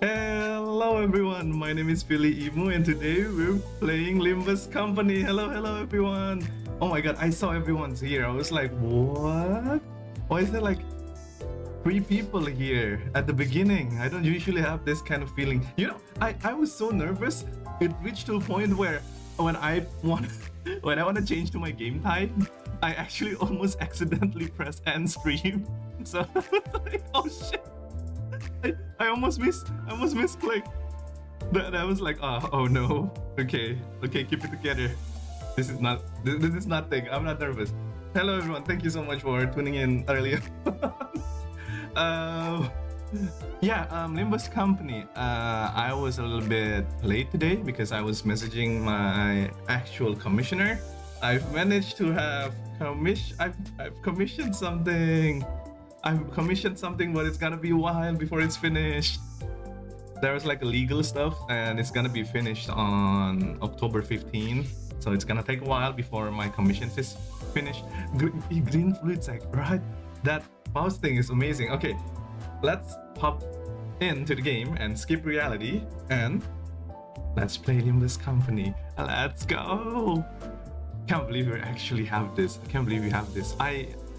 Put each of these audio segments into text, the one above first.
Hello everyone, my name is Billy Emu and today we're playing Limbus Company. Hello everyone. Oh my god, I saw everyone's here. I was like, what? Why is there like 3 people here at the beginning? I don't usually have this kind of feeling. You know, I was so nervous. It reached to a point where when I want to change to my game type, I actually almost accidentally press end stream. So I was like, oh shit. I almost misclicked. That I was like, oh no. Okay, keep it together. This is nothing. I'm not nervous. Hello everyone, thank you so much for tuning in earlier. Limbus Company. I was a little bit late today because I was messaging my actual commissioner. I've managed to have I've commissioned something. I've commissioned something, but it's gonna be a while before it's finished. There's like legal stuff, and it's gonna be finished on October 15th. So it's gonna take a while before my commission is finished. Green fluid sac, right? That mouse thing is amazing. Okay, let's hop into the game and skip reality, and let's play Limbus Company. Let's go! Can't believe we actually have this. I can't believe we have this.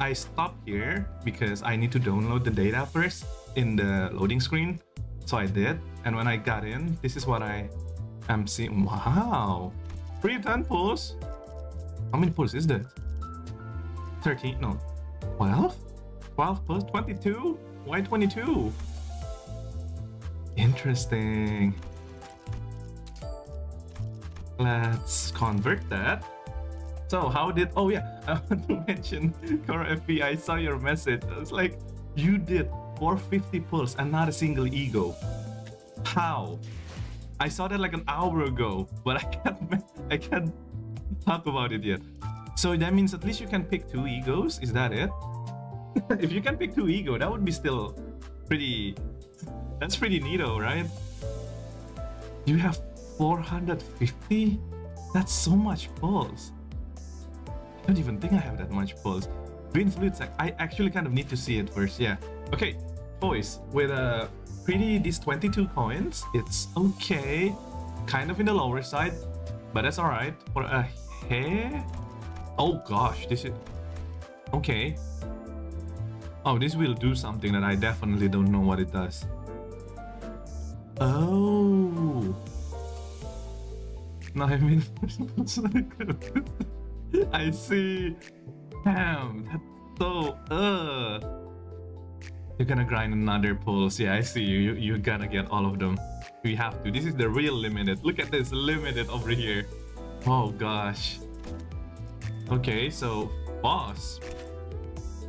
I stopped here because I need to download the data first in the loading screen. So I did, and when I got in, this is what I am seeing. Wow, 10 pulls. How many pulls is that? 13? No, 12? 12 plus 22? Why 22? Interesting. Let's convert that. So how did, oh yeah, I want to mention, Cora FP, I saw your message. I was like, you did 450 pulls and not a single ego. How? I saw that like an hour ago, but I can't talk about it yet. So that means at least you can pick 2 egos, is that it? If you can pick 2 ego, that would be still pretty, that's pretty neato, right? You have 450? That's so much pulls. I don't even think I have that much pulls. Green fluid sac, I actually kind of need to see it first, yeah. Okay, toys with a pretty, these 22 coins, it's okay. Kind of in the lower side, but that's alright. For a hair? Oh gosh, this is, okay. Oh, this will do something that I definitely don't know what it does. Oh. No, I mean, I see. Damn, that's so You're gonna grind another pulse. Yeah, I see you. You're gonna get all of them. We have to. This is the real limited. Look at this limited over here. Oh gosh. Okay, so boss.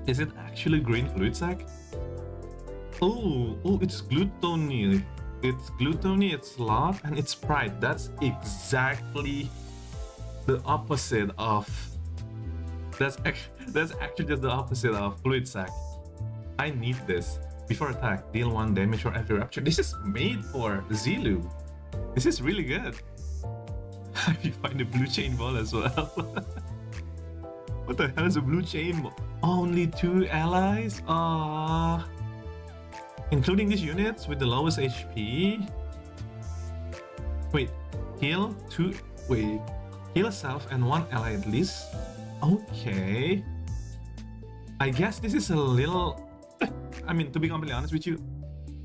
Is it actually green fluid sac? Oh, it's gluttony. It's gluttony, it's sloth, and it's pride. That's exactly the opposite of. That's actually just the opposite of fluid sac. I need this. Before attack, deal 1 damage for every rupture. This is made for Zilu. This is really good. You find a blue chain ball as well. What the hell is a blue chain ball? Only 2 allies? Ah, including these units with the lowest HP. Wait, heal 2. Wait, heal self and 1 ally at least. Okay. I guess this is a little. I mean, to be completely honest with you,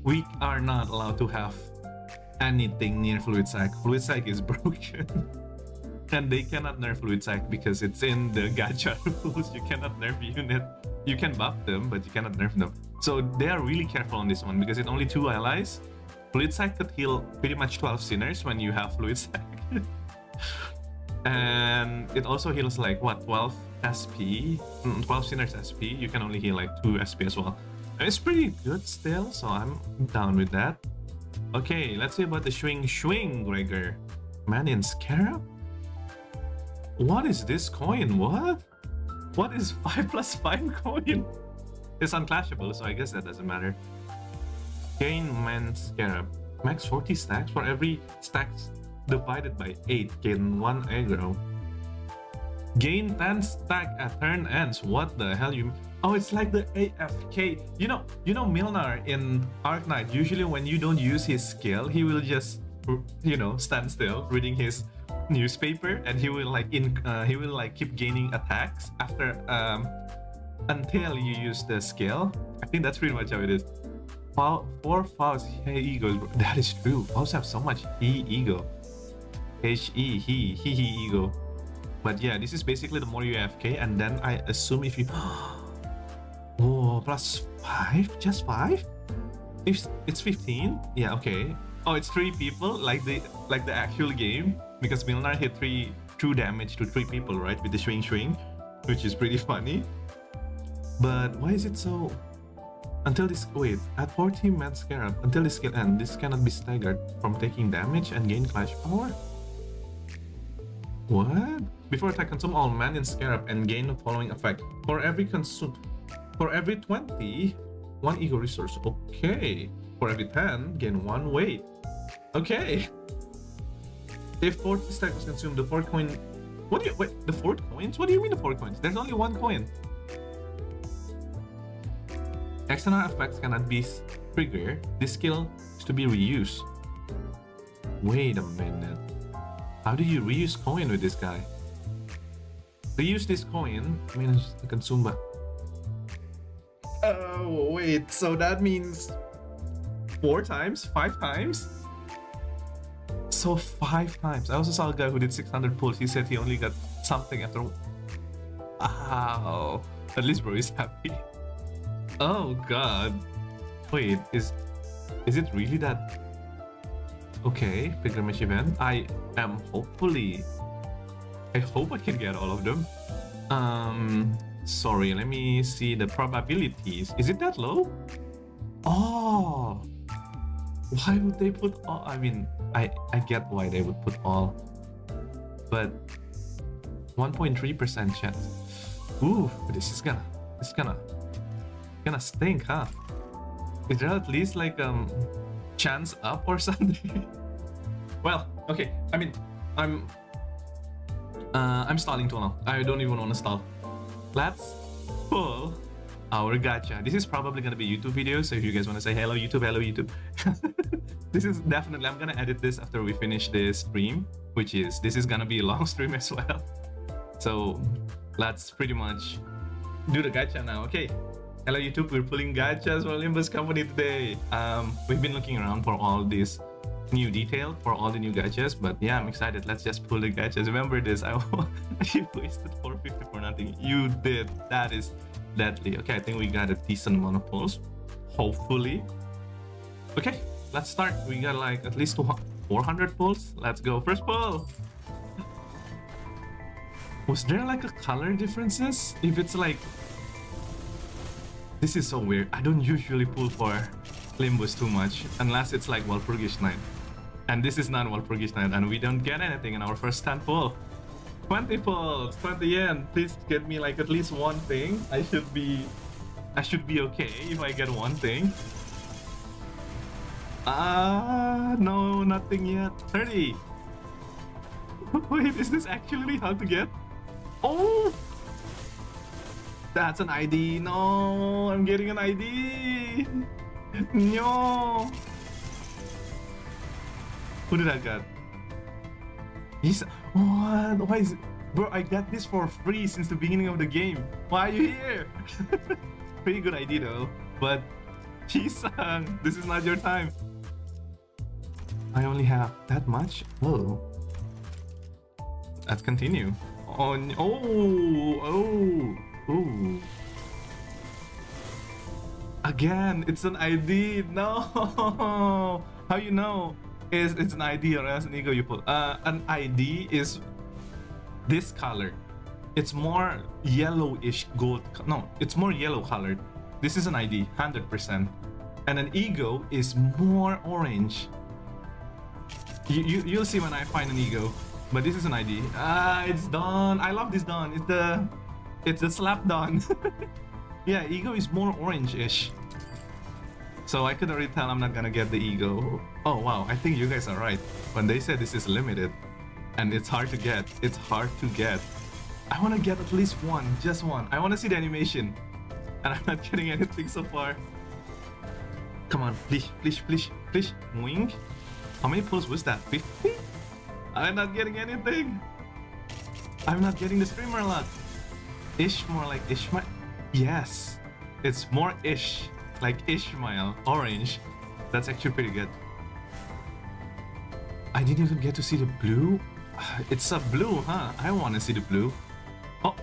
we are not allowed to have anything near Fluid Sac. Fluid Sac is broken. And they cannot nerf Fluid Sac because it's in the gacha rules. You cannot nerf unit. You can buff them, but you cannot nerf them. So they are really careful on this one because it's only 2 allies. Fluid Sac could heal pretty much 12 sinners when you have Fluid Sac. And it also heals like what, 12 SP? 12 sinners SP. You can only heal like 2 SP as well. It's pretty good still, so I'm down with that. Okay, let's see about the Swing Gregor. Man in Scarab? What is this coin? What is 5+5 coin? It's unclashable, so I guess that doesn't matter. Gain Man Scarab. Max 40 stacks for every stacks divided by 8. Gain 1 aggro. Gain 10 stack at turn ends. What the hell you... Oh, it's like the AFK. You know Milnar in Arknight. Usually when you don't use his skill, he will just, stand still reading his newspaper, and he will keep gaining attacks after until you use the skill. I think that's pretty much how it is. 4 Faust egos. That is true. Faust have so much ego. He ego. But yeah, this is basically the more you AFK, and then I assume if you oh, +5? Just 5? If it's 15? Yeah, okay. Oh, it's 3 people like the actual game, because Milnar hit 3 true damage to 3 people, right, with the swing, which is pretty funny. But why is it so? Until this, wait, at 40 Man Scarab, until this skill ends, this cannot be staggered from taking damage and gain clash power? What? Before attack, consume all Man in Scarab and gain the following effect. For every 20, 1 ego resource. Okay. For every 10, gain 1 weight. Okay. If 40 stacks was consumed, the 4 coin... the 4 coins? What do you mean the 4 coins? There's only 1 coin. External effects cannot be triggered. This skill is to be reused. Wait a minute. How do you reuse coin with this guy? Reuse this coin means to consume, but... Oh, wait. So that means 4 times? 5 times? So 5 times. I also saw a guy who did 600 pulls. He said he only got something after... Wow. At least bro is happy. Oh god. Wait, is it really that... Okay, pilgrimage event. I hope I can get all of them. Sorry, let me see the probabilities. Is it that low? Oh, why would they put all? I mean, I get why they would put all, but 1.3% chance. Ooh, this is gonna stink, huh? Is there at least like chance up or something? Well, okay. I mean, I'm stalling too long. I don't even want to stall. Let's pull our gacha. This is probably gonna be YouTube video, so if you guys want to say hello YouTube, this is definitely, I'm gonna edit this after we finish this stream, this is gonna be a long stream as well. So let's pretty much do the gacha now. Okay, hello YouTube, we're pulling gachas for Limbus company today. We've been looking around for all this new detail for all the new gachas, but yeah, I'm excited. Let's just pull the gachas. Remember this, you wasted 450 for nothing. You did. That is deadly. Okay, I think we got a decent amount of pulls, hopefully. Okay, let's start. We got like at least 400 pulls. Let's go. First pull. Was there like a color differences? If it's like, this is so weird. I don't usually pull for Limbus too much unless it's like Walpurgis Night, and this is not Walpurgis Night, and we don't get anything in our first 10 pull. 20 pulls, 20 yen. Please get me like at least one thing. I should be okay if I get one thing. No, nothing yet. 30. Wait, is this actually how to get? Oh! That's an ID. No, I'm getting an ID. No. Who did I get? He's what? Why is it? Bro, I got this for free since the beginning of the game. Why are you here? Pretty good ID though, but Chi-san, this is not your time. I only have that much? Oh. Let's continue. Oh. Again, it's an ID. No. How you know? It's an ID or as an ego you put. An ID is this color. It's more yellowish gold. No, it's more yellow colored. This is an ID, 100%. And an ego is more orange. You'll see when I find an ego. But this is an ID. It's done. I love this done. It's the slap done. Yeah, ego is more orange-ish. So I could already tell I'm not gonna get the ego. Oh wow, I think you guys are right. When they said this is limited and it's hard to get, it's hard to get. I wanna get at least one, just one. I wanna see the animation. And I'm not getting anything so far. Come on, please. Wing. How many pulls was that? 50? I'm not getting anything. I'm not getting the streamer luck. Ish, more like Ishmael. Yes, it's more ish, like Ishmael, orange. That's actually pretty good. I didn't even get to see the blue. It's a blue, huh? I want to see the blue. Oh,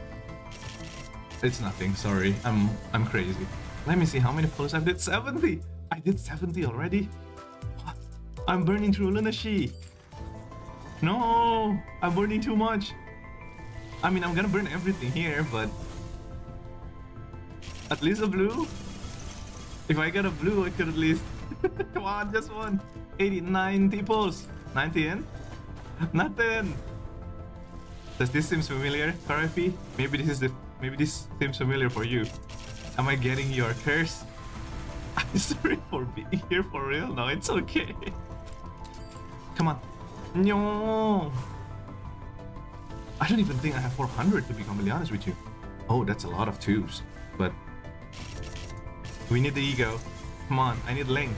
it's nothing. Sorry, I'm crazy. Let me see how many pulls I did. 70. I did 70 already. What? I'm burning through Lunashi. No, I'm burning too much. I mean, I'm gonna burn everything here, but at least a blue. If I get a blue, I could at least. Come on, just one. 80, 90 pulls. 90 in? Nothing. Does this seem familiar, Karafi? Maybe this seems familiar for you. Am I getting your curse? I'm sorry for being here for real. No, it's okay. Come on. No. I don't even think I have 400 to be completely honest with you. Oh, that's a lot of twos. But we need the ego. Come on, I need length.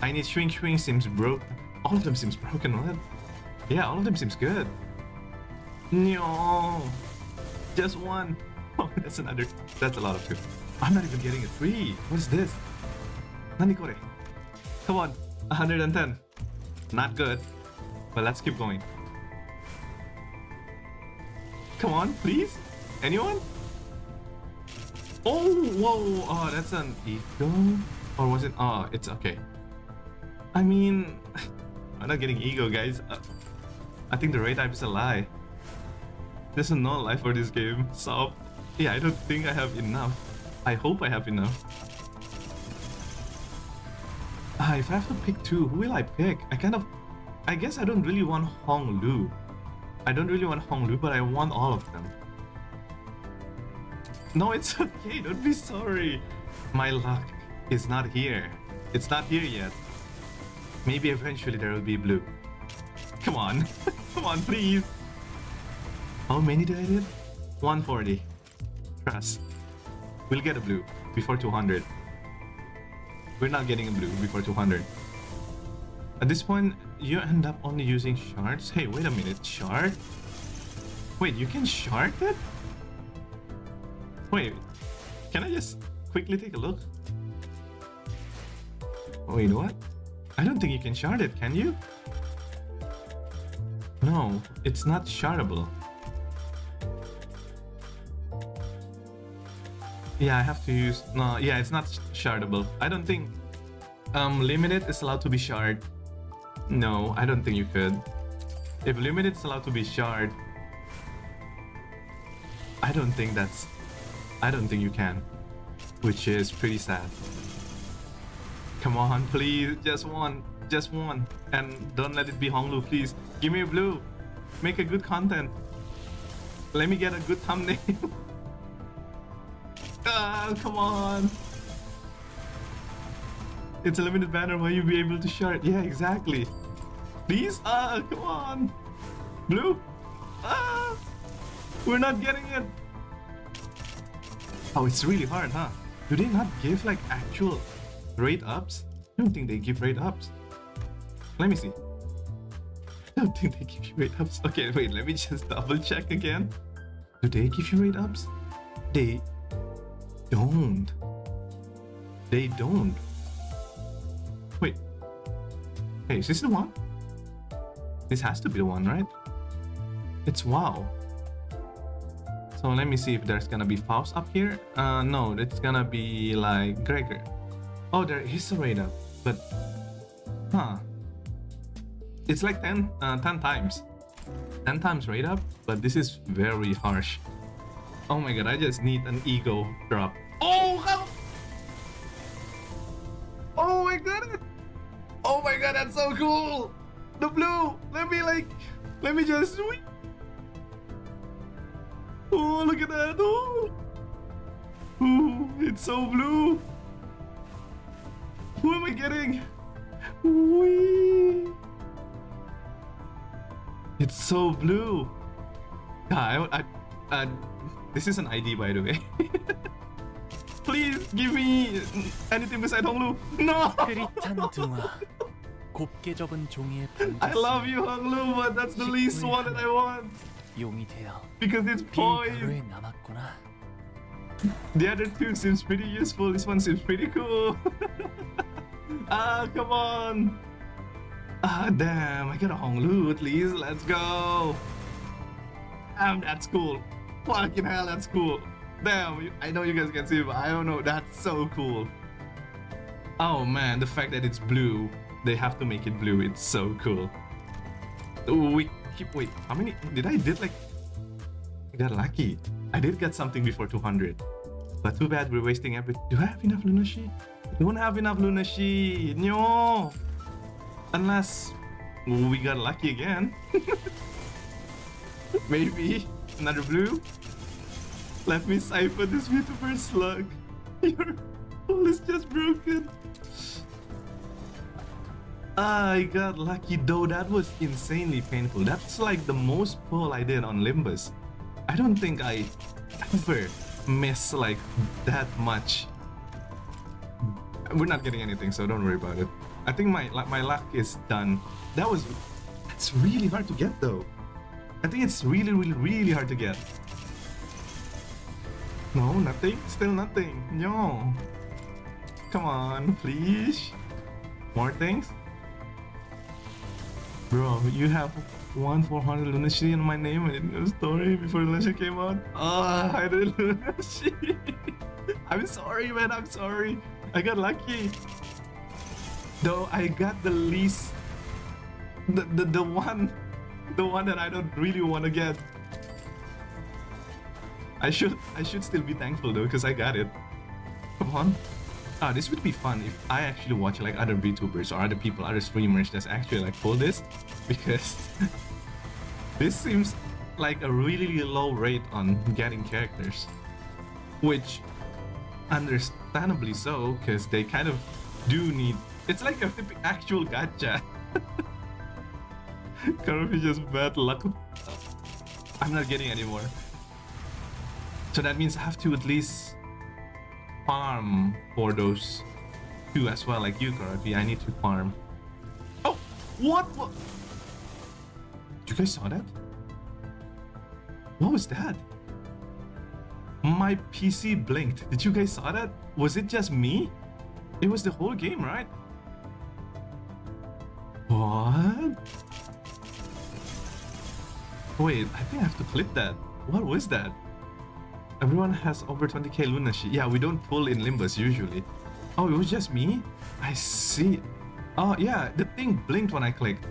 I need swing seems broke. All of them seems broken, what? Yeah, all of them seems good. No. Just one. Oh, that's another. That's a lot of two. I'm not even getting a 3. What is this? Nani kore? Come on, 110. Not good. But let's keep going. Come on, please. Anyone? Oh, whoa. Oh, that's an ego? Or was it? Oh, it's okay. I mean, I'm not getting ego, guys. I think the raid type is a lie. There's no life for this game. So, yeah, I don't think I have enough. I hope I have enough. If I have to pick 2, who will I pick? I guess I don't really want Honglu. I don't really want Honglu, but I want all of them. No, it's okay. Don't be sorry. My luck is not here. It's not here yet. Maybe eventually there will be blue. Come on. Come on, please. How many did I get? 140. Trust. We'll get a blue before 200. We're not getting a blue before 200. At this point, you end up only using shards. Hey, wait a minute. Shard? Wait, you can shard it? Wait, can I just quickly take a look? Wait, what? I don't think you can shard it, can you? No, it's not shardable. Yeah, I have to use... No, yeah, it's not shardable. I don't think... limited is allowed to be shard. No, I don't think you could. If limited is allowed to be shard... I don't think you can. Which is pretty sad. Come on, please. Just one. Just one. And don't let it be Honglu, please. Give me a blue. Make a good content. Let me get a good thumbnail. Ah, come on. It's a limited banner. Will you be able to share it? Yeah, exactly. Please? Come on. Blue? We're not getting it. Oh, it's really hard, huh? Do they not give like actual rate ups? I don't think they give rate ups. Let me see. I don't think they give you rate ups. Okay, wait, let me just double check again. Do they give you rate ups? They don't. They don't. Wait. Hey, is this the one? This has to be the one, right? It's WoW. So let me see if there's gonna be Faust up here. No, it's gonna be like Gregor. Oh, there is a rate up, but huh? It's like 10 times. 10 times rate up, but this is very harsh. Oh my god, I just need an ego drop. Oh, how? Oh, I got it! Oh my god, that's so cool! The blue! Let me just... Oh, look at that! Oh, it's so blue! Who am I getting? Whee! It's so blue! This is an ID, by the way. Please give me anything beside Honglu. No! I love you, Honglu, but that's the least one that I want. Because it's poised. The other two seems pretty useful. This one seems pretty cool. Come on. Damn, I got a Honglu at least. Let's go. Damn, that's cool. Fucking hell, that's cool. Damn, I know you guys can see, but I don't know. That's so cool. Oh man, the fact that it's blue, they have to make it blue. It's so cool. Wait, how many did I did like? I got lucky. I did get something before 200, but too bad we're wasting everything. Do I have enough Lunashi? I don't have enough Lunashi. No, unless we got lucky again. Maybe another blue. Let me cipher this VTuber slug. Your pull is just broken. I got lucky though. That was insanely painful. That's like the most pull I did on Limbus. I don't think I ever miss like that much. We're not getting anything, so don't worry about it. I think my luck is done. That's really hard to get though. I think it's really hard to get. No, nothing? Still nothing. No. Come on, please. More things? Bro, you have 400 Lunashi in my name in your story before Lunashi came out. I did Lunashi. I'm sorry, man. I'm sorry. I got lucky. Though I got the least... The one that I don't really want to get. I should still be thankful though, because I got it. Come on. This would be fun if I actually watch like other VTubers or other people, other streamers that's actually like pull this, because this seems like a really low rate on getting characters, which understandably so, because they kind of do need. It's like a actual gacha. Currently just bad luck. I'm not getting any more. So that means I have to at least farm for those two as well, like you, Karafi. I need to farm. Oh, what? Did you guys saw that? What was that? My PC blinked. Did you guys saw that? Was it just me? It was the whole game, right? What? Wait, I think I have to clip that. What was that? Everyone has over 20k Lunashi. Yeah, we don't pull in Limbus usually. Oh, it was just me? I see. Oh, yeah, the thing blinked when I clicked.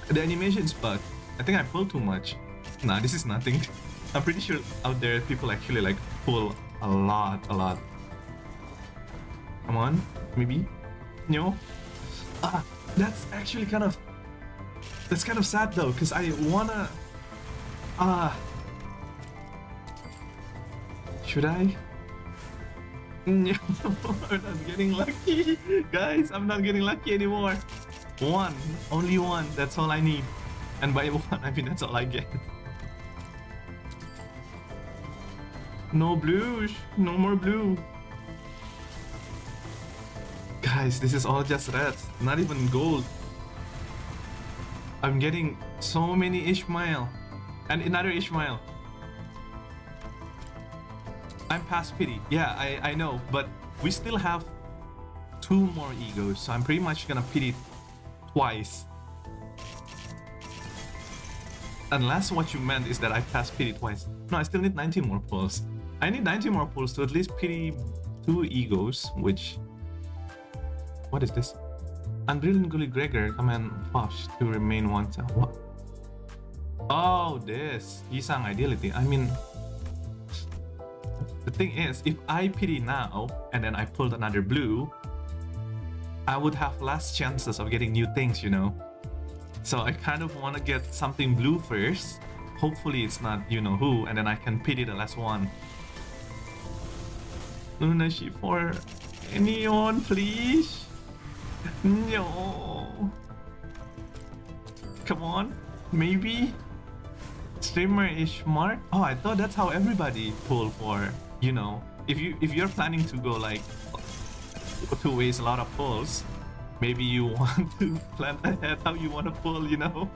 The animation's bugged. I think I pulled too much. Nah, this is nothing. I'm pretty sure out there people actually like pull a lot. Come on, maybe? No? That's actually kind of... That's kind of sad though, because I wanna... Should I? No, I'm not getting lucky. Guys, I'm not getting lucky anymore. One. Only one. That's all I need. And by one, I mean that's all I get. No blue. No more blue. Guys, this is all just reds. Not even gold. I'm getting so many Ishmael. And another Ishmael. I'm past pity. Yeah, I know, but we still have 2 more egos, so I'm pretty much gonna pity twice. Unless what you meant is that I passed pity twice. No, I still need 90 more pulls. I need 90 more pulls to at least pity 2 egos, which... What is this? Unbrilliant Gully Gregor command Fosh to remain one time. What? Oh, this. Yisang Ideality. I mean... The thing is, if I pity now, and then I pulled another blue, I would have less chances of getting new things, you know? So I kind of want to get something blue first. Hopefully it's not you-know-who, and then I can pity the last one. Luna Sheep for anyone, please? No. Come on, maybe? Streamer-ish mark? Oh, I thought that's how everybody pull for, you know, if you're planning to go like 2 ways, a lot of pulls, maybe you want to plan ahead how you want to pull, you know?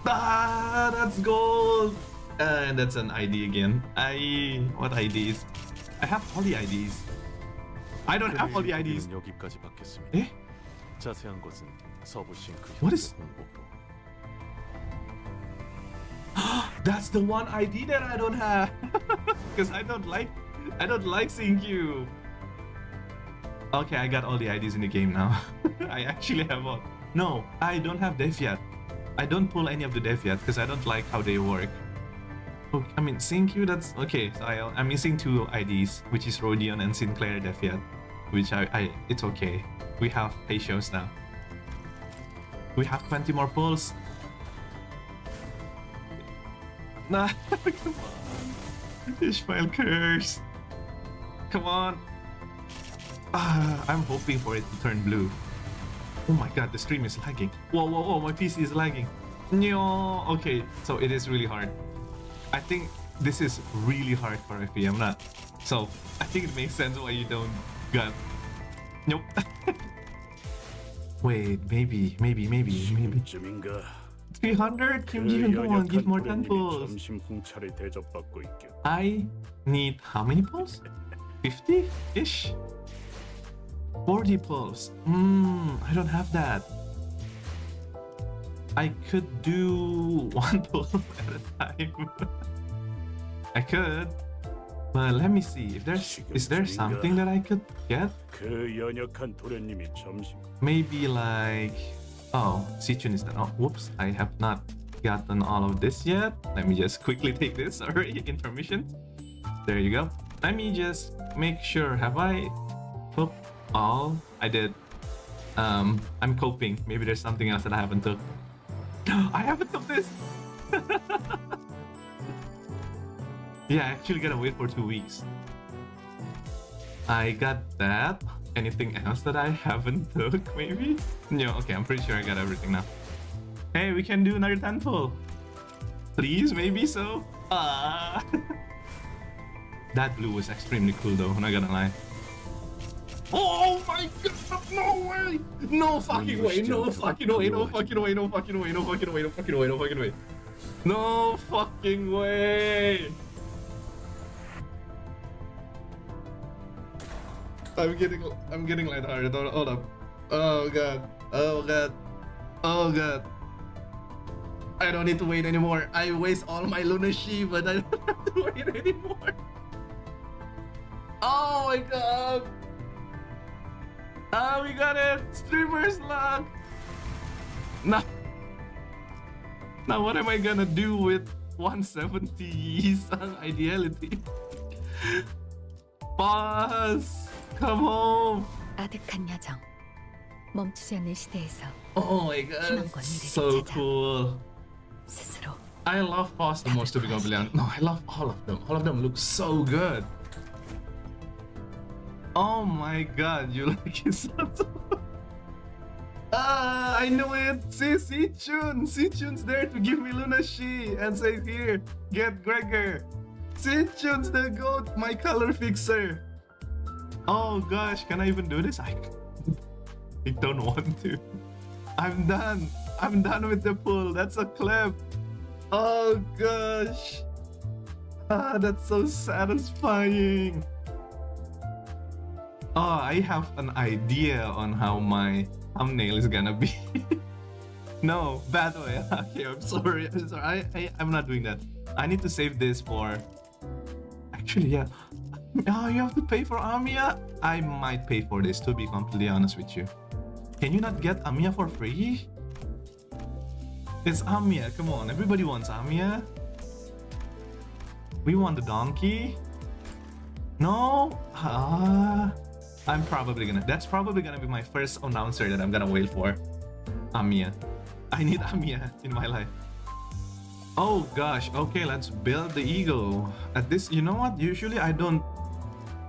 Ah, that's gold! And that's an ID again. What IDs? I have all the IDs. I don't have all the IDs. Eh? What is... That's the one ID that I don't have. Because I don't like seeing you. Okay, I got all the IDs in the game now. I actually have all. No, I don't have dev yet. I don't pull any of the dev yet because I don't like how they work. Oh, I mean, sync you, that's okay. So I'm missing 2 IDs, which is Rodion and Sinclair dev yet. Which it's okay. We have patios now. We have 20 more pulls. Nah, come on. Ishmael curse. Come on. I'm hoping for it to turn blue. Oh my god, the stream is lagging. Whoa, whoa, whoa, my PC is lagging. No. Okay, so it is really hard. I think this is really hard for FP. I'm not. So I think it makes sense why you don't got. Nope. Wait, maybe. 300? Kim, come on, give more 10 pulls. I need how many pulls? 50-ish? 40 pulls. I don't have that. I could do 1 pull at a time. I could. But let me see. Is there something that I could get? Maybe like... Oh, Sichun is done. Oh, whoops. I have not gotten all of this yet. Let me just quickly take this. Sorry, intermission. There you go. Let me just make sure. Have I took all? I did. I'm coping. Maybe there's something else that I haven't took. I haven't took this! Yeah, I actually gotta wait for 2 weeks. I got that. Anything else that I haven't took, maybe? No, okay, I'm pretty sure I got everything now. Hey, we can do another 10 pull. Please, maybe so? That blue was extremely cool though, I'm not gonna lie. Oh my god, no way! No fucking way, no fucking way, no fucking way, no fucking way, no fucking way, no fucking way, no fucking way. No fucking way! I'm getting lighthearted. Hold up. Oh god. Oh god. Oh god. I don't need to wait anymore. I waste all my Luna Shi, but I don't have to wait anymore. Oh my god. Ah, we got it. Streamer's luck. Now what am I gonna do with 170 Sang Ideality? Pause. Come home. 아득한 야정. 멈추지 않는 시대에서 Oh my god, so cool. 스스로 I love Pause the most, to be completely honest. No, I love all of them. All of them look so good. Oh my god, you like his Ah, I know it! See Chun's there to give me Luna Shi and say, here, get Gregor! Chun's the goat, my color fixer! Oh gosh, can I even do this? I don't want to. I'm done with the pull. That's a clip. Oh gosh. Ah, that's so satisfying. Oh, I have an idea on how my thumbnail is gonna be. No, bad way. Okay, I'm sorry. I'm not doing that. I need to save this for... Actually, yeah. Oh, you have to pay for Amiya? I might pay for this, to be completely honest with you. Can you not get Amiya for free? It's Amiya, come on. Everybody wants Amiya. We want the donkey. No? I'm probably gonna... That's probably gonna be my first announcer that I'm gonna wait for. Amiya. I need Amiya in my life. Oh gosh, okay, let's build the ego. At this, you know what? Usually I don't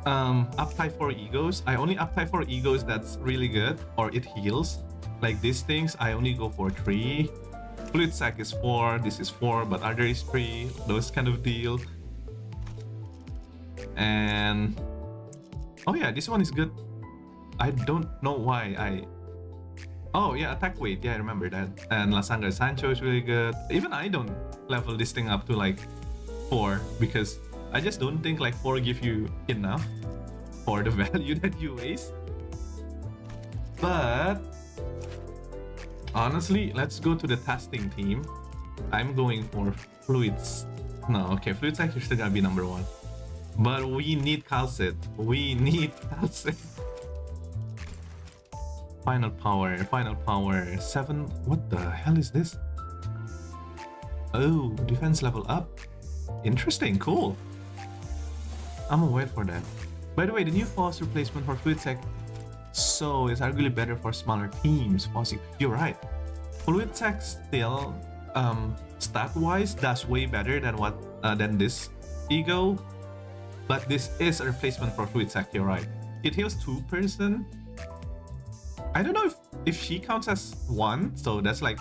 uptype for egos. I only uptype for egos that's really good or it heals. Like these things, I only go for 3. Fluid sac is 4, this is 4, but other is 3. Those kind of deal. And oh yeah, this one is good. I don't know why I... Oh yeah, attack weight. Yeah, I remember that. And La Sangre Sancho is really good. Even I don't level this thing up to like 4 because I just don't think like 4 give you enough for the value that you waste. But honestly, let's go to the testing team. I'm going for fluids. No, okay, fluids actually still gonna be number 1. But we need Calcit. We need Calcit. Final power. 7. What the hell is this? Oh, defense level up. Interesting, cool. I'm gonna wait for that. By the way, the new Foss replacement for Fluid Sec, so it's arguably better for smaller teams. Fossy, you're right. Fluid Sec still, stat-wise, does way better than than this ego. But this is a replacement for Fluid Sec, you're right. It heals 2%. I don't know if she counts as 1, so that's like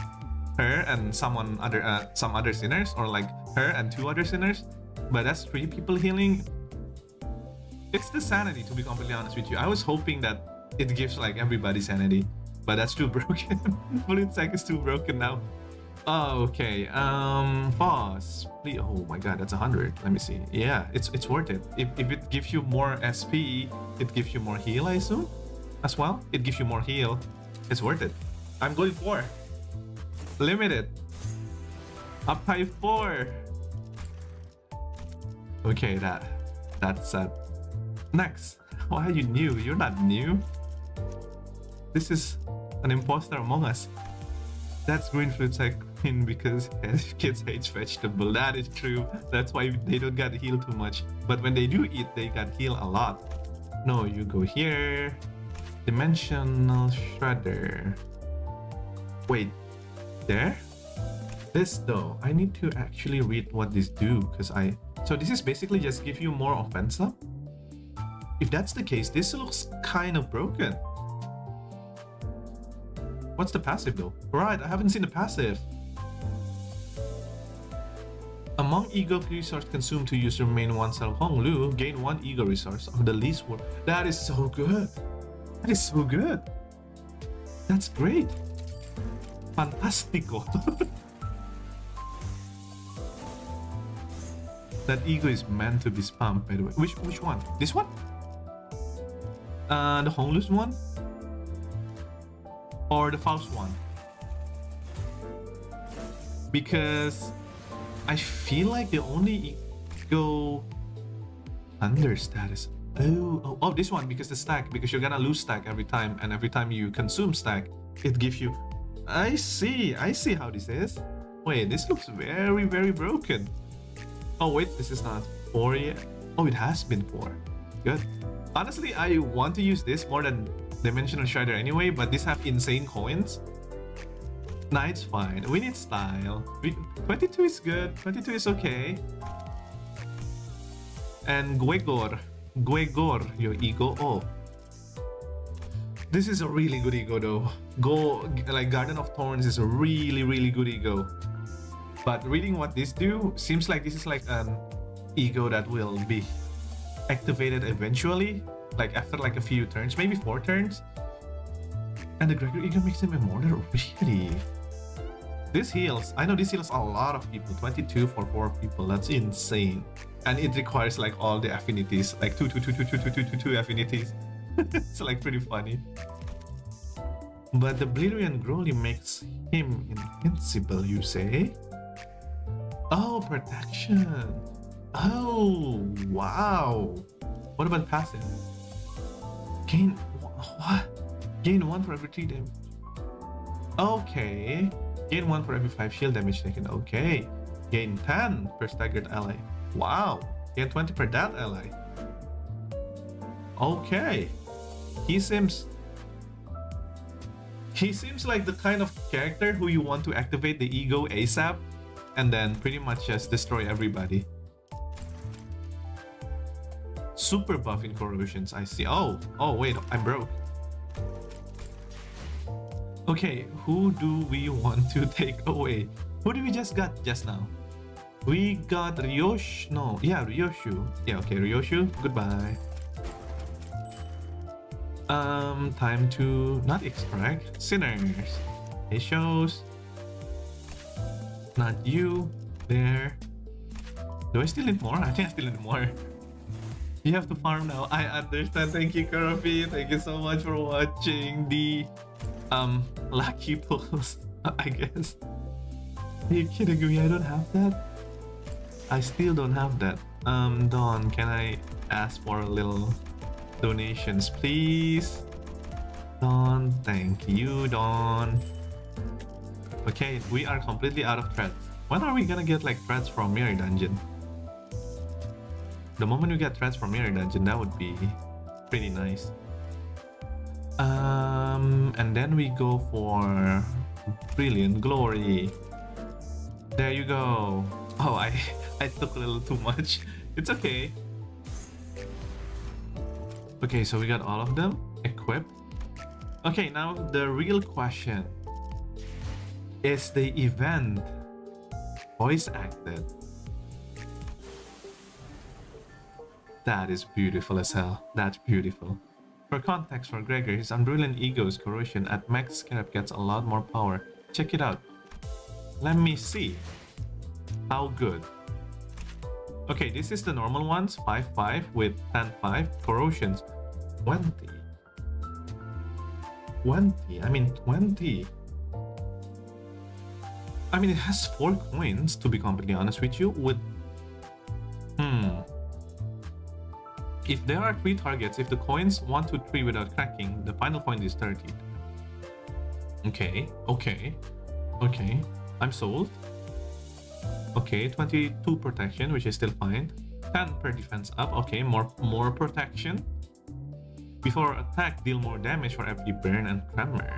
her and some other sinners, or like her and 2 other sinners. But that's 3 people healing. It's the sanity, to be completely honest with you. I was hoping that it gives like everybody sanity, but that's too broken. Fluid Sec is too broken now. Oh, okay. Boss. Please. Oh my god, that's 100. Let me see. Yeah, it's worth it. If it gives you more SP, it gives you more heal, I assume. As well, it gives you more heal. It's worth it. I'm going for limited. Up high 4. Okay, that's sad. Next. Why are you new? You're not new. This is an imposter among us. That's green Fluid Sec because kids hate vegetable. That is true. That's why they don't get heal too much. But when they do eat, they got heal a lot. No, you go here. Dimensional Shredder. Wait, there? This though, I need to actually read what this do because so this is basically just give you more offensive. If that's the case, this looks kind of broken. What's the passive though? Right, I haven't seen the passive. Among ego resource consumed to use your main 1 cell Hong Lu, gain 1 ego resource of the least worth. That is so good. That is so good. That's great. Fantastico. That ego is meant to be spammed, by the way. Which one? This one? The Honglu's one? Or the Faust one? Because I feel like the only ego under status. Oh, this one, because the stack, because you're gonna lose stack every time, and every time you consume stack, it gives you... I see how this is. Wait, this looks very, very broken. Oh wait, this is not 4 yet. Oh, it has been 4. Good. Honestly, I want to use this more than Dimensional Shredder anyway, but these have insane coins. Nah, it's fine. We need style. 22 is good. 22 is okay. And Gregor, your ego. Oh, This is a really good ego though. Go like Garden of Thorns is a really good ego. But reading what this do, seems like this is like an ego that will be activated eventually, like after like a few turns, maybe 4 turns. And the Gregor ego makes him immortal. Really? This heals. I know this heals a lot of people. 22 for 4 people. That's insane. And it requires like all the affinities, like 2 affinities. It's like pretty funny. But the Blirian Growly makes him invincible, you say? Oh, protection. Oh, wow. What about passive? Gain what? Gain 1 for every 3 damage. Okay. Gain 1 for every 5 shield damage taken. Okay. Gain 10 per staggered ally. Wow. Gain 20 per that ally. Okay. He seems like the kind of character who you want to activate the ego ASAP and then pretty much just destroy everybody. Super buff in corrosions, I see. Oh wait, I'm broke. Okay, who do we want to take away? Who do we just got just now? We got Ryoshu. No, yeah, Ryoshu. Yeah, okay, Ryoshu. Goodbye. Time to not extract sinners. It shows. Not you. There. Do I still need more? I think I still need more. You have to farm now. I understand. Thank you, Karafi. Thank you so much for watching the lucky pulls, I guess. Are you kidding me? I don't have that. I still don't have that. Dawn, can I ask for a little donations, please? Dawn, thank you, Dawn. Okay, we are completely out of threads. When are we gonna get like threads from Mirror Dungeon? The moment we get threads from Mirror Dungeon, that would be pretty nice. And then we go for Brilliant Glory. There you go. Oh, I took a little too much. It's okay. Okay, so we got all of them equipped. Okay, now the real question. Is the event voice acted? That is beautiful as hell. That's beautiful. For context for Gregor, his Unbrilliant Ego's corrosion at max scarab gets a lot more power. Check it out. Let me see. How good. Okay, this is the normal ones. 5-5 with 10-5. Corrosions. 20. 20. I mean 20. I mean, it has 4 coins, to be completely honest with you, with... If there are 3 targets, if the coins 1, 2, 3 without cracking, the final point is 30. Okay, okay, okay. I'm sold. Okay, 22 protection, which is still fine. 10 per defense up. Okay, more protection. Before attack, deal more damage for every burn and tremor.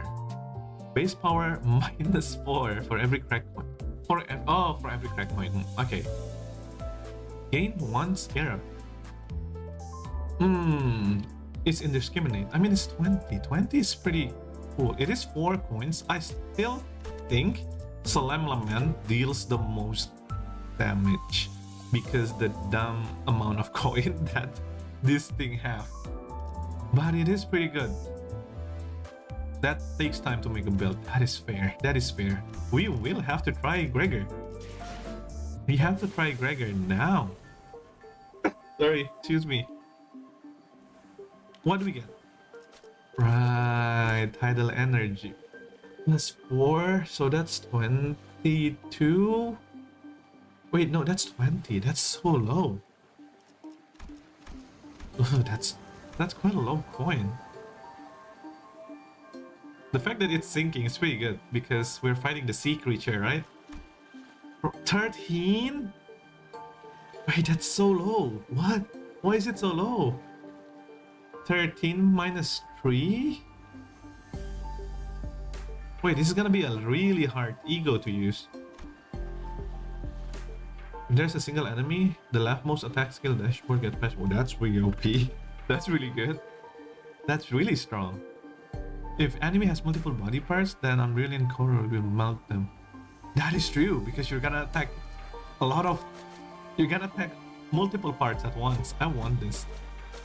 Base power -4 for every crack point. For every crack point. Okay. Gain 1 scarab. It's indiscriminate. I mean, it's 20. 20 is pretty cool. It is 4 coins. I still think Solemn Lament deals the most damage because the dumb amount of coin that this thing have. But it is pretty good. That takes time to make a build. That is fair. That is fair. We will have to try Gregor. We have to try Gregor now. Sorry, excuse me. What do we get? Right, tidal energy. +4, so that's 22. Wait, no, that's 20. That's so low. Ugh, that's quite a low coin. The fact that it's sinking is pretty good because we're fighting the sea creature, right? 13? Wait, that's so low. What? Why is it so low? 13 minus 3? Wait, this is gonna be a really hard ego to use. If there's a single enemy, the leftmost attack skill dashboard gets patched. Oh, that's really OP. That's really good. That's really strong. If enemy has multiple body parts, then Unbrilliant Core will melt them. That is true, because you're gonna attack a lot of... You're gonna attack multiple parts at once. I want this.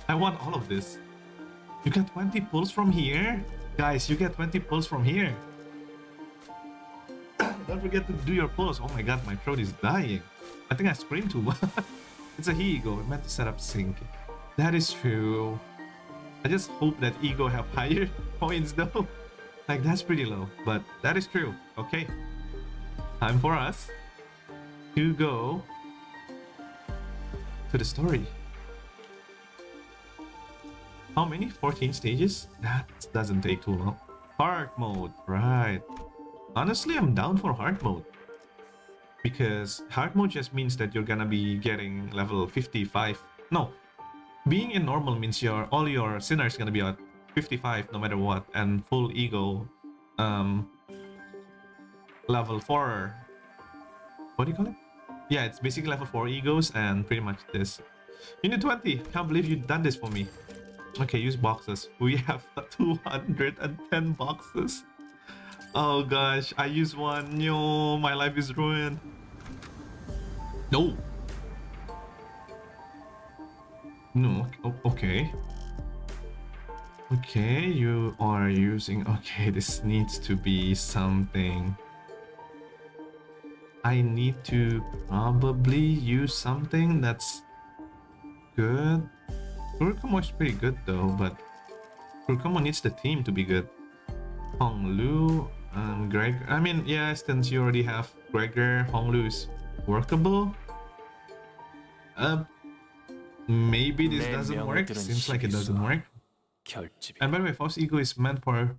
I want all of this. You get 20 pulls from here? Guys, you get 20 pulls from here. Don't forget to do your pulls. Oh my god, my throat is dying. I think I screamed too much. It's a He-Ego. I meant to set up sync. That is true. I just hope that Ego have higher points though. Like, that's pretty low, but that is true. Okay. Time for us to go to the story. How many? 14 stages? That doesn't take too long. Hard mode, right. Honestly, I'm down for hard mode. Because hard mode just means that you're gonna be getting level 55. No. Being in normal means all your sinners gonna be at 55 no matter what, and full ego level 4. What do you call it? Yeah, it's basically level 4 egos and pretty much this. Unit 20, can't believe you've done this for me. Okay, use boxes. We have 210 boxes. Oh gosh, I use one. No, my life is ruined. No. No, okay. Okay, you are using... Okay, this needs to be something. I need to probably use something that's good. Kurukamo is pretty good though, but Kurukamo needs the team to be good. Honglu and Greg. I mean, yeah, since you already have Gregor, Honglu is workable. Maybe this doesn't work. Seems like it doesn't work. And by the way, False Ego is meant for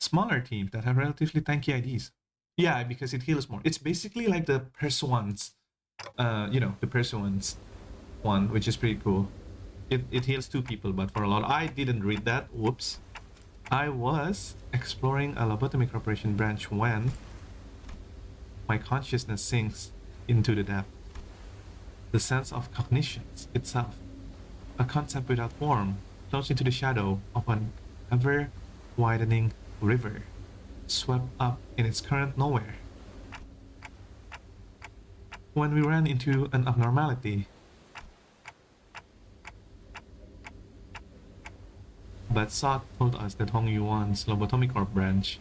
smaller teams that have relatively tanky IDs. Yeah, because it heals more. It's basically like the Persuans, you know, the Persuans one, which is pretty cool. It heals 2 people, but for a lot... I didn't read that. Whoops. I was exploring a lobotomy corporation branch when my consciousness sinks into the depth. The sense of cognition itself, a concept without form, flows into the shadow of an ever-widening river, swept up in its current nowhere. When we ran into an abnormality, but Sot told us that Hong Yuan's Lobotomy Corp branch,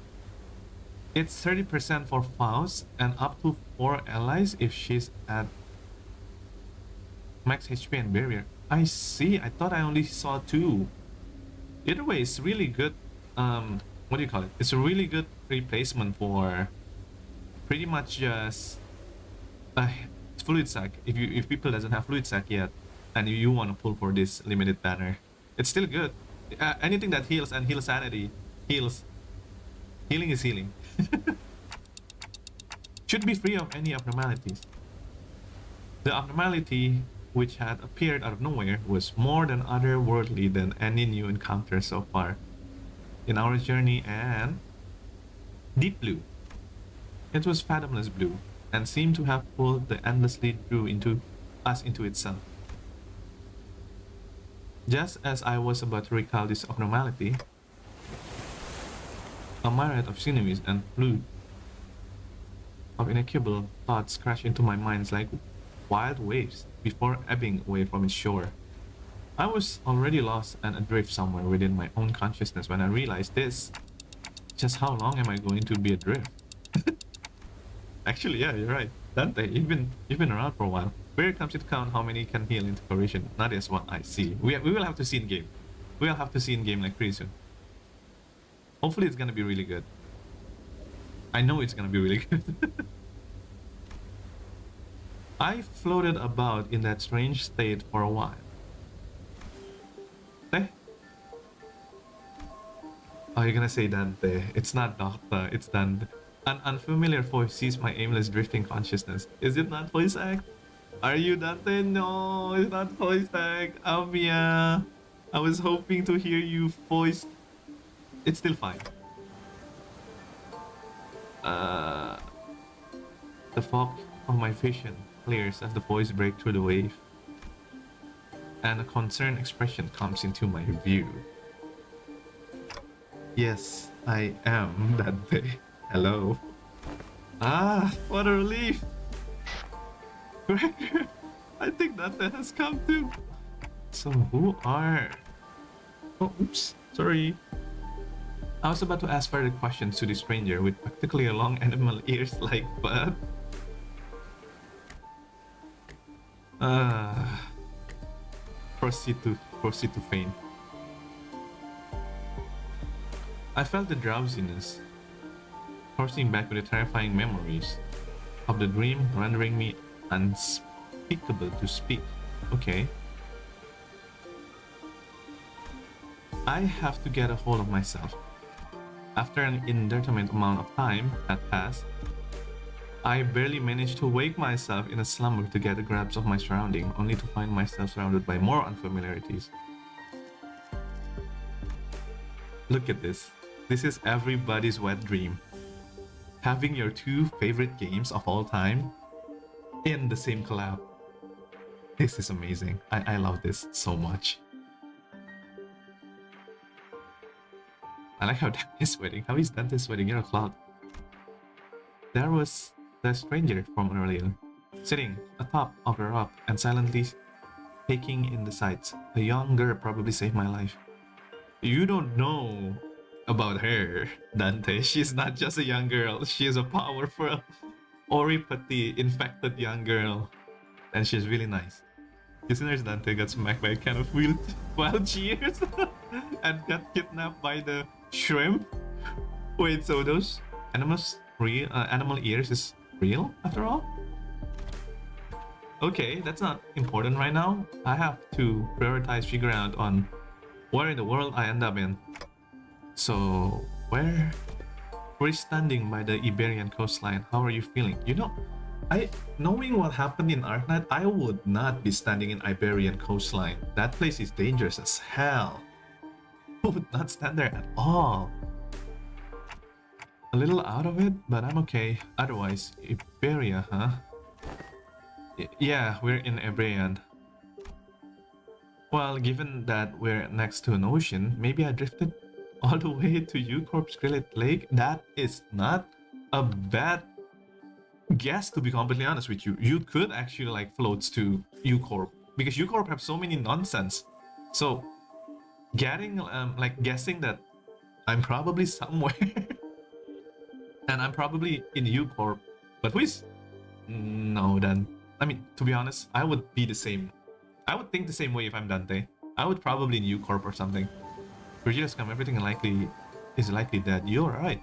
it's 30% for Faust and up to 4 allies if she's at max HP and barrier. I see. I thought I only saw 2. Either way, it's really good. What do you call it? It's a really good replacement for pretty much just fluid sack. If people doesn't have fluid sack yet, and you want to pull for this limited banner, it's still good. Anything that heals and heals sanity, heals. Healing is healing. Should be free of any abnormalities. The abnormality which had appeared out of nowhere was more than otherworldly than any new encounter so far in our journey, and deep blue. It was fathomless blue and seemed to have pulled the endlessly drew into us into itself. Just as I was about to recall this abnormality, a myriad of sinews and fluid of inequable thoughts crashed into my mind like wild waves before ebbing away from its shore. I was already lost and adrift somewhere within my own consciousness when I realized this. Just how long am I going to be adrift? Actually, yeah, you're right. Dante, you've been around for a while. Where it comes to count how many can heal into corrosion, not as what I see. We will have to see in game. We'll have to see in game like pretty soon. Hopefully it's gonna be really good. I know it's gonna be really good. I floated about in that strange state for a while. Eh? Oh, you're gonna say Dante. It's not Doctor, it's Dante. An unfamiliar voice sees my aimless drifting consciousness. Is it not voice act? Are you Dante? No, it's not voice act. Amia. I was hoping to hear you voice. It's still fine. The fog of my vision clears as the voice breaks through the wave, and a concerned expression comes into my view. Yes, I am Dante. Hello. Ah, what a relief. I think Dante has come too. So who are... Oh, oops. Sorry. I was about to ask further questions to the stranger with practically a long animal ears like but... Ah... proceed to faint. I felt the drowsiness coursing back with the terrifying memories of the dream, rendering me unspeakable to speak. Okay. I have to get a hold of myself. After an indeterminate amount of time had passed, I barely managed to wake myself in a slumber to get a grasp of my surrounding, only to find myself surrounded by more unfamiliarities. Look at this. This is everybody's wet dream. Having your two favorite games of all time in the same collab. This is amazing. I love this so much. I like how Dante is sweating. How is Dante sweating? You're a cloud. There was the stranger from earlier, sitting atop of the rock and silently taking in the sights. A young girl probably saved my life. You don't know about her, Dante. She's not just a young girl. She is a powerful, oripathy infected young girl. And she's really nice. Listeners, Dante got smacked by a can of wild cheers and got kidnapped by the shrimp. Wait, so those animal ears is real after all? Okay, that's not important right now. I have to prioritize figure out on where in the world I end up in. So, we're standing by the Iberian coastline. How are you feeling? You know, knowing what happened in Arknight, I would not be standing in Iberian coastline. That place is dangerous as hell. I would not stand there at all. A little out of it, but I'm okay. Otherwise, Iberia, huh? Yeah, we're in Iberian. Well, given that we're next to an ocean, maybe I drifted all the way to U-Corp's Grillet Lake. That is not a bad guess, to be completely honest with you. You could actually like floats to U-Corp because U-Corp have so many nonsense. So getting guessing that I'm probably somewhere and I'm probably in U-Corp, but who is... No, then I mean, to be honest, I would be the same. I would think the same way if I'm Dante. I would probably in U-Corp or something. Virgilius come, everything is likely dead. You're right.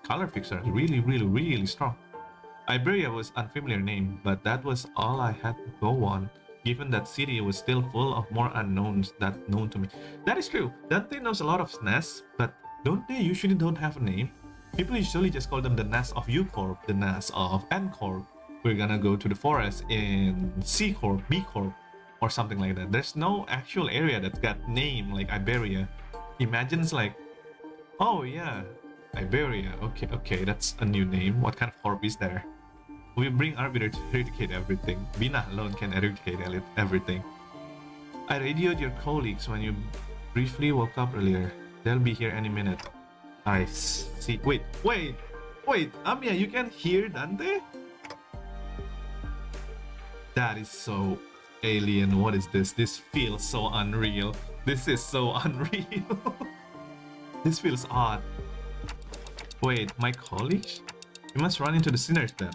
Color picks are really strong. Iberia was unfamiliar name, but that was all I had to go on, given that city was still full of more unknowns that known to me. That is true. Dante knows a lot of nests, but don't they usually don't have a name? People usually just call them the nest of U-Corp, the nest of N-Corp. We're gonna go to the forest in C-Corp, B-Corp, or something like that. There's no actual area that's got name like Iberia. Imagine it's like, oh yeah, Iberia. Okay, that's a new name. What kind of corp is there? We bring Arbiter to eradicate everything. Vina alone can eradicate everything. I radioed your colleagues when you briefly woke up earlier. They'll be here any minute. I see. Wait. Amia, you can hear Dante? That is so alien. What is this? This feels so unreal. This is so unreal. This feels odd. Wait, my colleagues? You must run into the sinners then.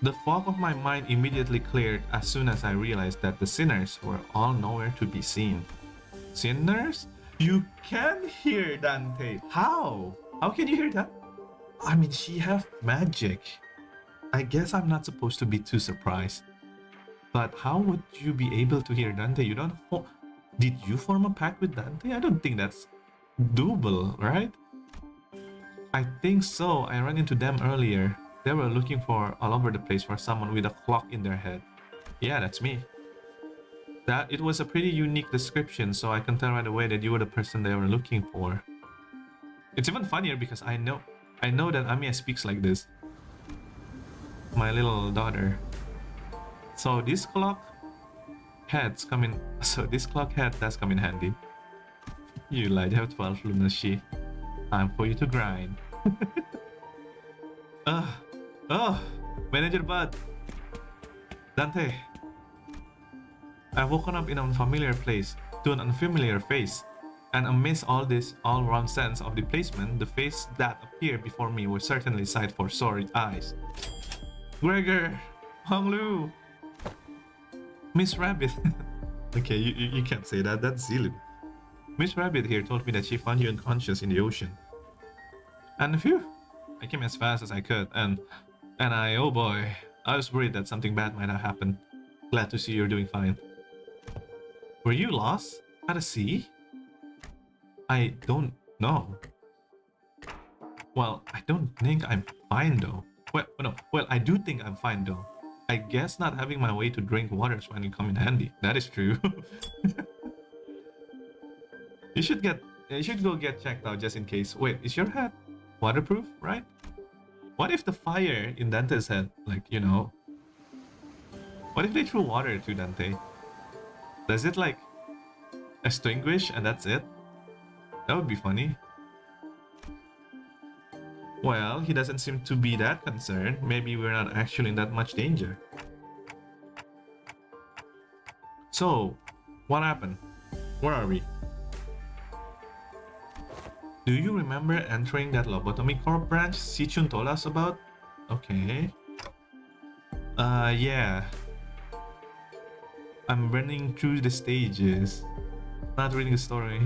The fog of my mind immediately cleared as soon as I realized that the sinners were all nowhere to be seen. Sinners? You can hear Dante. How? How can you hear that? I mean, she have magic. I guess I'm not supposed to be too surprised. But how would you be able to hear Dante? You don't... Did you form a pact with Dante? I don't think that's doable, right? I think so. I ran into them earlier. They were looking for all over the place for someone with a clock in their head. Yeah, that's me. That it was a pretty unique description, so I can tell right away that you were the person they were looking for. It's even funnier because I know that Amiya speaks like this. My little daughter. So this clock head does come in handy. You lied, you have 12 lunacy. Time for you to grind. Ugh. Oh, Manager Bud. Dante. I've woken up in an unfamiliar place, to an unfamiliar face. And amidst all this all-round sense of displacement, the face that appeared before me was certainly sight for sore eyes. Gregor! Honglu! Miss Rabbit! Okay, you can't say that, that's Zilin. Miss Rabbit here told me that she found you unconscious in the ocean. And phew! I came as fast as I could, and oh boy, I was worried that something bad might have happened. Glad to see you're doing fine. Were you lost? At a sea? I don't know. Well, I don't think I'm fine though. Well, I do think I'm fine though. I guess not having my way to drink water is finally come in handy. That is true. You should go get checked out just in case. Wait, is your hat waterproof, right? What if the fire in Dante's head, like, you know, what if they threw water to Dante? Does it like extinguish and that's it? That would be funny. Well, he doesn't seem to be that concerned. Maybe we're not actually in that much danger. So, what happened? Where are we? Do you remember entering that lobotomy corp branch Sichun told us about? Okay. Yeah. I'm running through the stages. Not reading the story.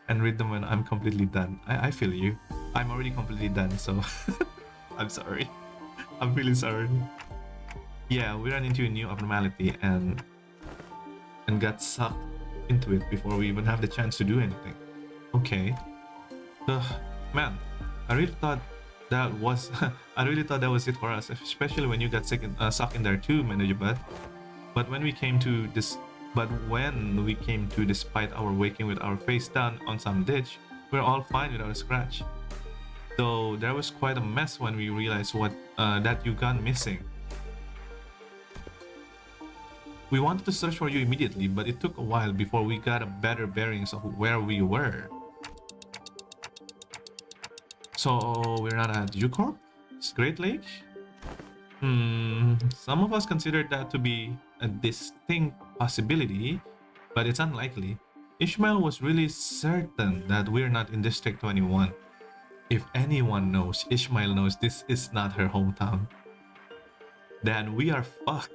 And read them when I'm completely done. I feel you. I'm already completely done, so I'm sorry. I'm really sorry. Yeah, we ran into a new abnormality and got sucked into it before we even have the chance to do anything. Okay. Man, I really thought that was it for us, especially when you got sucked in there too, Manager Bud. But when we came to, despite our waking with our face down on some ditch, we're all fine without a scratch. Though there was quite a mess when we realized that you gone missing. We wanted to search for you immediately, but it took a while before we got a better bearings of where we were. So we're not at U-Corp? Great Lake? Some of us considered that to be a distinct possibility, but it's unlikely. Ishmael was really certain that we're not in District 21. If anyone knows, Ishmael knows this is not her hometown. Then we are fucked.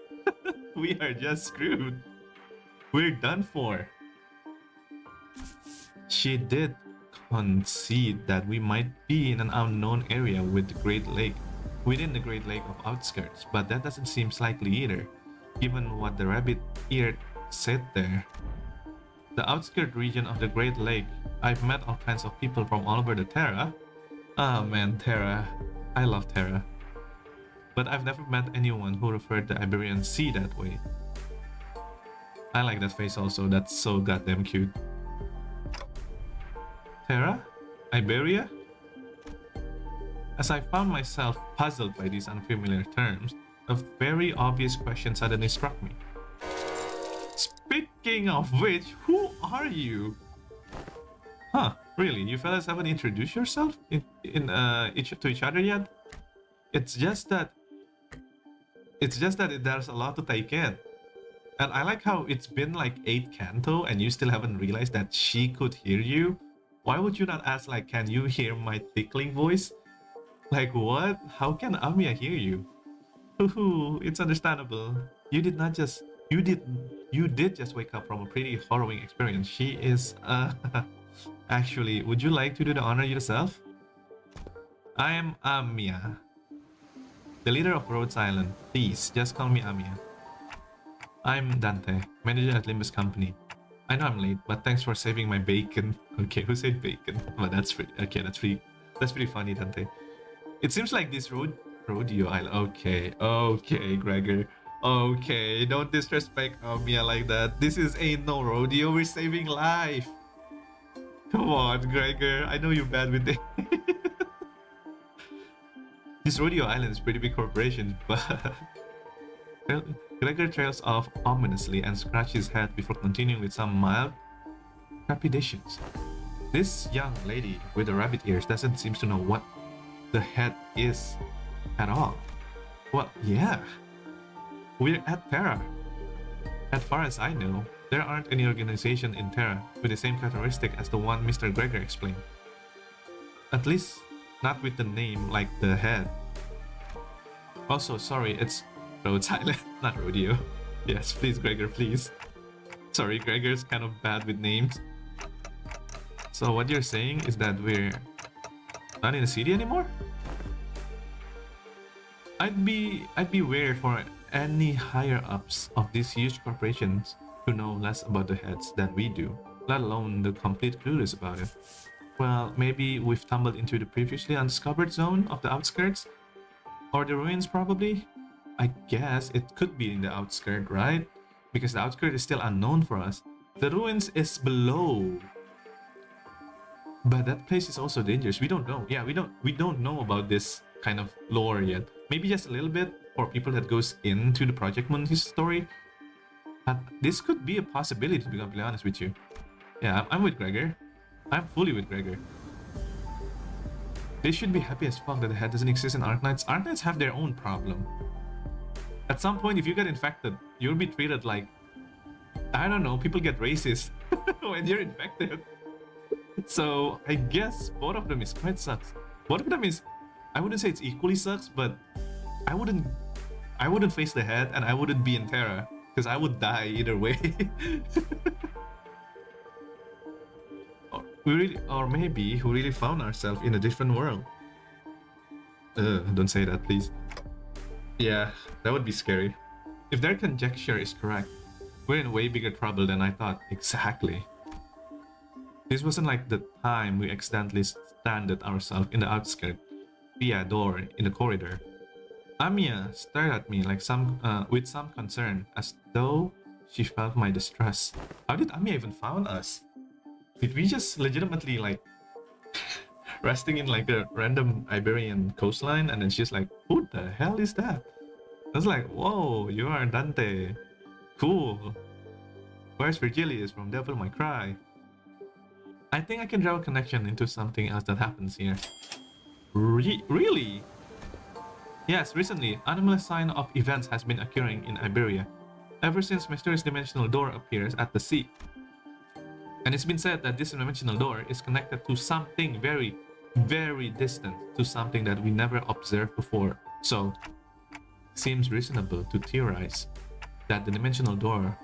We are just screwed. We're done for. She did concede that we might be in an unknown area within the Great Lake of outskirts, but that doesn't seem likely either, given what the rabbit-eared said there. The outskirt region of the Great Lake, I've met all kinds of people from all over the Terra. Ah man, Terra. I love Terra. But I've never met anyone who referred the Iberian Sea that way. I like that face also, that's so goddamn cute. Terra? Iberia? As I found myself puzzled by these unfamiliar terms, a very obvious question suddenly struck me. Speaking of which, who are you? Huh, really? You fellas haven't introduced yourself to each other yet? It's just that there's a lot to take in. And I like how it's been like 8 canto and you still haven't realized that she could hear you. Why would you not ask, like, can you hear my tickling voice? Like, what? How can Amiya hear you? Hoo, it's understandable. You did just wake up from a pretty harrowing experience. She is, actually, would you like to do the honor yourself? I am Amiya, the leader of Rhodes Island. Please, just call me Amiya. I'm Dante, manager at Limbus company. I know I'm late, but thanks for saving my bacon. Okay, who said bacon? But that's pretty. Okay, that's pretty funny, Dante. It seems like this rodeo island. Okay, Gregor. Okay, don't disrespect Amiya like that. This ain't no rodeo. We're saving life. Come on, Gregor. I know you're bad with it. This rodeo island is pretty big corporation, but Gregor trails off ominously and scratches his head before continuing with some mild trepidations. This young lady with the rabbit ears doesn't seem to know what the head is at all. Well, yeah. We're at Terra. As far as I know, there aren't any organization in Terra with the same characteristic as the one Mr. Gregor explained. At least, not with the name like the head. Also, sorry, it's Road Silent, not Rodeo. Yes, please, Gregor, please. Sorry, Gregor's kind of bad with names. So what you're saying is that we're not in the city anymore? I'd be weird for any higher ups of these huge corporations to know less about the heads than we do, let alone the complete clueless about it. Well, maybe we've tumbled into the previously undiscovered zone of the outskirts, or the ruins probably. I guess it could be in the outskirt, right? Because the outskirt is still unknown for us. The ruins is below. But that place is also dangerous. We don't know. Yeah, we don't know about this kind of lore yet. Maybe just a little bit for people that goes into the Project Moon story. But this could be a possibility, to be completely honest with you. Yeah, I'm with Gregor. I'm fully with Gregor. They should be happy as fuck that the head doesn't exist in Arknights. Arknights have their own problem. At some point, if you get infected, you'll be treated like, I don't know, people get racist when you're infected. So I guess both of them is quite sucks. Both of them is, I wouldn't say it's equally sucks, but I wouldn't face the head and I wouldn't be in Terra because I would die either way. Or maybe we really found ourselves in a different world. Don't say that, please. Yeah, that would be scary. If their conjecture is correct, we're in way bigger trouble than I thought. Exactly. This wasn't like the time we accidentally stranded ourselves in the outskirts via a door in the corridor. Amiya stared at me like with some concern, as though she felt my distress. How did Amiya even found us? Did we just legitimately like resting in like a random Iberian coastline and then she's like, who the hell is that? I was like, whoa, you are Dante. Cool. Where's Virgilius from Devil May Cry? I think I can draw a connection into something else that happens here. Really? Yes, recently, anomalous sign of events has been occurring in Iberia, ever since mysterious dimensional door appears at the sea. And it's been said that this dimensional door is connected to something very, very distant, to something that we never observed before. So, seems reasonable to theorize that the dimensional door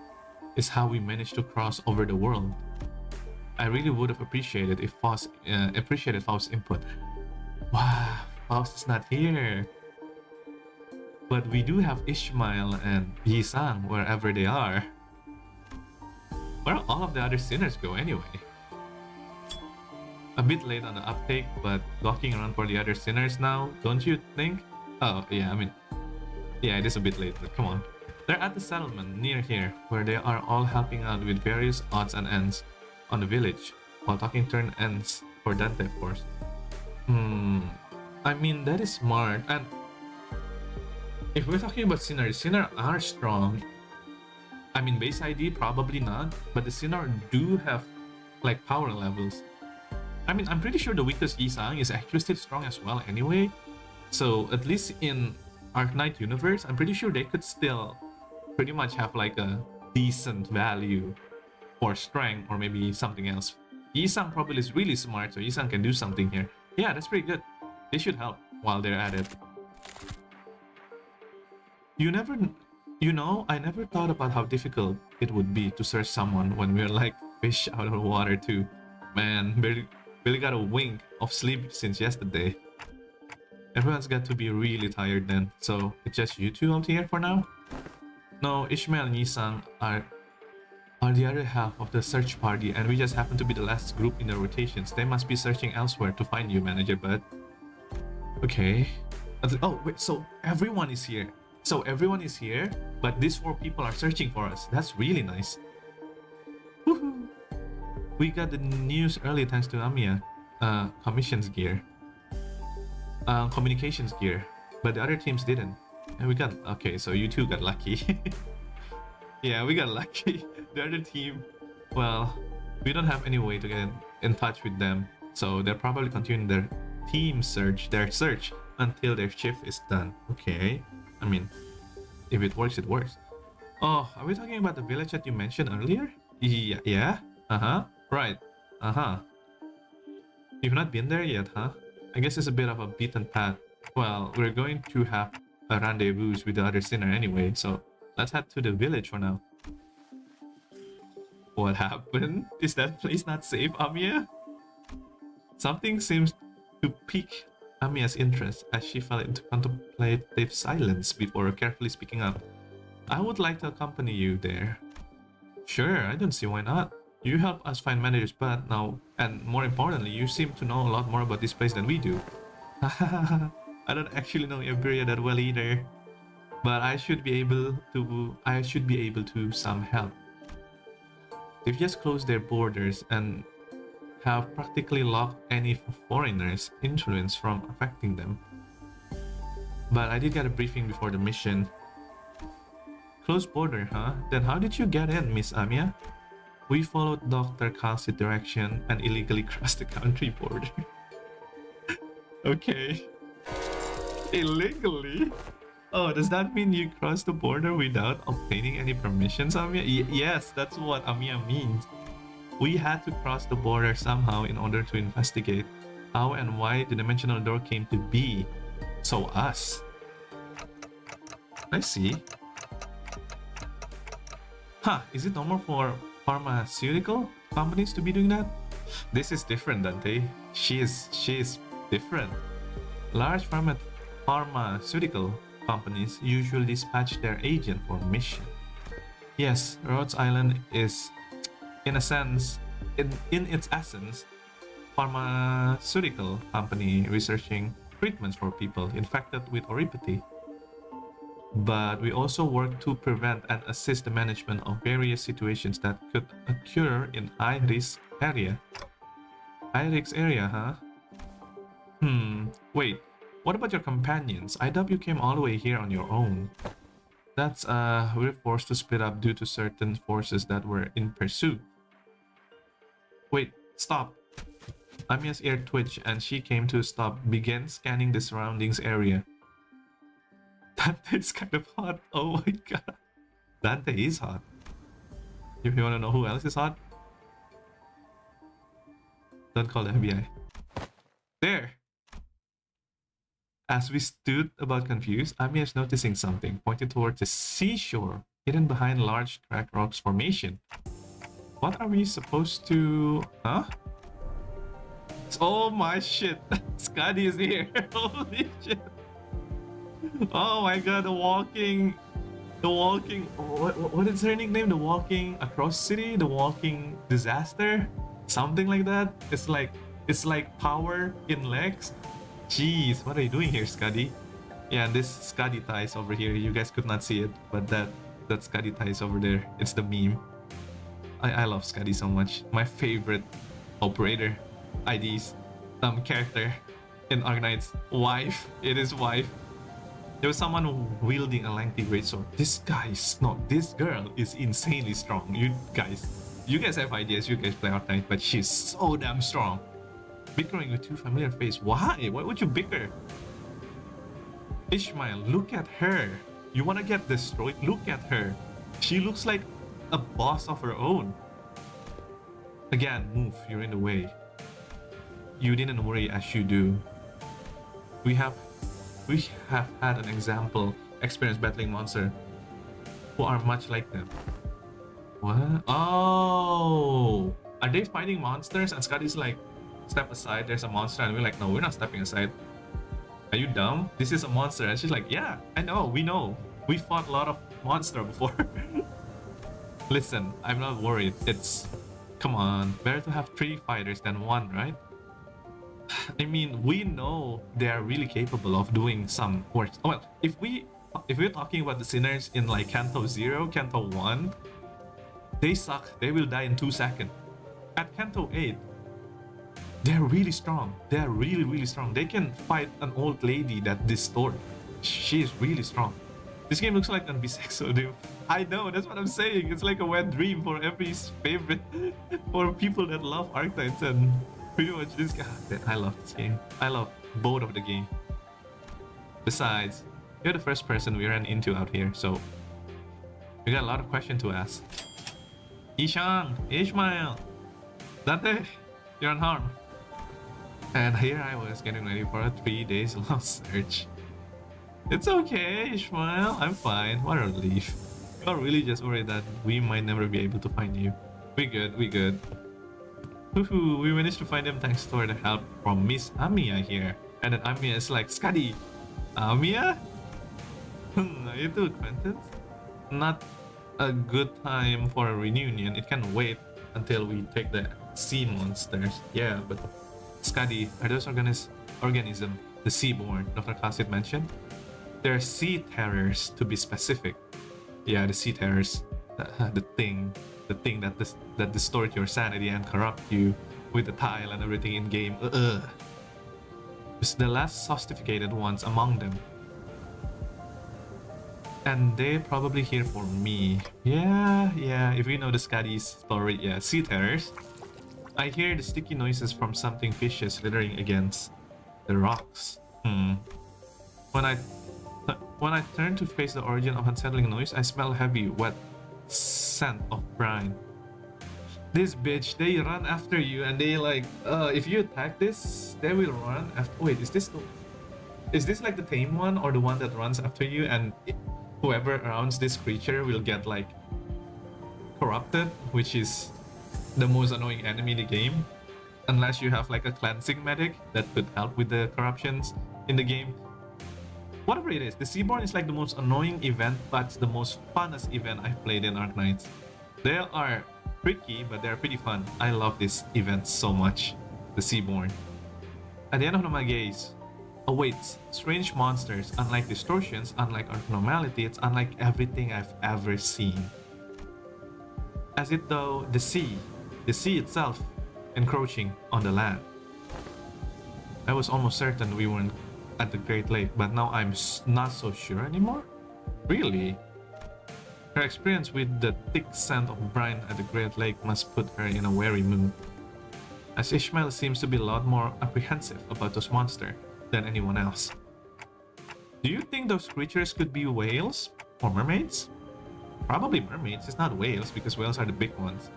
is how we managed to cross over the world. I really would have appreciated if Faust's input. Wow, Faust is not here. But we do have Ishmael and Yi-sang wherever they are. Where all of the other sinners go anyway? A bit late on the uptake, but looking around for the other sinners now, don't you think? Oh, yeah, I mean, yeah, it is a bit late, but come on. They're at the settlement near here, where they are all helping out with various odds and ends on the village, while talking turn ends for Dante, of course. I mean, that is smart, and if we're talking about Sinner are strong. I mean, base ID, probably not, but the Sinner do have, like, power levels. I mean, I'm pretty sure the weakest Yi-sang is actually still strong as well anyway. So, at least in Arknight universe, I'm pretty sure they could still pretty much have, like, a decent value for strength or maybe something else. Yi-sang probably is really smart, so Yi-sang can do something here. Yeah, that's pretty good. They should help while they're at it. You know, I never thought about how difficult it would be to search someone when we're like fish out of the water too. Man, barely got a wink of sleep since yesterday. Everyone's got to be really tired then, so it's just you two out here for now? No, Ishmael and Yi-sang are the other half of the search party, and we just happen to be the last group in the rotations. They must be searching elsewhere to find you, Manager Bud. Okay. Oh, wait, so everyone is here. So everyone is here, but these 4 people are searching for us. That's really nice. Woohoo! We got the news early thanks to Amiya. Commissions gear. Communications gear. But the other teams didn't. And we got... Okay, so you two got lucky. Yeah, we got lucky. The other team... Well, we don't have any way to get in touch with them. So they're probably continuing their search until their shift is done. Okay. I mean, if it works, it works. Oh, are we talking about the village that you mentioned earlier? Yeah, yeah. Uh-huh. Right. Uh-huh. You've not been there yet, huh? I guess it's a bit of a beaten path. Well, we're going to have a rendezvous with the other sinner anyway, so let's head to the village for now. What happened? Is that place not safe, Amiya? Something seems to pique Amiya's interest as she fell into contemplative silence before carefully speaking up. I would like to accompany you there. Sure, I don't see why not. You help us find managers, but now, and more importantly, you seem to know a lot more about this place than we do. I don't actually know Iberia that well either, but I should be able to some help. They've just closed their borders and have practically locked any foreigners' influence from affecting them. But I did get a briefing before the mission. Closed border, huh? Then how did you get in, Miss Amiya? We followed Dr. Kalsi's direction and illegally crossed the country border. Okay. Illegally? Oh, does that mean you crossed the border without obtaining any permissions, Amiya? Yes, that's what Amiya means. We had to cross the border somehow in order to investigate how and why the dimensional door came to be. So us. I see. Huh, is it normal for pharmaceutical companies to be doing that? This is different, Dante. She is different. Large pharmaceutical companies usually dispatch their agent for mission. Yes, Rhodes Island is, in a sense, in its essence, pharmaceutical company researching treatments for people infected with oripity. But we also work to prevent and assist the management of various situations that could occur in high-risk area. High-risk area, huh? Wait, what about your companions? I doubt you came all the way here on your own. That's, we're forced to split up due to certain forces that were in pursuit. Wait, stop. Amiya's ear twitched and she came to a stop, began scanning the surroundings area. Dante is kind of hot. Oh my god. Dante is hot. If you want to know who else is hot, don't call the FBI. There! As we stood about confused, Amiya is noticing something, pointing towards the seashore, hidden behind large cracked rocks formation. What are we supposed to... Huh? Oh my shit! Scotty is here! Holy shit! Oh my god, the walking, what is her nickname? The walking across city, the walking disaster, something like that. It's like power in legs. Jeez, what are you doing here, Scuddy? Yeah, and this Scuddy ties over here, you guys could not see it, but that Scuddy ties over there, it's the meme. I love Scuddy so much. My favorite operator IDs character in Arknight's wife. It is wife. There was someone wielding a lengthy greatsword. This girl is insanely strong. You guys have ideas, you guys play Arknight, but she's so damn strong. Bickering with two familiar face. Why? Why would you bicker? Ishmael, look at her. You wanna get destroyed? Look at her. She looks like a boss of her own. Again, move, you're in the way. You didn't worry as you do. We have had an example experience battling monsters who are much like them. What? Oh! Are they fighting monsters? And Scotty's like, step aside, there's a monster. And we're like, no, we're not stepping aside. Are you dumb? This is a monster. And she's like, yeah, I know, we know. We fought a lot of monster before. Listen, I'm not worried. Come on, better to have 3 fighters than 1, right? I mean, we know they are really capable of doing some work. Well, if we're talking about the sinners in like Kanto 0, Kanto 1, they suck. They will die in 2 seconds. At Kanto 8, they're really strong. They're really, really strong. They can fight an old lady that distorts. She is really strong. This game looks like Unbisexual, dude. I know, that's what I'm saying. It's like a wet dream for every favorite, for people that love Arknights and pretty much this guy. I love this game. I love both of the game. Besides, you're the first person we ran into out here, so we got a lot of questions to ask. Ishang, Ishmael, Dante, you're unharmed. And here I was getting ready for a 3 days long search. It's okay, Ishmael. I'm fine. What a relief. You're really just worried that we might never be able to find you. We good, we good. Woohoo, we managed to find them thanks to the help from Miss Amiya here. And then Amiya is like, Skadi, Amiya? Itu acquaintance? Not a good time for a reunion. It can wait until we take the sea monsters. Yeah, but Skadi, are those organisms, the seaborn, Dr. Klassit mentioned? They're sea terrors, to be specific. Yeah, the sea terrors, the thing that distort your sanity and corrupt you with the tile and everything in game. It's the last sophisticated ones among them. And they're probably here for me. Yeah, if you know the Skadi's story, yeah, sea terrors. I hear the sticky noises from something fishy slithering against the rocks. When I turn to face the origin of unsettling noise, I smell heavy, wet scent of brine. This bitch, they run after you and they like, if you attack this, they will run after. Wait, is this like the tame one or the one that runs after you and whoever rounds this creature will get like corrupted, which is the most annoying enemy in the game, unless you have like a cleansing medic that could help with the corruptions in the game. Whatever it is, the Seaborn is like the most annoying event, but it's the most funnest event I've played in Arknights. They are tricky, but they're pretty fun. I love this event so much, the Seaborn. At the end of my gaze awaits strange monsters, unlike distortions, unlike abnormality, it's unlike everything I've ever seen. As if though the sea itself encroaching on the land. I was almost certain we weren't at the Great Lake, but now I'm not so sure anymore. Really? Her experience with the thick scent of brine at the Great Lake must put her in a wary mood, as Ishmael seems to be a lot more apprehensive about those monsters than anyone else. Do you think those creatures could be whales or mermaids? Probably mermaids. It's not whales, because whales are the big ones.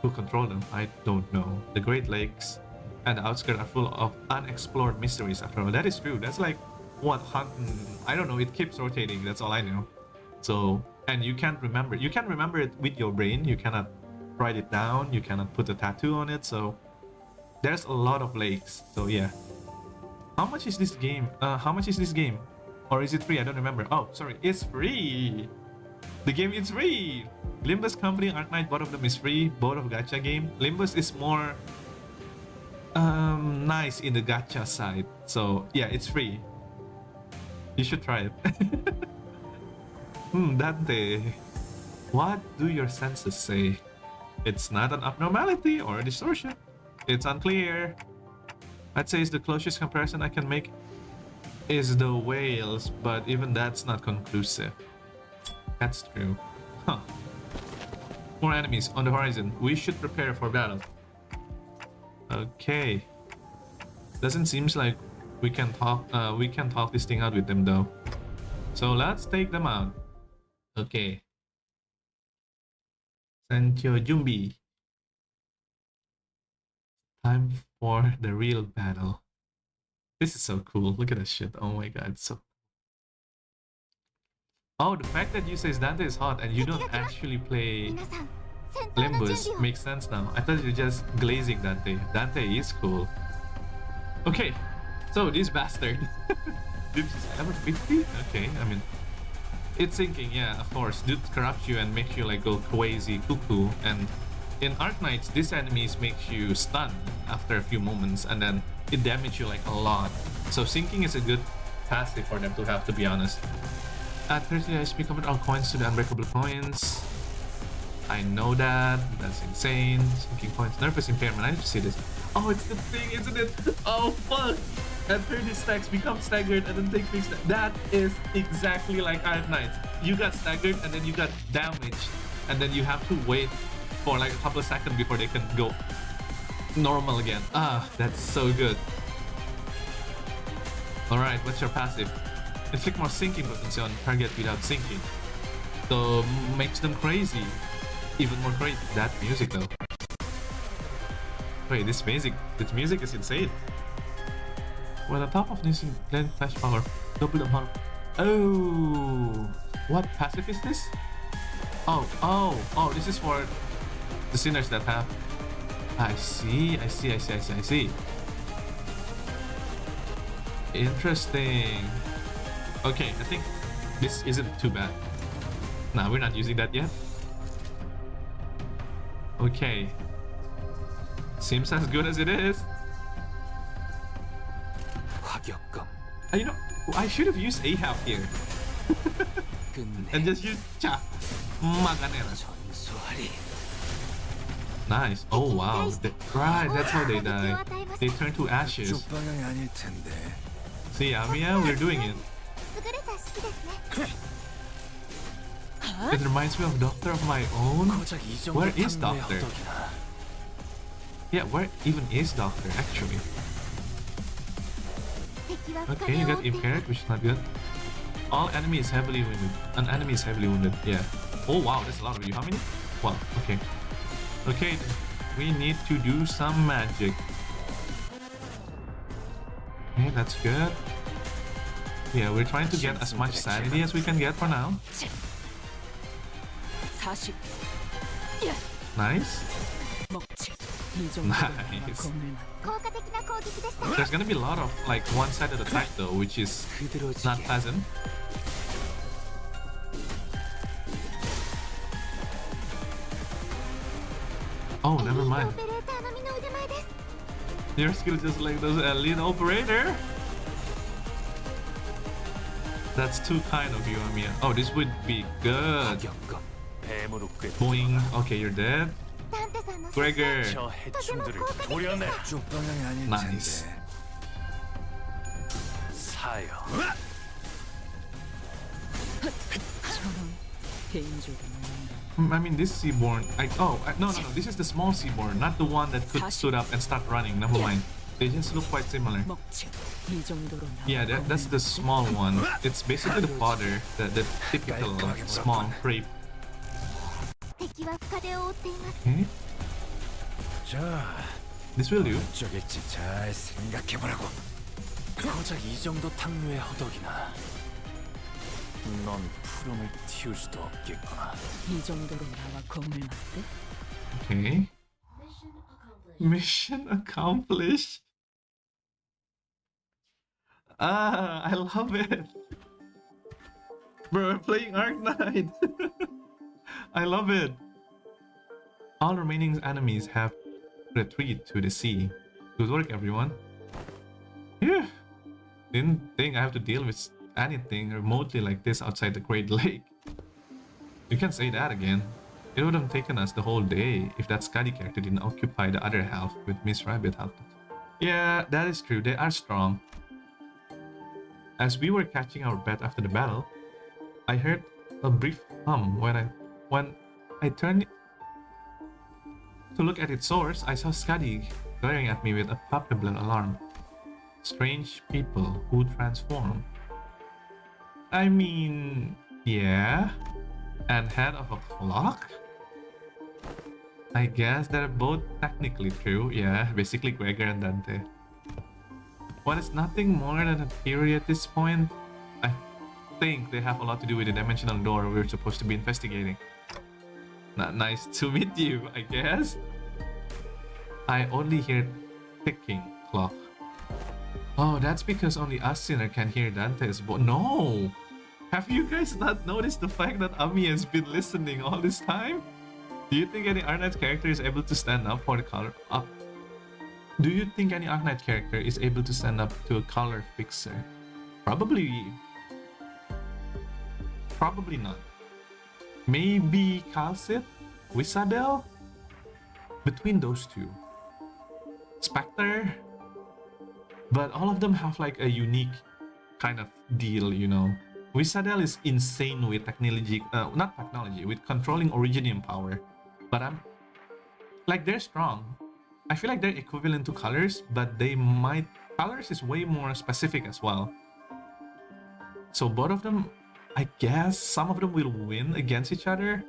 Who control them? I don't know. The Great Lakes and the outskirts are full of unexplored mysteries after all. That is true. That's like what I don't know, it keeps rotating. That's all I know. So, and you can't remember. You can remember it with your brain. You cannot write it down. You cannot put a tattoo on it. So there's a lot of lakes. So yeah. How much is this game? Or is it free? I don't remember. Oh, sorry. It's free. The game is free. Limbus Company, Arknight, both of them is free. Both of gacha game. Limbus is more nice in the gacha side. So yeah, it's free. You should try it. Dante. What do your senses say? It's not an abnormality or a distortion. It's unclear. I'd say it's the closest comparison I can make is the whales, but even that's not conclusive. That's true. Huh. More enemies on the horizon. We should prepare for battle. Okay. Doesn't seem like we can talk this thing out with them though. So let's take them out. Okay. Sancho Jumbi. Time for the real battle. This is so cool. Look at that shit. Oh my god, so. Oh, the fact that you say Dante is hot and you don't actually play Limbus makes sense now. I thought you were just glazing Dante. Dante is cool. Okay, so this bastard. This is level 50? Okay, I mean, it's thinking, yeah, of course. Dude corrupts you and makes you like go crazy, cuckoo. And in Arknights, these enemies makes you stun after a few moments and then it damages you like a lot. So sinking is a good passive for them to have, to be honest. At 30 HP, convert all coins to the unbreakable coins. I know that. That's insane. Sinking points. Nervous impairment. I need to see this. Oh, it's the thing, isn't it? Oh, fuck. At 30 stacks, become staggered and then take big stacks. That is exactly like Arknight. You got staggered and then you got damaged. And then you have to wait for like a couple of seconds before they can go normal again. Ah, that's so good. Alright, what's your passive? Inflict more sinking potency on target without sinking. So makes them crazy. Even more crazy. That music though. Wait, this music is insane. Well, on top of this blend flash power, double amount. Oh, what passive is this? Oh, this is for the sinners that have. I see. Interesting. Okay, I think this isn't too bad. Nah, we're not using that yet. Okay. Seems as good as it is. You know, I should have used Ahab here. And just use Cha. Maganera. Nice. Oh wow. Right, that's how they die. They turn to ashes. See, Amiya, we're doing it. It reminds me of Doctor of my own. Where is Doctor? Yeah, where even is Doctor actually? Okay, you got impaired, which is not good. All enemy is heavily wounded. An enemy is heavily wounded. Yeah. Oh wow, that's a lot of you. How many? Well, okay. Okay, we need to do some magic. Okay, that's good. Yeah, we're trying to get as much sanity as we can get for now. Nice. Nice. There's gonna be a lot of like one-sided attack though, which is not pleasant. Oh, never mind. Your skill just like those elite operator. That's too kind of you, Amiya. Oh, this would be good. Boing. Okay, you're dead. Gregor. Nice. I mean, this Seaborn. No. This is the small Seaborn, not the one that could stood up and start running. Never mind. They just look quite similar. Yeah, that's the small one. It's basically the fodder, the typical small prey. Okay. This will do. Okay. Mission accomplished. Ah, I love it. Bro, we're playing Arknight. I love it. All remaining enemies have retreated to the sea. Good work, everyone. Yeah. Didn't think I have to deal with anything remotely like this outside the Great Lake. You can't say that again. It would have taken us the whole day if that Skadi character didn't occupy the other half with Miss Rabbit helping. Yeah, that is true. They are strong. As we were catching our breath after the battle, I heard a brief hum. When I turned to look at its source, I saw Skadi glaring at me with a palpable alarm. Strange people who transform. I mean, yeah. And head of a clock? I guess they're both technically true. Yeah, basically Gregor and Dante. What is nothing more than a theory at this point? I think they have a lot to do with the dimensional door we're supposed to be investigating. Not nice to meet you, I guess. I only hear ticking clock. Oh, that's because only us sinner can hear Dante's voice. No! Have you guys not noticed the fact that Ami has been listening all this time? Do you think any Arknight character is able to stand up for the color up? Do you think any Arknight character is able to stand up to a color fixer? Probably not. Maybe Kalsit? Wizardel? Between those two. Spectre? but all of them have like a unique kind of deal, you know. Wizardel is insane with technology, not technology, with controlling originium power. But I'm like, they're strong. I feel like they're equivalent to colors, but they might, colors is way more specific as well. So both of them, I guess some of them will win against each other,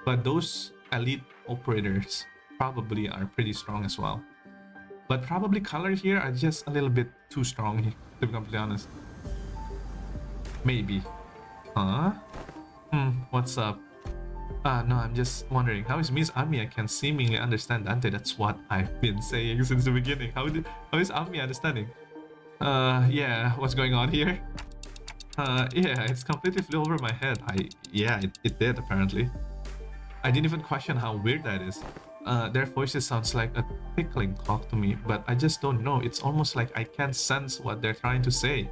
but those elite operators probably are pretty strong as well. But probably colors here are just a little bit too strong, to be completely honest. Maybe. Huh? What's up? No, I'm just wondering, how is Miss Amiya can seemingly understand Dante? That's what I've been saying since the beginning. How is Amiya understanding? Yeah, what's going on here? Yeah, it's completely flew over my head. Yeah, it did, apparently. I didn't even question how weird that is. Their voices sounds like a tickling talk to me, but I just don't know. It's almost like I can't sense what they're trying to say.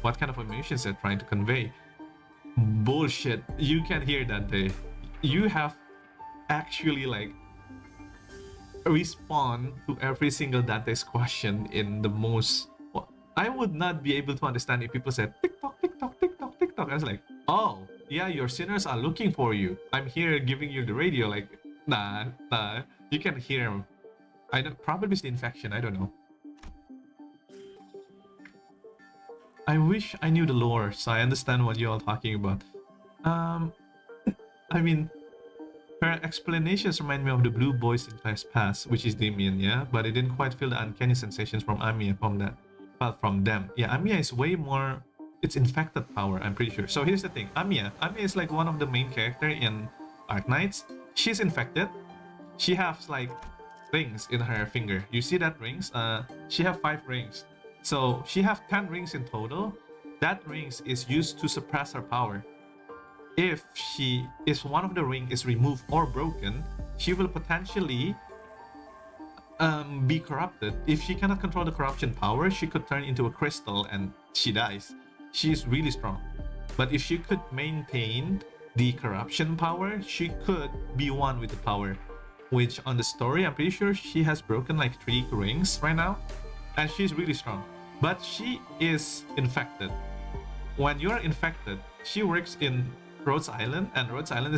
What kind of emotions they're trying to convey. Bullshit. You can hear Dante. You have actually like respond to every single Dante's question in the most... Well, I would not be able to understand if people said TikTok, TikTok, TikTok, TikTok. I was like, oh, yeah, your sinners are looking for you. I'm here giving you the radio. Like, nah, you can hear him. I don't, probably it's the infection, I don't know. I wish I knew the lore, so I understand what you're all talking about. I mean, her explanations remind me of the blue boys in times past, which is Damien, yeah? But I didn't quite feel the uncanny sensations from Amiya from them. Yeah, Amiya is way more... It's infected power, I'm pretty sure. So here's the thing. Amiya is like one of the main character in Arknights. She's infected. She has like rings in her finger. You see that rings? She have 5 rings. So she have 10 rings in total. That rings is used to suppress her power. If one of the ring is removed or broken, she will potentially be corrupted. If she cannot control the corruption power, she could turn into a crystal and she dies. She's really strong. But if she could maintain the corruption power, she could be one with the power. Which on the story, I'm pretty sure she has broken like 3 rings right now. And she's really strong. But she is infected. When you're infected, she works in Rhodes Island, and Rhodes Island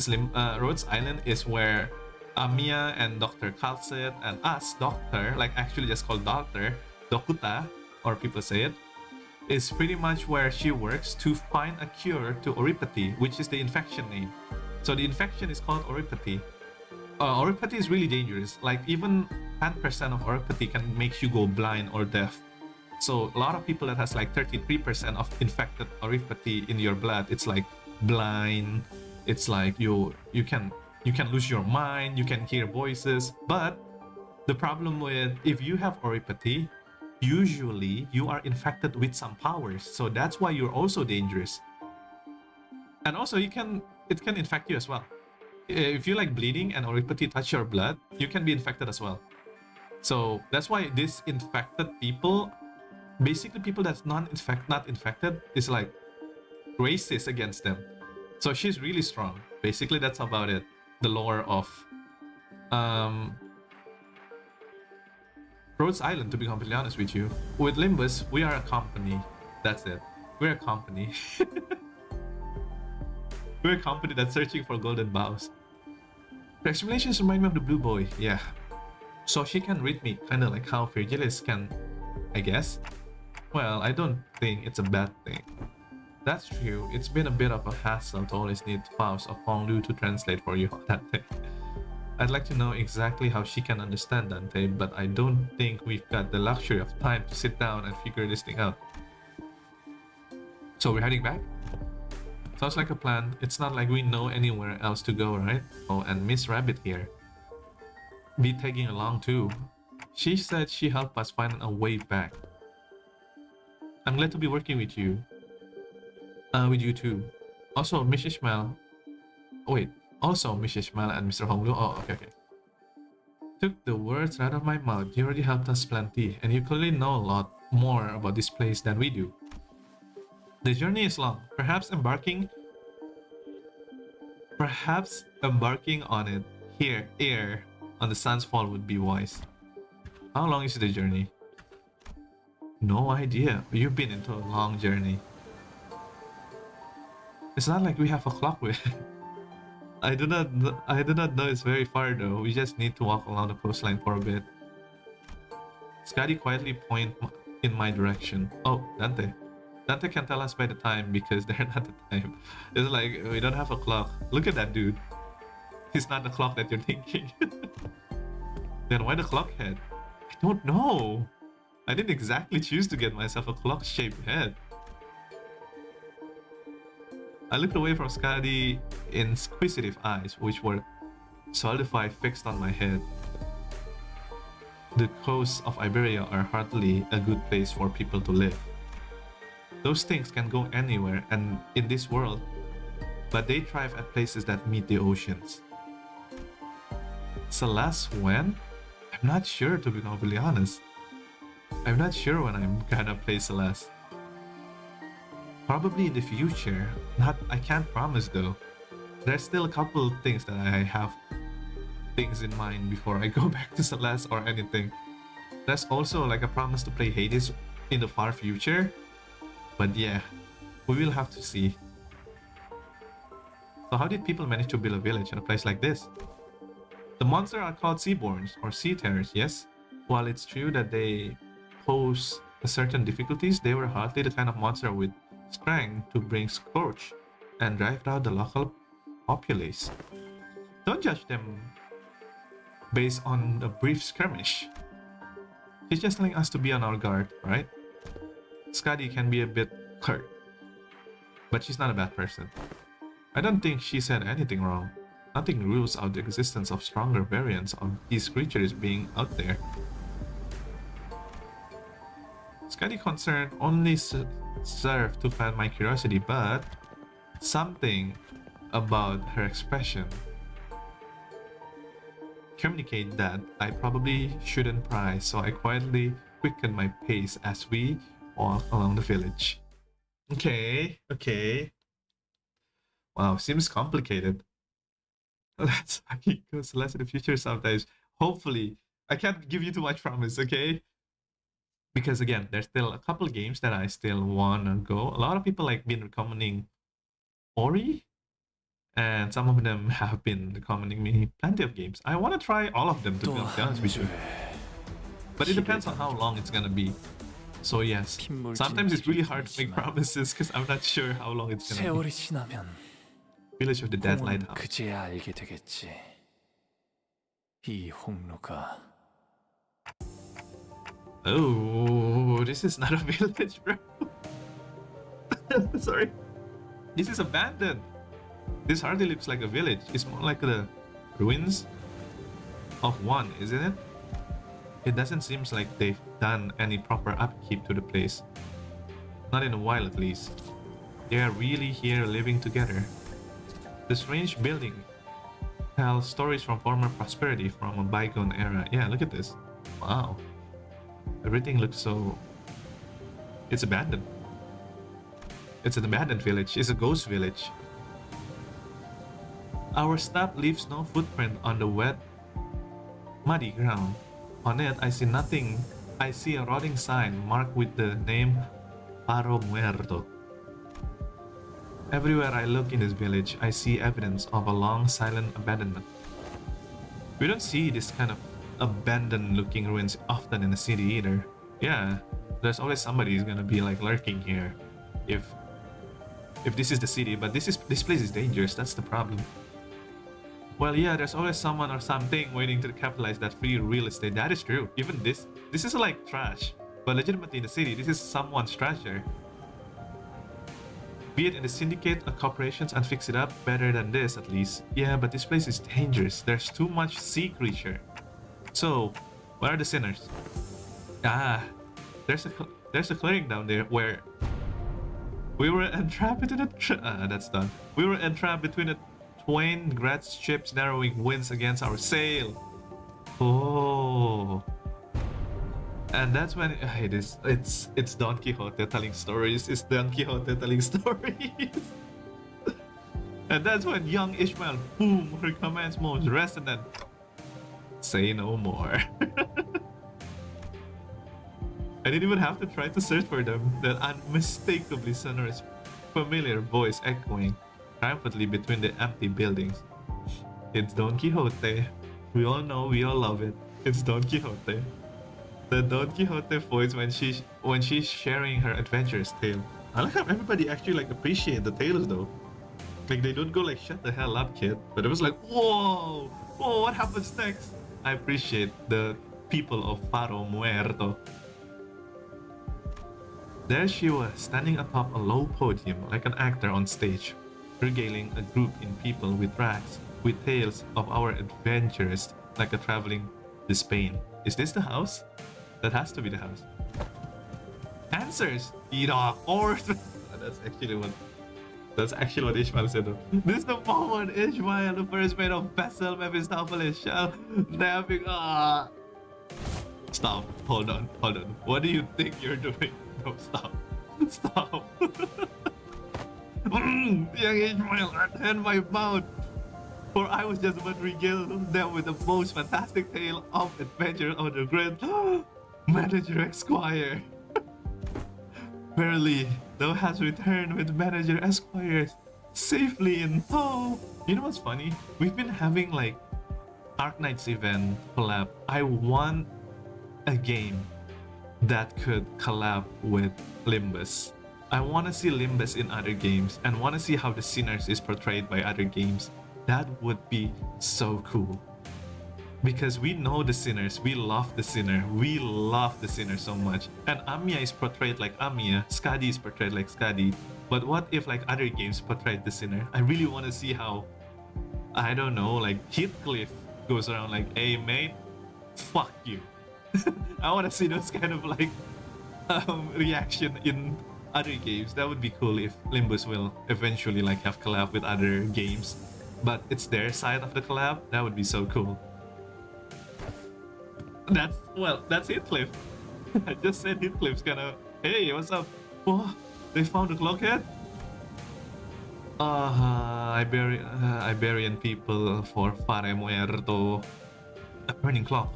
is where Amiya and Dr. Kalset and us, Doctor, like actually just called Doctor, Dokuta, or people say it, is pretty much where she works to find a cure to oripathy, which is the infection name. So the infection is called oripathy. Oripathy is really dangerous. Like even 10% of oripathy can make you go blind or deaf. So a lot of people that has like 33% of infected oripathy in your blood, it's like blind. It's like you can lose your mind. You can hear voices. But the problem with if you have oripathy, usually you are infected with some powers. So that's why you're also dangerous. And also it can infect you as well. If you like bleeding and oripathy touch your blood, you can be infected as well. So that's why these infected people, basically people that's not infected, is like racist against them. So she's really strong. Basically, that's about it. The lore of Rhodes Island, to be completely honest with you. With Limbus, we are a company. That's it. We're a company. We're a company that's searching for golden bows. The explanations remind me of the blue boy. Yeah. So she can read me, kind of like how Virgilis can, I guess. Well, I don't think it's a bad thing. That's true. It's been a bit of a hassle to always need files of Honglu to translate for you, Dante. I'd like to know exactly how she can understand Dante, but I don't think we've got the luxury of time to sit down and figure this thing out. So we're heading back? Sounds like a plan. It's not like we know anywhere else to go, right? Oh, and Miss Rabbit here. Be tagging along too. She said she helped us find a way back. I'm glad to be working with you. With you too. Also, Miss Ishmael. Oh, wait. Also, Miss Ishmael and Mr. Honglu. Oh, okay. Took the words right out of my mouth. You already helped us plenty, and you clearly know a lot more about this place than we do. The journey is long. Perhaps embarking on it here on the sun's fall would be wise. How long is the journey? No idea. You've been into a long journey. It's not like we have a clock with. I do not know it's very far though. We just need to walk along the coastline for a bit. Scotty quietly point in my direction. Oh, Dante. Dante can tell us by the time because they're not the time. It's like we don't have a clock. Look at that dude. He's not the clock that you're thinking. Then why the clock head? I don't know. I didn't exactly choose to get myself a clock-shaped head. I looked away from Scotty's inquisitive eyes, which were solidified fixed on my head. The coasts of Iberia are hardly a good place for people to live. Those things can go anywhere and in this world, but they thrive at places that meet the oceans. Celeste when? I'm not sure, to be completely honest. I'm not sure when I'm gonna play Celeste. Probably in the future. I can't promise though. There's still a couple things that I have things in mind before I go back to Celeste or anything. There's also like a promise to play Hades in the far future. But yeah, we will have to see. So how did people manage to build a village in a place like this? The monsters are called Seaborns or Sea Terrors, yes. While it's true that they pose certain difficulties, they were hardly the kind of monster with strength to bring scourge and drive down the local populace. Don't judge them based on a brief skirmish. She's just telling us to be on our guard, right? Scotty can be a bit curt, but she's not a bad person. I don't think she said anything wrong. Nothing rules out the existence of stronger variants of these creatures being out there. Scotty's concern only served to fan my curiosity, but something about her expression communicate that I probably shouldn't pry, so I quietly quickened my pace as we walk along the village. Okay. Wow, seems complicated. Let's go Celeste in the future sometimes. Hopefully. I can't give you too much promise, okay? Because again, there's still a couple games that I still wanna go. A lot of people like been recommending Ori, and some of them have been recommending me plenty of games. I wanna try all of them, to be honest with you. But it depends on how long it's gonna be. So yes, sometimes it's really hard to make promises because I'm not sure how long it's gonna be. Village of the Dead Lighthouse. 그제야 알게 되겠지. 이 홍로가. Oh, this is not a village, bro. Sorry. This is abandoned. This hardly looks like a village. It's more like the ruins of one, isn't it? It doesn't seem like they've done any proper upkeep to the place. Not in a while, at least. They are really here living together. The strange building tells stories from former prosperity from a bygone era. Yeah, look at this. Wow. Everything looks so... It's abandoned. It's an abandoned village. It's a ghost village. Our step leaves no footprint on the wet, muddy ground. On it, I see nothing. I see a rotting sign marked with the name Paro Muerto. Everywhere I look in this village, I see evidence of a long, silent abandonment. We don't see this kind of abandoned looking ruins often in the city either. Yeah, there's always somebody who's gonna be like lurking here if this is the city, but this place is dangerous. That's the problem. Well, yeah, there's always someone or something waiting to capitalize that free real estate. That is true. Even this is like trash, but legitimately in the city, this is someone's treasure. Be it in the syndicate or corporations and fix it up better than this at least. Yeah, but this place is dangerous. There's too much sea creature. So, where are the sinners? Ah, there's a clearing down there where we were entrapped into the that's done. We were entrapped between the twain great ships, narrowing winds against our sail. Oh. And that's when it's Don Quixote telling stories. It's Don Quixote telling stories. And that's when young Ishmael, boom, her commands most resonant. Say no more. I didn't even have to try to search for them. That unmistakably sonorous, familiar voice echoing triumphantly between the empty buildings. It's Don Quixote. We all know, we all love it. It's Don Quixote. The Don Quixote voice when she's sharing her adventurous tale. I like how everybody actually like appreciate the tales though. Like they don't go like shut the hell up, kid. But it was like, whoa, what happens next? I appreciate the people of Faro Muerto. There she was, standing atop a low podium like an actor on stage, regaling a group in people with rags, with tales of our adventures like a traveling to Spain. Is this the house? That has to be the house. Answers! Yeah, of course! That's actually what Ishmael said though. This is the moment Ishmael, the first mate of Vessel, Mephistopheles, shall napping. Stop. Hold on. What do you think you're doing? No, stop. Young Ishmael, unhand my mouth. For I was just about to regale them with the most fantastic tale of adventure on the great Manager Esquire. Verily, thou hast returned with Manager Esquires safely in tow. You know what's funny? We've been having like Arknight's event collab. I want a game that could collab with Limbus. I want to see Limbus in other games and want to see how the Sinners is portrayed by other games. That would be so cool. Because we know the Sinners, we love the Sinner so much. And Amiya is portrayed like Amiya, Skadi is portrayed like Skadi. But what if like other games portrayed the Sinner? I really want to see how, I don't know, like Heathcliff goes around like, hey mate, fuck you. I want to see those kind of like reaction in other games. That would be cool if Limbus will eventually like have collab with other games. But it's their side of the collab. That would be so cool. That's Heathcliff. I just said Heathcliff's gonna, hey, what's up? Oh, they found the clockhead? Iberian people for Fare Muerto. A burning clock.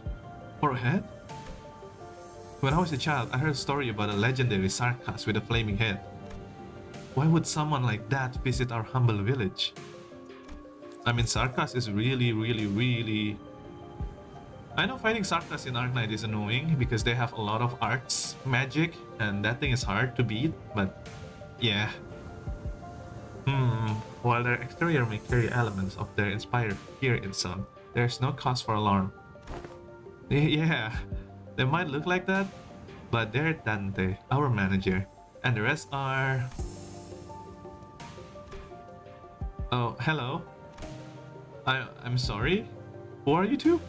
For a head? When I was a child, I heard a story about a legendary Sarkas with a flaming head. Why would someone like that visit our humble village? I mean, Sarkas is really... I know fighting Sarkas in Arknight is annoying because they have a lot of arts magic and that thing is hard to beat, but yeah. While their exterior may carry elements of their inspired fear in some, there's no cause for alarm. Yeah, they might look like that, but they're Dante, our manager, and the rest are... Oh, hello. I'm sorry? Who are you two?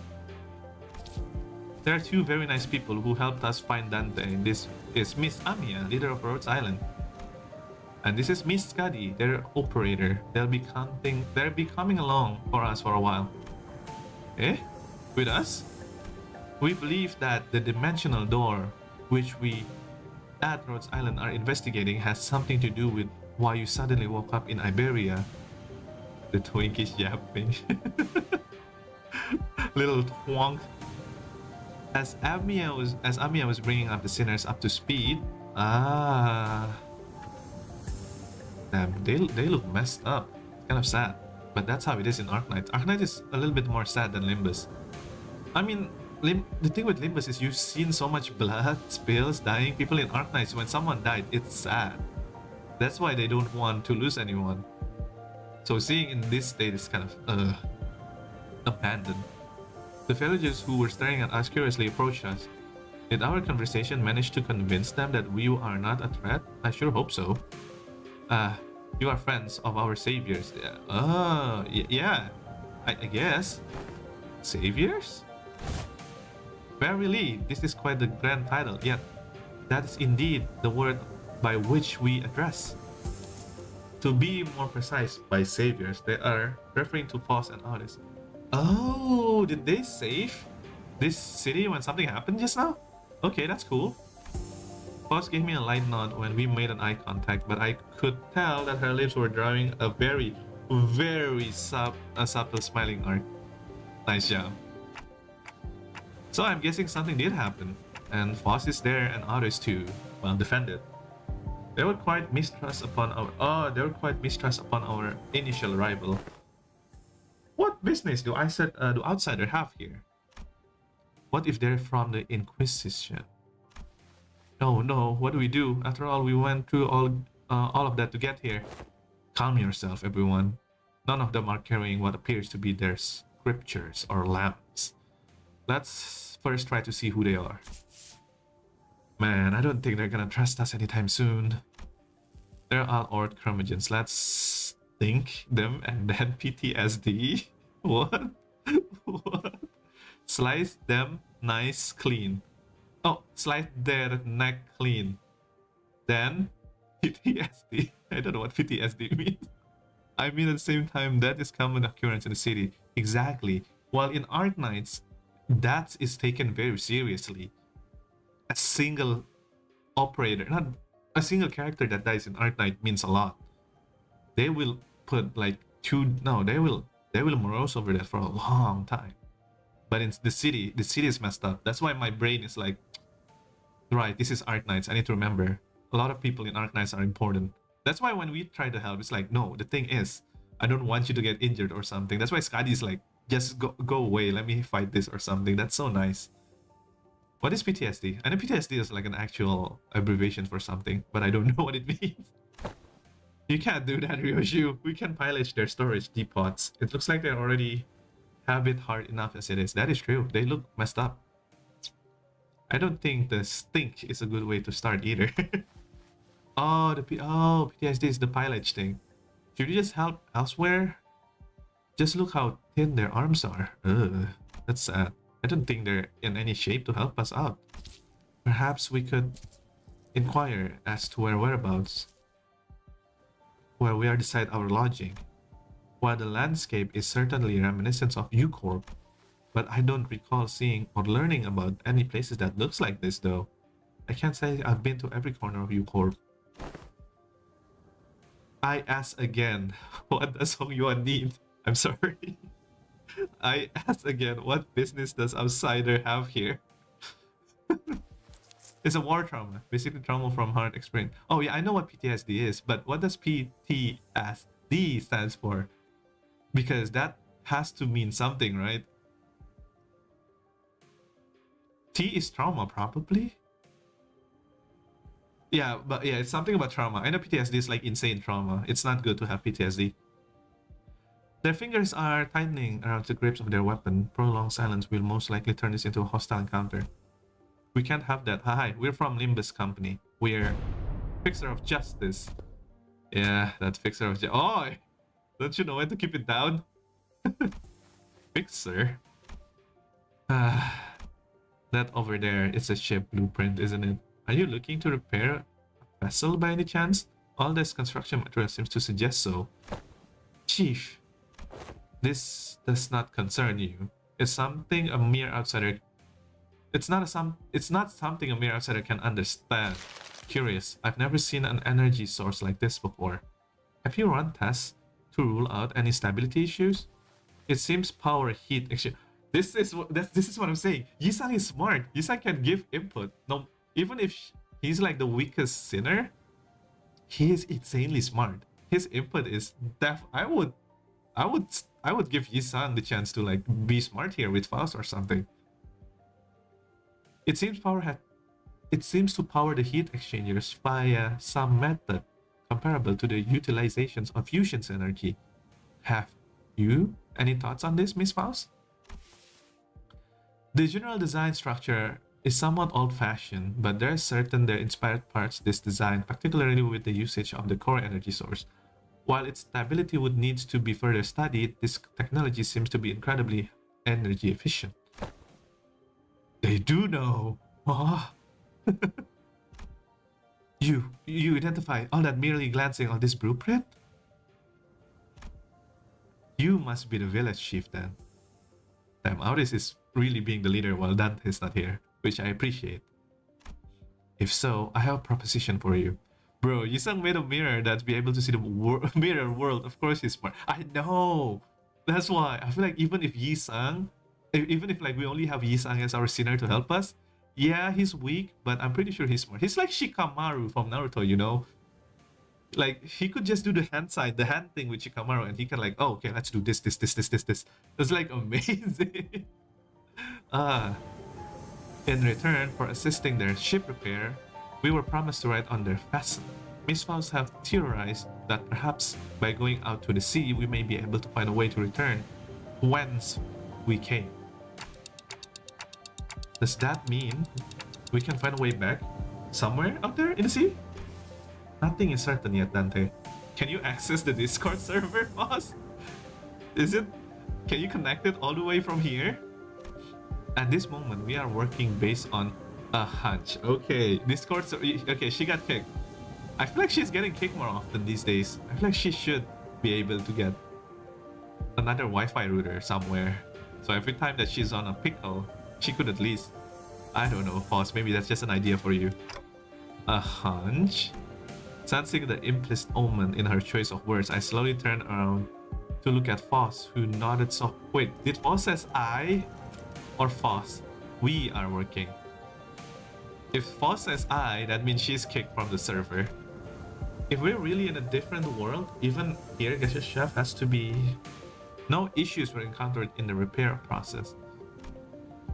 There are two very nice people who helped us find Dante. This is Miss Amiya, leader of Rhodes Island. And this is Miss Skadi, their operator. They'll be coming along for us for a while. Eh? With us? We believe that the dimensional door, which we at Rhodes Island are investigating, has something to do with why you suddenly woke up in Iberia. The Twinkies yapping. Little twonk. As Amiya was bringing up the Sinners up to speed. Damn, they look messed up. Kind of sad, but that's how it is in Arknight. Arknight is a little bit more sad than Limbus. I mean, the thing with Limbus is you've seen so much blood, spills, dying people in Arknight. So when someone died, it's sad. That's why they don't want to lose anyone. So seeing in this state is kind of abandoned. The villagers who were staring at us curiously approached us. Did our conversation manage to convince them that we are not a threat? I sure hope so. You are friends of our saviors. Yeah, I guess. Saviors? Verily, this is quite the grand title, yet that is indeed the word by which we address. To be more precise, by saviors, they are referring to Foss and Otis. Oh, did they save this city when something happened just now? Okay, that's cool. Foss gave me a light nod when we made an eye contact, but I could tell that her lips were drawing a very subtle smiling arc. Nice job. So I'm guessing something did happen. and Foss is there, and others too. Well defended. They were quite mistrust upon our initial arrival. What business do do outsider have here? What if they're from the Inquisition? Oh no, what do we do? After all, we went through all of that to get here. Calm yourself, everyone. None of them are carrying what appears to be their scriptures or lamps. Let's first try to see who they are. Man, I don't think they're gonna trust us anytime soon. They're all Ord curmudgeons. Let's think them and then PTSD. What? What? Slice them nice clean. Oh, slice their neck clean. Then PTSD. I don't know what PTSD means. I mean, at the same time, that is common occurrence in the city. Exactly. While in Arknights, that is taken very seriously. A single operator, not a single character that dies in Arknight means a lot. They will put like they will morose over that for a long time. But in the city is messed up. That's why my brain is like, right, this is Arknights. I need to remember. A lot of people in Arknights are important. That's why when we try to help, it's like, no, the thing is, I don't want you to get injured or something. That's why Skadi is like, just go away, let me fight this or something. That's so nice. What is PTSD? I know PTSD is like an actual abbreviation for something, but I don't know what it means. You can't do that, Ryoshu. We can pillage their storage depots. It looks like they already have it hard enough as it is. That is true. They look messed up. I don't think the stink is a good way to start either. Oh, PTSD is the pillage thing. Should you just help elsewhere? Just look how thin their arms are. Ugh, that's sad. I don't think they're in any shape to help us out. Perhaps we could inquire as to their whereabouts, where we are decide our lodging. While the landscape is certainly reminiscent of U-Corp, but I don't recall seeing or learning about any places that looks like this though. I can't say I've been to every corner of U-Corp. I ask again, what does Hong Yuan need? I'm sorry. I ask again, what business does outsider have here? It's a war trauma, basically trauma from hard experience. Oh yeah, I know what PTSD is, but what does PTSD stands for? Because that has to mean something, right? T is trauma, probably? Yeah, but yeah, it's something about trauma. I know PTSD is like insane trauma. It's not good to have PTSD. Their fingers are tightening around the grips of their weapon. Prolonged silence will most likely turn this into a hostile encounter. We can't have that. Hi, we're from Limbus Company. We're fixer of justice. Yeah, that fixer of justice. Oh, don't you know when to keep it down? Fixer? That over there is a ship blueprint, isn't it? Are you looking to repair a vessel by any chance? All this construction material seems to suggest so. Chief, this does not concern you. It's something a mere outsider. It's not something a mere outsider can understand. Curious, I've never seen an energy source like this before. Have you run tests to rule out any stability issues? It seems power heat exchange. This is what I'm saying. Yisang is smart. Yisang can give input. No, even if he's like the weakest sinner, he is insanely smart. His input is I would give Yisang the chance to like be smart here with Faust or something. It seems to power the heat exchangers via some method comparable to the utilizations of fusion's energy. Have you any thoughts on this, Miss Faust? The general design structure is somewhat old-fashioned, but there are certain inspired parts of this design, particularly with the usage of the core energy source. While its stability would need to be further studied, this technology seems to be incredibly energy efficient. They do know. Oh. You identify all that merely glancing on this blueprint? You must be the village chief then. Damn, Auris is really being the leader while Dante is not here, which I appreciate. If so, I have a proposition for you. Bro, Yisang made a mirror that's be able to see the mirror world. Of course he's smart. I know! That's why I feel like even if like we only have Yisang as our sinner to help us, Yeah, he's weak, but I'm pretty sure he's smart. He's like Shikamaru from Naruto, you know? Like, he could just do the hand thing with Shikamaru, and he can like, oh, okay, let's do this. It's like amazing. Ah, in return for assisting their ship repair, we were promised to ride on their vessel. Miss Faust have theorized that perhaps by going out to the sea, we may be able to find a way to return whence we came. Does that mean we can find a way back somewhere out there in the sea? Nothing is certain yet, Dante. Can you access the Discord server, boss? Is it... Can you connect it all the way from here? At this moment, we are working based on a hunch. Okay, Discord... Okay, she got kicked. I feel like she's getting kicked more often these days. I feel like she should be able to get another Wi-Fi router somewhere. So every time that she's on a pickle, she could at least... I don't know, Foss, maybe that's just an idea for you. A hunch? Sensing the implicit omen in her choice of words, I slowly turned around to look at Foss, who nodded soft. Wait, did Foss says I or Foss? We are working. If Foss says I, that means she's kicked from the server. If we're really in a different world, even here, Gaseous Chef has to be... No issues were encountered in the repair process.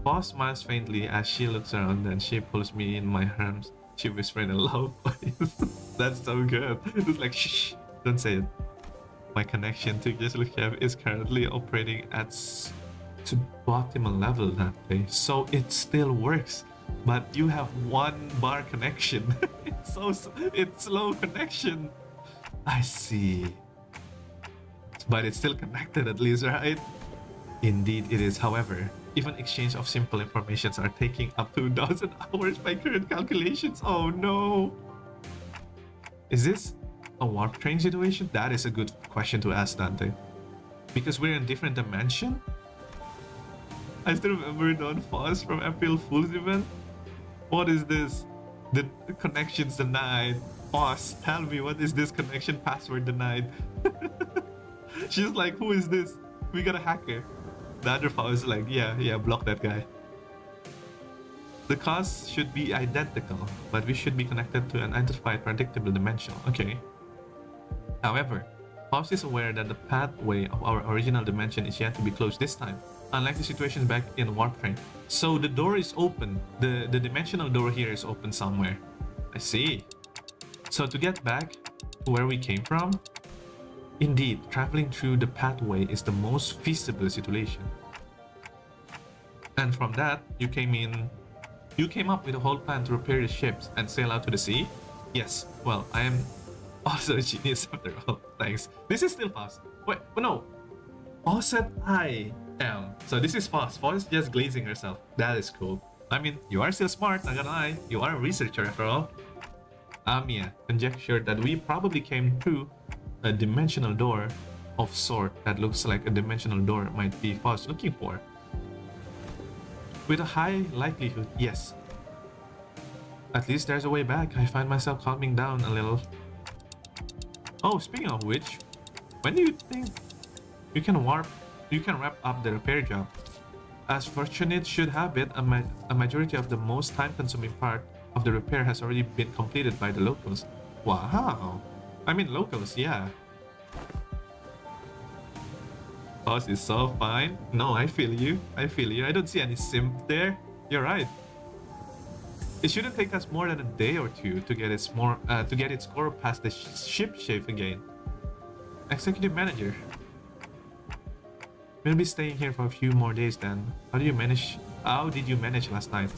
Foss smiles faintly as she looks around, and she pulls me in my arms. She whispered in a loud voice. That's so good. It's like, shh, don't say it. My connection to Gaseous Chef is currently operating at suboptimal level that day, so it still works. But you have 1 bar connection. It's slow connection. I see. But it's still connected at least, right? Indeed it is. However, even exchange of simple informations are taking up to 2,000 hours by current calculations. Oh no. Is this a warp train situation? That is a good question to ask, Dante. Because we're in a different dimension? I still remember Don Foss from April Fool's event. What is this? The connection's denied. Foss, tell me, what is this connection password denied? She's like, who is this? We got a hacker. The other Foss is like, yeah, block that guy. The cause should be identical, but we should be connected to an identified predictable dimension. Okay. However, Foss is aware that the pathway of our original dimension is yet to be closed this time, unlike the situation back in Warp Train. So the door is open. The dimensional door here is open somewhere. I see. So to get back to where we came from, indeed, traveling through the pathway is the most feasible situation. And from that, you came up with a whole plan to repair the ships and sail out to the sea? Yes, well, I am also a genius after all, thanks. This is still fast. Wait, but no. Offset I am. So this is fast. Foss is just glazing herself. That is cool. I mean, you are still smart, not gonna lie. You are a researcher after all. Amia conjectured that we probably came through a dimensional door of sort that looks like a dimensional door might be Foss looking for. With a high likelihood, yes. At least there's a way back. I find myself calming down a little. Oh, speaking of which, when do you think you can wrap up the repair job? As fortunate should have it, a majority of the most time-consuming part of the repair has already been completed by the locals. Wow. I mean locals, yeah. Foss is so fine. No, I feel you. I don't see any simp there. You're right. It shouldn't take us more than a day or two to get its score past the ship shape again. Executive manager. We'll be staying here for a few more days then. How did you manage last night?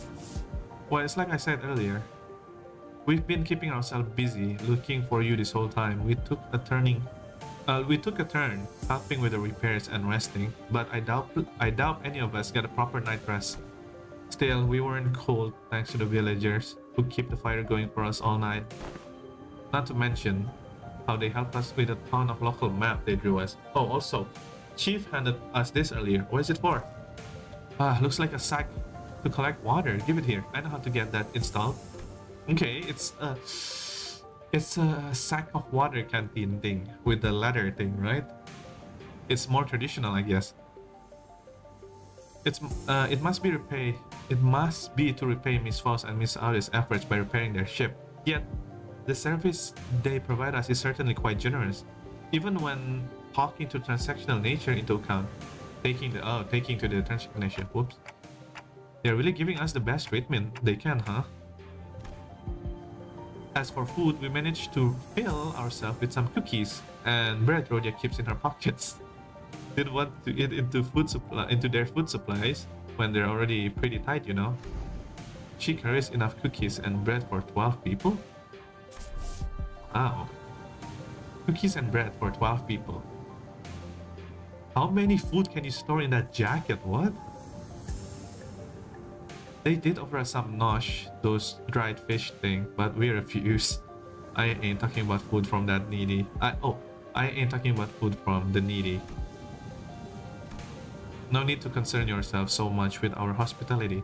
Well, it's like I said earlier. We've been keeping ourselves busy looking for you this whole time. We took a turn helping with the repairs and resting, but I doubt any of us got a proper night rest. Still, we weren't cold thanks to the villagers who keep the fire going for us all night. Not to mention how they helped us with a ton of local map they drew us. Oh, also, Chief handed us this earlier. What is it for? Looks like a sack to collect water. Give it here. I know how to get that installed. Okay, it's a sack of water canteen thing with the leather thing, right? It's more traditional, I guess. It must be repay. It must be to repay Miss Foss and Miss Alice's efforts by repairing their ship. Yet, the service they provide us is certainly quite generous, even when taking to transactional nature into account. Taking to the transactional nature. Whoops. They're really giving us the best treatment they can, huh? As for food, we managed to fill ourselves with some cookies and bread Rhodia keeps in her pockets. Didn't want to eat into their food supplies when they're already pretty tight, you know. She carries enough cookies and bread for 12 people? Wow. Cookies and bread for 12 people. How many food can you store in that jacket? What? They did offer us some nosh, those dried fish thing, but we refuse. I ain't talking about food from that needy. I ain't talking about food from the needy. No need to concern yourself so much with our hospitality.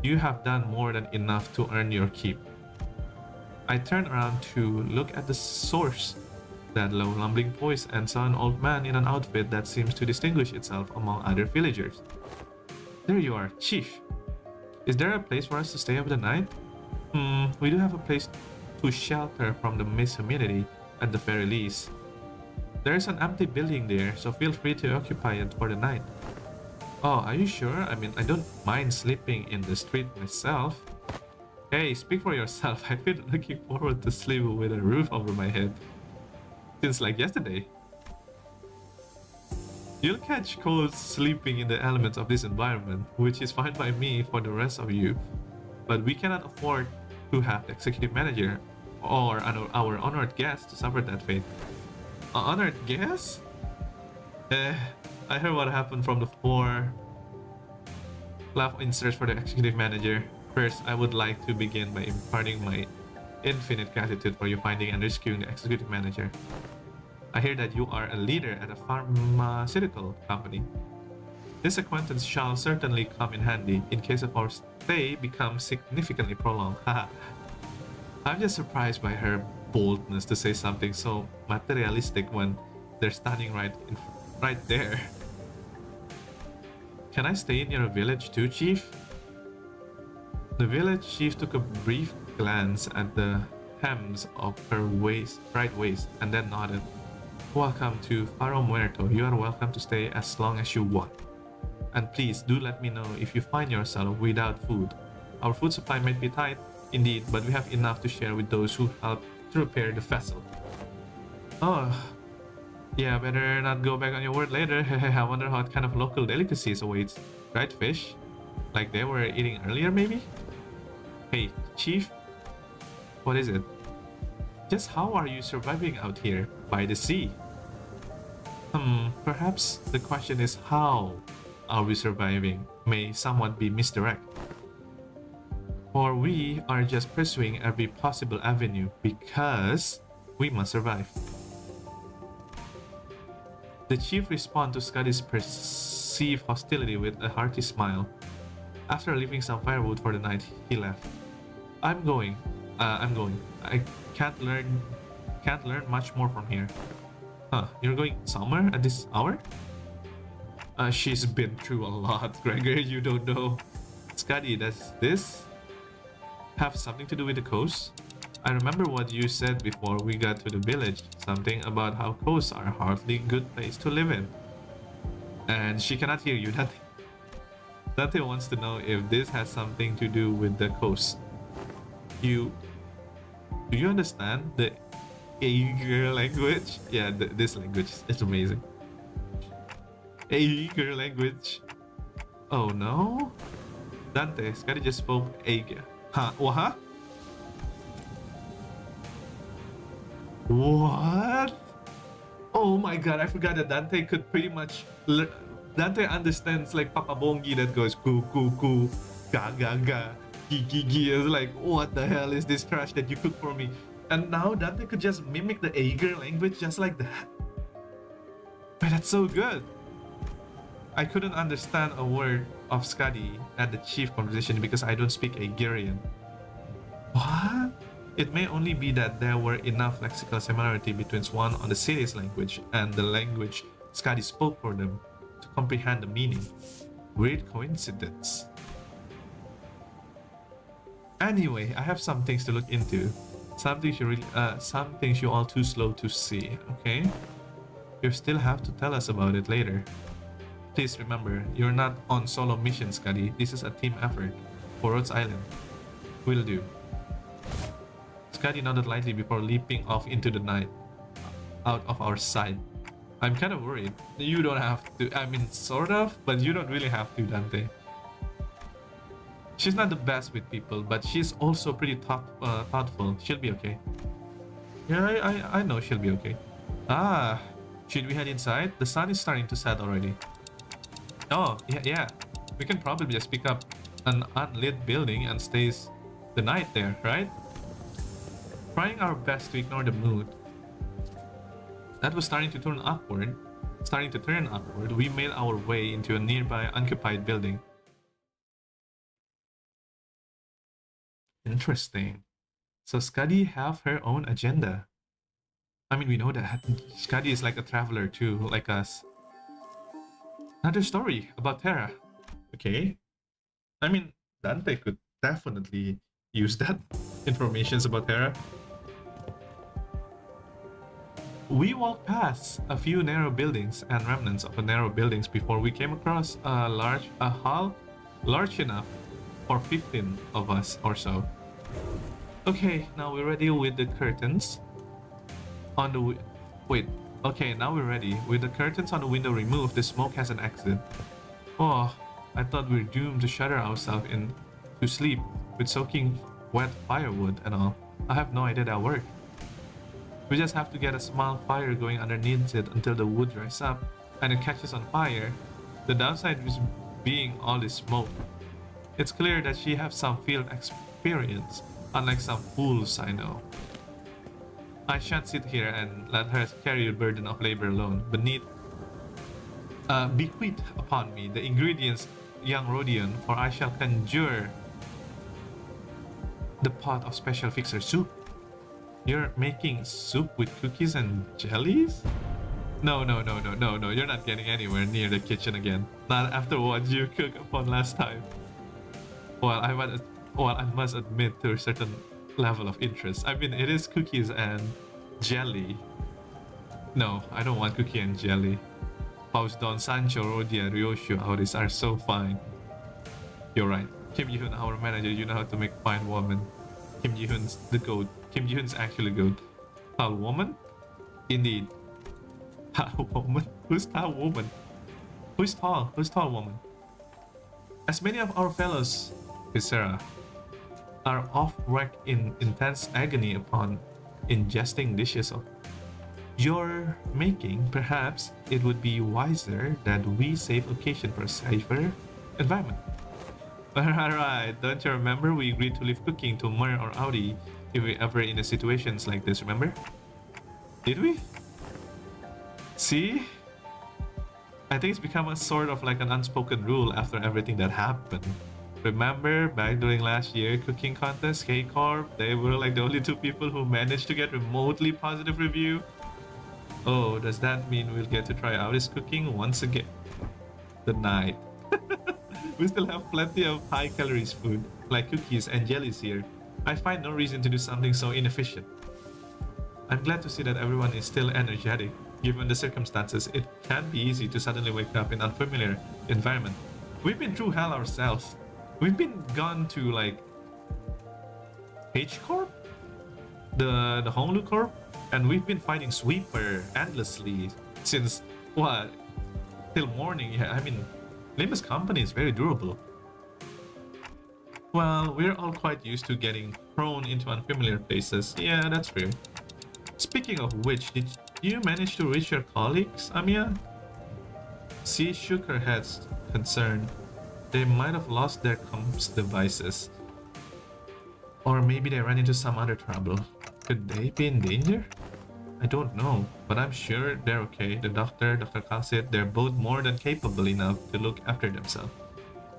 You have done more than enough to earn your keep. I turned around to look at the source, that low lumbering voice, and saw an old man in an outfit that seems to distinguish itself among other villagers. There you are, Chief. Is there a place for us to stay over the night? We do have a place to shelter from the mist humidity at the very least. There is an empty building there, so feel free to occupy it for the night. Oh, are you sure? I mean, I don't mind sleeping in the street myself. Hey, speak for yourself. I've been looking forward to sleep with a roof over my head since like yesterday. You'll catch cold sleeping in the elements of this environment, which is fine by me for the rest of you, but we cannot afford to have the executive manager or our honored guest to suffer that fate. Honored guest? I heard what happened from the 4 laugh in search for the executive manager. First, I would like to begin by imparting my infinite gratitude for you finding and rescuing the executive manager. I hear that you are a leader at a pharmaceutical company. This acquaintance shall certainly come in handy in case of our stay becomes significantly prolonged. Haha. I'm just surprised by her boldness to say something so materialistic when they're standing right there. Can I stay in your village too, Chief? The village chief took a brief glance at the hems of her right waist and then nodded. Welcome to Faro Muerto. You are welcome to stay as long as you want. And please do let me know if you find yourself without food. Our food supply might be tight, indeed, but we have enough to share with those who help to repair the vessel. Oh, yeah, better not go back on your word later. I wonder what kind of local delicacies awaits. Dried fish? Like they were eating earlier, maybe? Hey, Chief? What is it? Just how are you surviving out here by the sea? Perhaps the question is how are we surviving may somewhat be misdirect. Or we are just pursuing every possible avenue because we must survive. The chief responded to Scotty's perceived hostility with a hearty smile. After leaving some firewood for the night, he left. I'm going. I can't learn much more from here. Huh, you're going somewhere at this hour? She's been through a lot, Gregory, you don't know. Scotty, does this have something to do with the coast? I remember what you said before we got to the village. Something about how coasts are hardly a good place to live in. And she cannot hear you. Dante wants to know if this has something to do with the coast. Do you understand the Aegir language? Yeah, this language is amazing. Aegir language. Oh no? Dante, Scotty just spoke Aegir. Huh? What? What? Oh my god, I forgot that Dante could pretty much Dante understands like Papa Bongi that goes goo goo goo, ga ga ga, gi gi gi. It's like, what the hell is this trash that you cook for me? And now Dante could just mimic the Aegir language just like that. But that's so good. I couldn't understand a word of Skadi at the chief conversation because I don't speak Aegirian. What? It may only be that there were enough lexical similarity between one on the city's language and the language Skadi spoke for them to comprehend the meaning. Weird coincidence. Anyway, I have some things to look into. Some things you're all too slow to see, okay? You still have to tell us about it later. Please remember, you're not on solo mission, Scuddy. This is a team effort for Rhodes Island. Will do. Scuddy nodded lightly before leaping off into the night, out of our sight. I'm kind of worried. You don't have to. I mean, sort of, but you don't really have to, Dante. She's not the best with people, but she's also pretty thoughtful. She'll be okay. Yeah, I know she'll be okay. Ah, should we head inside? The sun is starting to set already. Oh, yeah. We can probably just pick up an unlit building and stay the night there, right? Trying our best to ignore the mood that was starting to turn upward, we made our way into a nearby occupied building. Interesting. So Scuddy have her own agenda. I mean, we know that. Scuddy is like a traveler too, like us. Another story about Terra. Okay. I mean, Dante could definitely use that information about Terra. We walked past a few narrow buildings and remnants of the narrow buildings before we came across a hall large enough for 15 of us or so. Okay, now we're ready with the curtains on the now we're ready. With the curtains on the window removed, the smoke has an exit. Oh, I thought we were doomed to shudder ourselves in to sleep with soaking wet firewood and all. I have no idea that worked. We just have to get a small fire going underneath it until the wood dries up and it catches on fire. The downside is being all this smoke. It's clear that she has some field experience, unlike some fools I know. I shan't sit here and let her carry the burden of labor alone. Bequeath upon me the ingredients, young Rodion, for I shall conjure the pot of special fixer soup. You're making soup with cookies and jellies? No, you're not getting anywhere near the kitchen again. Not after what you cooked upon last time. Well, I must admit to a certain level of interest. I mean, it is cookies and jelly. No, I don't want cookie and jelly. Paus Don Sancho, Rodia, Ryoshu, Auris are so fine. You're right. Kim Ji-hoon, our manager, you know how to make fine woman. Kim Ji-hoon's the goat. Kim Ji-hoon's actually good. Tall woman? Indeed. Tall woman? Who's tall woman? Who's tall? Who's tall woman? As many of our fellows, Viscera, are off-wreck in intense agony upon ingesting dishes of your making, perhaps it would be wiser that we save occasion for a safer environment. Alright, don't you remember we agreed to leave cooking to Mer or Audi if we ever in a situations like this, remember? Did we? See? I think it's become a sort of like an unspoken rule after everything that happened. Remember back during last year cooking contest, K-Corp, they were like the only two people who managed to get remotely positive review. Oh, does that mean we'll get to try Audi's cooking once again? Tonight. We still have plenty of high calories food, like cookies and jellies here. I find no reason to do something so inefficient. I'm glad to see that everyone is still energetic. Given the circumstances, it can be easy to suddenly wake up in an unfamiliar environment. We've been through hell ourselves. We've been gone to like H-Corp? The Honglu Corp? And we've been fighting Sweeper endlessly since, what? Till morning. Yeah, I mean, Limbus company is very durable. Well, we're all quite used to getting thrown into unfamiliar places. Yeah, that's fair. Speaking of which, did you manage to reach your colleagues, Amiya? She shook her head, concerned. They might have lost their comms devices. Or maybe they ran into some other trouble. Could they be in danger? I don't know, but I'm sure they're okay. The doctor, Dr. Kalsit, they're both more than capable enough to look after themselves.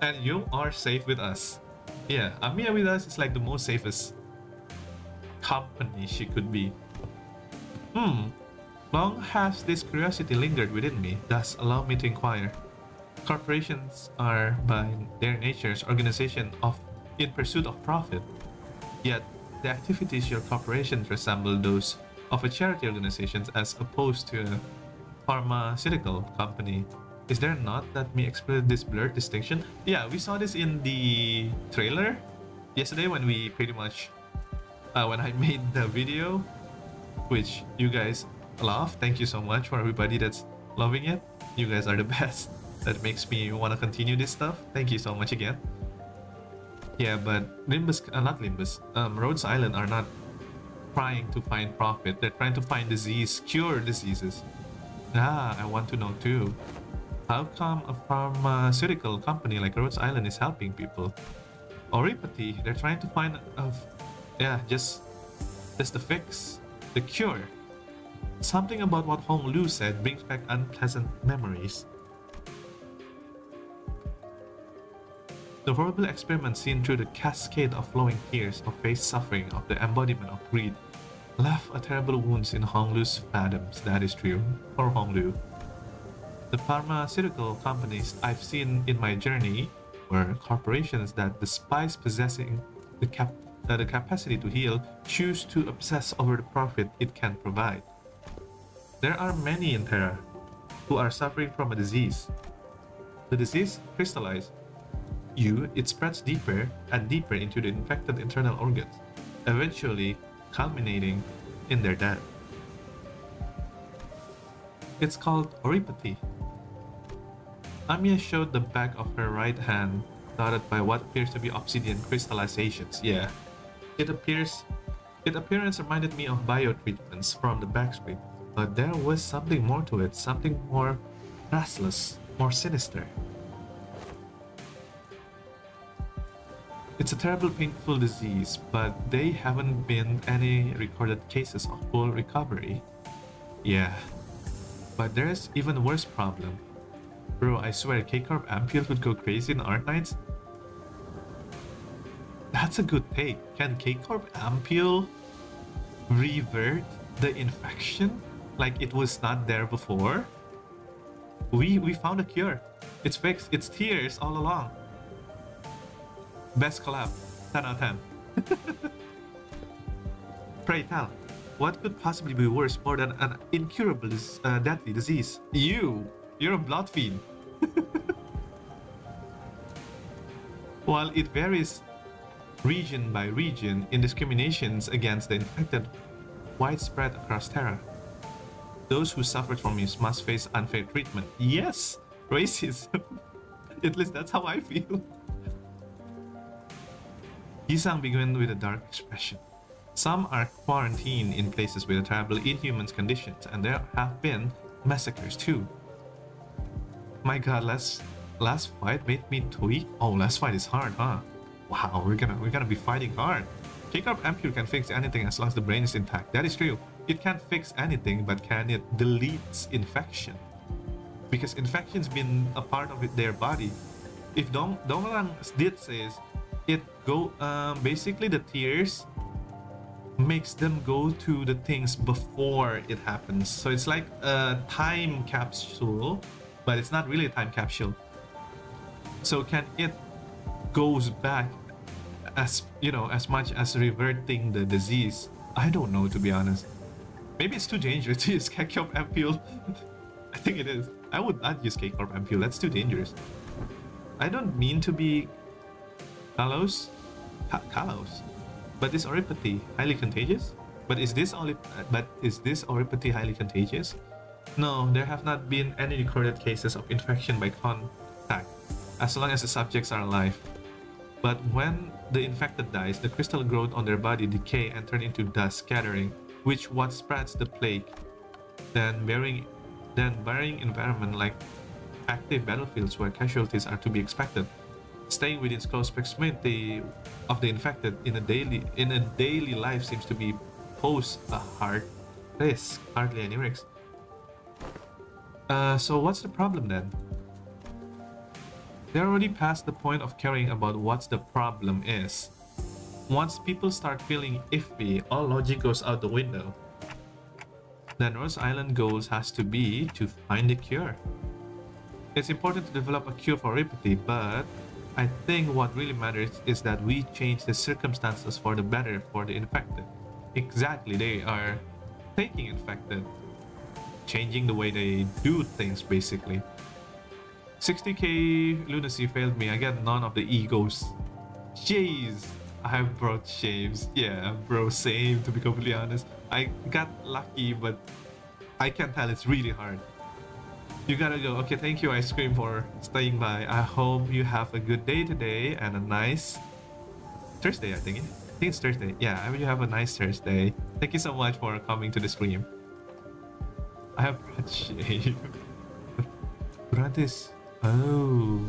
And you are safe with us. Yeah, Amiya with us is like the most safest company she could be. Long has this curiosity lingered within me, thus allow me to inquire. Corporations are, by their natures, organizations of in pursuit of profit. Yet, the activities your corporations resemble those of a charity organization as opposed to a pharmaceutical company. Is there not? Let me explain this blurred distinction. Yeah, we saw this in the trailer yesterday when we pretty much when I made the video, which you guys love. Thank you so much for everybody that's loving it. You guys are the best. That makes me want to continue this stuff. Thank you so much again. Yeah, but Limbus, not Limbus, Rhodes Island are not trying to find profit. They're trying to find disease, cure diseases. Ah, I want to know too. How come a pharmaceutical company like Rhodes Island is helping people? Oripathy, they're trying to find just the fix, the cure. Something about what Hong Lu said brings back unpleasant memories. The horrible experiment seen through the cascade of flowing tears of face suffering of the embodiment of greed left a terrible wounds in Hong Lu's fathoms. That is true for Hong Lu. The pharmaceutical companies I've seen in my journey were corporations that, despite possessing the capacity to heal, choose to obsess over the profit it can provide. There are many in Terra who are suffering from a disease. The disease crystallizes. It spreads deeper and deeper into the infected internal organs, eventually culminating in their death. It's called oripathy. Amiya showed the back of her right hand, dotted by what appears to be obsidian crystallizations. Yeah, its appearance reminded me of biotreatments from the backstreet, but there was something more to it, something more restless, more sinister. It's a terrible, painful disease, but there haven't been any recorded cases of full recovery. Yeah, but there's even worse problem. Bro, I swear K-Corp Ampule would go crazy in Arknights. That's a good take. Can K-Corp Ampule revert the infection like it was not there before? We found a cure. It's fixed. It's tears all along. Best collab, 10 out of 10. Pray tell, what could possibly be worse more than an incurable deadly disease? You're a blood fiend. While it varies region by region, indiscriminations against the infected widespread across Terra. Those who suffered from it must face unfair treatment. Yes, racism. At least that's how I feel. Yisang began with a dark expression. Some are quarantined in places with terrible inhuman conditions, and there have been massacres too. My god, last fight made me tweak. Oh, last fight is hard, huh? Wow, we're gonna be fighting hard. K-Corp Ampule can fix anything as long as the brain is intact. That is true. It can't fix anything, but can it delete infection? Because infection's been a part of their body. If Donglang did says it basically the tears makes them go to the things before it happens. So it's like a time capsule, but it's not really a time capsule. So can it goes back as much as reverting the disease? I don't know, to be honest. Maybe it's too dangerous to use K-Corp Ampule. I think it is. I would not use K-Corp Ampule. That's too dangerous. I don't mean to be callous, but is oripathy highly contagious? But is this oripathy highly contagious? No, there have not been any recorded cases of infection by contact, as long as the subjects are alive. But when the infected dies, the crystal growth on their body decay and turn into dust scattering, which what spreads the plague. Then burying environment like active battlefields where casualties are to be expected. Staying within close proximity of the infected in a daily life seems to be pose a hard risk. Hardly any risk. So what's the problem then? They're already past the point of caring about what the problem is. Once people start feeling iffy, all logic goes out the window. Then Rose Island goals has to be to find a cure. It's important to develop a cure for apathy, but I think what really matters is that we change the circumstances for the better for the infected. Exactly, they are taking infected, changing the way they do things basically. 60k lunacy failed me. I get none of the egos. Jeez, I brought shames. Yeah, bro, same to be completely honest. I got lucky, but I can tell it's really hard. You gotta go. Okay, thank you, Ice Cream, for staying by. I hope you have a good day today and a nice Thursday, I think. I think it's Thursday. Yeah, I hope you have a nice Thursday. Thank you so much for coming to the stream. I have brought shame. Bratis. Oh.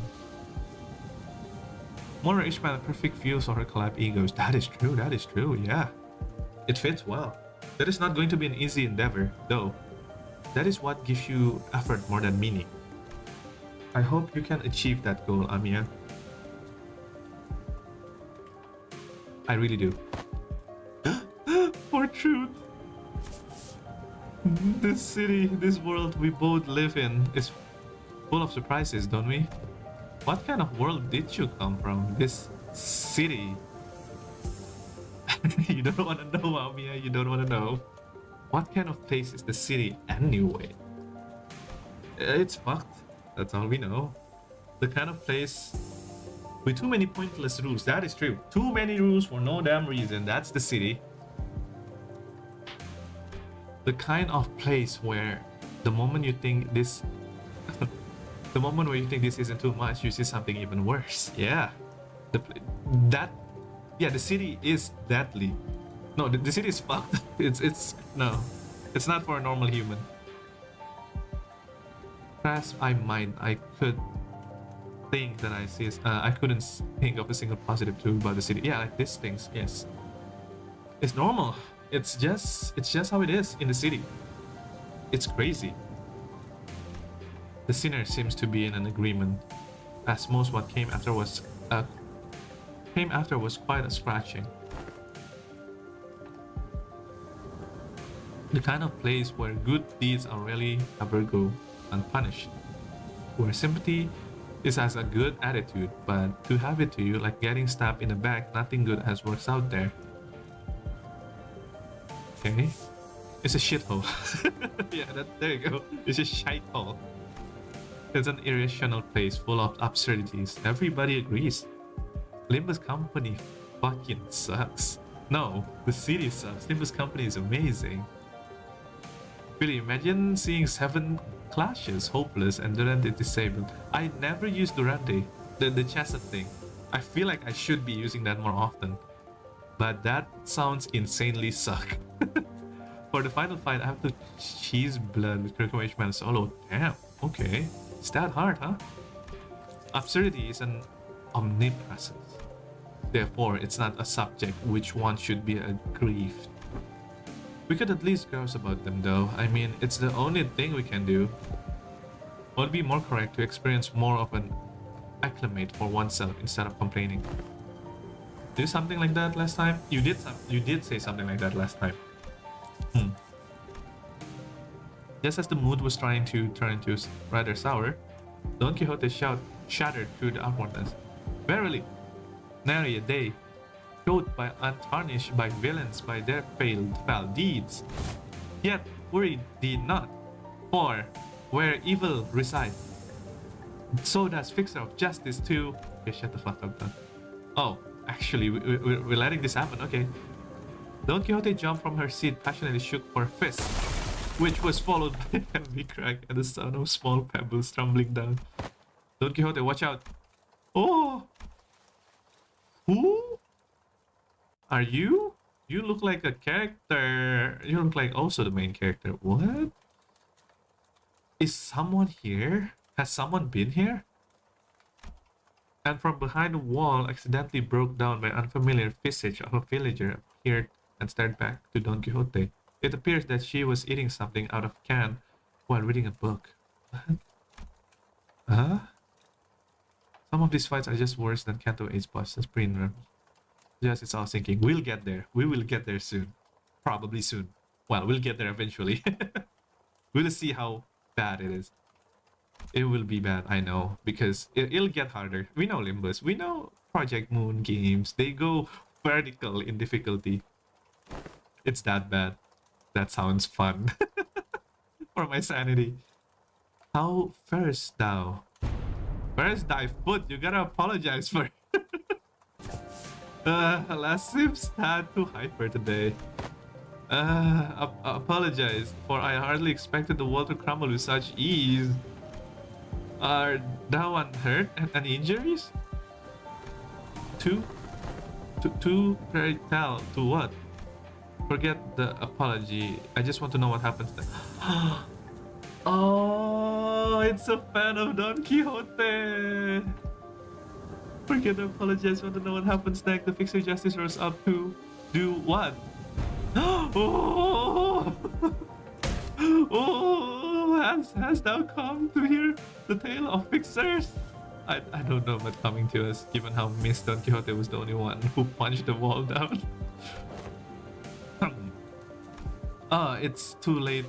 More each man perfect views or her collab egos. That is true, yeah. It fits well. That is not going to be an easy endeavor, though. That is what gives you effort more than meaning. I hope you can achieve that goal, Amia. I really do. For truth. This city, this world we both live in is full of surprises, don't we? What kind of world did you come from? This city? You don't want to know, Amia. You don't want to know. What kind of place is the city anyway? It's fucked. That's all we know. The kind of place with too many pointless rules. That is true. Too many rules for no damn reason. That's the city. The kind of place where the moment you think this the moment where you think this isn't too much, you see something even worse. Yeah. The city is deadly. No, the city is fucked. No. It's not for a normal human. Perhaps I could think that I couldn't think of a single positive too about the city. Yeah, like these things, yes. It's normal. It's just how it is in the city. It's crazy. The sinner seems to be in an agreement, as most what came after was quite a scratching. The kind of place where good deeds are really ever go unpunished, where sympathy is as a good attitude, but to have it to you like getting stabbed in the back, nothing good has worked out there. Okay, it's a shithole. Yeah, there you go. It's a shithole. It's an irrational place full of absurdities. Everybody agrees. Limbus company fucking sucks. No, the city sucks. Limbus company is amazing. Really, imagine seeing 7 clashes, hopeless, and Durante disabled. I never used Durante, the chassis thing. I feel like I should be using that more often. But that sounds insanely suck. For the final fight, I have to cheese blood with Kirkman Man solo. Damn, okay. It's that hard, huh? Absurdity is an omnipresence. Therefore, it's not a subject which one should be aggrieved. We could at least grouse about them though. I mean, it's the only thing we can do. Would it be more correct to experience more of an acclimate for oneself instead of complaining? Do something like that last time? You did say something like that last time. Just as the mood was trying to turn into rather sour, Don Quixote's shout shattered through the awkwardness. Verily, nary a day, showed by untarnished by villains by their foul deeds. Yet worry thee not, for where evil resides, so does fixer of justice too. Okay, shut the fuck up then. Oh, actually, we're letting this happen, okay. Don Quixote jumped from her seat, passionately shook her fist, which was followed by a heavy crack and the sound of small pebbles tumbling down. Don Quixote, watch out. Oh! Who? Are you? You look like a character. You look like also the main character. What? Is someone here? Has someone been here? And from behind a wall, accidentally broke down by unfamiliar visage of a villager, appeared and stared back to Don Quixote. It appears that she was eating something out of can while reading a book. What? Huh? Some of these fights are just worse than Kanto 8's boss. That's pretty nervous. Yes, it's all thinking. We'll get there. We will get there soon. Probably soon. Well, we'll get there eventually. We'll see how bad it is. It will be bad, I know, because it'll get harder. We know Limbus. We know Project Moon games. They go vertical in difficulty. It's that bad. That sounds fun. For my sanity. How first thou? First thy foot, you gotta apologize for last Sims had too hyper today. Apologize, for I hardly expected the wall to crumble with such ease. Are thou unhurt and any injuries? Pray tell, to what? Forget the apology. I just want to know what happens then. Oh, it's a fan of Don Quixote. Forget the apology. I just want to know what happens next. The fixer justice rose up to do what? Oh, oh, has thou come to hear the tale of fixers? I don't know what's coming to us, given how Miss Don Quixote was the only one who punched the wall down. It's too late.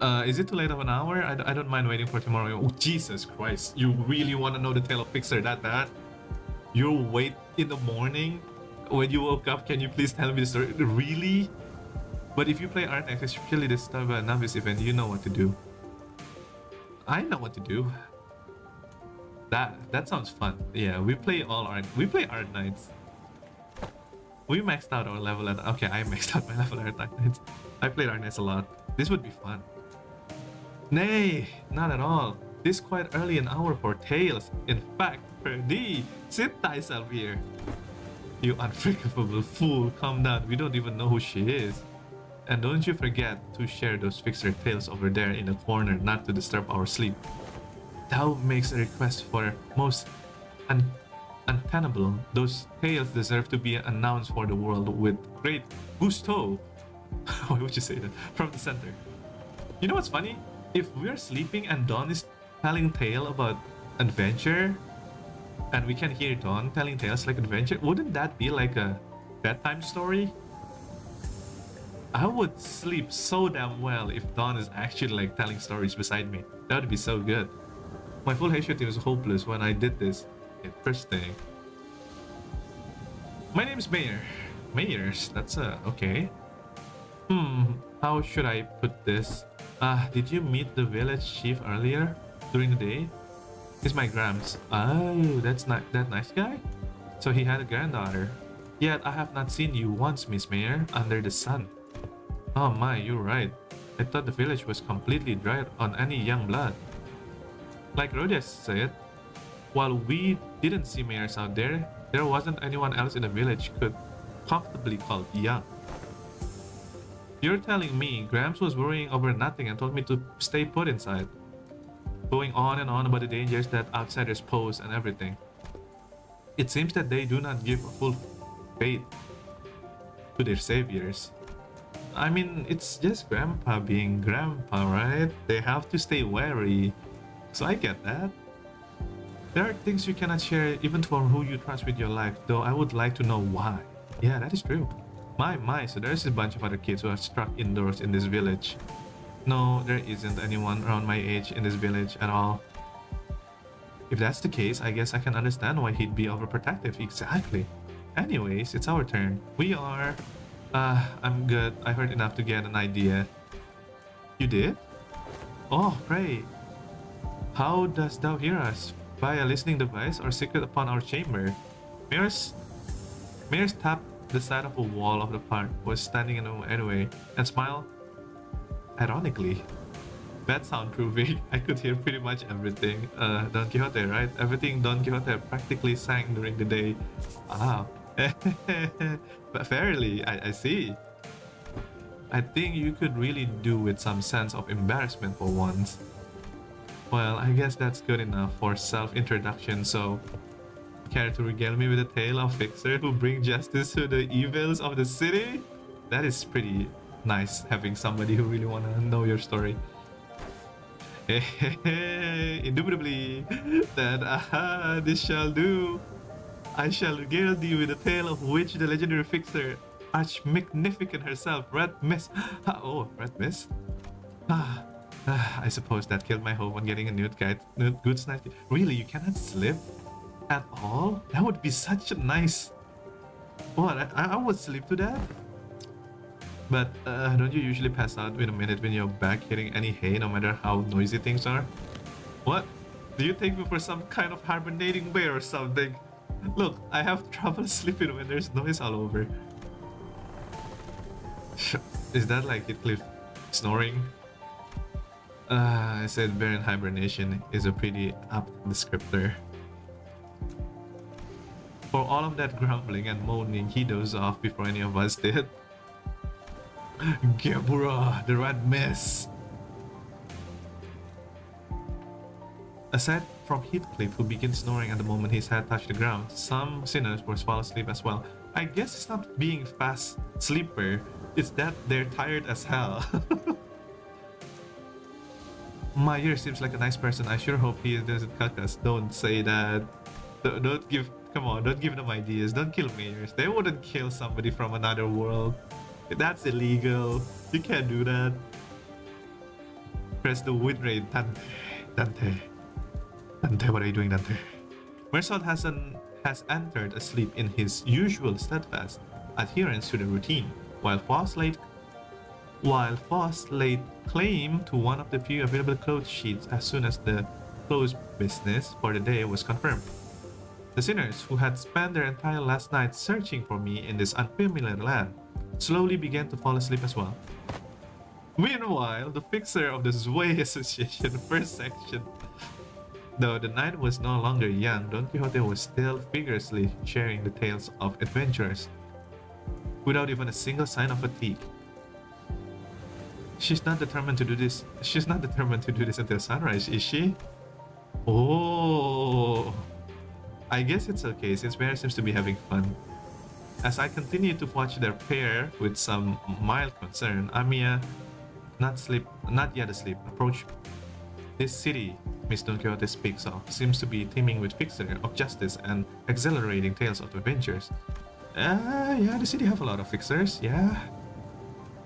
Is it too late of an hour? I don't mind waiting for tomorrow. Oh, Jesus Christ. You really want to know the tale of fixer that bad? You'll wait in the morning when you woke up. Can you please tell me the story? Really? But if you play Arknight, especially this type of novice event, you know what to do. I know what to do. That sounds fun. Yeah, we play Arknights. We maxed out our level at... Okay, I maxed out my level at Arknights. I played Arknights a lot. This would be fun. Nay, not at all. This quite early an hour for tales. In fact, Perdi, sit thyself here. You unforgivable fool, calm down. We don't even know who she is. And don't you forget to share those fixer tales over there in the corner, not to disturb our sleep. Thou makes a request for most untenable. Those tales deserve to be announced for the world with great gusto. Why would you say that? From the center. You know what's funny? If we're sleeping and Dawn is telling tale about adventure, and we can hear Dawn telling tales like adventure, wouldn't that be like a bedtime story? I would sleep so damn well if Dawn is actually like telling stories beside me. That would be so good. My full headshot team was hopeless when I did this. Interesting. My name is Mayor. Mayors, that's okay. How should I put this? Did you meet the village chief earlier during the day? He's my Grams. Oh, that's not that nice guy? So he had a granddaughter. Yet I have not seen you once, Miss Mayor, under the sun. Oh my, you're right. I thought the village was completely dry on any young blood. Like Rhodes said, while we didn't see mayors out there, there wasn't anyone else in the village could comfortably call young. You're telling me Gramps was worrying over nothing and told me to stay put inside, going on and on about the dangers that outsiders pose and everything. It seems that they do not give full faith to their saviors. I mean, it's just Grandpa being Grandpa, right? They have to stay wary. So I get that. There are things you cannot share even for who you trust with your life, though I would like to know why. Yeah, that is true. My, so there's a bunch of other kids who are stuck indoors in this village. No, there isn't anyone around my age in this village at all. If that's the case, I guess I can understand why he'd be overprotective. Exactly. Anyways, it's our turn. We are... I'm good. I heard enough to get an idea. You did? Oh, pray. How dost thou hear us? By a listening device or secret upon our chamber? Mayor's tapped the side of a wall of the park, was standing in anyway, and smiled ironically. That sound proving. I could hear pretty much everything. Don Quixote, right? Everything Don Quixote practically sang during the day. Ah. But fairly, I see. I think you could really do with some sense of embarrassment for once. Well, I guess that's good enough for self-introduction, so... Care to regale me with a tale of fixer who bring justice to the evils of the city? That is pretty nice, having somebody who really wanna know your story. Indubitably, that this shall do. I shall regale thee with a tale of which the legendary fixer, Arch Magnificent herself, Red Mist. Oh, Red Mist? I suppose that killed my hope on getting a good night. Really, you cannot sleep at all? That would be such a nice. What? I would sleep to that. But don't you usually pass out in a minute when you're back hitting any hay, no matter how noisy things are? What? Do you take me for some kind of hibernating bear or something? Look, I have trouble sleeping when there's noise all over. Is that like Heathcliff snoring? I said bear in hibernation is a pretty apt descriptor. For all of that grumbling and moaning, he dozed off before any of us did. Gebura, the rat mess. Aside from Heathcliff, who began snoring at the moment his head touched the ground, some sinners were fall asleep as well. I guess it's not being fast sleeper, it's that they're tired as hell. Meyer seems like a nice person. I sure hope he doesn't cut us. Don't say that. Don't give. Come on, don't give them ideas. Don't kill mayors. They wouldn't kill somebody from another world. That's illegal. You can't do that. Press the win rate, Dante. Dante, what are you doing, Dante? Mersod has entered asleep in his usual steadfast adherence to the routine, while Foss laid claim to one of the few available clothes sheets as soon as the clothes business for the day was confirmed. The sinners, who had spent their entire last night searching for me in this unfamiliar land, slowly began to fall asleep as well. Meanwhile, the fixer of the Zwei Association first section, though the night was no longer young, Don Quixote was still vigorously sharing the tales of adventurers, without even a single sign of fatigue. She's not determined to do this. She's not determined to do this until sunrise, is she? Oh, I guess it's okay since Mary seems to be having fun. As I continue to watch their pair with some mild concern, Amiya, not yet asleep, approached me. This city Miss Don Quixote speaks of seems to be teeming with fixer of justice and exhilarating tales of adventures. Yeah, the city have a lot of fixers, yeah.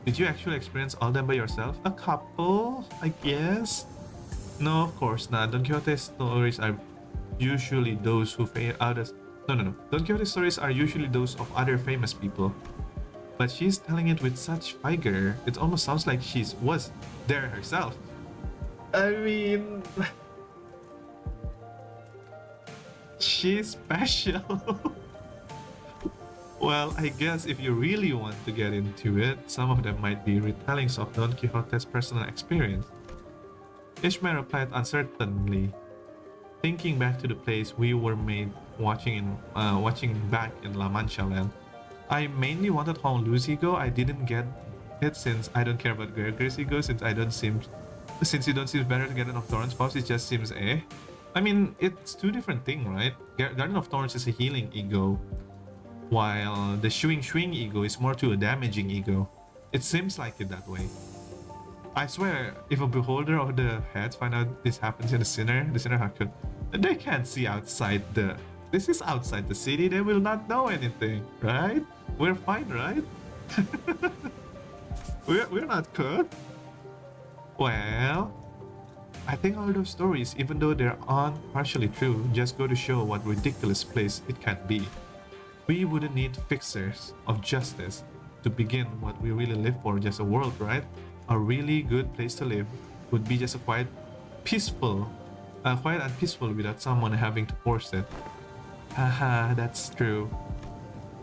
Did you actually experience all them by yourself? A couple, I guess? No, of course not. Don Quixote's stories are usually those who others. No. Don Quixote's stories are usually those of other famous people. But she's telling it with such vigor, it almost sounds like she was there herself. I mean, she's special. Well, I guess if you really want to get into it, some of them might be retellings of Don Quixote's personal experience. Ishmael replied uncertainly, thinking back to the place we were made watching back in La Mancha land. I mainly wanted Honolulu's ego. I didn't get it since I don't care about Gregory's ego, since you don't seem better to Garden of Thorns spouse, it just seems I mean, it's two different things, right? Garden of Thorns is a healing ego, while the Swing ego is more to a damaging ego. It seems like it that way. I swear, if a beholder of the heads find out this happens in the sinner action, they can't see outside this is outside the city, they will not know anything, right? We're fine, right? we're not good. Well, I think all those stories, even though they're partially true, just go to show what ridiculous place it can be. We wouldn't need fixers of justice to begin what we really live for, just a world, right? A really good place to live would be just a quiet and peaceful without someone having to force it. Haha, that's true.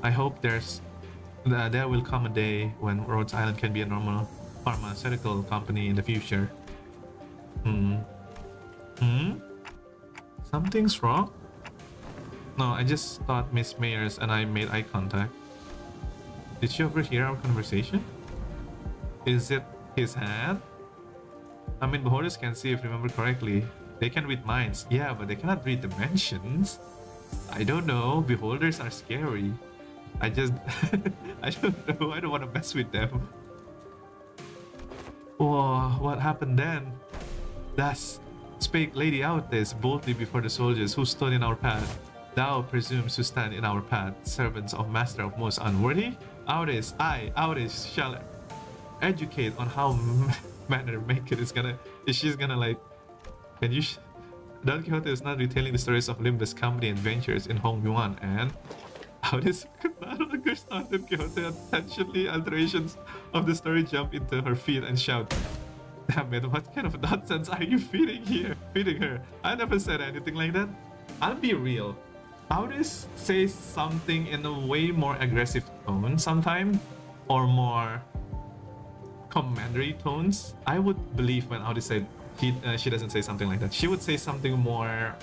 I hope there will come a day when Rhodes Island can be a normal pharmaceutical company in the future. Something's wrong? No, I just thought Miss Mayers and I made eye contact. Did she overhear our conversation? Is it his hand? I mean, beholders can see if I remember correctly. They can read minds, yeah, but they cannot read dimensions. I don't know, beholders are scary. I don't know, I don't want to mess with them. Whoa, what happened then? Thus spake Lady Autes boldly before the soldiers who stood in our path. Thou presumes to stand in our path, servants of master of most unworthy? Autes, I, Autes, shall educate on how manner make it is gonna, is she's gonna like, can you Don Quixote is not retelling the stories of Limbus' comedy adventures in Hong Yuan, and how this could not understand Don Quixote attentionally alterations of the story jump into her feet and shout, damn it, what kind of nonsense are you feeding her? I never said anything like that. I'll be real. Audis says something in a way more aggressive tone sometimes, or more commandery tones. I would believe when Audis said she doesn't say something like that. She would say something more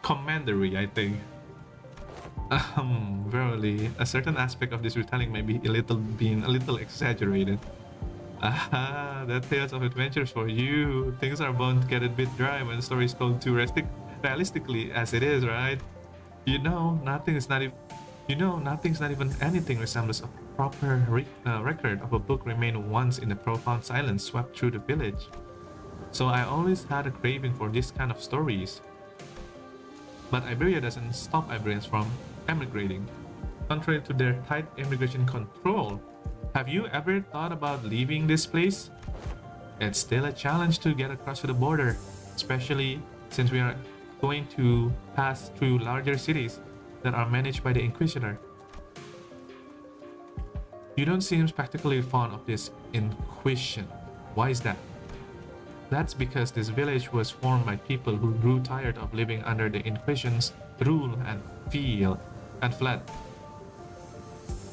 commandery, I think. Verily, a certain aspect of this retelling may be a little exaggerated. That tales of adventures for you. Things are bound to get a bit dry when stories told too realistically as it is, right? Nothing's not even anything resembles a proper record of a book remained once in a profound silence swept through the village. So I always had a craving for this kind of stories. But Iberia doesn't stop Iberians from emigrating. Contrary to their tight immigration control, have you ever thought about leaving this place? It's still a challenge to get across to the border, especially since we are going to pass through larger cities that are managed by the Inquisitor. You don't seem particularly fond of this Inquisition. Why is that? That's because this village was formed by people who grew tired of living under the Inquisition's rule and fled.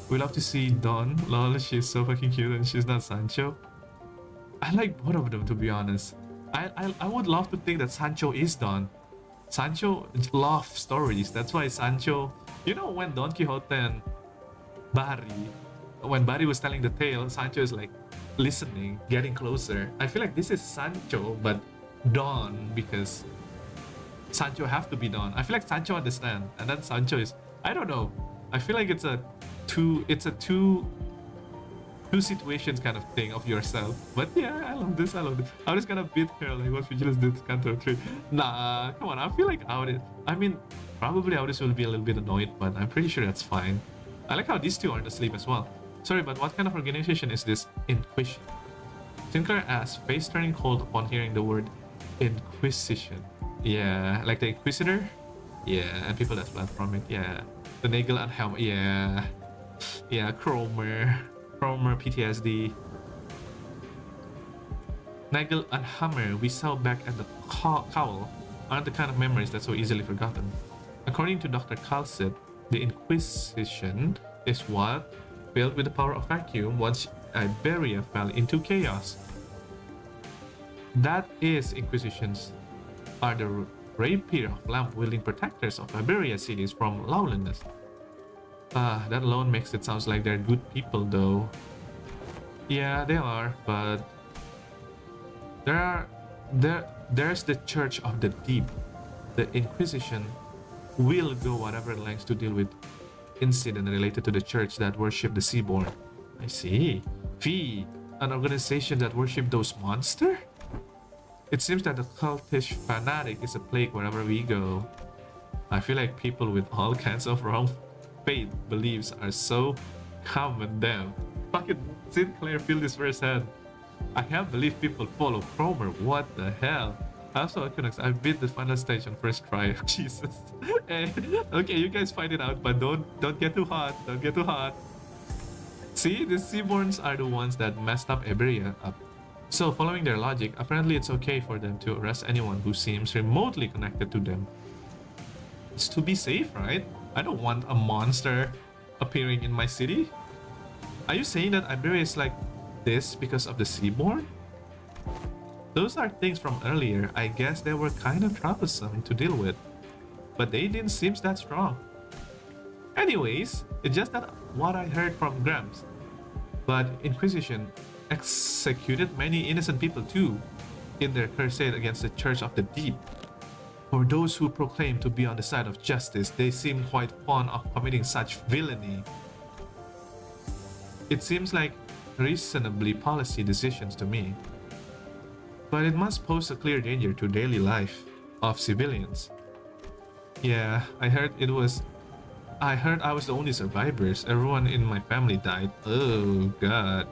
We love to see Dawn. Lol, she's so fucking cute and she's not Sancho. I like both of them, to be honest. I would love to think that Sancho is Dawn. Sancho loves stories. That's why Sancho... when Don Quixote and when Barry was telling the tale, Sancho is like listening, getting closer. I feel like this is Sancho, but Don, because Sancho have to be Don. I feel like Sancho understand, and then Sancho is... I don't know. I feel like it's a two situations kind of thing of yourself. But yeah, I love this. I'm just gonna beat her like what Vigilance did to Canto 3. Nah, come on. I feel like probably Audis will be a little bit annoyed, but I'm pretty sure that's fine. I like how these two aren't asleep as well. Sorry, but what kind of organization is this Inquisition? Sinclair asked, face turning cold upon hearing the word Inquisition. Yeah, like the Inquisitor? Yeah, and people that fled from it, yeah. The Nagel and Helm, yeah. Yeah, Cromer PTSD. Nagel and Hammer we saw back at the Cowl aren't the kind of memories that's so easily forgotten. According to Dr. Calcit, the Inquisition is what, filled with the power of vacuum once Iberia fell into chaos. That is, Inquisitions are the rapier of lamp-wielding protectors of Iberia cities from lawlessness. That alone makes it sound like they're good people though. Yeah, they are, but there's the Church of the Deep. The Inquisition will go whatever lengths to deal with incident related to the church that worship the Seaborn. I see. V, an organization that worship those monsters? It seems that the cultish fanatic is a plague wherever we go. I feel like people with all kinds of wrong faith beliefs are so common. Damn. Fucking Sinclair feel this firsthand. I can't believe people follow Cromer. What the hell? Also, I beat the final stage on first try. Jesus. Hey, okay, you guys find it out, but don't get too hot. Don't get too hot. See, the Seaborns are the ones that messed up Iberia up. So, following their logic, apparently it's okay for them to arrest anyone who seems remotely connected to them. It's to be safe, right? I don't want a monster appearing in my city. Are you saying that Iberia is like this because of the Seaborn? Those are things from earlier. I guess they were kind of troublesome to deal with, but they didn't seem that strong. Anyways, it's just that what I heard from Grams. But Inquisition executed many innocent people too in their crusade against the Church of the Deep. For those who proclaim to be on the side of justice, they seem quite fond of committing such villainy. It seems like reasonably policy decisions to me. But it must pose a clear danger to daily life of civilians. Yeah, I heard I was the only survivors. Everyone in my family died. Oh god.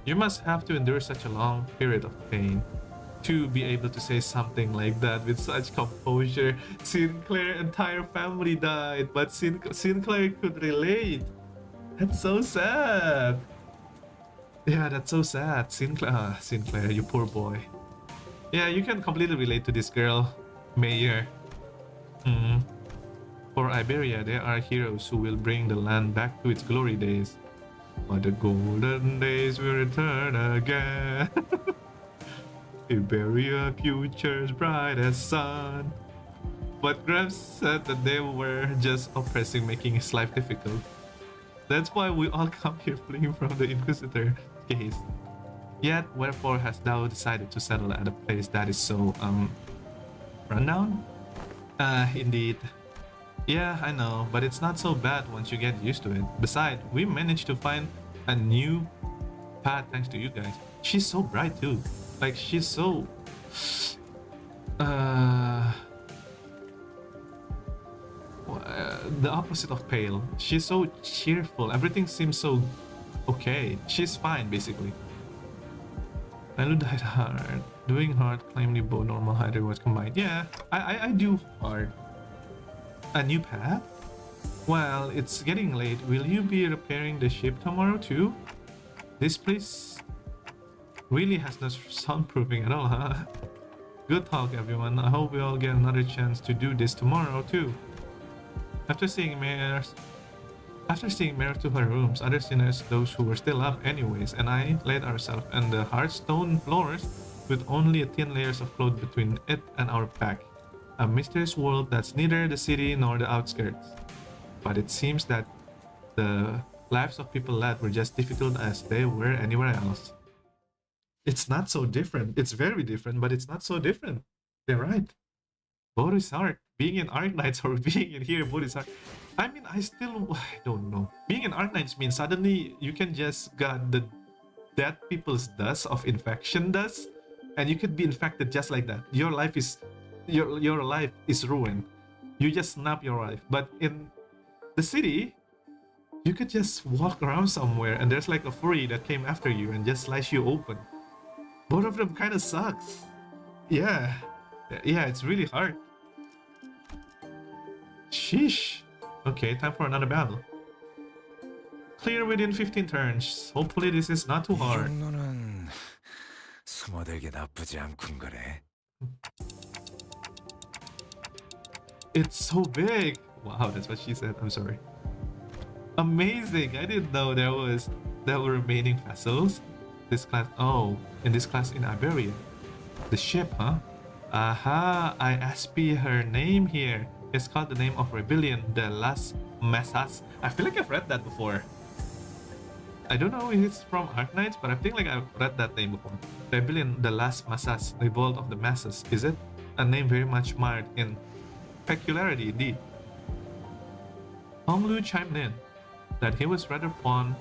You must have to endure such a long period of pain to be able to say something like that with such composure. Sinclair's entire family died, but Sinclair could relate. That's so sad. Yeah, that's so sad. Sinclair, you poor boy. Yeah, you can completely relate to this girl, Mayor. For Iberia, there are heroes who will bring the land back to its glory days. But the golden days will return again. Iberia future's bright as sun. But Gramps said that they were just oppressing, making his life difficult. That's why we all come here fleeing from the Inquisitor case. Yet, wherefore hast thou decided to settle at a place that is so, rundown? Indeed. Yeah, I know, but it's not so bad once you get used to it. Besides, we managed to find a new path thanks to you guys. She's so bright too. Like, she's so... the opposite of pale. She's so cheerful. Everything seems so okay. She's fine, basically. Lalu died hard. Doing hard, claimly both normal height was combined. Yeah, I do hard. A new path? Well, it's getting late. Will you be repairing the ship tomorrow too? This place really has no soundproofing at all, huh? Good talk, everyone. I hope we all get another chance to do this tomorrow too. After seeing Mare to her rooms, other sinners, those who were still up anyways, and I laid ourselves on the hard stone floors with only a thin layers of cloth between it and our back. A mysterious world that's neither the city nor the outskirts. But it seems that the lives of people led were just difficult as they were anywhere else. It's not so different. It's very different, but it's not so different. They're right. Both is hard. Being in Arknights or being in here, both is hard. I mean, I don't know. Being in Arknights means suddenly you can just got the dead people's dust of infection dust, and you could be infected just like that. Your life is ruined. You just snap your life. But in the city, you could just walk around somewhere and there's like a furry that came after you and just slice you open. Both of them kind of sucks. Yeah, it's really hard. Sheesh. Okay, time for another battle. Clear within 15 turns. Hopefully this is not too hard. It's so big. Wow, that's what she said. I'm sorry. Amazing. I didn't know there were remaining vessels. This class. Oh, in this class in Iberia. The ship, huh? Aha, I SP her name here. It's called the name of Rebellion, the Las Masas. I feel like I've read that before. I don't know if it's from Arknights, but I think like I've read that name before. Rebellion, the Las Masas, Revolt of the Masses. Is it? A name very much marred in peculiarity indeed. Hong Lu chimed in that he was rather fond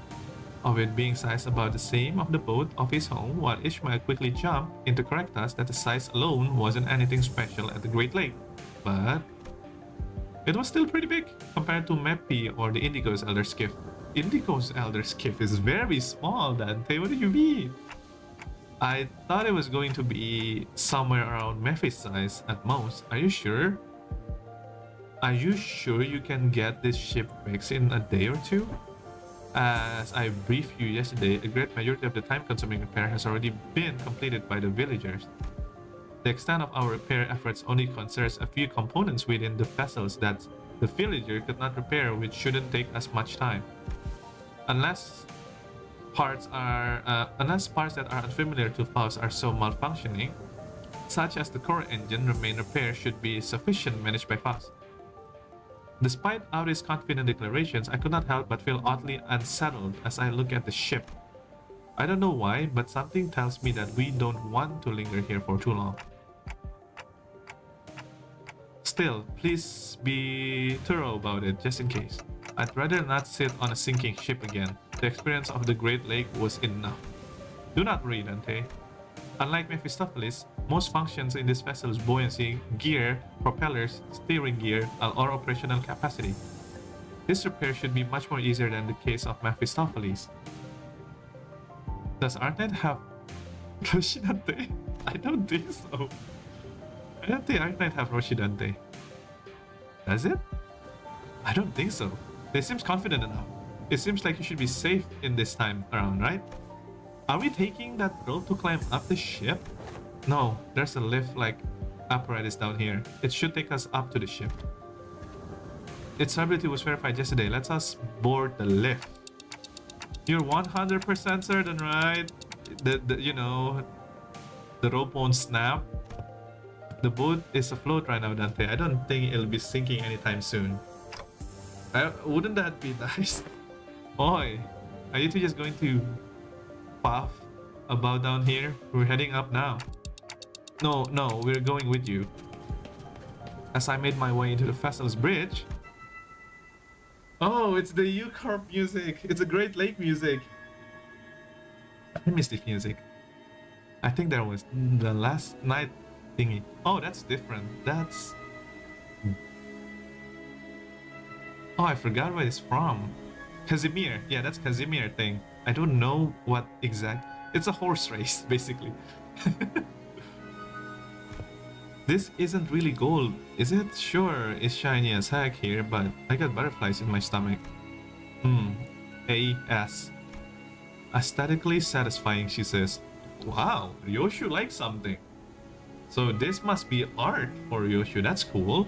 of it being sized about the same of the boat of his home, while Ishmael quickly jumped in to correct us that the size alone wasn't anything special at the Great Lake. But it was still pretty big compared to Mepi or the Indigo's Elder Skiff. Indigo's Elder Skiff is very small, Dante. What do you mean? I thought it was going to be somewhere around Mefi's size at most. Are you sure? Are you sure you can get this ship fixed in a day or two? As I briefed you yesterday, a great majority of the time-consuming repair has already been completed by the villagers. The extent of our repair efforts only concerns a few components within the vessels that the villager could not repair, which shouldn't take as much time. Unless parts that are unfamiliar to Faust are so malfunctioning, such as the core engine, remain repair should be sufficient managed by Faust. Despite Auri's confident declarations, I could not help but feel oddly unsettled as I look at the ship. I don't know why, but something tells me that we don't want to linger here for too long. Still, please be thorough about it, just in case. I'd rather not sit on a sinking ship again. The experience of the Great Lake was enough. Do not worry, Dante. Unlike Mephistopheles, most functions in this vessel's buoyancy, gear, propellers, steering gear, or operational capacity. This repair should be much more easier than the case of Mephistopheles. Does Arknight have Roshidante? I don't think so. I don't think Arknight have Roshidante. Does it? I don't think so. They seems confident enough. It seems like you should be safe in this time around, right? Are we taking that road to climb up the ship? No, there's a lift-like apparatus down here. It should take us up to the ship. Its stability was verified yesterday. Let us board the lift. You're 100% certain, right? You know, the rope won't snap. The boat is afloat right now, Dante. I don't think it'll be sinking anytime soon. Wouldn't that be nice? Oi, are you two just going to puff about down here? We're heading up now. No, we're going with you. As I made my way into the vessel's bridge. Oh, it's the U-Corp music. It's a Great Lake music. I miss this music. I think that was the last night thingy. Oh, that's different. That's... Oh, I forgot where it's from. Casimir. Yeah, that's Casimir thing. I don't know what exact... It's a horse race, basically. This isn't really gold, is it? Sure, it's shiny as heck here, but I got butterflies in my stomach. A.S. Aesthetically satisfying, she says. Wow, Ryoshu likes something. So this must be art for Ryoshu, that's cool.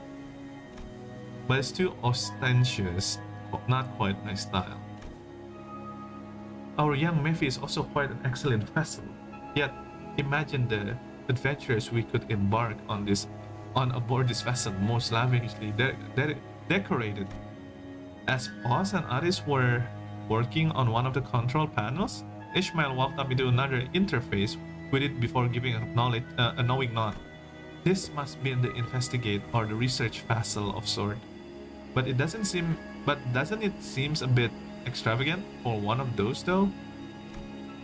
But it's too ostentatious, not quite my style. Our young Mephie is also quite an excellent vessel. Yet, imagine the adventures we could embark on aboard this vessel, most lavishly decorated. As Foss and Aris were working on one of the control panels, Ishmael walked up into another interface with it before giving a knowing nod. This must be the investigate or the research vessel of sort. But doesn't it seems a bit extravagant for one of those though?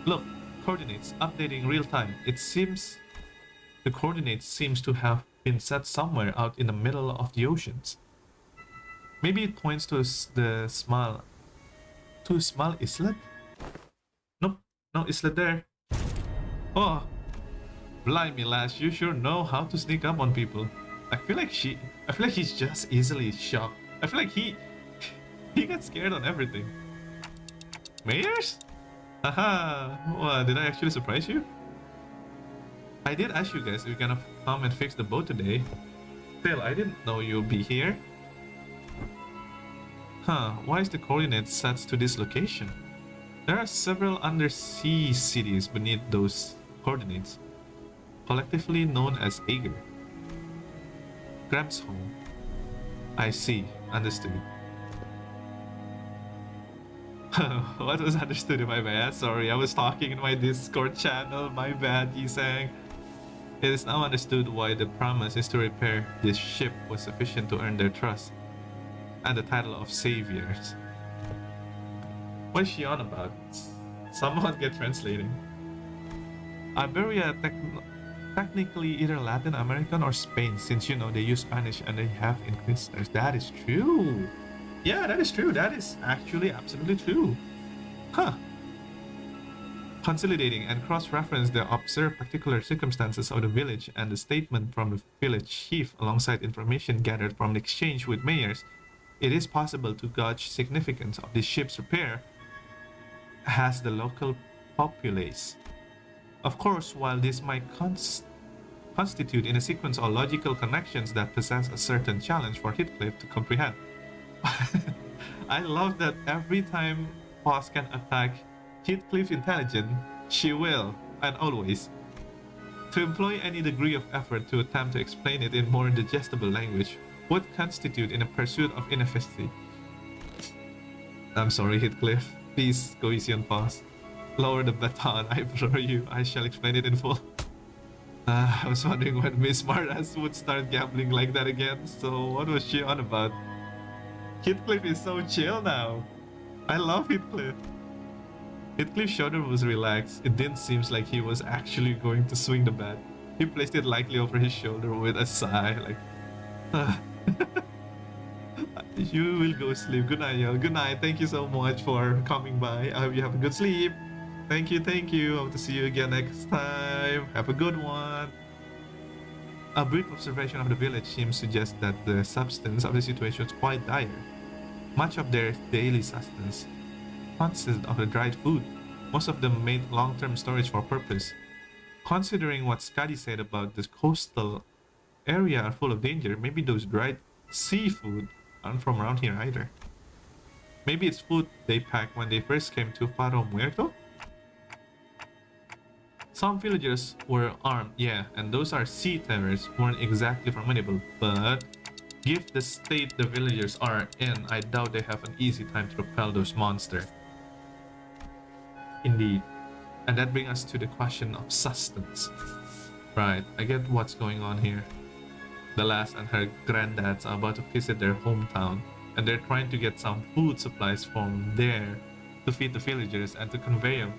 Look, coordinates updating real time. It seems the coordinates seems to have been set somewhere out in the middle of the oceans. Maybe it points to the small islet? Nope, no islet there. Oh, blimey lass, you sure know how to sneak up on people. I feel like he's just easily shocked. I feel like he gets scared on everything. Mayors? Haha, what, did I actually surprise you? I did ask you guys if you're gonna come and fix the boat today. Still, I didn't know you'll be here. Huh, why is the coordinate set to this location? There are several undersea cities beneath those coordinates, collectively known as Ager. Gramps home. I see, understood. What was understood? My bad. Sorry, I was talking in my Discord channel. My bad, Yisang. It is now understood why the promise is to repair this ship was sufficient to earn their trust and the title of saviors. What is she on about? Someone get translating. Iberia technically either Latin American or Spain, since you know they use Spanish and they have inquisitors. That is true. Yeah, that is true. That is actually absolutely true. Huh. Consolidating and cross-reference the observed particular circumstances of the village and the statement from the village chief alongside information gathered from the exchange with mayors, it is possible to gauge significance of the ship's repair as the local populace. Of course, while this might constitute in a sequence of logical connections that possess a certain challenge for Heathcliff to comprehend. I love that every time Foss can attack Heathcliff's intelligence, she will, and always. To employ any degree of effort to attempt to explain it in more digestible language would constitute in a pursuit of inefficiency. I'm sorry, Heathcliff. Please go easy on Foss. Lower the baton, I implore you. I shall explain it in full. I was wondering when Miss Smartass would start gambling like that again, so what was she on about? Heathcliff is so chill now. I love Heathcliff. Heathcliff's shoulder was relaxed. It didn't seem like he was actually going to swing the bat. He placed it lightly over his shoulder with a sigh, like, You will go sleep. Good night, y'all. Good night. Thank you so much for coming by. I hope you have a good sleep. Thank you, thank you. Hope to see you again next time. Have a good one. A brief observation of the village seems to suggest that the substance of the situation is quite dire. Much of their daily sustenance consisted of the dried food. Most of them made long-term storage for purpose. Considering what Skadi said about this coastal area are full of danger, maybe those dried seafood aren't from around here either. Maybe it's food they packed when they first came to Faro Muerto? Some villagers were armed, yeah, and those are sea terrors weren't exactly formidable, but give the state the villagers are in, I doubt they have an easy time to repel those monsters. Indeed. And that brings us to the question of sustenance. Right, I get what's going on here. The lass and her granddads are about to visit their hometown, and they're trying to get some food supplies from there to feed the villagers and to convey them,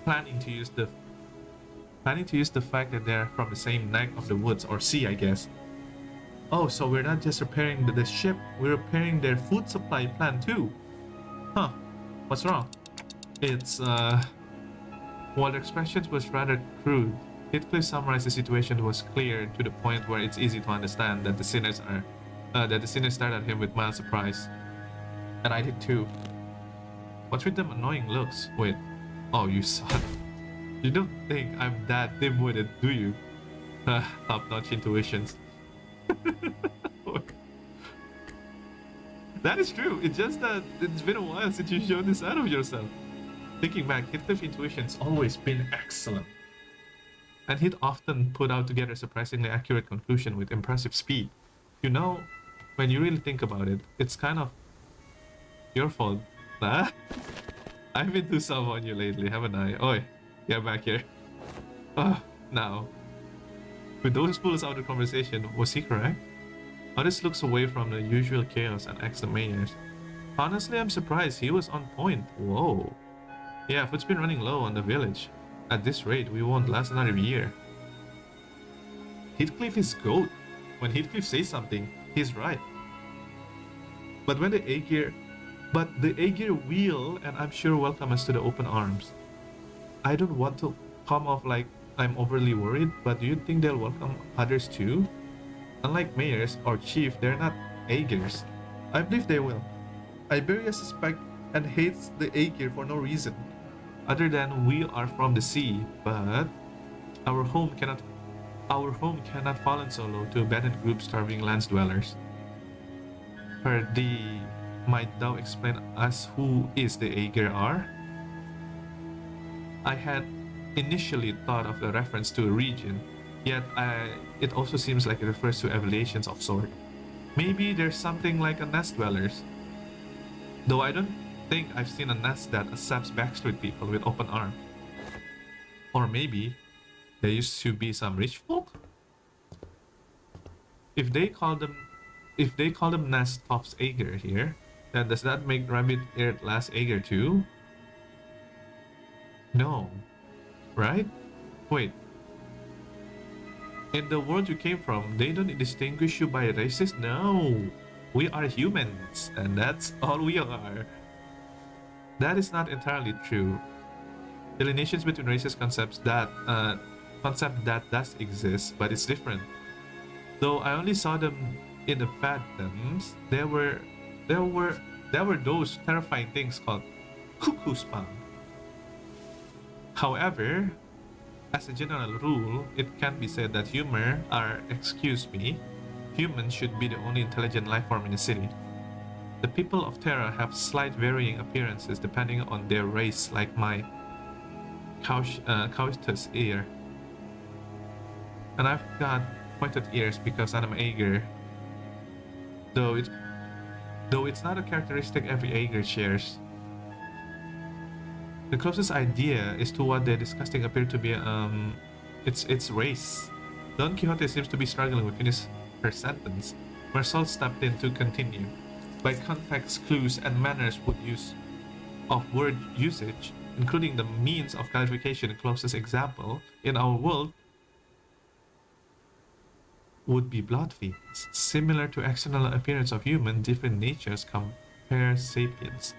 planning to use the fact that they're from the same neck of the woods or sea, I guess. Oh, so we're not just repairing the ship, we're repairing their food supply plan too. Huh, what's wrong? It's, while the expressions was rather crude, Heathcliff summarized the situation was clear to the point where it's easy to understand that the sinners stared at him with mild surprise. And I did too. What's with them annoying looks? Wait, oh, you son. You don't think I'm that dim-witted, do you? Top-notch intuitions. That is true. It's just that it's been a while since you showed this out of yourself. Thinking back, Heathcliff's intuition's always been excellent. And he'd often put out together surprisingly accurate conclusion with impressive speed. You know, when you really think about it, it's kind of your fault. Huh? I've been too soft on you lately, haven't I? Oi. Get back here. Now. With those fools out of conversation, was he correct? Otis looks away from the usual chaos and asks the mayors. Honestly, I'm surprised he was on point. Whoa. Yeah, food's been running low on the village. At this rate, we won't last another year. Heathcliff is goat. When Heathcliff says something, he's right. But the Aegir will, and I'm sure, welcome us to the open arms. I don't want to come off like I'm overly worried, but do you think they'll welcome others too? Unlike mayors or chief, they're not Aegirs. I believe they will. Iberia suspects and hates the Aegir for no reason, other than we are from the sea, but our home cannot fall so low to abandoned group starving lands dwellers. Perdi, might thou explain us who is the Aegir are? I had initially thought of a reference to a region, yet it also seems like it refers to evaluations of sort. Maybe there's something like a nest dwellers. Though I don't think I've seen a nest that accepts backstreet people with open arms. Or maybe there used to be some rich folk? If they call them nest tops Aegir here, then does that make rabbit-eared last Aegir too? No. Right? Wait. In the world you came from, they don't distinguish you by races? No. We are humans, and that's all we are. That is not entirely true. Delineations between races concept that does exist, but it's different. Though I only saw them in the phantoms, there were those terrifying things called cuckoo spawn. However, as a general rule, it can be said that humans should be the only intelligent life form in the city. The people of Terra have slight varying appearances depending on their race, like my Kausta's ear. And I've got pointed ears because I'm an Aegir. Though it's not a characteristic every Aegir shares. The closest idea is to what they're discussing appear to be its race. Don Quixote seems to be struggling to finish her sentence. Marcel stepped in to continue. By context clues and manners of word usage, including the means of clarification, the closest example in our world would be bloodfiends. Similar to external appearance of human, different natures compare sapiens.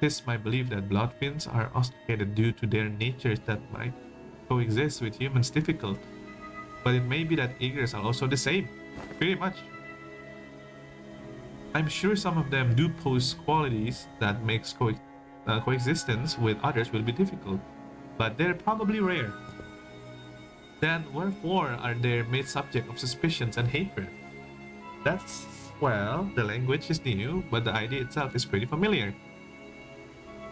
It is my belief that bloodfiends are ossificated due to their natures that might coexist with humans difficult. But it may be that eagers are also the same. Pretty much. I'm sure some of them do possess qualities that makes coexistence with others will be difficult, but they're probably rare. Then wherefore are they made subject of suspicions and hatred? That's, well, the language is new, but the idea itself is pretty familiar.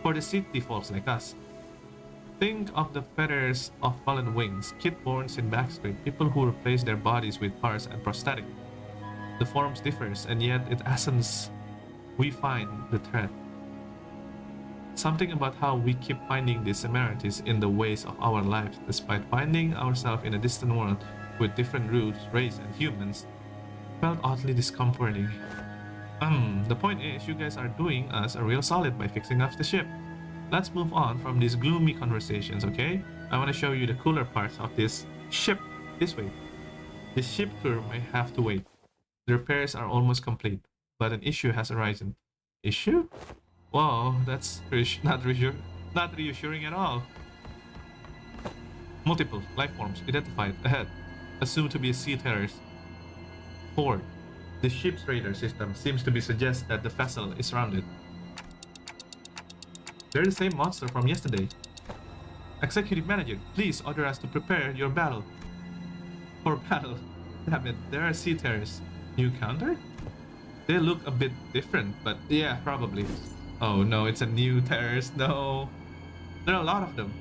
For the city folks like us, think of the feathers of fallen wings, kid-borns in backstreet, people who replace their bodies with parts and prosthetic. The forms differs, and yet in essence, we find the thread. Something about how we keep finding these similarities in the ways of our lives, despite finding ourselves in a distant world with different roots, race, and humans, felt oddly discomforting. The point is, you guys are doing us a real solid by fixing up the ship. Let's move on from these gloomy conversations, okay? I want to show you the cooler parts of this ship. This way. The ship crew may have to wait. The repairs are almost complete, but an issue has arisen. Issue? Wow, that's not reassuring at all. Multiple life forms identified ahead, assumed to be sea terrors. Forward. The ship's radar system seems to be suggest that the vessel is surrounded. They're the same monster from yesterday. Executive Manager, please order us to prepare your battle. For battle. Damn it, there are sea terrors. New counter? They look a bit different, but yeah, probably. Oh no, it's a new terrorist. No. There are a lot of them.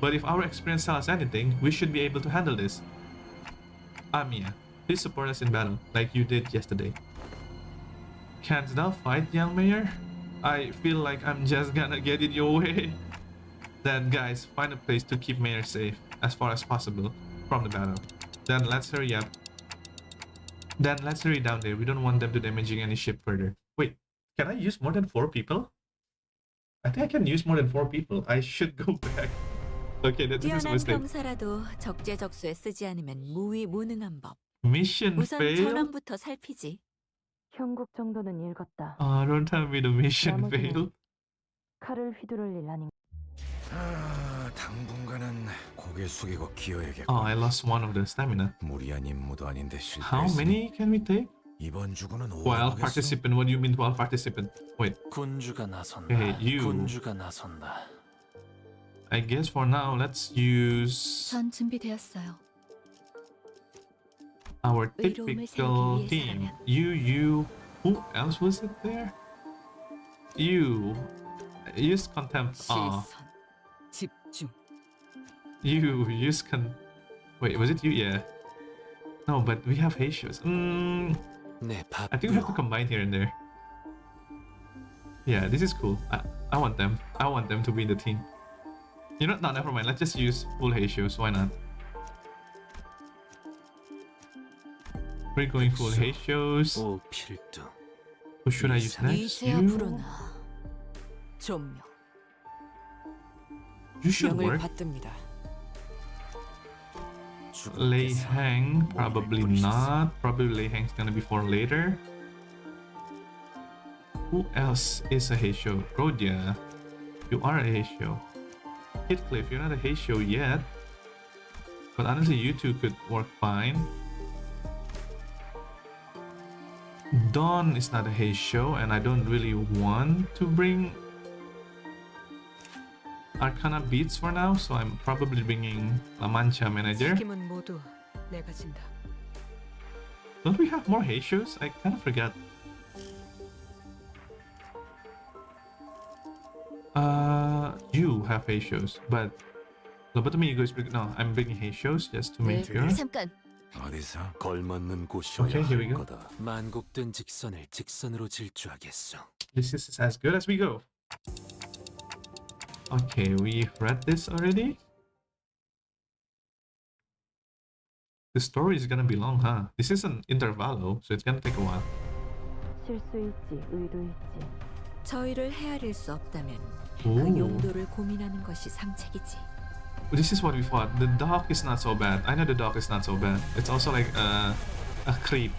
But if our experience tells us anything, we should be able to handle this. Amiya, please support us in battle, like you did yesterday. Canst thou fight, young mayor? I feel like I'm just gonna get in your way. Then guys, find a place to keep mayor safe, as far as possible, from the battle. Then let's hurry up. Then let's hurry down there. We don't want them to damaging any ship further. Wait, can I use more than 4 people? I think I can use more than 4 people. I should go back. Okay, this is a 뛰어난 mistake. 병사라도 적재적소에 쓰지 않으면 무위무능한 법. Mission 우선 fail? 전원부터 살피지. 형국 정도는 읽었다. Don't tell me the mission 나머지는 failed. 칼을 휘두를 일 아닌. 당분간은 고개 숙이고 기어야겠고. I lost one of the stamina. 무리한 임무도 아닌데 How 실패했으니 many can we take? 이번 주고는 12 오가겠어. participant. What do you mean 12 participant? Wait, 군주가 나선다. Hey, you. 군주가 나선다. I guess for now let's use 전 준비되었어요. our 의로움을 typical 세우기 team. 위해서라면. You. Who else was it there? You. Use contempt. 집중. You use Wait, was it you? Yeah. No, but we have Haitians. 내 I think we have to 밥도 combine here and there. Yeah, this is cool. I want them. I want them to be the team. You know, no, never mind. Let's just use full Haitians. Why not? We're going full Haitians. 오필두. Who should I use next? 이세아 You? 부르나. 좀요. You should 명을 work. 받듭니다. Lei Hang, probably not. Probably Lei Hang's gonna be for later. Who else is a Heisho? Rodia, you are a Heisho. Heathcliff, you're not a Heisho yet. But honestly, you two could work fine. Dawn is not a Heisho, and I don't really want to bring Arcana Beats for now, so I'm probably bringing La Mancha Manager. 책임은 모두 내가 진다. Don't we have more Heishos? I kind of forgot. You have Heishos, but Lobotomy is bringing. No, I'm bringing Heishos just to make sure. 잠깐. 어디서? 걸맞는 곳이어야 Okay, here we 할 go. 거다. 만곡된 직선을 직선으로 질주하겠소. This is as good as we go. Okay, we've read this already. The story is gonna be long, huh? This is an intervallo, so it's gonna take a while. 실수 있지, 의도 있지. 저희를 헤아릴 수 없다면 그 Ooh. 용도를 고민하는 것이 상책이지. This is what we fought. The dog is not so bad. I know the dog is not so bad. It's also like a creep,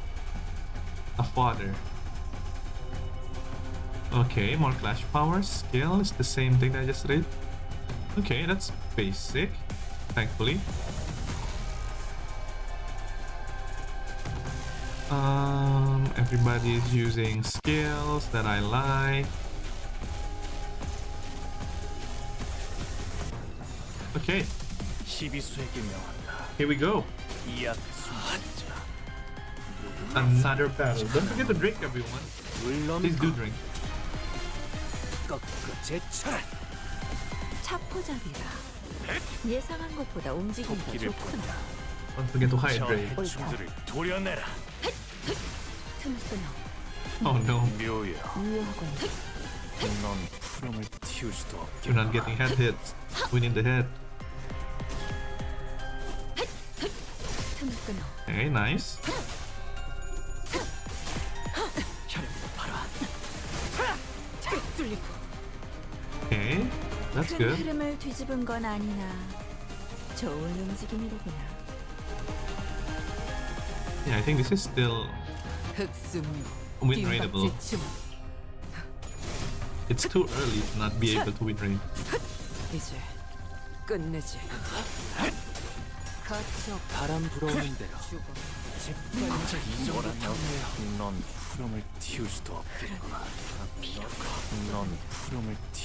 a fodder. Okay, more clash power. Skill is the same thing that I just read. Okay, that's basic, thankfully. Everybody is using skills that I like. Okay, here we go. Another battle. Don't forget to drink, everyone. Please do drink. 차포잡이라. 예상한 것보다 움직임이 좋구나. Don't forget to hydrate. 틈을 끊어. Oh no, 유효하군. you're not getting head hits. We need the head. 틈을 끊어. Okay, nice. Okay, that's 큰 good. 흐름을 뒤집은 건 아니나 좋은 움직임이로구나. Yeah, I think this is still 흑승류. win rateable. It's too early to not be able to win rate. 이제 끝내지. 거쳐 바람 불어오는 대로 죽어.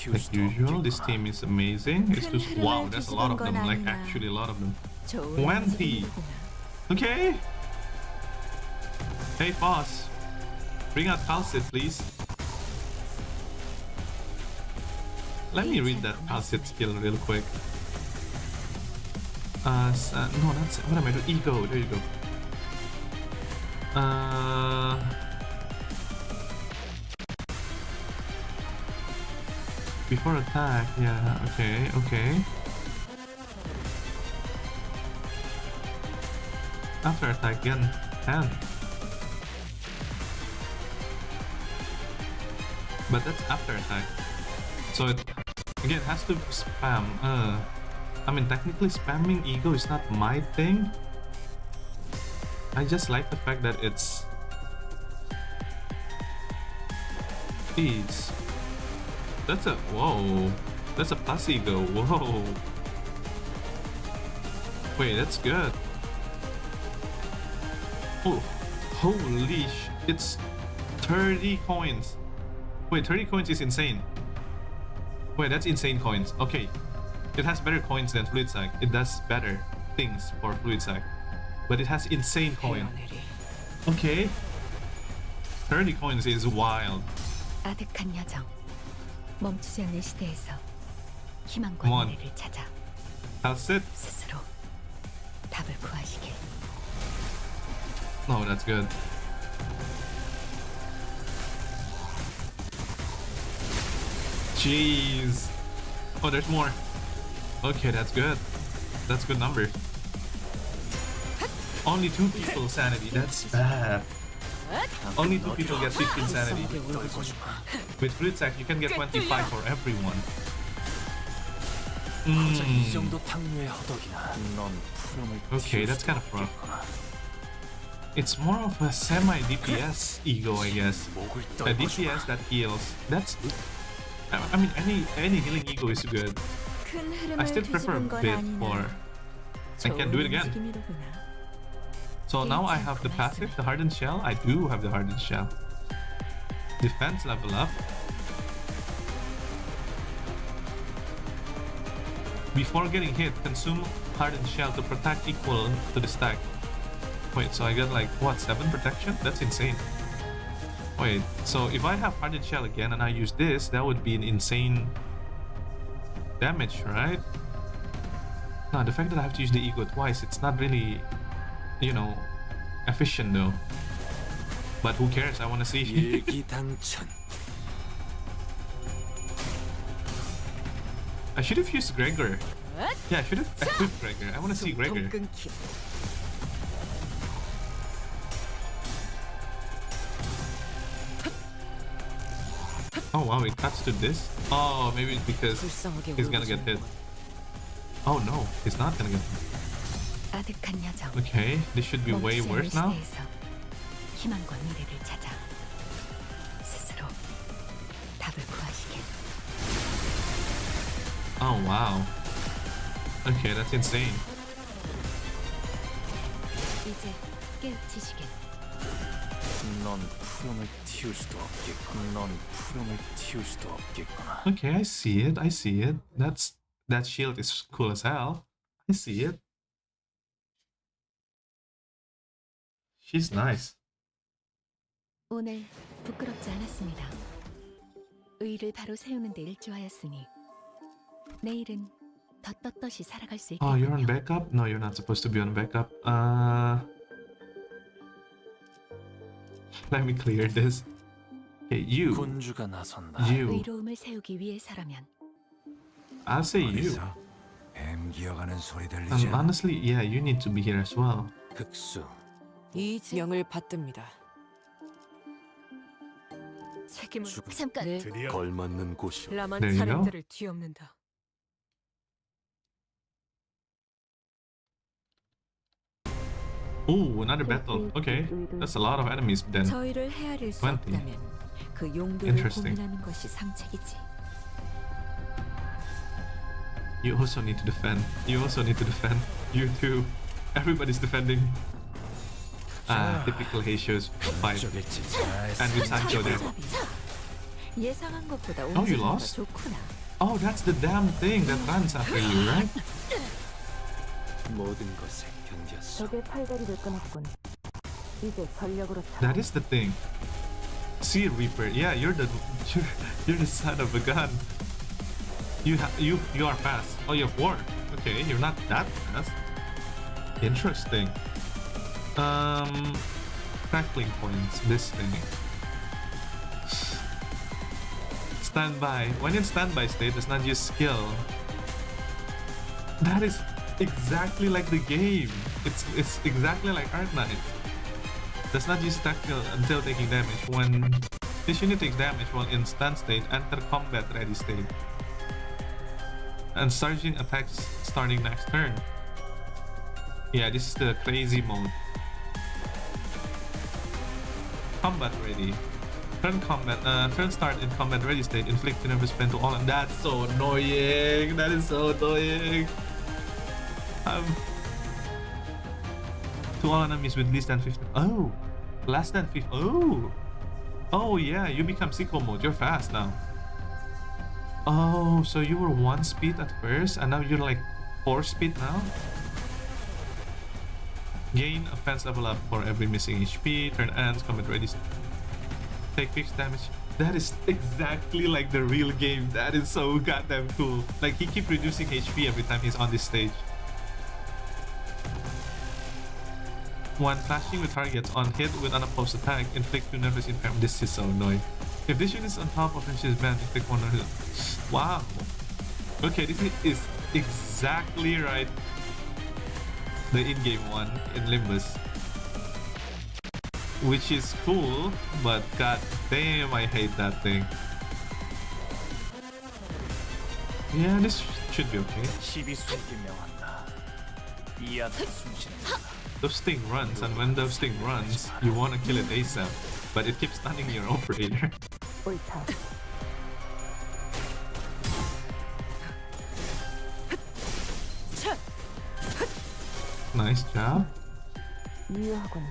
Like usual, this team is amazing. It's just wow, there's a lot of them. Like actually a lot of them. 좋은 20. 움직임이로구나. Okay. Hey boss, bring out Calcit, please. Let me read that Calcit skill real quick. No, that's what am I doing? Ego. There you go. Before attack, yeah. Okay, okay. After attack again, 10. But that's after attack. So it again has to spam. I mean technically spamming ego is not my thing. I just like the fact that it's Jeez. That's a whoa. That's a plus ego. Whoa. Wait, that's good. Oh, holy sh! It's 30 coins. Wait, 30 coins is insane. Wait, that's insane coins. Okay. It has better coins than Fluid Sac. It does better things for Fluid Sac. But it has insane coin. Okay. 30 coins is wild. 아득한 여정. 멈추지 않는 시대에서 희망과 Come on. 미래를 찾아 That's it. 스스로 답을 구하시길. No, that's good. Jeez. Oh, there's more. Okay, that's good. That's a good number. Only 2 people sanity. That's bad. Only 2 people get 15 sanity. With Fluid Sac, you can get 25 for everyone. 이 정도 탕류의 허덕이나 Okay, that's kind of rough. It's more of a semi DPS ego, I guess. A DPS that heals. That's. I mean, any healing ego is good. 큰 흐름을 I still prefer a 뒤집은 건 bit 아니나 more. I can do it again. 움직임이로구나. So now I have the passive, the hardened shell. I do have the hardened shell. Defense level up. Before getting hit, consume hardened shell to protect equal to the stack. Wait, so I get like what, 7 protection? That's insane. Wait, so if I have hardened shell again and I use this, that would be an insane damage, right? No, the fact that I have to use the ego twice, it's not really, you know, efficient though. But who cares? I want to see. 일기당천 I should have used Gregor. Yeah, I should have equipped Gregor. I want to see Gregor. 끊기. Oh wow, it cuts to this. Oh, maybe it's because 불쌍하게 he's gonna get hit. Oh no, he's not gonna get hit. 아득한 여정. Okay, this should be way 멈추지 않는 worse now. 시대에서 희망과 미래를 찾아 스스로 Oh wow. Okay, that's insane. 이제 깨우치시길. 넌 푸름을 틔울 수도 없겠군. 넌 푸름을 틔울 수도 없겠구나. Okay, I see it. I see it. That shield is cool as hell. I see it. She's nice. 오늘 부끄럽지 않았습니다. 의를 바로 세우는 데 일조하였으니 내일은 더 떳떳이 살아갈 수 Oh, you're on 있겠군요. backup? No, you're not supposed to be on backup. Let me clear this. Okay, you. 군주가 나선다. You. 의로움을 세우기 위해서라면 I'll say you. 어디서 뱀 기어가는 소리 들리지? Honestly, yeah, you need to be here as well. 흑수. 이 명을 받듭니다. 책임을 죽음. 잠깐 네, 걸맞는 곳이. 라만 There you go. 사람들을 뒤엎는다. Oh, another battle. Okay, that's a lot of enemies then. 저희를 헤아릴 수 20. 없다면 그 용도를 Interesting. 고민하는 것이 상책이지. You also need to defend. You also need to defend. You too. Everybody's defending. Typical Heisho's fight. 저겠지. And with Sancho there. 예상한 것보다 Oh, you 움직임이 더 lost? 좋구나. Oh, that's the damn thing that runs after you, right? 모든 것에 견뎠어. 적의 팔다리를 끊었군. 이제 전력으로 차. That is the thing. Sea Reaper. Yeah, you're the son of a gun. You are fast. Oh, you're 4. Okay, you're not that fast. Interesting. Crackling points. This thing. Standby. When in standby state, does not use skill. That is exactly like the game. It's exactly like Arknight. Does not use attack skill until taking damage. When this unit takes damage while in stand state, enter combat ready state. And charging attacks starting next turn. Yeah, this is the crazy mode. Combat ready. Turn start in combat ready state. Inflict nervous pain to all. And that's so annoying. That is so annoying. To all enemies with less than 50. Oh, less than 50. Oh, oh yeah. You become sickle mode. You're fast now. Oh, so you were 1 speed at first, and now you're like 4 speed now. Gain offense level up for every missing HP. Turn ends. Combat ready. Take fixed damage. That is exactly like the real game. That is so goddamn cool. Like he keep reducing HP every time he's on this stage. When clashing with targets on hit with unopposed attack, inflict 2 nervous impairment. This is so annoying. If this unit is on top of his band, inflict 1 nervous. Wow. Okay, this is exactly right. The in-game one in Limbus. Which is cool, but god damn, I hate that thing. Yeah, this should be okay. Those thing runs, and when those thing runs, you want to kill it ASAP, but it keeps stunning your operator. 옳다. Nice job. 유효하군.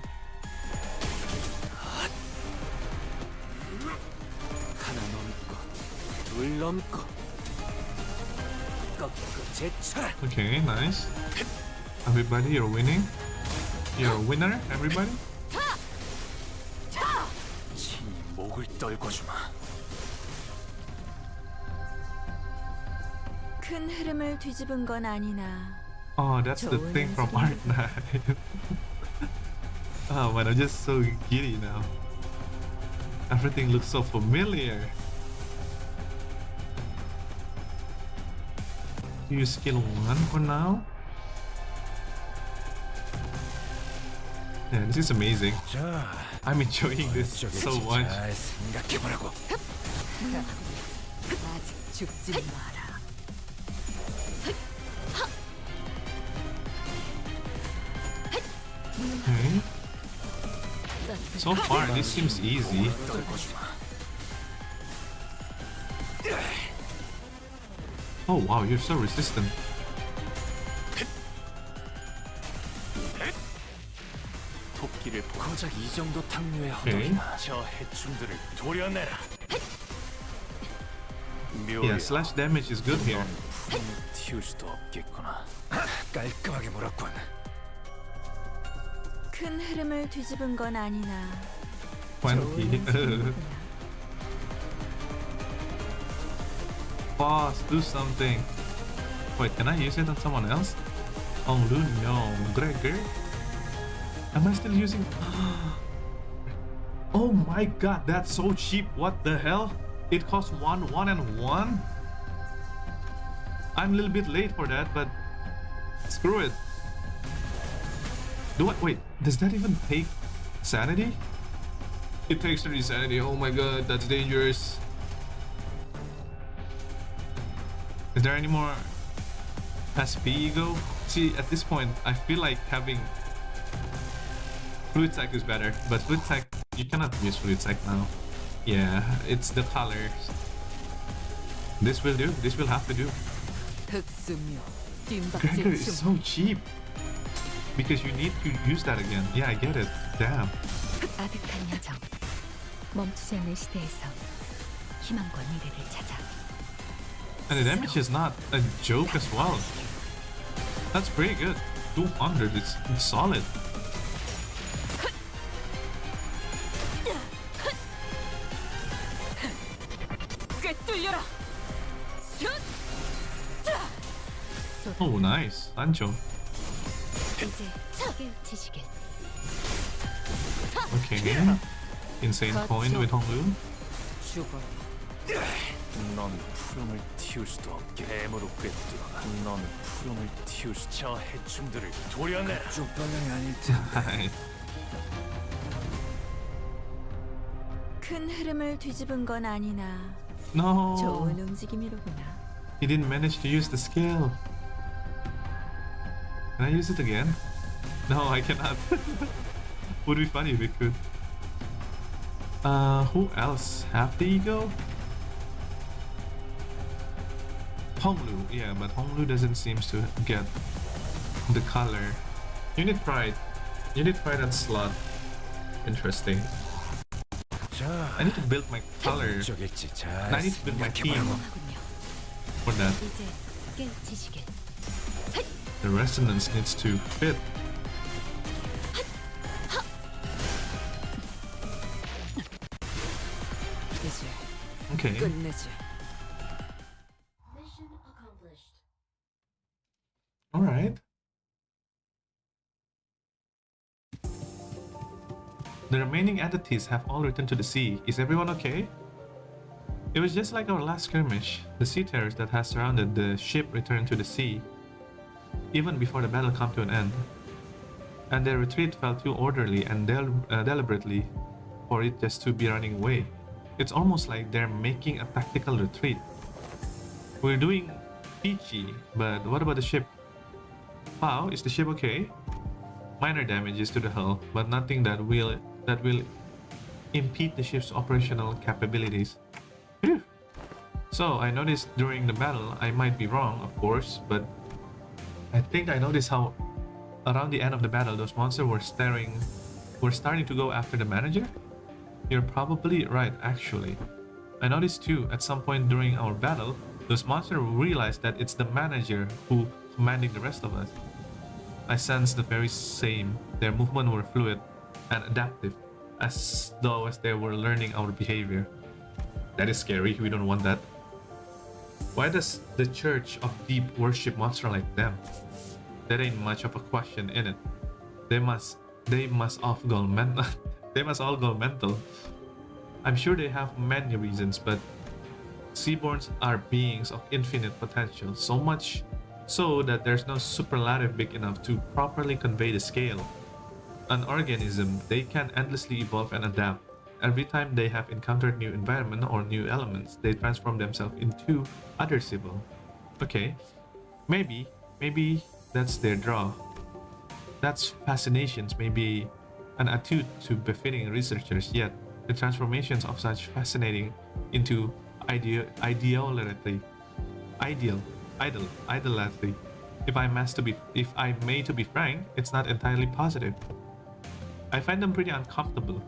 하나 넘고 둘 넘고 꺾고 제쳐라. Okay, nice. Everybody, you're winning. You're a winner, everybody. 친히 목을 떨궈 주마. 큰 흐름을 뒤집은 건 아니나. Oh, that's the thing from Arknight. Oh man, I'm just so giddy now. Everything looks so familiar. Use skill 1 for now. Yeah, this is amazing. 자, I'm enjoying this so much. 잘 생각해보라고. 아직 죽지 마라. Okay. So far, this seems easy. 떨궈 주마. Oh wow, you're so resistant. 토끼를 고작 이 정도 탕류의 오케이. 허덕이나 저 해충들을 도려내라. Yeah, slash damage is good here. 넌 푸름을 틔울 수도 없겠구나. 깔끔하게 물었군. 큰 흐름을 뒤집은 건 아니나. 20. Boss, do something. Wait, can I use it on someone else? Oh no, Gregor? Am I still using? Oh my god, that's so cheap. What the hell? It costs 1, 1, and 1? I'm a little bit late for that, but screw it. Wait, does that even take sanity? It takes 30 sanity. Oh my god, that's dangerous. Is there any more SP ego? See, at this point, I feel like having Fluid Sack is better, but Fluid Sack, you cannot use Fluid Sack now. Yeah, it's the colors. This will do. This will have to do. 특수묘 Gregor is 뒷박질 so cheap. Because you need to use that again. Yeah, I get it. Damn. 아득한 여정. 멈추지 않는 시대에서 희망과 미래를 찾아. And the damage is not a joke as well. That's pretty good. 200, it's solid. 꿰뚫려라. Oh, nice. Sancho. 이제 적을 지시게. Okay. Insane coin with Honglu. 죽어라. 넌 푸름을 틔울 수도 없게 뱀으로 꿰뚫어라. 넌 푸름을 틔울 수. 저 해충들을 도려내라. 쭉 방향이 아닐 텐데. 큰 흐름을 뒤집은 건 아니나. No. 좋은 움직임이로구나. He didn't manage to use the scale. Can I use it again? No, I cannot. Would be funny if we could. Who else have the ego? Honglu, yeah, but Honglu doesn't seem to get the color. Unit Pride and Slot. Interesting. 자, I need to build my color. 쪽일지 잘 I need to build my team 하군요. for that. 이제 깨 지시게. The resonance needs to fit. 이제 Okay. 끝내지. Alright. The remaining entities have all returned to the sea. Is everyone okay? It was just like our last skirmish. The sea terrors that has surrounded the ship returned to the sea, even before the battle came to an end. And their retreat felt too orderly and deliberately for it just to be running away. It's almost like they're making a tactical retreat. We're doing peachy, but what about the ship? Wow, is the ship okay? Minor damages to the hull, but nothing that will impede the ship's operational capabilities. Phew. So I noticed during the battle, I might be wrong, of course, but I think I noticed how around the end of the battle, those monsters were starting to go after the manager. You're probably right, actually. I noticed too, at some point during our battle, those monsters realized that it's the manager who commanding the rest of us. I sensed the very same. Their movements were fluid and adaptive, as though they were learning our behavior. That is scary. We don't want that. Why does the Church of Deep worship monsters like them? There ain't much of a question in it. They must all go mental. They must all go mental. I'm sure they have many reasons, but Seaborns are beings of infinite potential, so much so that there's no superlative big enough to properly convey the scale. An organism, they can endlessly evolve and adapt. Every time they have encountered new environment or new elements, they transform themselves into other Sibyl. Okay, maybe that's their draw. That's fascinations, maybe an attitude to befitting researchers, yet the transformations of such fascinating into ideal Idolatry. If I may to be frank, it's not entirely positive. I find them pretty uncomfortable.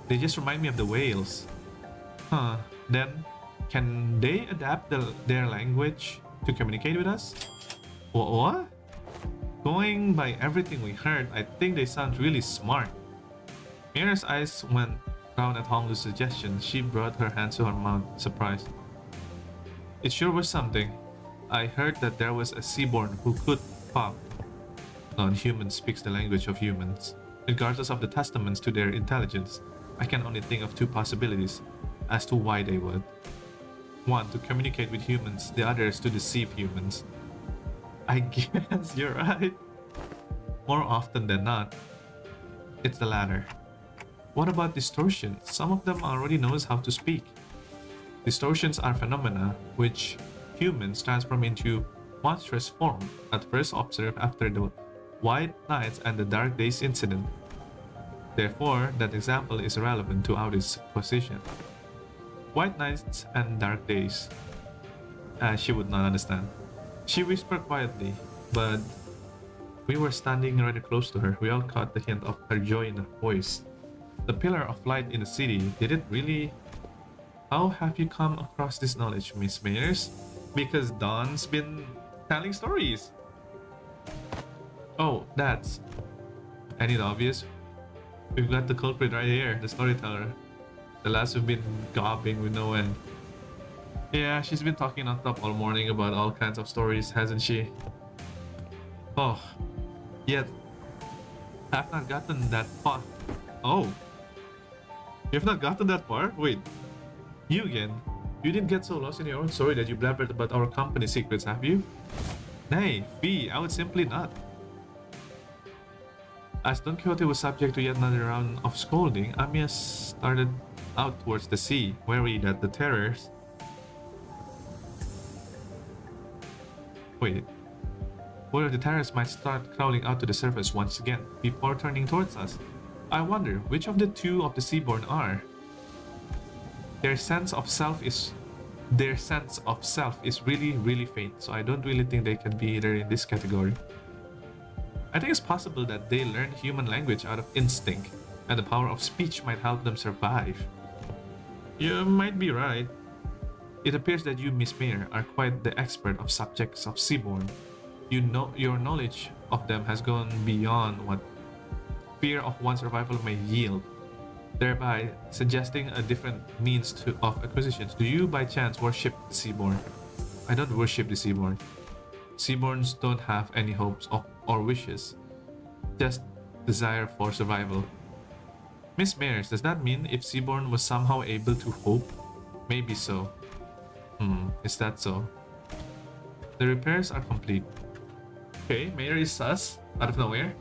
They just remind me of the whales. Huh. Then, can they adapt their language to communicate with us? What? Going by everything we heard, I think they sound really smart. Mira's eyes went round at Honglu's suggestion. She brought her hands to her mouth, surprised. It sure was something. I heard that there was a Seaborn who could talk. Non-human speaks the language of humans. Regardless of the testaments to their intelligence, I can only think of two possibilities as to why they would. One, to communicate with humans, the other is to deceive humans. I guess you're right. More often than not, it's the latter. What about distortion? Some of them already knows how to speak. Distortions are phenomena which humans transform into monstrous form, at first observed after the White Nights and the Dark Days incident. Therefore, that example is relevant to our position. White Nights and Dark Days. She would not understand. She whispered quietly, but we were standing rather close to her. We all caught the hint of her joy in her voice. The pillar of light in the city, did it really? How have you come across this knowledge, Miss Mayers? Because Dawn's been telling stories. Oh, that's... Any obvious? We've got the culprit right here, the storyteller. The last who've been gobbing with no end. Yeah, she's been talking on top all morning about all kinds of stories, hasn't she? Oh, yet I've not gotten that far. Oh, you've not gotten that far? Wait, you again? You didn't get so lost in your own story that you blabbered about our company secrets, have you? Nay, fie, I would simply not. As Don Quixote was subject to yet another round of scolding, Amias started out towards the sea, wary that the terrors... Wait. Where the terrors might start crawling out to the surface once again, before turning towards us. I wonder which of the two of the Seaborn are. Their sense of self is really, really faint, so I don't really think they can be either in this category. I think it's possible that they learned human language out of instinct, and the power of speech might help them survive. You might be right. It appears that you, Miss Mayer, are quite the expert of subjects of Seaborn. You know, your knowledge of them has gone beyond what fear of one's survival may yield, thereby suggesting a different means of acquisitions. Do you, by chance, worship the Seaborn? I don't worship the Seaborn. Seaborns don't have any hopes or wishes, just desire for survival. Miss Mayers, does that mean if Seaborn was somehow able to hope? Maybe so. Is that so? The repairs are complete. Okay, Mayor is sus. Out of nowhere,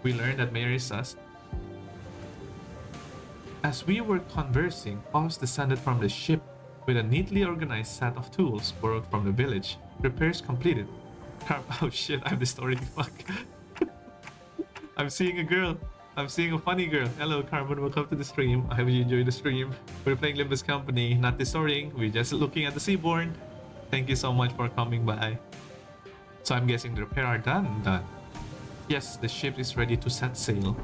we learned that Mayor is sus. As we were conversing, Paws descended from the ship with a neatly organized set of tools borrowed from the village. Repairs completed. Oh shit, I'm the story. Fuck. I'm seeing a girl. I'm seeing a funny girl. Hello, Carbon. Welcome to the stream. I hope you enjoyed the stream. We're playing Limbus Company, not distorting. We're just looking at the Seaborn. Thank you so much for coming by. So I'm guessing the repair are done. Yes, the ship is ready to set sail.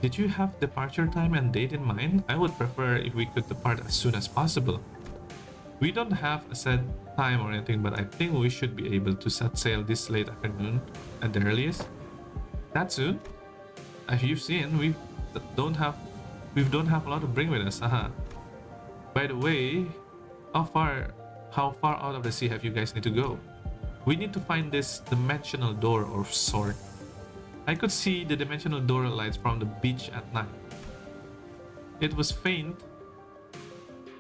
Did you have departure time and date in mind? I would prefer if we could depart as soon as possible. We don't have a set time or anything, but I think we should be able to set sail this late afternoon at the earliest. That soon? As you've seen, we don't have a lot to bring with us. By the way, how far out of the sea have you guys need to go? We need to find this dimensional door or sort. I could see the dimensional door lights from the beach at night. It was faint,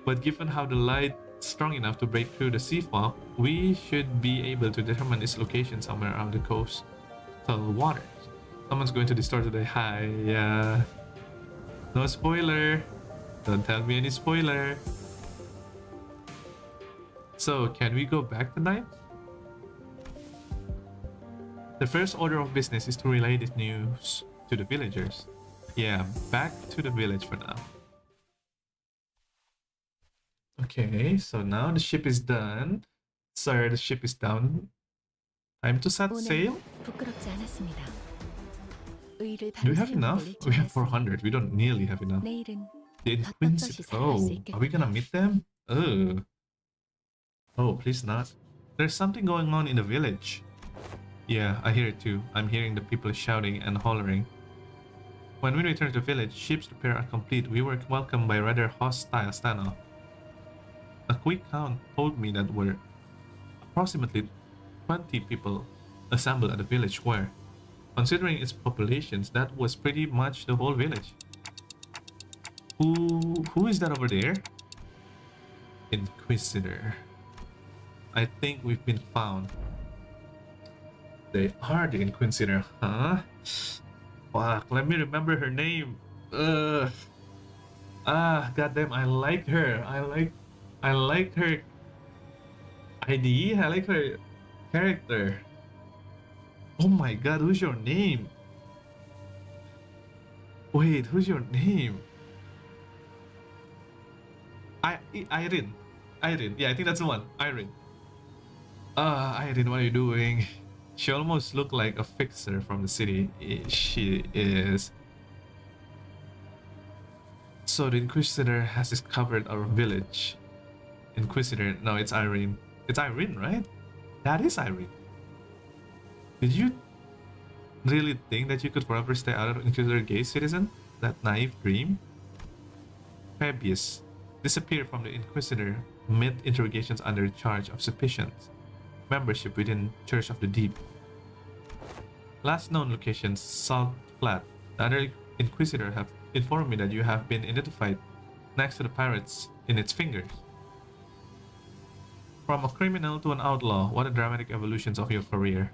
but given how the light is strong enough to break through the sea fog, we should be able to determine its location somewhere around the coastal waters. Someone's going to distort today. Hi, yeah. No spoiler. Don't tell me any spoiler. So, can we go back tonight? The first order of business is to relay this news to the villagers. Yeah, back to the village for now. Okay, so now the ship is done. Sir, the ship is down. Time to set 오늘 sail? 부끄럽지 않았습니다. 의의를 Do we 바로 have enough? 세우고 We have 내릴 줄 알았으니 400. We don't nearly have enough. 내일은 The 더 떳떳이 Inquisitor. 살아갈 수 Oh, are we gonna 있겠군요. meet them? Oh, please not. There's something going on in the village. Yeah, I hear it too. I'm hearing the people shouting and hollering. When we returned to the village, ship's repair are complete. We were welcomed by rather hostile standoff. A quick count told me that were approximately 20 people assembled at the village square. Considering its populations, that was pretty much the whole village. Who is that over there? Inquisitor. I think we've been found. They are the Inquisitor, huh? Fuck, let me remember her name. Goddamn, I like her. I like her ID. I like her character. Oh my god, who's your name? Wait, who's your name? Irene. Irene. Yeah, I think that's the one. Irene. Irene, what are you doing? She almost looked like a fixer from the city. She is. So the Inquisitor has discovered our village. Inquisitor, no, it's Irene. It's Irene, right? That is Irene. Did you really think that you could forever stay out of Inquisitor gaze, citizen? That naive dream? Fabius disappeared from the Inquisitor mid interrogations under charge of sufficient membership within Church of the Deep. Last known location, Salt Flat. The other Inquisitor have informed me that you have been identified next to the pirates in its fingers. From a criminal to an outlaw, what a dramatic evolutions of your career.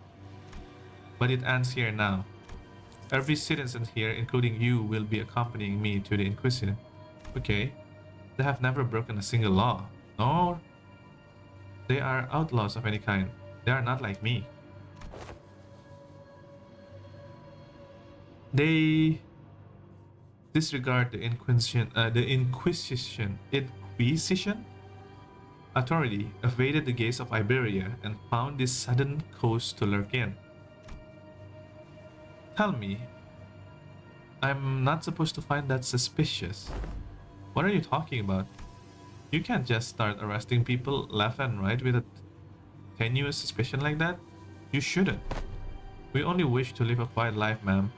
But it ends here now. Every citizen here, including you, will be accompanying me to the Inquisitor. Okay. They have never broken a single law. Nor they are outlaws of any kind. They are not like me. They disregard the Inquisition authority, evaded the gaze of Iberia, and found this sudden coast to lurk in. Tell me, I'm not supposed to find that suspicious. What are you talking about? You can't just start arresting people left and right with a tenuous suspicion like that. You shouldn't. We only wish to live a quiet life, ma'am.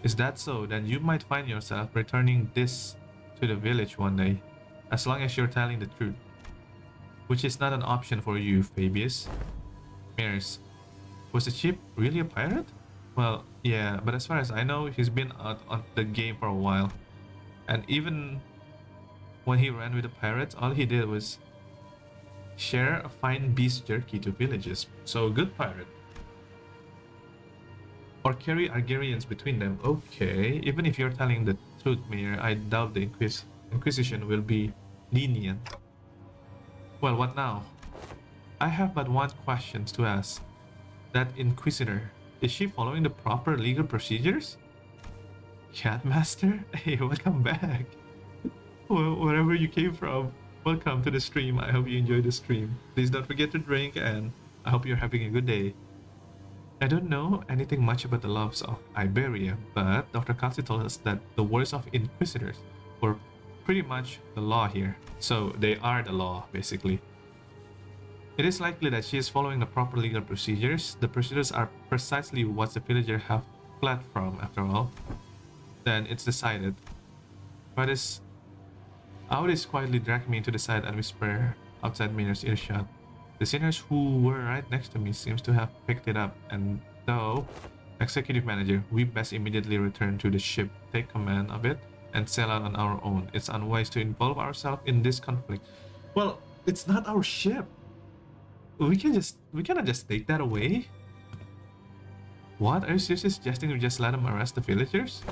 Is that so? Then you might find yourself returning this to the village one day, as long as you're telling the truth. Which is not an option for you, Fabius. Mares, was the ship really a pirate? Well, yeah, but as far as I know, he's been out on the game for a while. And even when he ran with the pirates, all he did was share a fine beast jerky to villages. So, good pirate. Or carry Argarians between them. Okay, even if you're telling the truth, Mayor, I doubt the Inquisition will be lenient. Well, what now? I have but one question to ask. That Inquisitor, is she following the proper legal procedures? Catmaster? Hey, welcome back. Well, wherever you came from, welcome to the stream. I hope you enjoyed the stream. Please don't forget to drink, and I hope you're having a good day. I don't know anything much about the laws of Iberia, but Dr. Kelsey told us that the words of Inquisitors were pretty much the law here. So they are the law, basically. It is likely that she is following the proper legal procedures. The procedures are precisely what the villagers have fled from, after all. Then it's decided. But Audis quietly dragged me to the side and whispered outside Maynard's earshot. The sinners who were right next to me seems to have picked it up, and though, executive manager, we best immediately return to the ship, take command of it, and sail out on our own. It's unwise to involve ourselves in this conflict. Well, it's not our ship. We cannot just take that away. What? Are you seriously suggesting we just let them arrest the villagers?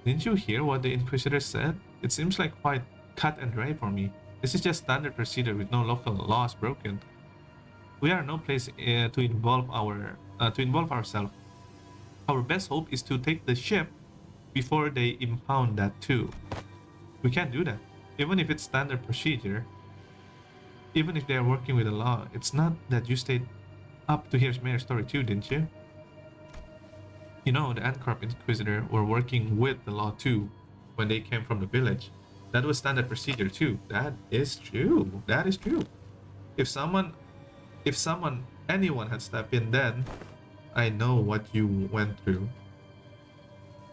Didn't you hear what the Inquisitor said? It seems like quite cut and dry for me. This is just standard procedure with no local laws broken. We are no place to involve ourselves. Our best hope is to take the ship before they impound that too. We can't do that, even if it's standard procedure. Even if they are working with the law, it's not that you stayed up to hear Mayor's story too, didn't you? You know, the Ancorp Inquisitor were working with the law too when they came from the village. That was standard procedure too. That is true. That is true. If anyone had stepped in then, I know what you went through.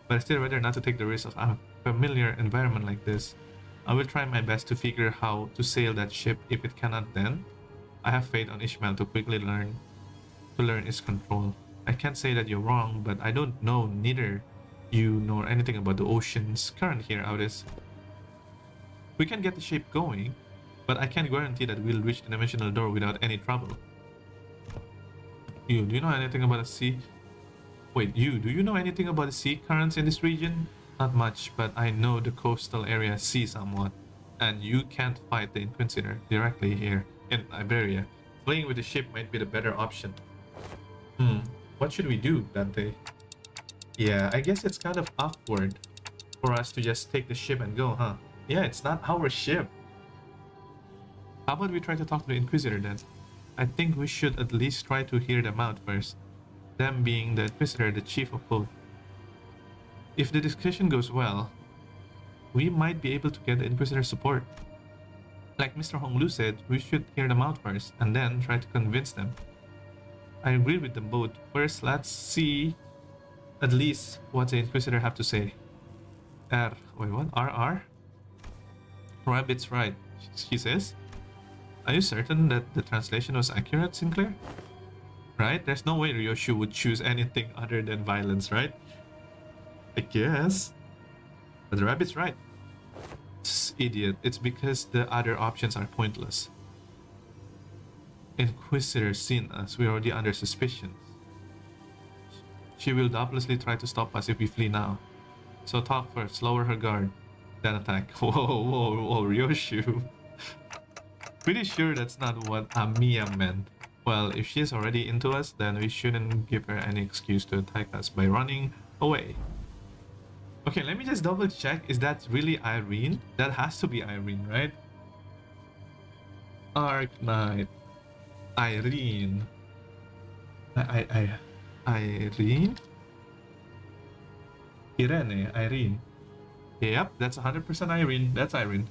But I still rather not to take the risk of a familiar environment like this. I will try my best to figure how to sail that ship. If it cannot, then I have faith on Ishmael to quickly learn its control. I can't say that you're wrong, but I don't know neither you nor anything about the ocean's current here, Audis. We can get the ship going, but I can't guarantee that we'll reach the dimensional door without any trouble. Do you know anything about the sea? Wait, do you know anything about the sea currents in this region? Not much, but I know the coastal area sea somewhat. And you can't fight the Inquisitor directly here in Iberia. Playing with the ship might be the better option. What should we do, Dante? Yeah, I guess it's kind of awkward for us to just take the ship and go, huh? Yeah, it's not our ship. How about we try to talk to the Inquisitor then? I think we should at least try to hear them out first. Them being the Inquisitor, the chief of both. If the discussion goes well, we might be able to get the Inquisitor's support. Like Mr. Honglu said, we should hear them out first, and then try to convince them. I agree with them both. First, let's see at least what the Inquisitor have to say. Wait, what? RR? Rabbit's right, she says. Are you certain that the translation was accurate, Sinclair? Right? There's no way Ryoshu would choose anything other than violence, right? I guess. But the rabbit's right. Idiot. It's because the other options are pointless. Inquisitor seen us. We're already under suspicion. She will doubtlessly try to stop us if we flee now. So talk first, lower her guard, then attack. Whoa, Ryoshu. Pretty sure that's not what Amiya meant. Well, if she's already into us, then we shouldn't give her any excuse to attack us by running away. Okay, let me just double check. Is that really Irene? That has to be Irene, right? Arknight. Irene. Irene? Irene. Yep, that's 100% Irene. That's Irene.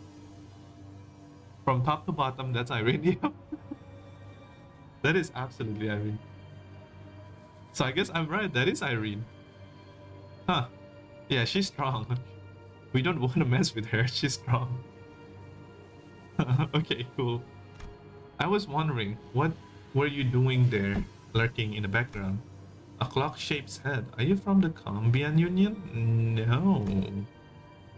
From top to bottom, that's Irene. Yep. That is absolutely Irene. So I guess I'm right. That is Irene. Huh. Yeah, she's strong. We don't want to mess with her. She's strong. Okay, cool. I was wondering, what were you doing there, lurking in the background? A clock-shaped head. Are you from the Colombian Union? No.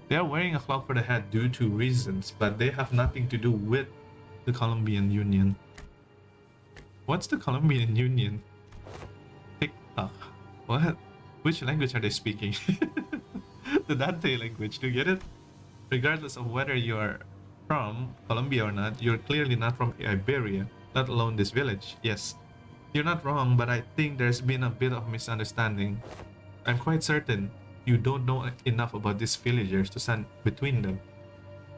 They are wearing a clock for the head due to reasons, but they have nothing to do with the Colombian Union. What's the Colombian Union? TikTok. What? Which language are they speaking? The Dante language, do you get it? Regardless of whether you are from Colombia or not, you're clearly not from Iberia, let alone this village. Yes, you're not wrong, but I think there's been a bit of misunderstanding. I'm quite certain you don't know enough about these villagers to stand between them.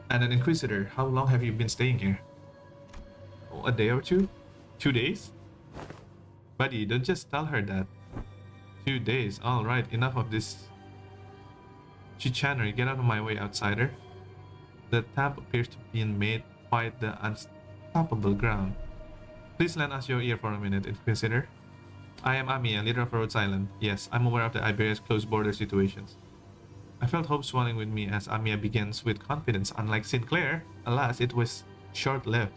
And an Inquisitor, how long have you been staying here? Oh, a day or two? 2 days? Buddy, don't just tell her that. 2 days, alright, enough of this chicanery. Get out of my way, outsider. The tap appears to be made quite the unstoppable ground. Please lend us your ear for a minute, Inquisitor. I am Amiya, leader of Rhodes Island. Yes, I'm aware of the Iberia's close border situations. I felt hope swelling with me as Amiya begins with confidence. Unlike Sinclair, alas, it was short-lived.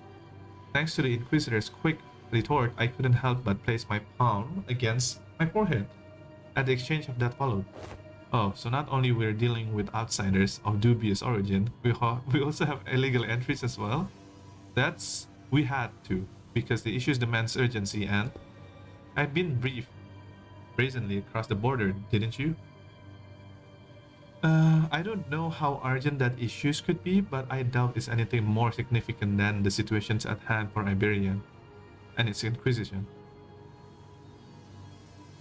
Thanks to the Inquisitor's quick retort, I couldn't help but place my palm against my forehead. At the exchange of that followed. Oh, so not only we're dealing with outsiders of dubious origin, we also have illegal entries as well? We had to, because the issues demands urgency, and I've been briefed brazenly across the border, didn't you? I don't know how urgent that issues could be, but I doubt it's anything more significant than the situations at hand for Iberia and its Inquisition.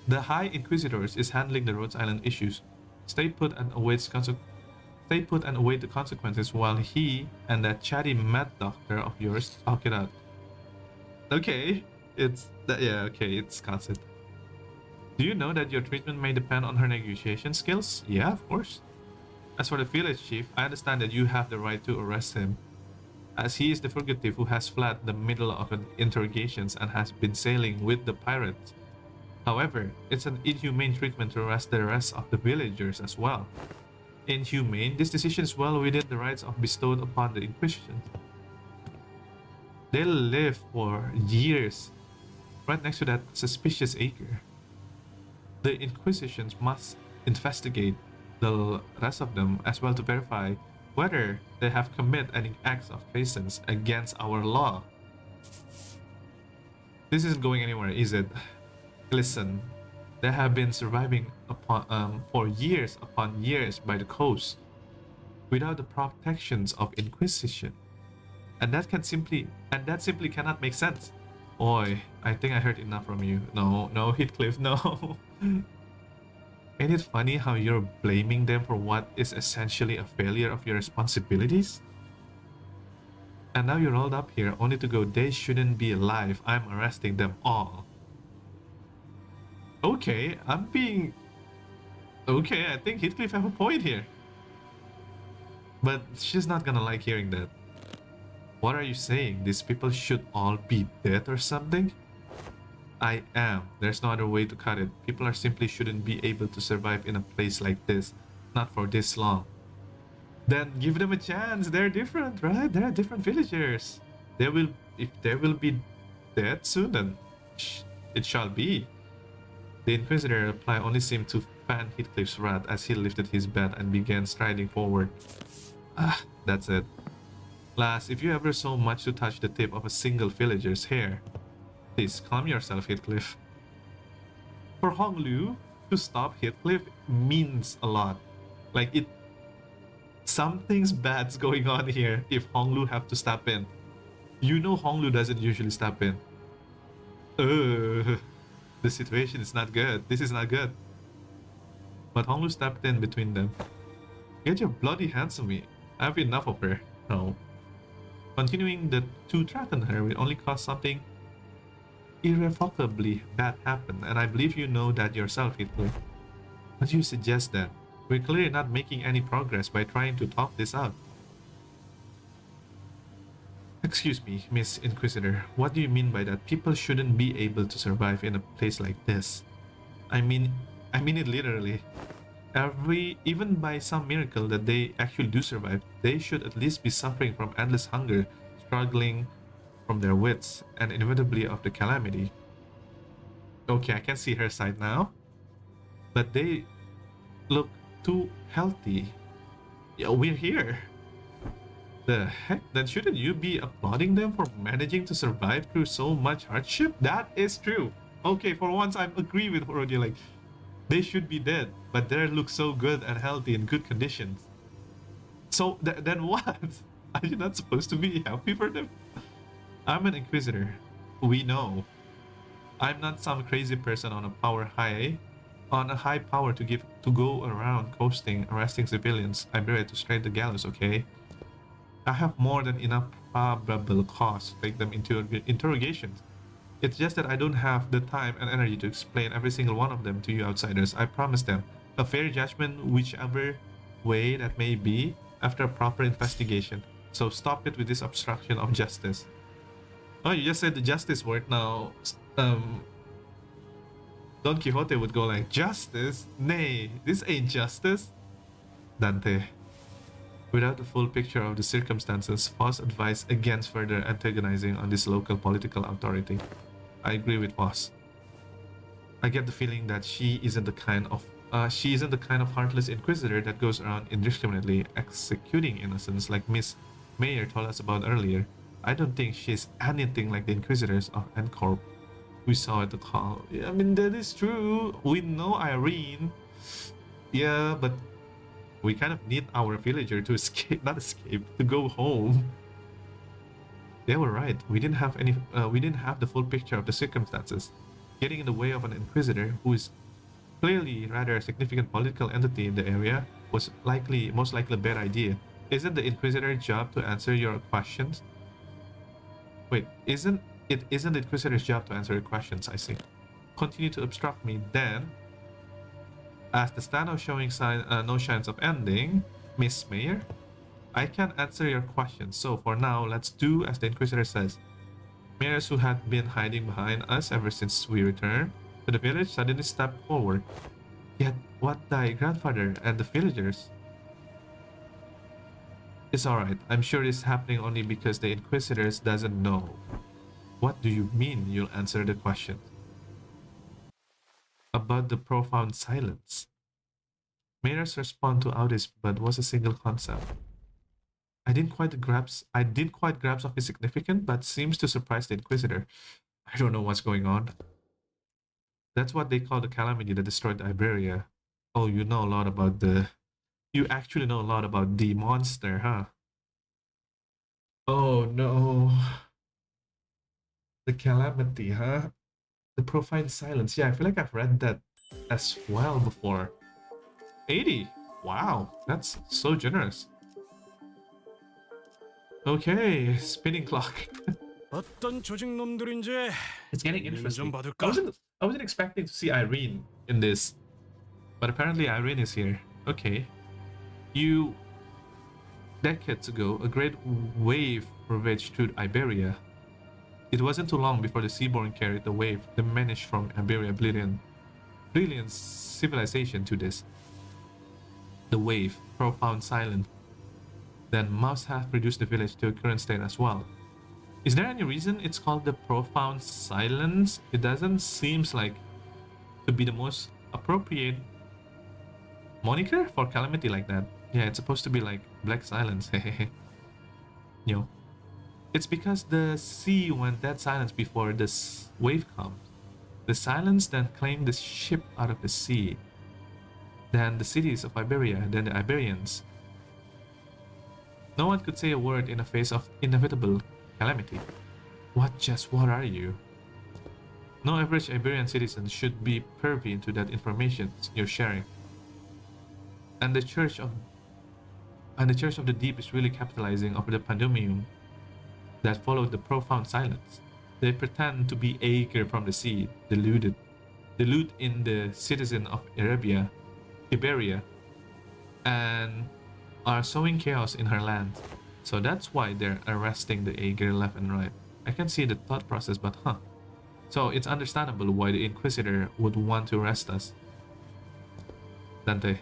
The High Inquisitors is handling the Rhodes Island issues. Stay put and await the consequences while he and that chatty mad doctor of yours talk it out. Okay, it's that. Yeah, okay, it's cuts it. Do you know that your treatment may depend on her negotiation skills? Yeah, of course. As for the village chief, I understand that you have the right to arrest him, as he is the fugitive who has fled the middle of an interrogations and has been sailing with the pirates. However, it's an inhumane treatment to arrest the rest of the villagers as well. Inhumane? This decision is well within the rights of bestowed upon the Inquisition. They'll live for years right next to that suspicious acre. The Inquisitions must investigate the rest of them as well to verify whether they have committed any acts of treason against our law. This isn't going anywhere, is it? Listen, they have been surviving for years upon years by the coast without the protections of Inquisition, and that simply cannot make sense. Oi, I think I heard enough from you. No, Heathcliff, no. Ain't it funny how you're blaming them for what is essentially a failure of your responsibilities? And now you're rolled up here only to go, they shouldn't be alive, I'm arresting them all. Okay, okay, I think Heathcliff have a point here. But she's not gonna like hearing that. What are you saying? These people should all be dead or something? I am. There's no other way to cut it. People are simply shouldn't be able to survive in a place like this. Not for this long. Then give them a chance. They're different, right? They're different villagers. If they will be dead soon, then it shall be. The Inquisitor reply only seemed to fan Heathcliff's wrath as he lifted his bat and began striding forward. That's it. Lass, if you ever so much to touch the tip of a single villager's hair, please calm yourself, Heathcliff. For Honglu to stop Heathcliff means a lot. Like something's bad's going on here if Honglu have to step in. You know Honglu doesn't usually step in. The situation is not good. This is not good. But Honglu stepped in between them. Get your bloody hands on me. I have enough of her. No. Continuing to threaten her will only cause something irrevocably bad happen, and I believe you know that yourself, Heathcliff. But you suggest that we're clearly not making any progress by trying to talk this out. Excuse me, Miss Inquisitor, what do you mean by that? People shouldn't be able to survive in a place like this. I mean it literally. Even by some miracle that they actually do survive, they should at least be suffering from endless hunger, struggling from their wits, and inevitably of the calamity. Okay, I can see her side now. But they look too healthy. Yeah, we're here. The heck? Then shouldn't you be applauding them for managing to survive through so much hardship? That is true. Okay, for once I agree with Rodi. Like, they should be dead, but they look so good and healthy in good conditions. So then what? Are you not supposed to be happy for them? I'm an Inquisitor. We know. I'm not some crazy person on a high power to go around coasting, arresting civilians. I'm ready to straight the gallows, okay? I have more than enough probable cause to take them into interrogations. It's just that I don't have the time and energy to explain every single one of them to you outsiders. I promise them a fair judgment whichever way that may be after a proper investigation. So stop it with this obstruction of justice. Oh, you just said the justice word. Now Don Quixote would go like, justice? Nay, this ain't justice. Dante. Without the full picture of the circumstances, Foss advised against further antagonizing on this local political authority. I agree with Foss. I get the feeling that she isn't the kind of heartless inquisitor that goes around indiscriminately executing innocents like Miss Mayer told us about earlier. I don't think she's anything like the inquisitors of Encorp we saw at the call. Yeah, I mean, that is true. We know Irene. Yeah, but we kind of need our villager to to go home. They were right. We didn't have the full picture of the circumstances. Getting in the way of an inquisitor who is clearly rather a significant political entity in the area was most likely a bad idea. Isn't the inquisitor's job to answer your questions? Wait, isn't It isn't the Inquisitor's job to answer your questions, I see. Continue to obstruct me, then. As the standoff showing no signs of ending, Miss Mayor, I can answer your questions. So for now, let's do as the Inquisitor says. Mayors who had been hiding behind us ever since we returned to the village suddenly stepped forward. Yet what thy grandfather and the villagers? It's alright. I'm sure it's happening only because the Inquisitors doesn't know. What do you mean you'll answer the question? About the profound silence. Mayors respond to Audis, but was a single concept. I didn't quite grasp of its significance, but seems to surprise the Inquisitor. I don't know what's going on. That's what they call the calamity that destroyed Iberia. Oh, you know a lot about the... You actually know a lot about the monster, huh? Oh no. The calamity, huh? The profound silence. Yeah, I feel like I've read that as well before. 80. Wow, that's so generous. Okay, spinning clock. 어떤 조직 놈들인지 It's getting 좀 interesting. 받을까? I wasn't expecting to see Irene in this, but apparently Irene is here. Okay. Decades ago, a great wave ravaged through Iberia. It wasn't too long before the Seaborn carried the wave, diminished from Iberia brilliant civilization to this. The wave, profound silence, then must have reduced the village to a current state as well. Is there any reason it's called the profound silence? It doesn't seem like to be the most appropriate moniker for calamity like that. Yeah, it's supposed to be like black silence. You know, it's because the sea went dead silence before this wave comes. The silence then claimed the ship out of the sea. Then the cities of Iberia, then the Iberians. No one could say a word in the face of inevitable calamity. What are you? No average Iberian citizen should be privy to that information you're sharing. And the Church of the Deep is really capitalizing off the pandemonium that followed the profound silence. They pretend to be Aegir from the sea, deluded in the citizen of Iberia, and are sowing chaos in her land. So that's why they're arresting the Aegir left and right. I can see the thought process, but huh. So it's understandable why the Inquisitor would want to arrest us. Dante.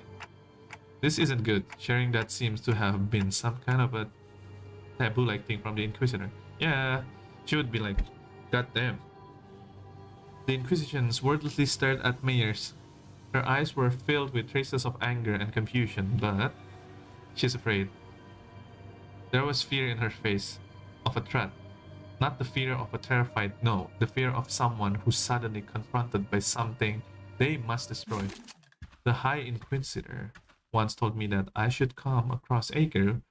This isn't good. Sharing that seems to have been some kind of a taboo-like thing from the Inquisitor. Yeah, she would be like, God damn. The Inquisitions wordlessly stared at Mayors. Her eyes were filled with traces of anger and confusion, but she's afraid. There was fear in her face, of a threat. Not the fear of a terrified, no, the fear of someone who's suddenly confronted by something they must destroy. The High Inquisitor once told me that I should come across Aegir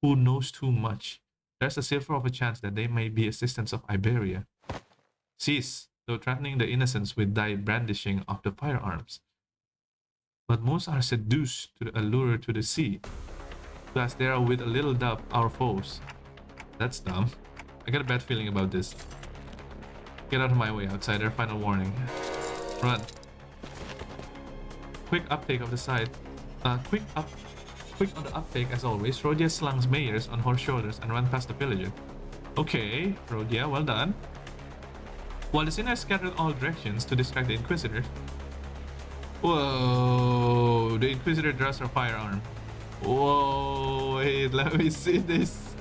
who knows too much. There's a silver of a chance that they may be assistants of Iberia. Cease, though threatening the innocents with thy brandishing of the firearms. But most are seduced to the allure to the sea. Plus they are with a little doubt our foes. That's dumb. I got a bad feeling about this. Get out of my way, outsider. Final warning. Run. Quick uptake of the side. Quick on the uptake as always. Rhodia slungs Mayors on her shoulders and ran past the villager. Okay, Rhodia, well done. While the sinners scattered all directions to distract the Inquisitor. Whoa, the Inquisitor draws her firearm. Whoa, wait, let me see this.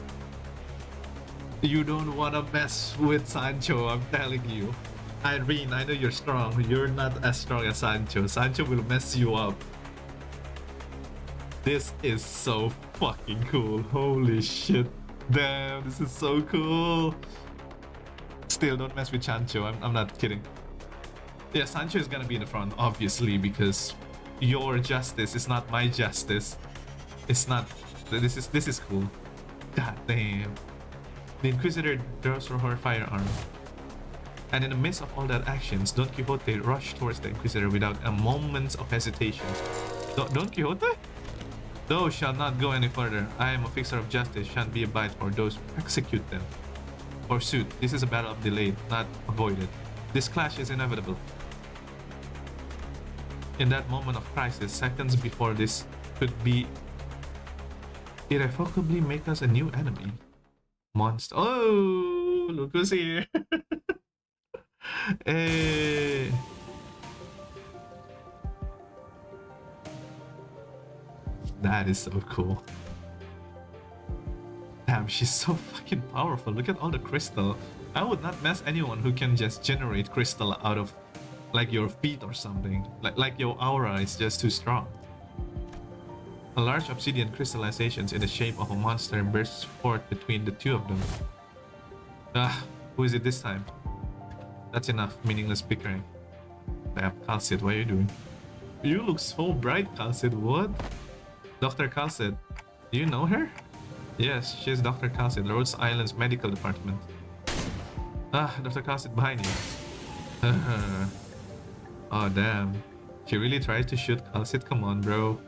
You don't want to mess with Sancho, I'm telling you. Irene, I know you're strong. You're not as strong as Sancho. Sancho will mess you up. This is so fucking cool. Holy shit. Damn, this is so cool. Still, don't mess with Sancho. I'm not kidding. Yeah, Sancho is gonna be in the front, obviously, because your justice is not my justice. It's not. This is cool. God damn. The Inquisitor draws her firearm. And in the midst of all that actions, Don Quixote rushed towards the Inquisitor without a moment of hesitation. Don Quixote? Those shall not go any further. I am a fixer of justice, shan't be abide for those who execute them. Or shoot, this is a battle of delayed, not avoided. This clash is inevitable. In that moment of crisis, seconds before this could be irrevocably make us a new enemy. Monster. Oh, look who's here. Hey. That is so cool. Damn, she's so fucking powerful. Look at all the crystal. I would not mess anyone who can just generate crystal out of like your feet or something. Like your aura is just too strong. A large obsidian crystallizations in the shape of a monster bursts forth between the two of them. Ah, who is it this time? That's enough meaningless bickering. Damn, Calcid, what are you doing? You look so bright, Calcid. What? Dr. Calcid, do you know her? Yes, she's Dr. Calcid, Rhodes Island's medical department. Ah, Dr. Calcid behind you. Oh damn. She really tried to shoot Calcid, come on bro.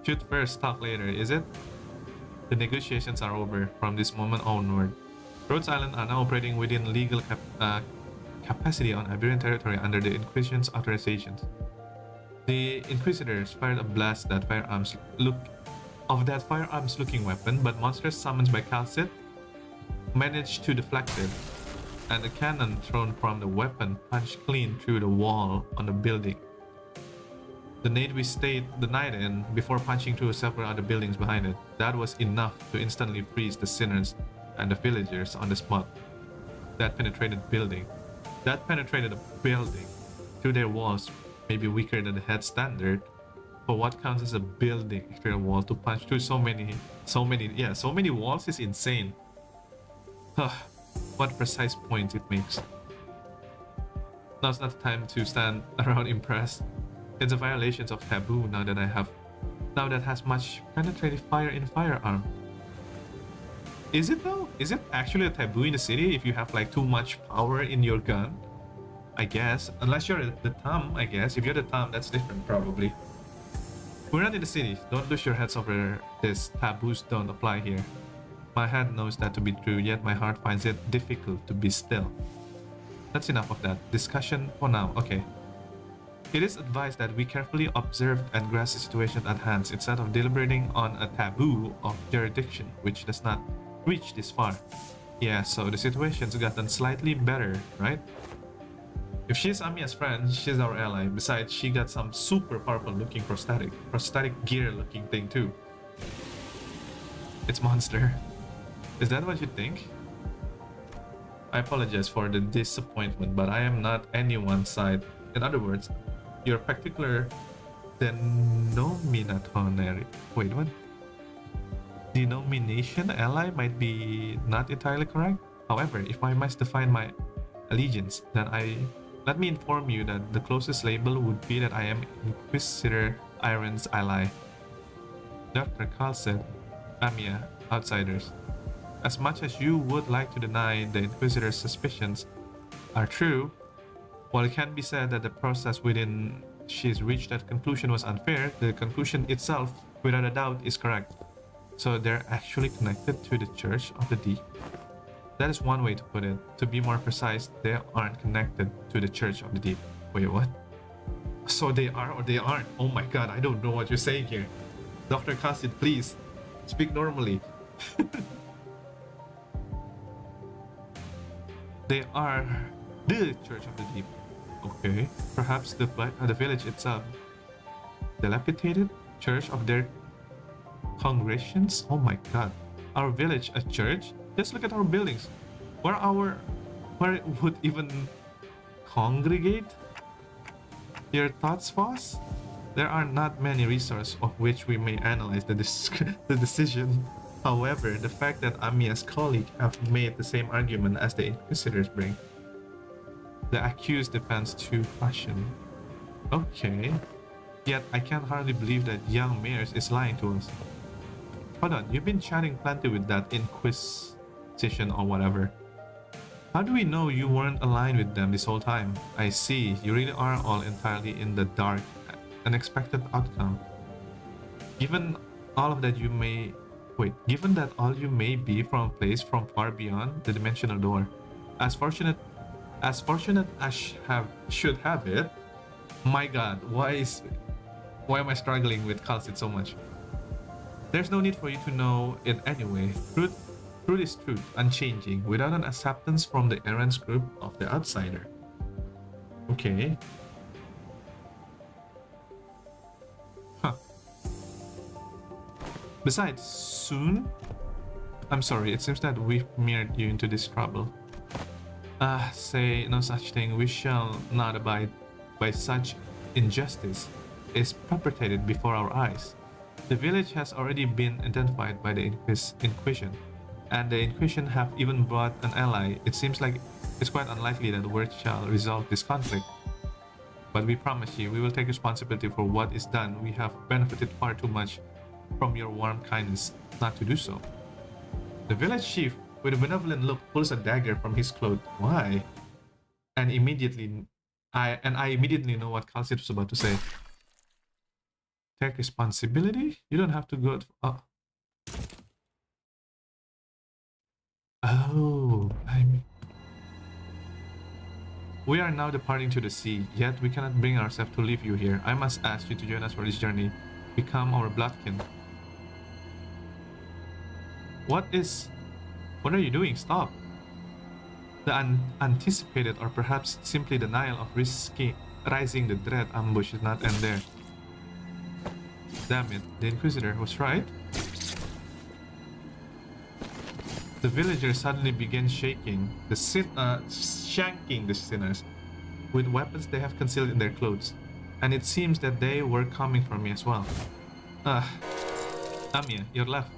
Shoot first, talk later, is it? The negotiations are over. From this moment onward, Rhodes Island are now operating within legal capacity on Iberian territory under the Inquisition's authorizations. The Inquisitors fired a blast of that firearms-looking weapon, but monsters summoned by Calcid managed to deflect it, and the cannon thrown from the weapon punched clean through the wall on the building. The nade we stayed the night in before punching through several other buildings behind it. That was enough to instantly freeze the sinners and the villagers on the spot. That penetrated a building through their walls, maybe weaker than the head standard. For what counts as a building exterior wall to punch through so many walls is insane. What precise point it makes. Now's not the time to stand around impressed. It's a violation of taboo now that has much penetrative fire in firearm. Is it though? Is it actually a taboo in the city if you have like too much power in your gun? I guess. Unless you're the thumb, I guess. If you're the thumb, that's different probably. We're not in the city. Don't lose your heads over this. Taboos don't apply here. My head knows that to be true, yet my heart finds it difficult to be still. That's enough of that discussion for now. Okay. It is advised that we carefully observe and grasp the situation at hand instead of deliberating on a taboo of jurisdiction which does not reach this far. Yeah, so the situation's gotten slightly better, right? If she's Amiya's friend, she's our ally. Besides, she got some super powerful looking prosthetic gear looking thing too. It's monster. Is that what you think? I apologize for the disappointment, but I am not anyone's side. In other words, your particular denominationary. Wait, what? Denomination ally might be not entirely correct. However, if I must define my allegiance, then let me inform you that the closest label would be that I am Inquisitor Iron's ally. Dr. Calcid, Amiya, outsiders. As much as you would like to deny the Inquisitor's suspicions are true, while it can be said that the process within she's reached that conclusion was unfair, the conclusion itself, without a doubt, is correct. So they're actually connected to the Church of the Deep. That is one way to put it. To be more precise, they aren't connected to the Church of the Deep. Wait, what? So they are or they aren't? Oh my god, I don't know what you're saying here. Dr. Calcid, please, speak normally. They are the Church of the Deep. Okay, perhaps the village itself. Dilapidated church of their congregations? Oh my god. Our village a church? Just look at our buildings. Where it would even congregate? Your thoughts, Foss? There are not many resources of which we may analyze the decision. However, the fact that Amiya's colleague have made the same argument as the Inquisitors bring. The accused defends to fashion. Okay. Yet I can hardly believe that young Mayors is lying to us. Hold on, you've been chatting plenty with that Inquisition or whatever. How do we know you weren't aligned with them this whole time? I see, you really are all entirely in the dark. Unexpected outcome. Given all of that, you may Wait, given that all you may be from a place from far beyond the dimensional door, as fortunate as should have it. My God, why am I struggling with Calcit so much? There's no need for you to know it anyway. Truth is truth, unchanging, without an acceptance from the errant group of the outsider. Okay. Huh. Besides, soon? I'm sorry, it seems that we've mirrored you into this trouble. Say no such thing. We shall not abide by such injustice is perpetrated before our eyes. The village has already been identified by the Inquisition, and the Inquisition have even brought an ally. It seems like it's quite unlikely that the word shall resolve this conflict. But we promise you, we will take responsibility for what is done. We have benefited far too much from your warm kindness not to do so. The village chief, with a benevolent look, pulls a dagger from his cloth. Why? And I immediately know what Calcit was about to say. Take responsibility? You don't have to go. Oh, we are now departing to the sea, yet we cannot bring ourselves to leave you here. I must ask you to join us for this journey. Become our bloodkin. What are you doing? Stop. The unanticipated, or perhaps simply denial of rising the dread ambush is not end there. Damn it, the Inquisitor was right. The villagers suddenly began shanking the sinners with weapons they have concealed in their clothes, and it seems that they were coming for me as well. Amiya, your left.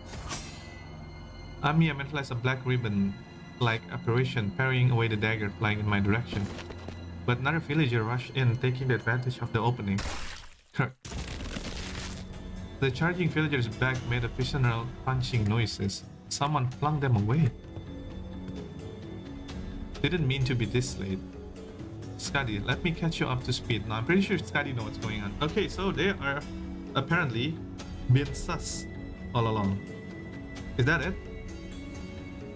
Amiya manifests a black ribbon-like apparition, parrying away the dagger flying in my direction. But another villager rushed in, taking the advantage of the opening. The charging villager's back made occasional punching noises. Someone flung them away. Didn't mean to be this late. Scuddy, let me catch you up to speed. Now I'm pretty sure Scuddy knows what's going on. Okay, so they are apparently been sus all along. Is that it?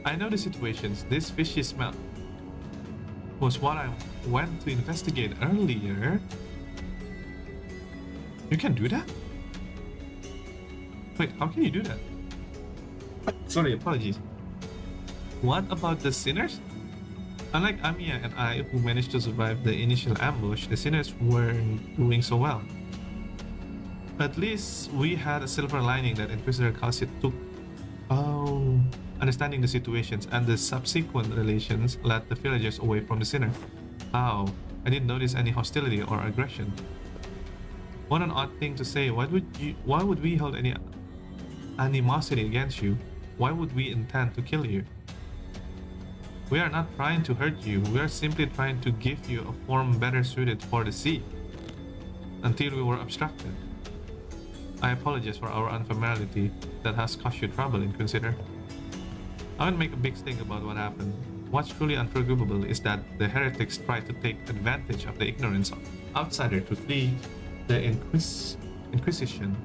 I know the situations. This fishy smell was what I went to investigate earlier. You can do that? Wait, how can you do that? Sorry, apologies. What about the sinners? Unlike Amiya and I, who managed to survive the initial ambush, the sinners weren't doing so well. At least we had a silver lining that Inquisitor Calcit took. Oh, understanding the situations and the subsequent relations led the villagers away from the sinner. How? I didn't notice any hostility or aggression. What an odd thing to say. Why would we hold any animosity against you? Why would we intend to kill you? We are not trying to hurt you. We are simply trying to give you a form better suited for the sea. Until we were obstructed. I apologize for our unfamiliarity that has caused you trouble, Inquisitor. I won't make a big thing about what happened. What's truly unforgivable is that the heretics tried to take advantage of the ignorance of outsiders to flee the Inquisition.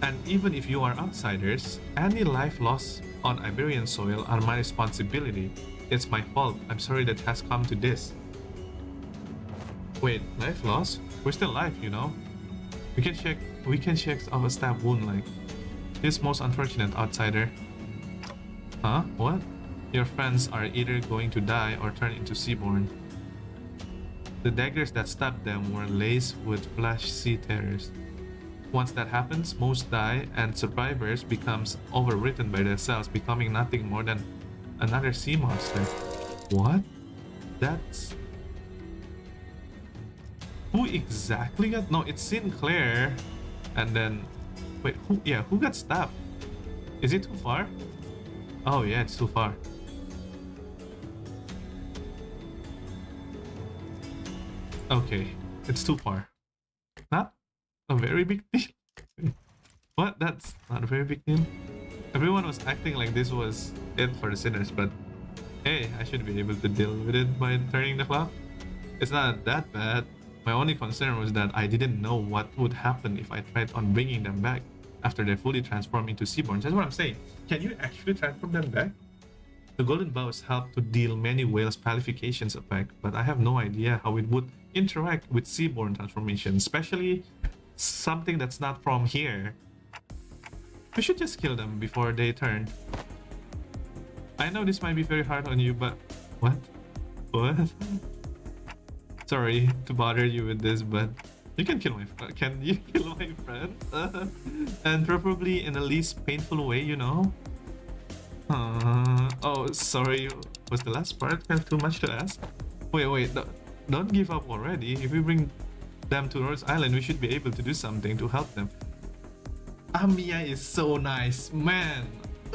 And even if you are outsiders, any life lost on Iberian soil are my responsibility. It's my fault. I'm sorry that has come to this. Wait, life lost? We're still alive, you know. We can check of a stab wound like. This most unfortunate outsider. Huh? What? Your friends are either going to die or turn into seaborn. The daggers that stabbed them were laced with flesh sea terrors. Once that happens, most die and survivors becomes overwritten by themselves, becoming nothing more than another sea monster. What? That's... Who exactly got... No, it's Sinclair. And then... Wait, who got stabbed? Is it too far? Oh yeah, it's too far. Okay, it's too far. Not a very big deal. What? That's not a very big deal. Everyone was acting like this was it for the sinners, but hey, I should be able to deal with it by turning the clock. It's not that bad. My only concern was that I didn't know what would happen if I tried on bringing them back. after they fully transform into Seaborns. That's what I'm saying. Can you actually transform them back? The golden bows help to deal many whales' palifications effect, but I have no idea how it would interact with Seaborn transformation, especially something that's not from here. We should just kill them before they turn. I know this might be very hard on you, but what? Sorry to bother you with this, but you can kill my friend. Can you kill my friend? And preferably in the least painful way, you know? Oh, sorry. Was the last part kind of too much to ask? Wait, don't give up already. If we bring them to Rhodes Island, we should be able to do something to help them. Amiya is so nice, man.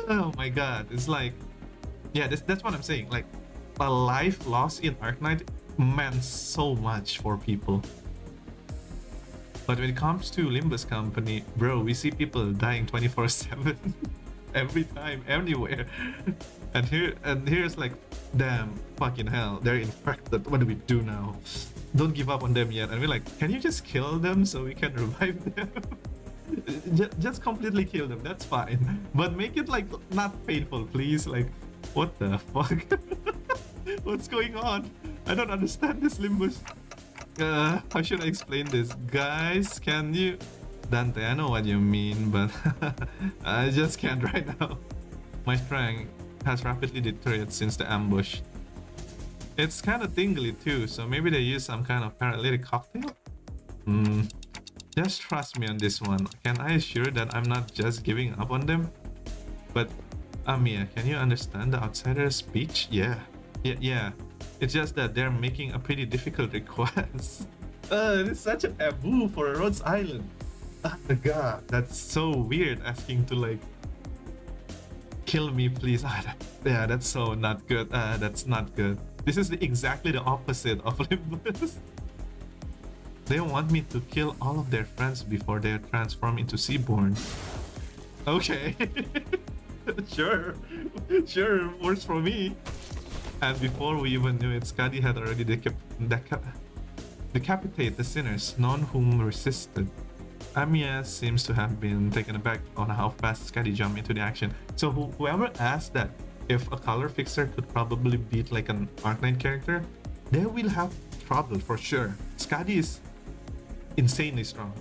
Oh my god, it's like, yeah, that's what I'm saying. Like, a life lost in Arknight meant so much for people. But when it comes to Limbus company, bro, we see people dying 24/7 every time, anywhere. And here's like, damn, fucking hell, they're infected. What do we do now? Don't give up on them yet. And we're like, can you just kill them so we can revive them? just completely kill them, that's fine, but make it like not painful, please. Like, what the fuck? What's going on? I don't understand this, Limbus. How should I explain this, guys? Can you... Dante, I know what you mean, but I just can't right now. My strength has rapidly deteriorated since the ambush. It's kind of tingly too, so maybe they use some kind of paralytic cocktail? Just trust me on this one. Can I assure that I'm not just giving up on them? But Amiya, can you understand the outsider's speech? Yeah. It's just that they're making a pretty difficult request. It's such a taboo for a Rhodes Island. God, that's so weird, asking to like kill me, please. Yeah, that's so not good. That's not good. This is exactly the opposite of Limbus. They want me to kill all of their friends before they transform into Seaborn. Okay. Sure, works for me. And before we even knew it, Skadi had already decapitated the sinners, none whom resisted. Amiya seems to have been taken aback on how fast Skadi jumped into the action. So whoever asked that if a color fixer could probably beat like an Arknight character, they will have trouble for sure. Skadi is insanely strong.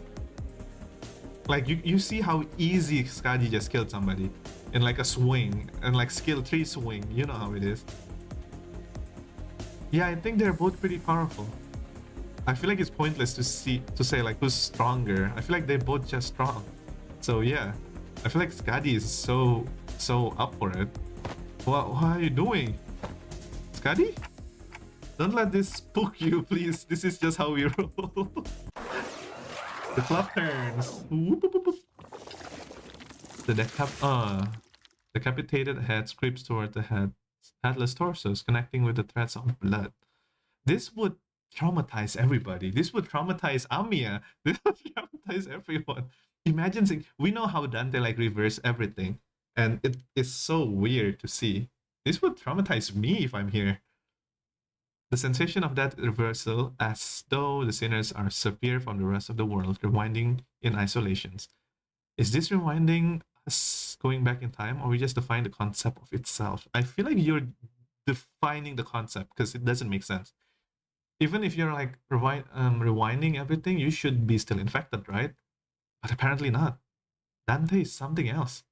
Like, you see how easy Skadi just killed somebody in like a swing, and like skill 3 swing, you know how it is. Yeah, I think they're both pretty powerful. I feel like it's pointless to say like who's stronger. I feel like they're both just strong. So yeah, I feel like Skadi is so up for it. What are you doing, Skadi? Don't let this spook you, please. This is just how we roll. The clock turns. The decapitated head creeps toward the headless torsos, connecting with the threads of blood. This would traumatize everybody. This would traumatize Amiya. This would traumatize everyone. Imagine saying, we know how Dante like reverse everything, and it is so weird to see. This would traumatize me if I'm here. The sensation of that reversal, as though the sinners are severe from the rest of the world, rewinding in isolations. Is this rewinding us going back in time, or we just define the concept of itself? I feel like you're defining the concept, because it doesn't make sense. Even if you're like rewinding everything, you should be still infected, right? But apparently not. Dante is something else.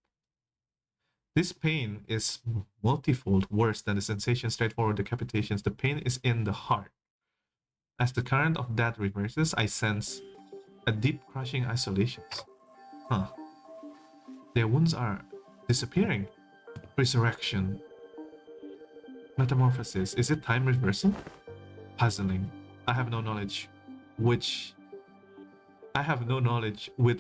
This pain is multifold worse than the sensation straightforward decapitations. The pain is in the heart. As the current of death reverses, I sense a deep crushing isolations. Their wounds are disappearing. Resurrection. Metamorphosis. Is it time reversal? Puzzling. I have no knowledge with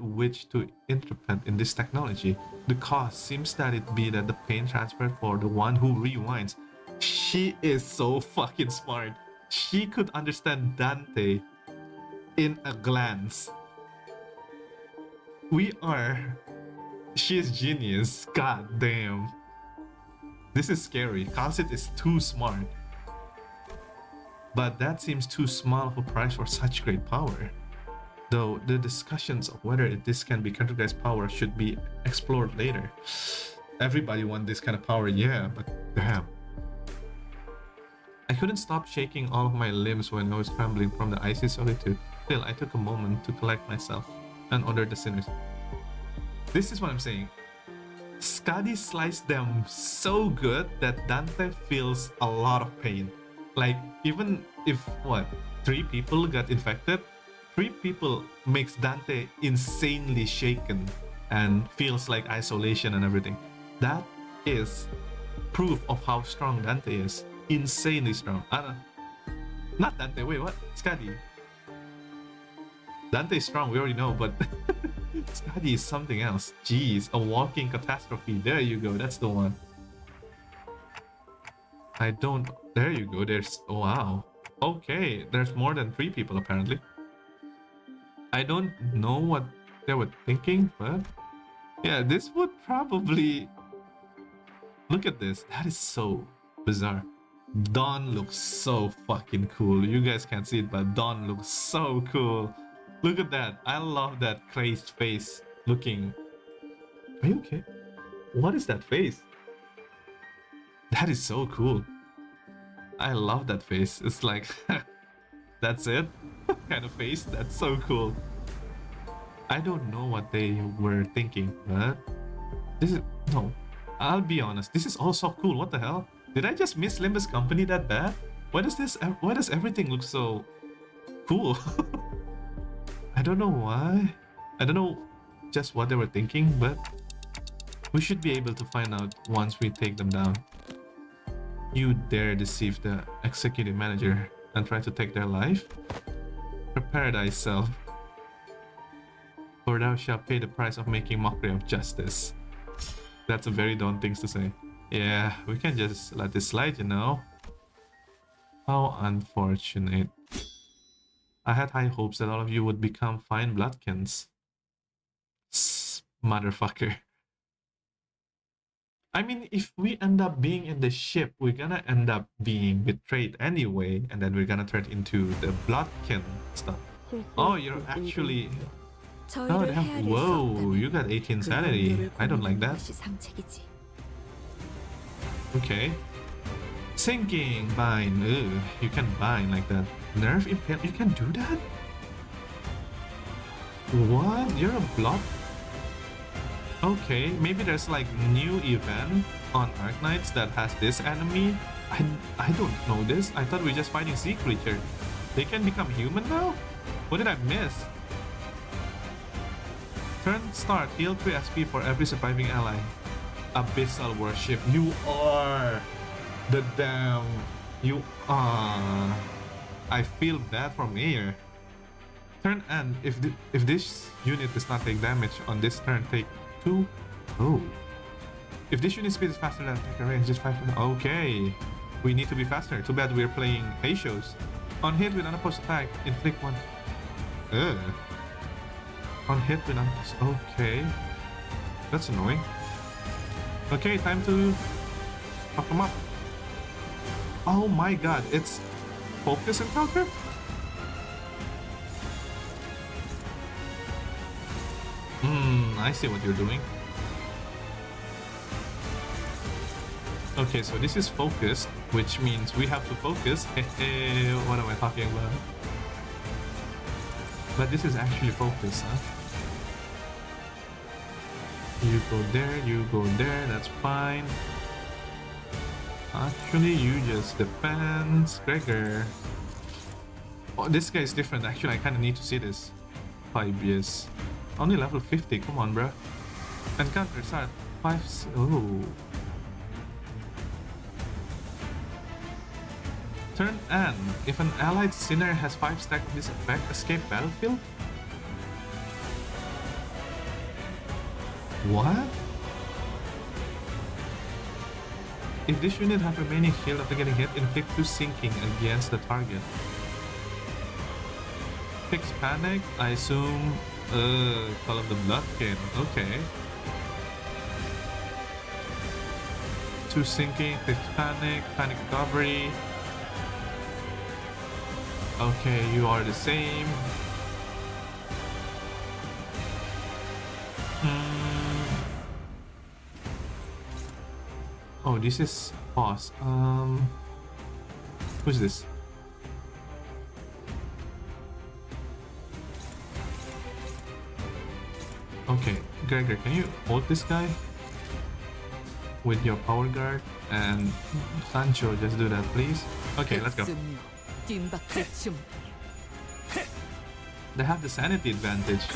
which to interpret in this technology. The cause seems that it be that the pain transferred for the one who rewinds. She is so fucking smart. She could understand Dante in a glance. She is genius. God damn. This is scary. Calcit is too smart. But that seems too small of a price for such great power. though the discussions of whether this can be categorized power should be explored later. Everybody wants this kind of power, yeah, but damn. I couldn't stop shaking all of my limbs when I was scrambling from the icy solitude. Still, I took a moment to collect myself and order the sinners. This is what I'm saying. Skadi sliced them so good that Dante feels a lot of pain. Like, even if, 3 people got infected, 3 people makes Dante insanely shaken and feels like isolation and everything. That is proof of how strong Dante is. Insanely strong. Not Dante, wait, what? Skadi. Dante is strong, we already know, but Skadi is something else. Jeez, a walking catastrophe. There you go, that's the one. There you go, oh, wow. Okay, there's more than 3 people apparently. I don't know what they were thinking, but yeah, this would probably... Look at this, that is so bizarre. Dawn looks so fucking cool. You guys can't see it, but Dawn looks so cool. Look at that. I love that crazed face looking. Are you okay? What is that face? That is so cool. I love that face. It's like, that's it? kind of face. That's so cool. I don't know what they were thinking, but this is... No. I'll be honest. This is all so cool. What the hell? Did I just miss Limbus company that bad? Why does everything look so cool? I don't know why. I don't know just what they were thinking, but we should be able to find out once we take them down. You dare deceive the executive manager and try to take their life? Prepare thyself, or thou shalt pay the price of making mockery of justice. That's a very daunting thing to say. Yeah, we can just let this slide, you know. How unfortunate. I had high hopes that all of you would become fine bloodkins. Motherfucker. I mean, if we end up being in the ship, we're gonna end up being betrayed anyway, and then we're gonna turn into the bloodkin stuff. Oh, you're actually... Oh, damn. Whoa, you got 18 sanity. I don't like that. Okay. Sinking, bind. Ugh, you can bind like that. Nerve impale. You can do that? What? You're a blood? Okay, maybe there's like new event on Arknights that has this enemy. I don't know this. I thought we were just fighting sea creature. They can become human now? What did I miss? Turn start. Heal 3 SP for every surviving ally. Abyssal worship. You are the damn... You are... I feel bad for Mayor. Turn end. If this unit does not take damage on this turn, take 2. Oh. If this unit speed is faster than attacker range, just 5. Okay. We need to be faster. Too bad we're playing Heishos. On hit with unopposed attack, inflict 1. Ugh. On hit with unopposed. Okay. That's annoying. Okay, time to fuck them up. Oh my god, it's focus encounter? I see what you're doing. Okay, so this is focused, which means we have to focus. What am I talking about? But this is actually focus, huh? You go there, that's fine. Actually, you just defend Gregor. Oh, this guy is different. Actually, I kind of need to see this. 5 years. Only level 50, come on, bro. Encounter start 5. Oh. Turn end. If an allied sinner has 5 stack of this effect, escape battlefield? What? If this unit have remaining shield after getting hit, inflict 2 sinking against the target. Fix panic, I assume. Call of the Bloodkin. Okay. 2 sinking, fix panic, panic recovery. Okay, you are the same. Oh, this is boss. Who's this? Okay, Gregor, can you hold this guy with your power guard? And Sancho, just do that, please. Okay, let's go. 득승료 뒷박질 They have the sanity advantage.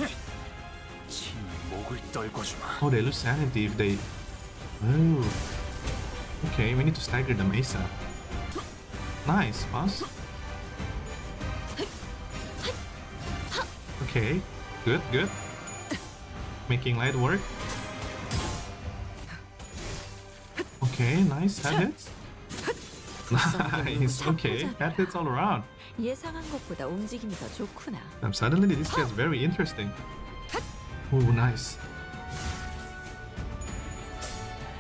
친히 목을 떨궈주마. Oh, they lose sanity if they... Oh. Okay, we need to stagger them ASAP. Nice, boss. Okay, good, good. Making light work. Okay, nice. Head hits. Nice. Okay, head hits all around. 예상한 것보다 움직임이 더 좋구나. Suddenly this gets very interesting. Oh, nice.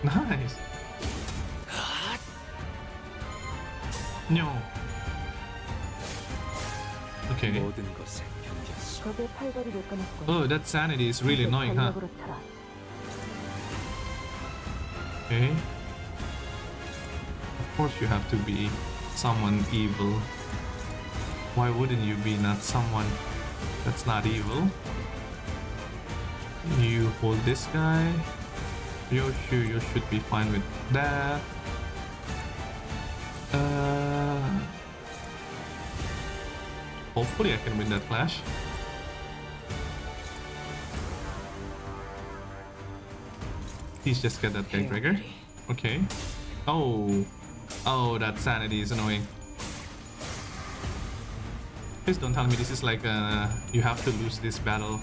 Nice. No. Okay. 모든 것에 견뎠어. 적의 팔걸이를 끊었고 Oh, that sanity is really annoying, huh? 전력으로 쳐라. Okay. Of course you have to be someone evil. Why wouldn't you be not someone that's not evil? You hold this guy. You should be fine with that. Hopefully I can win that clash. Please just get that guy, Gregor. Okay. Oh. Oh, that sanity is annoying. Please don't tell me this is like you have to lose this battle.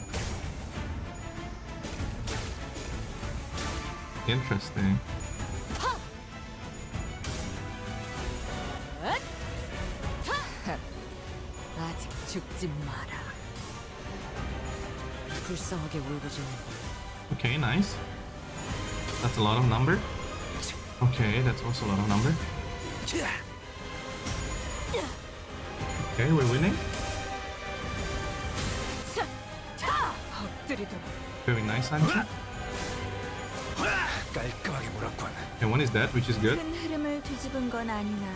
Interesting. 아직 죽지 마라. 불쌍하게 울고주는 Okay, nice. That's a lot of number. Okay, that's also a lot of number. Okay, we're winning. 엎드리도록 Very nice, Sancho. 깔끔하게 몰았군. And one is dead, which is good. 큰 흐름을 뒤집은 건 아니나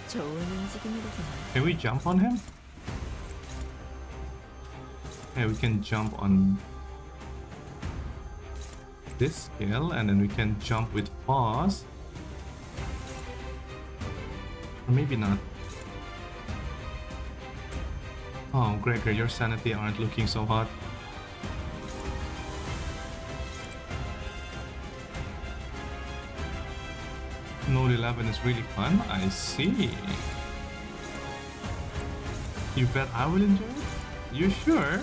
좋은 움직임이로구나. Can we jump on him? Yeah, we can jump on this skill, and then we can jump with pause. Or maybe not. Oh, Gregor, your sanity aren't looking so hot. Node 11 is really fun. I see. You bet I will enjoy it? You sure?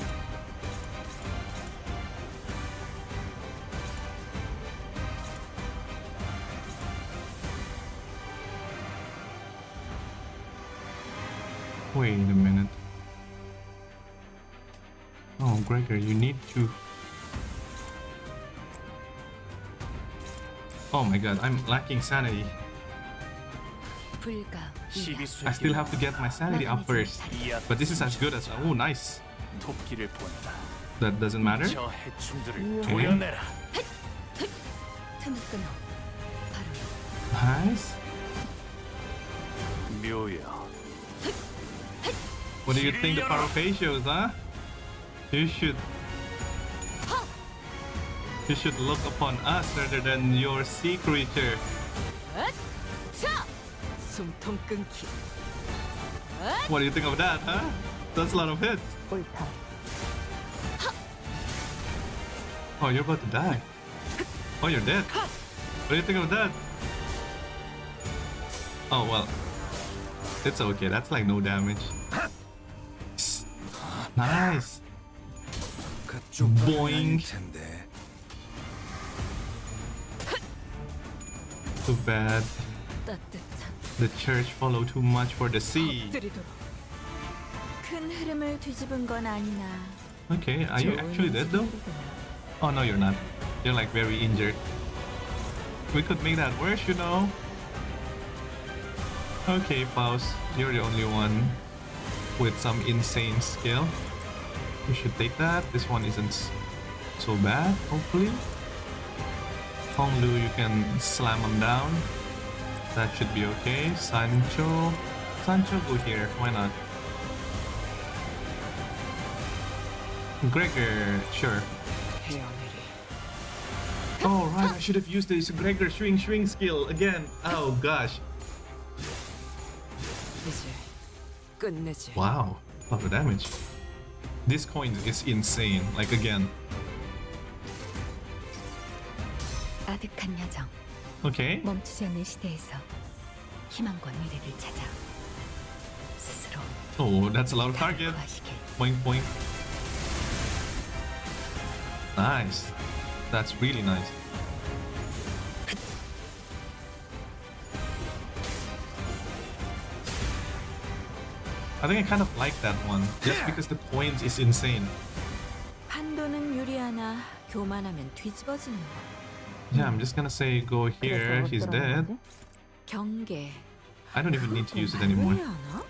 Wait a minute. Oh, Gregor, you need to... Oh my god, I'm lacking sanity. 불가 I still have to get my sanity up first. But this is as good as... Oh, nice. 토끼를 본다. That doesn't matter. 저 해충들을 오케이. 도려내라. 틈을 끊어 바로 Nice. 묘야. What do you think the Paraphacios, huh? You should look upon us rather than your sea creature. 숨통 끊기. What do you think of that, huh? That's a lot of hits. 옳다. Oh, you're about to die. Oh, you're dead. What do you think of that? Oh, well. It's okay. That's like no damage. Nice. 그쪽 Boing. 텐데. Too bad. 따뜻한 The church follow too much for the sea. 엎드리도록. 큰 흐름을 뒤집은 건 아니나 Okay, are you actually dead though? Oh no, you're not. You're like very injured. We could make that worse, you know. Okay, Paus, you're the only one with some insane skill. You should take that. This one isn't so bad, hopefully. Honglu, you can slam him down. That should be okay. Sancho, go here. Why not? Gregor, sure. Oh right, I should have used this Gregor swing skill again. Oh gosh. 이제 끝내지. Wow, a lot of damage. This coin is insane. Like again. 아득한 여정. Okay. 멈추지 않는 시대에서 희망과 미래를 찾아 스스로 Oh, that's a lot of target. 구하시길. Boink boink. Nice. That's really nice. I think I kind of like that one just because the coins is insane. 판도는 유리하나 교만하면 뒤집어지는 거. Yeah, I'm just gonna say go here. He's dead. 경계. I don't even need to use it anymore. 왜 하나?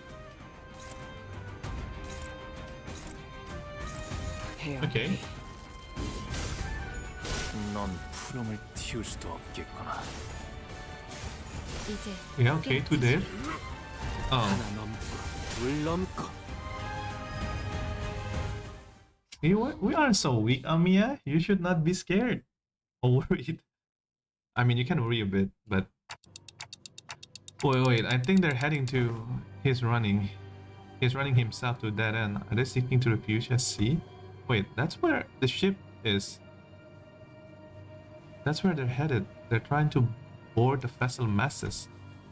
Okay. 넌 푸름을 틔울 수도 없겠구나. 이제 Yeah, okay, two dead. Oh, 하나 넘고 둘 넘고. we aren't so weak, Amiya. You should not be scared or worried. I mean, you can worry a bit, but wait. I think they're heading to. He's running himself to dead end. Are they seeking to refuse us? See? Wait, that's where the ship is. That's where they're headed. They're trying to board the vessel masses.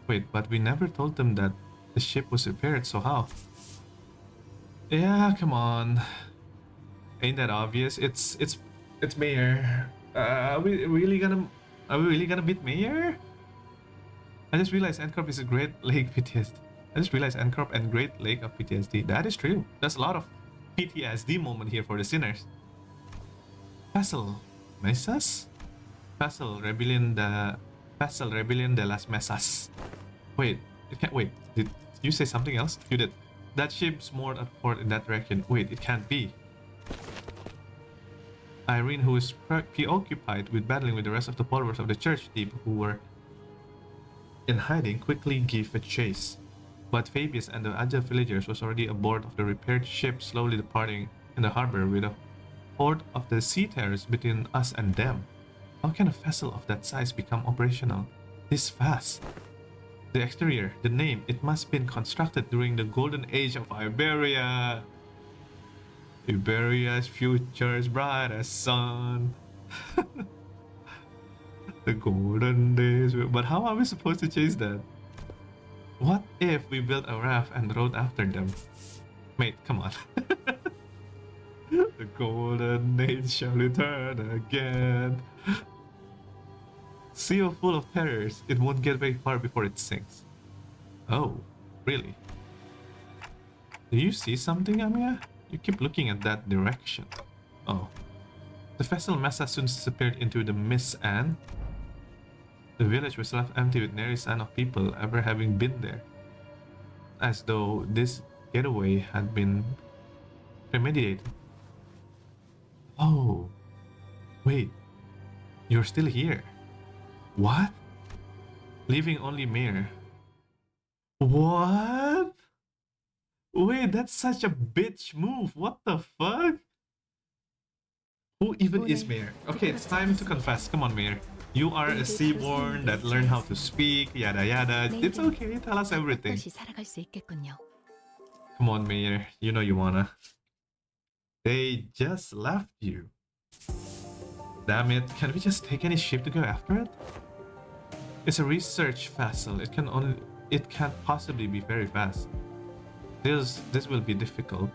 Wait, but we never told them that the ship was repaired, so how? Yeah, come on. Ain't that obvious? It's Mayor. Are we really gonna beat Mayor? I just realized Ancorp is a Great Lake PTSD. I just realized Ancorp and Great Lake of PTSD. That is true. There's a lot of PTSD moment here for the sinners. Vessel Mesas? Vessel Rebellion de las Mesas. Wait, it can't wait. Did you say something else? You did. That ship's moored at port in that direction. Wait, it can't be. Irene, who is preoccupied with battling with the rest of the followers of the church deep who were in hiding, quickly gave a chase. But Fabius and the agile villagers was already aboard of the repaired ship, slowly departing in the harbor with a horde of the seafarers between us and them. How can a vessel of that size become operational this fast? The exterior, the name, it must have been constructed during the golden age of Iberia. Iberia's future is bright as sun. The golden days. But how are we supposed to chase that? What if we built a raft and rode after them? Mate, come on. The golden age shall return again. Sea full of terrors. It won't get very far before it sinks. Oh, really? Do you see something, Amiya? You keep looking at that direction. Oh. The vessel Mesa soon disappeared into the mist and the village was left empty with nary sign of people ever having been there. As though this getaway had been premeditated. Oh. Wait. You're still here. What? Leaving only Mayor. What? Wait, that's such a bitch move. What the fuck? Who even is Mayor? Okay, it's time to confess. Come on, Mayor. You are a seaborn that learned how to speak, yada yada. It's okay, tell us everything. 다시 살아갈 수 있겠군요. Come on, Mayor. You know you wanna. They just left you. Damn it. Can we just take any ship to go after it? It's a research vessel. It can't possibly be very fast. This will be difficult.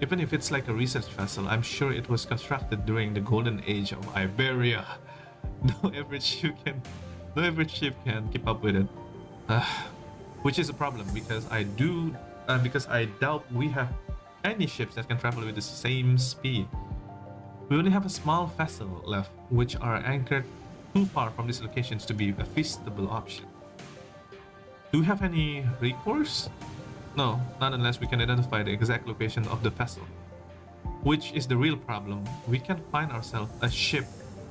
Even if it's like a research vessel, I'm sure it was constructed during the golden age of Iberia. No average ship can keep up with it. Which is a problem because I doubt we have any ships that can travel with the same speed. We only have a small vessel left, which are anchored too far from these locations to be a feasible option. Do we have any recourse? No, not unless we can identify the exact location of the vessel. which is the real problem. We can find ourselves a ship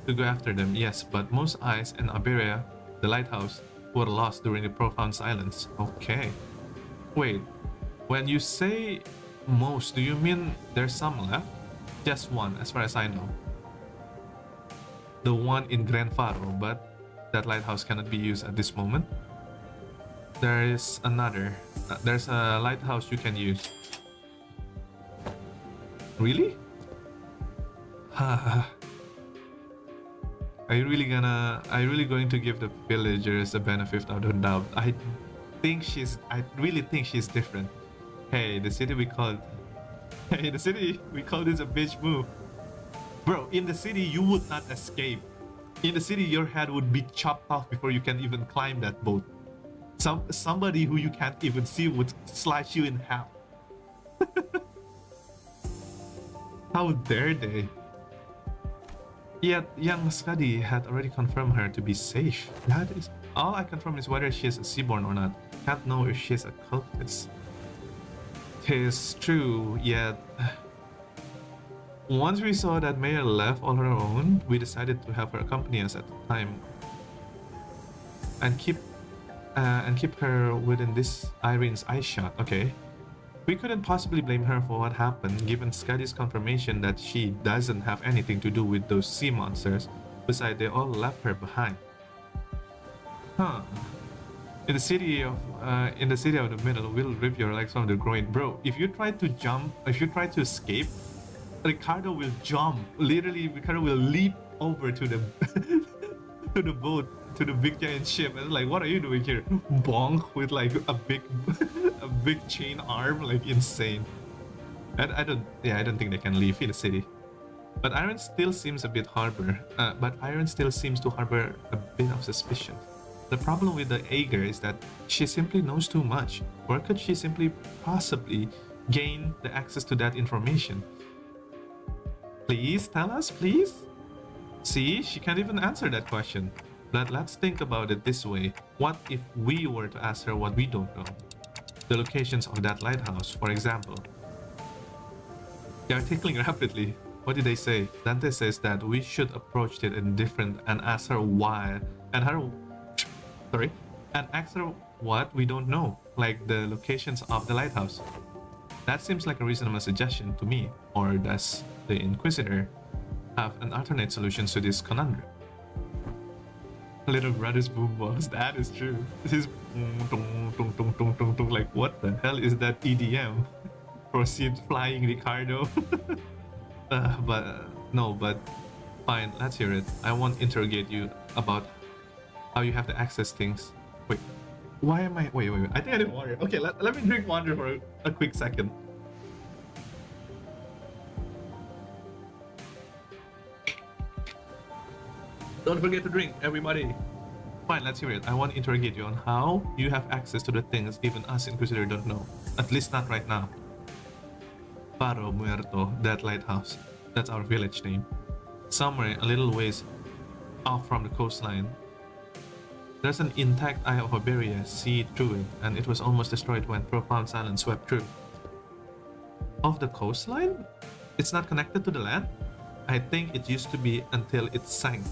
to go after them, yes, but most eyes in Iberia, the lighthouse, were lost during the profound silence. Okay. Wait, when you say most, do you mean there's some left? Just one, as far as I know. The one in Gran Faro, but that lighthouse cannot be used at this moment. There is another. There's a lighthouse you can use. Really? Are you really going to give the villagers the benefit of the doubt? I really think she's different. Hey, the city we call this a bitch move. Bro, in the city you would not escape. In the city your head would be chopped off before you can even climb that boat. Somebody who you can't even see would slice you in half. How dare they? Yet young Skadi had already confirmed her to be safe. That is all I confirm is whether she is a seaborn or not. Can't know if she is a cultist. Tis true, yet once we saw that Mayor left on her own, we decided to have her accompany us at the time and keep her within this Irene's eye shot. Okay. We couldn't possibly blame her for what happened, given Skadi's confirmation that she doesn't have anything to do with those sea monsters. Besides, they all left her behind. Huh. In the city of the middle, we'll rip your legs from the groin. Bro, if you try to escape, Ricardo will jump. Literally, Ricardo will leap over to the to the boat, to the big giant ship, and like, what are you doing here? Bonk with like a big a big chain arm, like insane. I don't think they can leave in the city. But Iron still seems to harbor a bit of suspicion. The problem with the Ager is that she simply knows too much. Or could she simply possibly gain the access to that information? Please tell us, please? See, she can't even answer that question. But let's think about it this way. What if we were to ask her what we don't know? The locations of that lighthouse, for example. They are tickling rapidly. What did they say? Dante says that we should approach it indifferent and ask her why, and ask her what we don't know, like the locations of the lighthouse. That seems like a reasonable suggestion to me. Or does the Inquisitor have an alternate solution to this conundrum? Little brother's boombox, that is true. This is like, what the hell is that EDM? Proceed flying, Ricardo. But fine, let's hear it. I won't interrogate you about how you have to access things. Wait, why am I? Wait. I think I need water. Okay, let me drink water for a quick second. Don't forget to drink, everybody. Fine, let's hear it. I won't interrogate you on how you have access to the things even us Inquisitor don't know. At least not right now. Faro Muerto, that lighthouse. That's our village name. Somewhere a little ways off from the coastline. There's an intact eye of Iberia see through it, and it was almost destroyed when profound silence swept through. Of the coastline? It's not connected to the land? I think it used to be until it sank.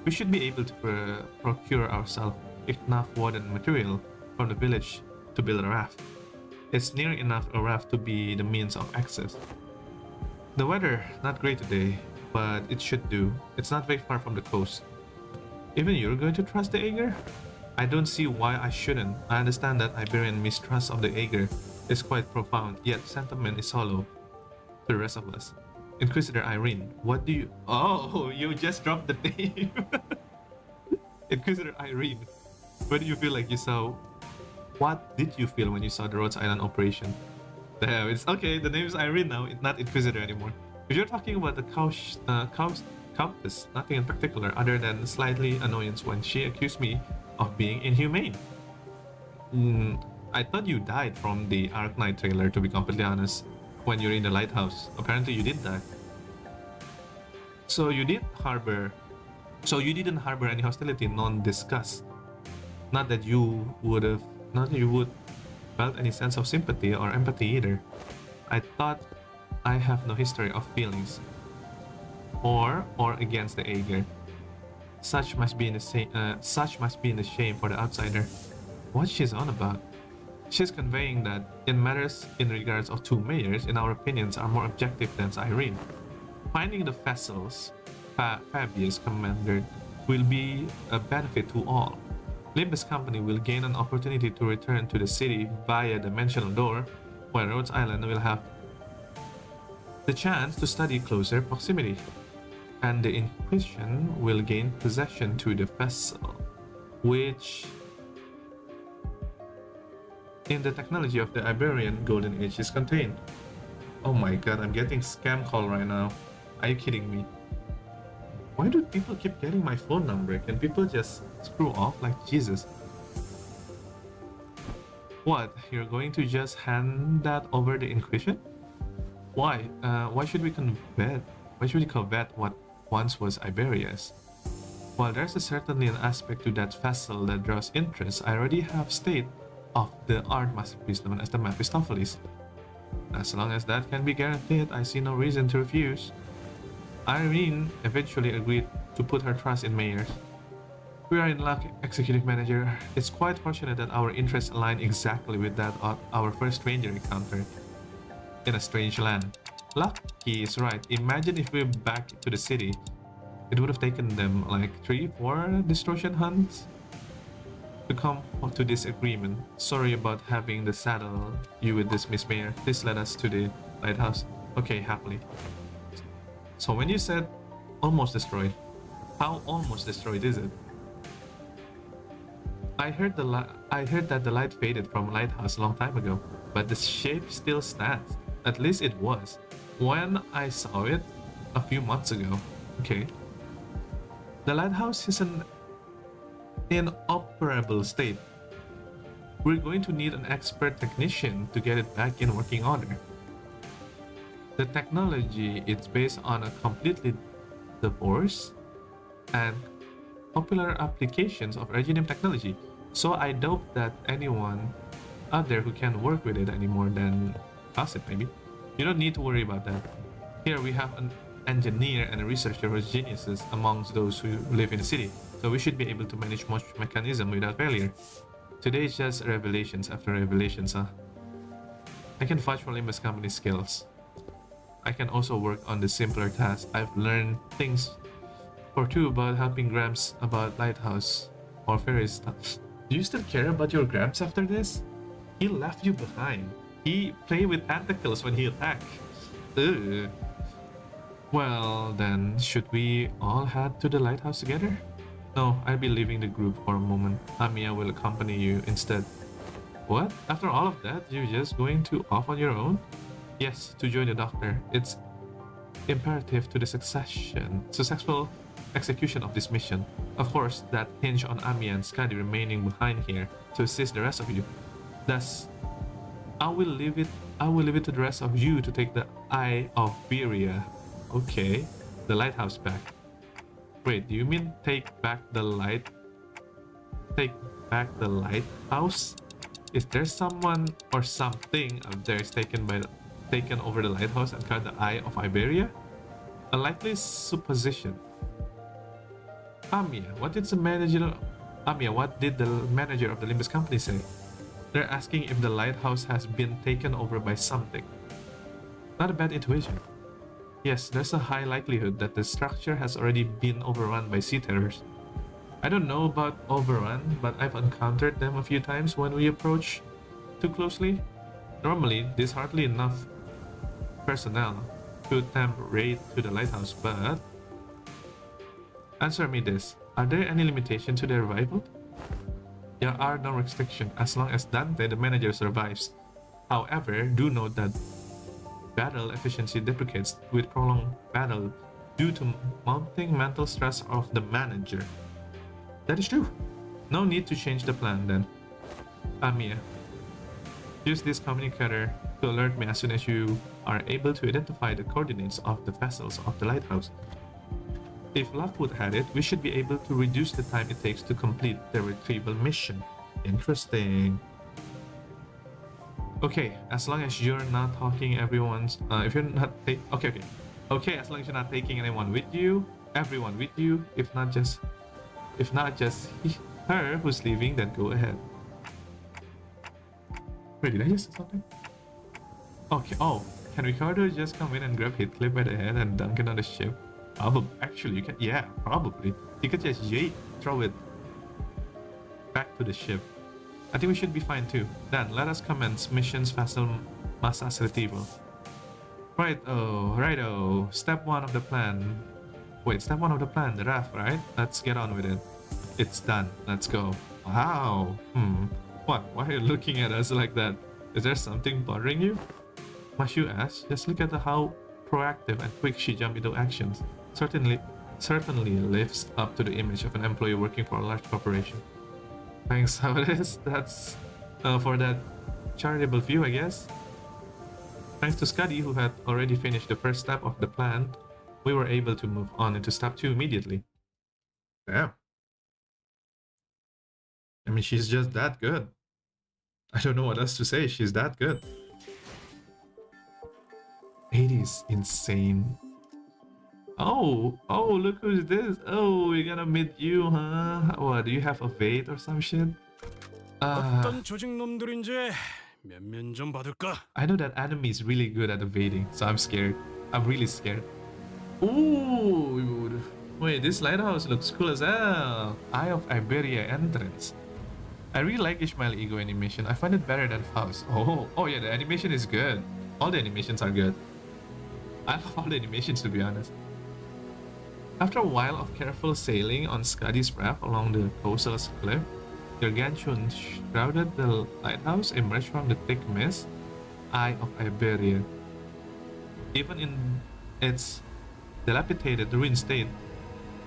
We should be able to procure ourselves enough wood and material from the village to build a raft. It's near enough a raft to be the means of access. The weather, not great today, but it should do. It's not very far from the coast. Even you're going to trust the Ager? I don't see why I shouldn't. I understand that Iberian mistrust of the Ager is quite profound, yet sentiment is hollow to the rest of us. Inquisitor Irene, what do you... Oh, you just dropped the name. Inquisitor Irene, what do you feel like you saw? What did you feel when you saw the Rhodes Island operation? Damn, it's okay, the name is Irene now, it's not Inquisitor anymore. If you're talking about the Countess, nothing in particular other than slightly annoyance when she accused me of being inhumane. I thought you died from the Arknight trailer, to be completely honest, when you're in the lighthouse. Apparently you did die. So you didn't harbor any hostility non-discussed. Not that you would felt any sense of sympathy or empathy either. I thought I have no history of feelings for or against the Aegir. Such must be in the shame for the outsider. What she's on about? She's conveying that in matters in regards of two mayors, in our opinions, are more objective than Irene. Finding the vessels Fabius commanded will be a benefit to all. Limbus company will gain an opportunity to return to the city via the dimensional door, while Rhodes Island will have the chance to study closer proximity, and the Inquisition will gain possession to the vessel, which in the technology of the Iberian Golden Age is contained. Oh my god, I'm getting scam call right now. Are you kidding me? Why do people keep getting my phone number? Can people just screw off like Jesus? What? You're going to just hand that over the Inquisition? Why? Why should we covet? Why should we covet what once was Iberia's? While there's certainly an aspect to that vessel that draws interest, I already have state of the art masterpiece known as the Mephistopheles. As long as that can be guaranteed, I see no reason to refuse. Irene eventually agreed to put her trust in mayors. We are in luck, Executive Manager. It's quite fortunate that our interests align exactly with that of our first stranger encountered in a strange land. Lucky is right. Imagine if we're back to the city. It would have taken them like 3-4 distortion hunts to come to this agreement. Sorry about having to saddle you with this, Miss Mayor. Please let us to the lighthouse. Okay, happily. So when you said almost destroyed, how almost destroyed is it? I heard that the light faded from lighthouse a long time ago, but the shape still stands. At least it was when I saw it a few months ago. Okay. The lighthouse is an inoperable state. We're going to need an expert technician to get it back in working order. The technology is based on a completely divorced and popular applications of Regenum technology, so I doubt that anyone out there who can work with it anymore than us, maybe. You don't need to worry about that. Here we have an engineer and a researcher who are geniuses amongst those who live in the city, so we should be able to manage most mechanism without failure. Today is just revelations after revelations, huh? I can vouch for Limbus company skills. I can also work on the simpler tasks. I've learned things or two about helping Gramps about lighthouse or ferry stuff. Do you still care about your Gramps after this? He left you behind. He played with tentacles when he attacked. Ugh. Well then, should we all head to the lighthouse together? No, I'll be leaving the group for a moment. Amiya will accompany you instead. What? After all of that, you're just going to off on your own? Yes, to join the Doctor. It's imperative to the successful execution of this mission. Of course, that hinge on Amiya and Skadi remaining behind here to assist the rest of you. Thus, I will leave it to the rest of you to take the Eye of Beria. Okay, the lighthouse back. Wait, do you mean take back the lighthouse? Is there someone or something out there is taken over the lighthouse and got the Eye of Iberia? A likely supposition. Amiya, what did the manager of the Limbus company say? They're asking if the lighthouse has been taken over by something. Not a bad intuition. Yes, there's a high likelihood that the structure has already been overrun by sea terrors. I don't know about overrun, but I've encountered them a few times when we approach too closely. Normally, there's hardly enough personnel to attempt raid to the lighthouse, but... Answer me this, are there any limitations to their revival? There are no restrictions as long as Dante, the manager, survives. However, do note that battle efficiency deprecates with prolonged battle due to mounting mental stress of the manager. That is true. No need to change the plan then. Amiya, use this communicator to alert me as soon as you are able to identify the coordinates of the vessels of the lighthouse. If Lockwood had it, we should be able to reduce the time it takes to complete the retrieval mission. Interesting. Okay, as long as you're not talking everyone's if you're not okay, as long as you're not taking anyone with you, everyone with you, if not just her who's leaving, then go ahead. Wait, did I just say something? Okay, oh, can Ricardo just come in and grab Heathcliff by the head and dunk it on the ship? Probably, actually, you can, yeah, probably. You could just throw it back to the ship. I think we should be fine too. Then, let us commence missions Facile Massas Retrieval. Righto. Step 1 of the plan. Wait, step 1 of the plan, the raft, right? Let's get on with it. It's done. Let's go. Wow. What? Why are you looking at us like that? Is there something bothering you? Mashu asked. Just look at how proactive and quick she jumped into actions. Certainly lives up to the image of an employee working for a large corporation. Thanks, how it is. That's for that charitable view, I guess. Thanks to Scuddy, who had already finished the first step of the plan, we were able to move on into step 2 immediately. Damn. I mean, she's just that good. I don't know what else to say. She's that good. 80's insane. Oh, look who's this. Oh, we're gonna meet you, huh? What, do you have a Vade or some shit? 어떤 조직놈들인지 면면 좀 받을까? I know that enemy is really good at evading, so I'm scared. I'm really scared. Ooh, wait, this lighthouse looks cool as hell. Eye of Iberia entrance. I really like Ishmael Ego animation. I find it better than Faust. Oh yeah, the animation is good. All the animations are good. I love all the animations, to be honest. After a while of careful sailing on Scuddy's raft along the coastal cliff, Gargantuan shrouded the lighthouse emerged from the thick mist. Eye of Iberia. Even in its dilapidated ruined state,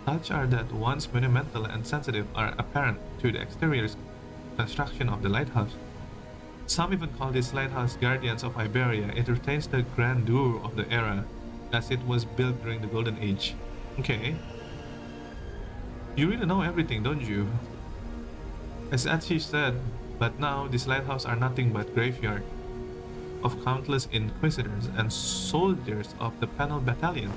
such are that once monumental and sensitive are apparent to the exterior construction of the lighthouse. Some even call this lighthouse Guardians of Iberia. It retains the grandeur of the era, as it was built during the Golden Age. Okay. You really know everything, don't you? As Atsi said, but now these lighthouses are nothing but graveyard of countless inquisitors and soldiers of the Penal Battalion.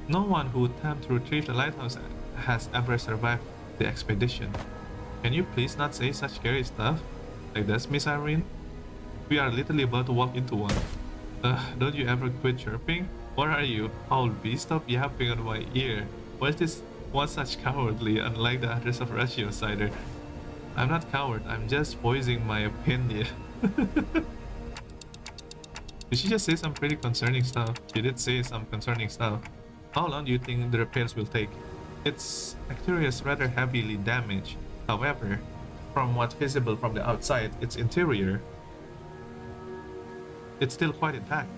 No one who attempted to retrieve the lighthouse has ever survived the expedition. Can you please not say such scary stuff like this, Miss Irene? We are literally about to walk into one. Don't you ever quit chirping? What are you? Ol'me, stop yapping on my ear. Why is this one such cowardly, unlike the others of Ratio Cider? I'm not coward, I'm just voicing my opinion. Did she just say some pretty concerning stuff? She did say some concerning stuff. How long do you think the repairs will take? Its exterior is rather heavily damaged. However, from what's visible from the outside, its interior, it's still quite intact.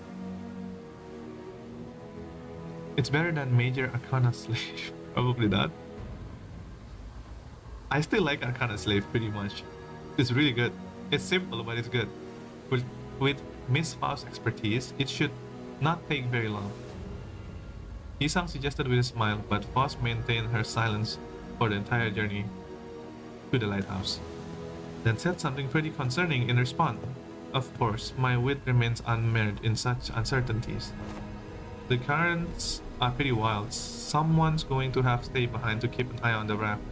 It's better than Major Arcana Slave. Probably not. I still like Arcana Slave pretty much. It's really good. It's simple, but it's good. With Miss Faust's expertise, it should not take very long. Yisang suggested with a smile, but Faust maintained her silence for the entire journey to the lighthouse. Then said something pretty concerning in response. Of course, my wit remains unmarred in such uncertainties. The currents are pretty wild. Someone's going to have to stay behind to keep an eye on the raft.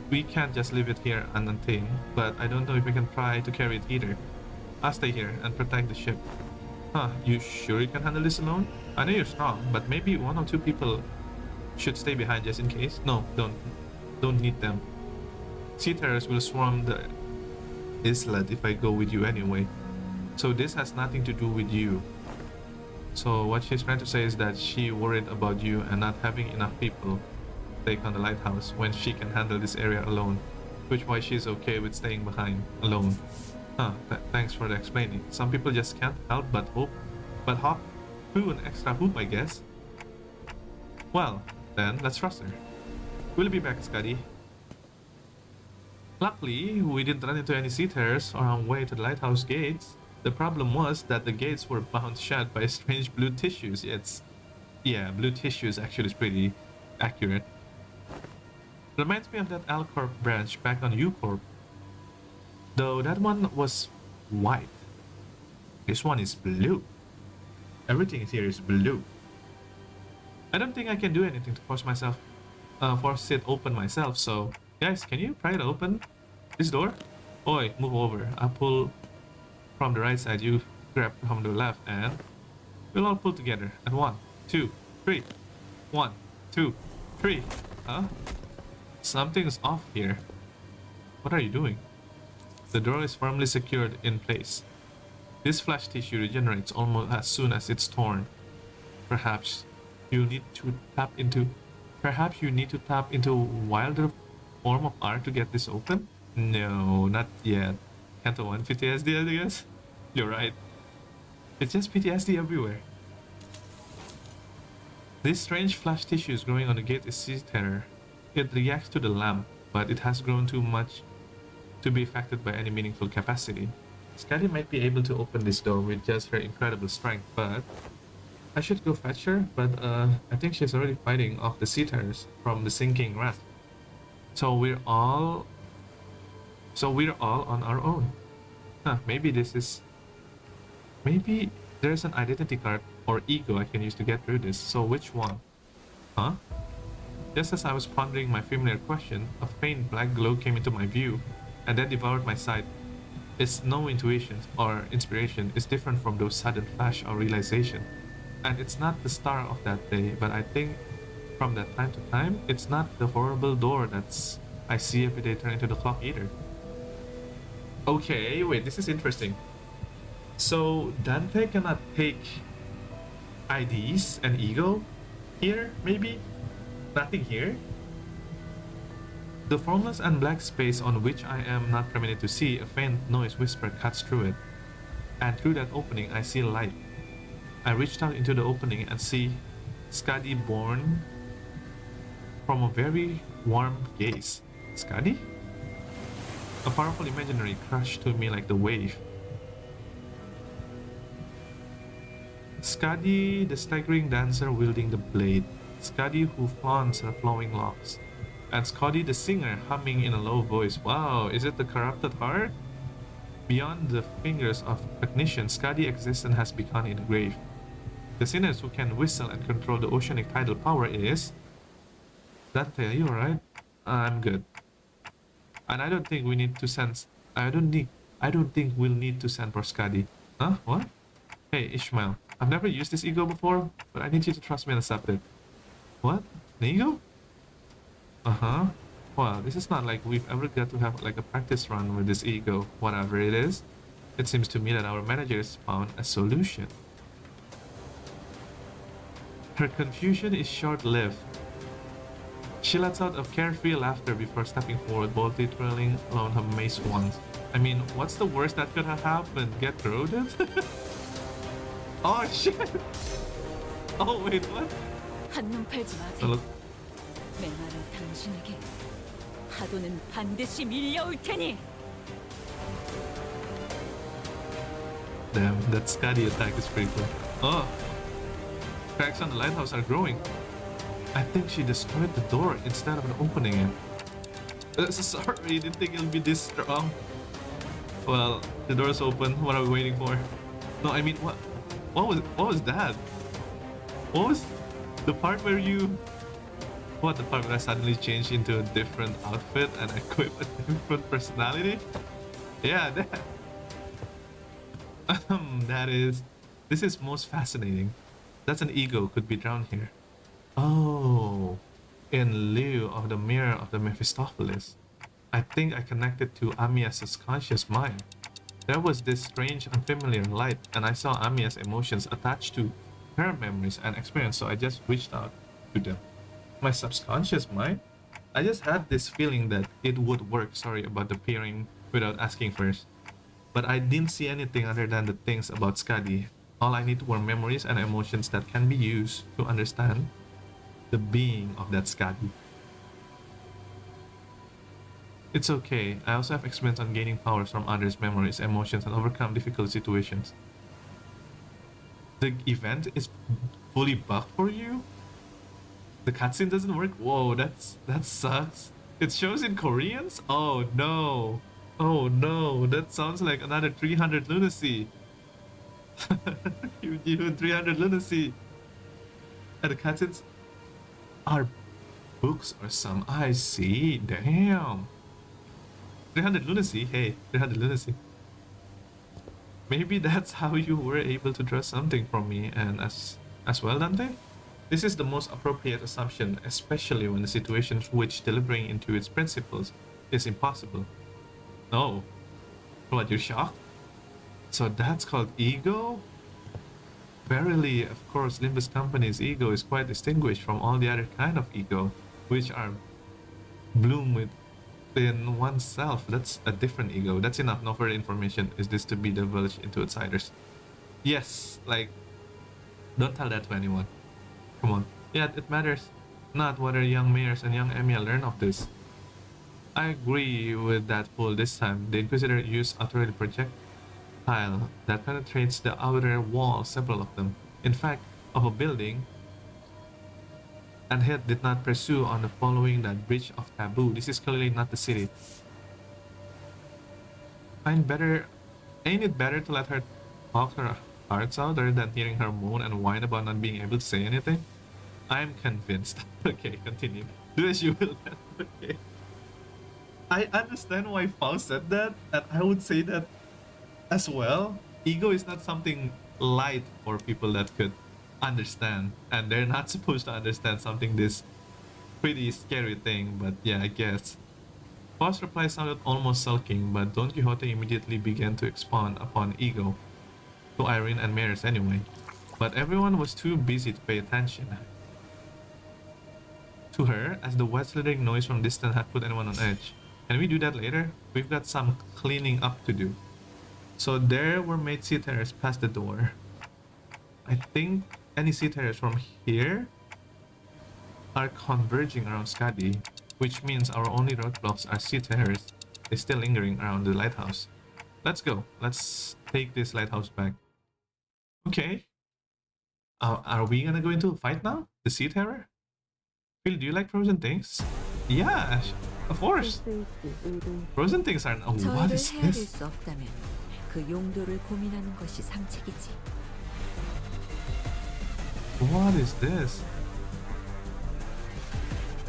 We can't just leave it here untamed, but I don't know if we can try to carry it either. I'll stay here and protect the ship. Huh, you sure you can handle this alone? I know you're strong, but maybe 1 or 2 people should stay behind just in case. No, don't need them. Sea terrors will swarm the islet if I go with you anyway. So this has nothing to do with you. So what she's trying to say is that she worried about you and not having enough people take on the lighthouse when she can handle this area alone, which why she's okay with staying behind alone. Huh, thanks for the explaining. Some people just can't help but hop through an extra hoop, I guess. Well, then let's trust her. We'll be back, Scuddy. Luckily, we didn't run into any sea terrors on our way to the lighthouse gates. The problem was that the gates were bound shut by strange blue tissues. Yeah, blue tissues actually is pretty accurate. Reminds me of that L Corp branch back on U Corp. Though that one was white. This one is blue. Everything here is blue. I don't think I can do anything to force it open myself. So guys, can you pry it open? This door? Oi, move over. I'll pull from the right side. You grab from the left, and we'll all pull together. And 1, 2, 3. 1, 2, 3. Huh? Something's off here. What are you doing? The door is firmly secured in place. This flesh tissue regenerates almost as soon as it's torn. Perhaps you need to tap into a wilder form of art to get this open? No, not yet. Can't one PTSD, I guess? You're right. It's just PTSD everywhere. This strange flesh tissue is growing on the gate is sea terror. It reacts to the lamp, but it has grown too much to be affected by any meaningful capacity. Scotty might be able to open this door with just her incredible strength, but I should go fetch her, but I think she's already fighting off the sea terrors from the sinking raft. So we're all on our own. Huh, maybe there's an identity card or ego I can use to get through this. So which one? Huh? Just as I was pondering my familiar question, a faint black glow came into my view, and then devoured my sight. It's no intuition or inspiration. It's different from those sudden flash of realization. And it's not the star of that day, but I think from that time to time, it's not the horrible door I see every day turn into the clock either. Okay, wait, this is interesting. So Dante cannot take IDs and ego here, maybe? Nothing here? The formless and black space on which I am not permitted to see, a faint noise whisper cuts through it. And through that opening, I see light. I reached out into the opening and see Skadi born from a very warm gaze. Skadi? A powerful imaginary crushed to me like the wave. Skadi, the staggering dancer wielding the blade. Skadi who flaunts her flowing locks. And Scotty the singer humming in a low voice. Wow, is it the corrupted heart? Beyond the fingers of recognition, Skadi exists and has begun in the grave. The sinners who can whistle and control the oceanic tidal power is... Dante, are you alright? I'm good. And I don't think we need to send... I don't think we'll need to send for Skadi. Huh? What? Hey, Ishmael. I've never used this ego before, but I need you to trust me and accept it. What? An ego? Uh-huh. Well, this is not like we've ever got to have like a practice run with this ego, whatever it is. It seems to me that our manager has found a solution. Her confusion is short-lived. She lets out a carefree laughter before stepping forward, boldly twirling around her mace once. I mean, what's the worst that could have happened? Get corroded? Oh shit! Oh wait, what? 한눈 팔지 So 마세요. look. 메마른 당신에게 파도는 반드시 밀려올 테니. Damn, that Skadi attack is pretty cool. Oh! Cracks on the lighthouse are growing. I think she destroyed the door instead of opening it. Sorry, didn't think it'll be this strong. Well, the door's open. What are we waiting for? No, I mean, what was that? What was the part where you... What, the part where I suddenly changed into a different outfit and equip a different personality? Yeah, that. This is most fascinating. That's an ego could be drowned here. Oh, in lieu of the mirror of the Mephistopheles, I think I connected to Amias's conscious mind. There was this strange, unfamiliar light, and I saw Amia's emotions attached to her memories and experience, so I just reached out to them. My subconscious mind? I just had this feeling that it would work. Sorry about the peering without asking first. But I didn't see anything other than the things about Skadi. All I need were memories and emotions that can be used to understand the being of that Skadi. It's okay. I also have experience on gaining powers from others' memories, emotions, and overcome difficult situations. The event is fully bugged for you? The cutscene doesn't work? Whoa, that sucks. It shows in Koreans? Oh no. Oh no, that sounds like another 300 lunacy. You 300 lunacy. And the cutscenes are books or some. I see. Damn. 300 lunacy. Hey, 300 lunacy. Maybe that's how you were able to draw something from me, and as well, Dante? This is the most appropriate assumption, especially when the situation which delivering into its principles is impossible. Oh. What, you're shocked? So that's called ego? Verily, of course, Limbus Company's ego is quite distinguished from all the other kind of ego, which are bloom within oneself. That's a different ego. That's enough. No further information is this to be divulged into outsiders. Yes, like, don't tell that to anyone. Come on. Yeah, it matters not whether young Mayers and young Emilia learn of this. I agree with that fool this time. The Inquisitor used utterly projectile that penetrates the outer wall, several of them. In fact, of a building, and Head did not pursue on the following that breach of taboo. This is clearly not the city. Ain't it better to let her talk her hearts out rather than hearing her moan and whine about not being able to say anything? I'm convinced. Okay, continue. Do as you will. Okay. I understand why Faust said that, and I would say that as well. Ego is not something light for people that could understand, and they're not supposed to understand something this pretty scary thing. But yeah, I guess Faust's reply sounded almost sulking, but Don Quixote immediately began to expound upon ego to Irene and Maris anyway. But everyone was too busy to pay attention to her, as the wet slithering noise from distance had put anyone on edge. Can we do that later? We've got some cleaning up to do. So there were made sea terrors past the door. I think any sea terrors from here are converging around Skadi, which means our only roadblocks are sea terrors is still lingering around the lighthouse. Let's go. Let's take this lighthouse back. Okay. Are we gonna go into a fight now? The sea terror? Phil, do you like frozen things? Yeah, of course. Frozen things are. Oh, what 저희를 is 헤아릴 this? 수 없다면 그 용도를 고민하는 것이 상책이지. What is this?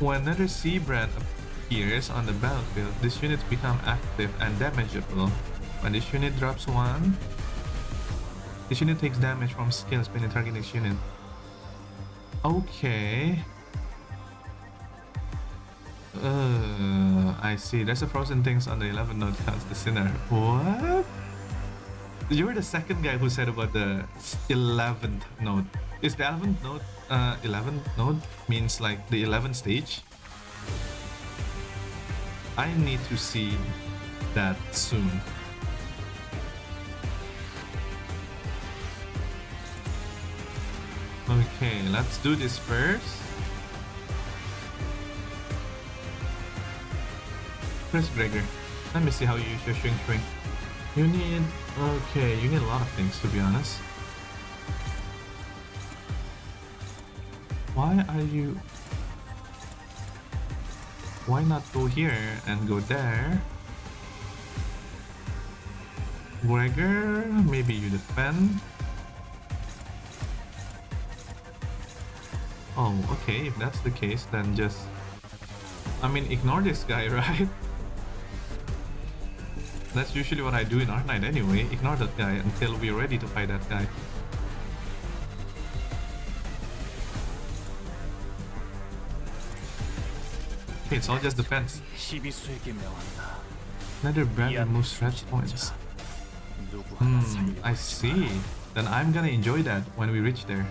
When another sea brand appears on the battlefield, this unit become active and damageable. When this unit drops one, this unit takes damage from skills when targeting this unit. Okay. I see. There's a frozen things on the 11th node counts the sinner. What? You were the second guy who said about the 11th node. Is the 11th node 11th node means like the 11th stage? I need to see that soon. Okay, let's do this first. Press Gregor. Let me see how you use your shrink. You need... Okay, you need a lot of things, to be honest. Why are you... Why not go here and go there? Gregor, maybe you defend. Oh, okay, if that's the case, then just... I mean, ignore this guy, right? That's usually what I do in Arknight anyway. Ignore that guy until we're ready to fight that guy. Okay, it's all just defense. 시비수에게 명한다. Another brand removes stretch points. I see. Then I'm gonna enjoy that when we reach there.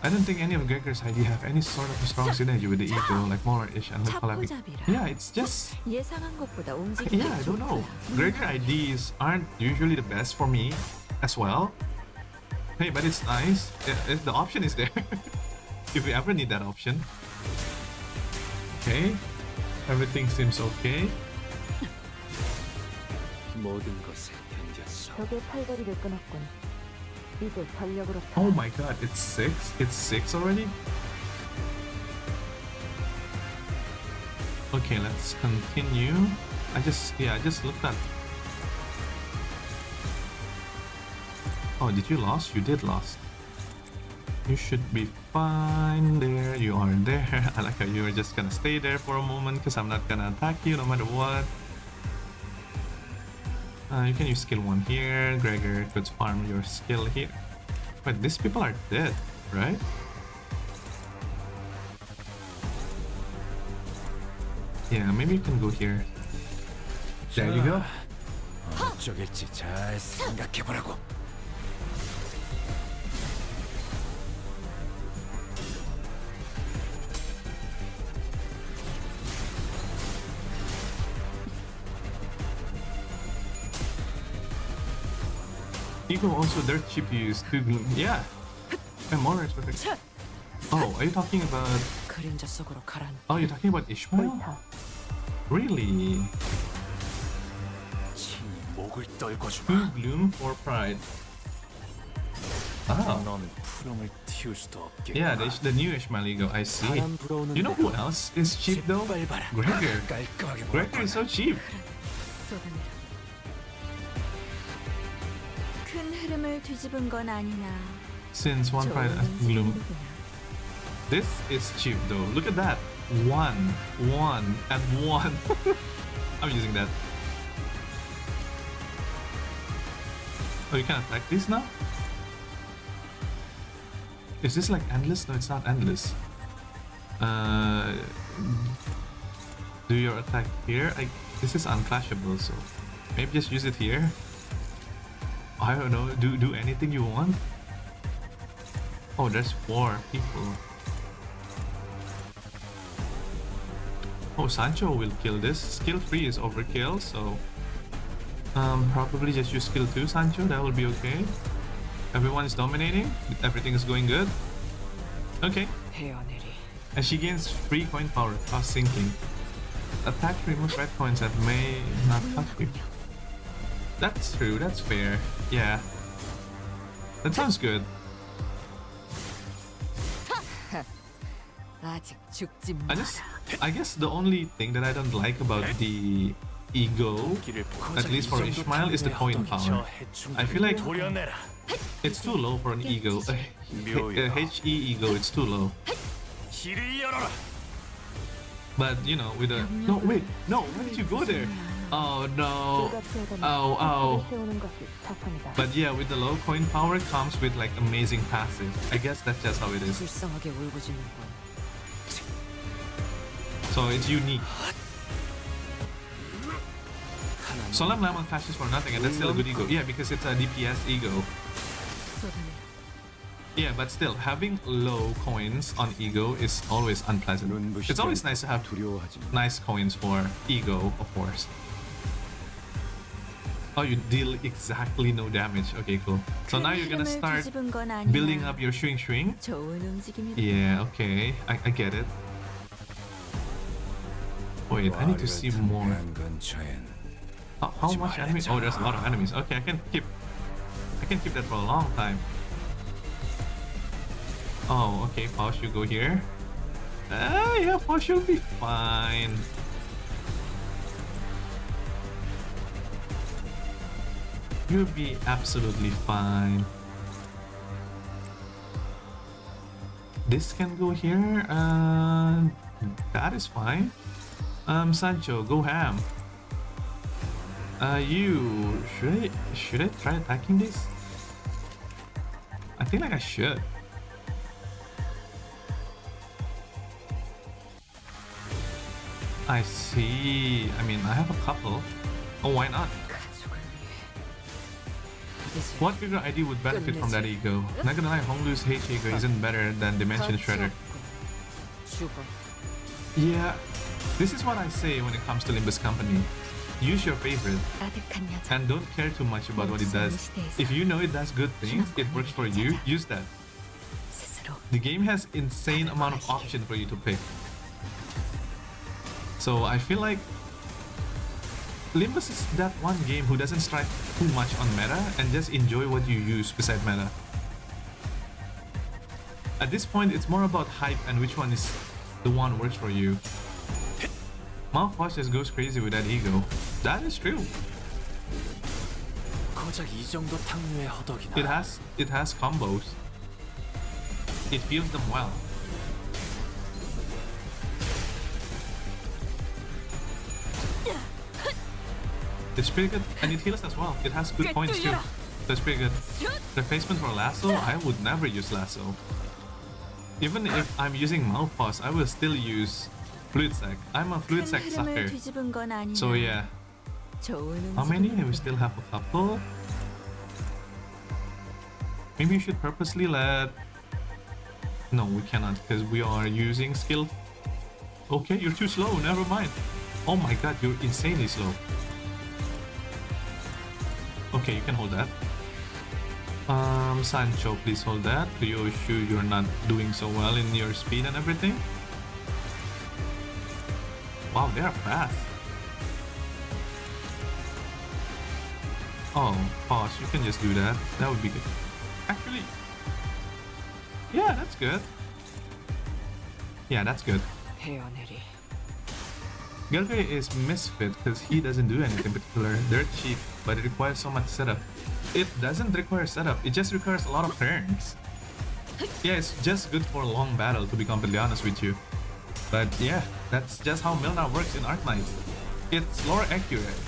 I don't think any of Gregor's idea have any sort of strong synergy with the ego, like Moorish and Halabi. Yeah, it's just... 예상한 것보다 움직임이 Yeah, I don't know. Gregor ideas aren't usually the best for me as well. Hey, but it's nice. If the option is there. If we ever need that option. Okay. Everything seems okay. 모든 것에 견뎠어. 적의 팔다리를 끊었군. 이제 전력으로 Oh my god, it's 6? It's 6 already? Okay, let's continue. I just looked at. Oh, did you lost? You did lost. You should be fine there. You are there. I like how you were just gonna stay there for a moment because I'm not gonna attack you no matter what. You can use skill 1 here. Gregor could farm your skill here. But these people are dead, right? Yeah, maybe you can go here. There you go. 어느 쪽일지 잘 생각해보라고. Ego also dirt cheap to use. Too gloom. Yeah. And more is perfect. Oh, are you talking about? 그림자 속으로 가란. Oh, you're talking about Ishmael? 옳다. Really? 지 목을 떨궈주마. Too gloom for pride. Ah. 넌 푸름을 틔울 수도 없게. Yeah, the new Ishmael Ego. I see. 바람 불어오는 You know who else is cheap though? 짓밟아라. Gregor. 깔끔하게 Gregor is so cheap. 쏟아내라. 큰 흐름을 뒤집은 건 아니나. Since one pride has 좋은 gloom. 움직임이구나. This is cheap though. Look at that. 1, 1, and 1. I'm using that. Oh, you can attack this now? Is this like endless? No, it's not endless. Do your attack here? This is unclashable, so maybe just use it here. I don't know. Do anything you want. Oh, there's 4 people. Oh, Sancho will kill this. Skill 3 is overkill, so probably just use skill 2, Sancho. That will be okay. Everyone is dominating. Everything is going good. Okay. 헤어내리. And she gains free coin power, cost sinking. Attack removes red coins that may not cut you. That's true. That's fair. Yeah. That sounds good. 아직 죽지 I guess the only thing that I don't like about the ego, at least for Ishmael, is the coin power. I feel like 도려내라. it's too low for an ego. HE ego, it's too low. 길을 열어라. But you know, with a no, wait, no, why did you go there? Oh no. Oh. 세우는 것이 자산이다. But yeah, with the low coin power comes with like amazing passive. I guess that's just how it is. 불쌍하게 울부짖는군. So it's unique. Solemn Lemon clashes for nothing, and that's still a good ego. Yeah, because it's a DPS ego. 쏟아내라. Yeah, but still, having low coins on ego is always unpleasant. It's always nice to have 두려워하지 마. nice coins for ego, of course. Oh, you deal exactly no damage. Okay, cool. So now you're gonna 흐름을 start 뒤집은 건 아니나. building up your swing. 좋은 움직임이다. Yeah, okay. I get it. Wait, I need to see more. 중요한 근처엔 How much enemies? Oh, there's a lot of enemies. Okay, I can keep that for a long time. Oh, okay. Paul should go here. Yeah, Paul should be fine. You'll be absolutely fine. This can go here. That is fine. Sancho, go ham. You should I try attacking this? I feel like I should. I see. I mean, I have a couple. Oh, why not? 가족을 위해. 이제 What bigger ID would benefit from that ego? Not gonna lie, Honglu's H ego isn't better than Dimension 가치 Shredder. 없고 죽어. Yeah, this is what I say when it comes to Limbus Company. Use your favorite 아득한 여자. and don't care too much about what it does. If you know it does good things, it works for you, use that. 스스로 The game has insane amount of option for you to pick. So I feel like Limbus is that one game who doesn't strive too much on meta and just enjoy what you use beside meta. At this point, it's more about hype and which one is the one works for you. Mouthwash just goes crazy with that ego. That is true. 고작 이 정도 탕류의 허덕이나. It has combos. It feels them well. It's pretty good, and it heals as well. It has good points too. That's pretty good. Replacement for lasso, I would never use lasso. Even if I'm using mouthwash, I will still use fluid sac. I'm a fluid sac sucker. 뒤집은 건 아니나. So yeah. 좋은 How many? 움직임이로구나. We still have a couple. Maybe you should purposely let... No, we cannot because we are using skill. Okay, you're too slow. Never mind. Oh my god, you're insanely slow. Okay, you can hold that. Sancho, please hold that. Ryoshu, you're not doing so well in your speed and everything. Wow, they are fast. Oh, pause. You can just do that. That would be good. Actually, yeah, that's good. Yeah, that's good. 헤어내리. Gelgary is misfit because he doesn't do anything particular. They're cheap, but it requires so much setup. It doesn't require setup, it just requires a lot of turns. Yeah, it's just good for a long battle, to be completely honest with you. But yeah, that's just how Milnar works in Arknight. It's lore accurate.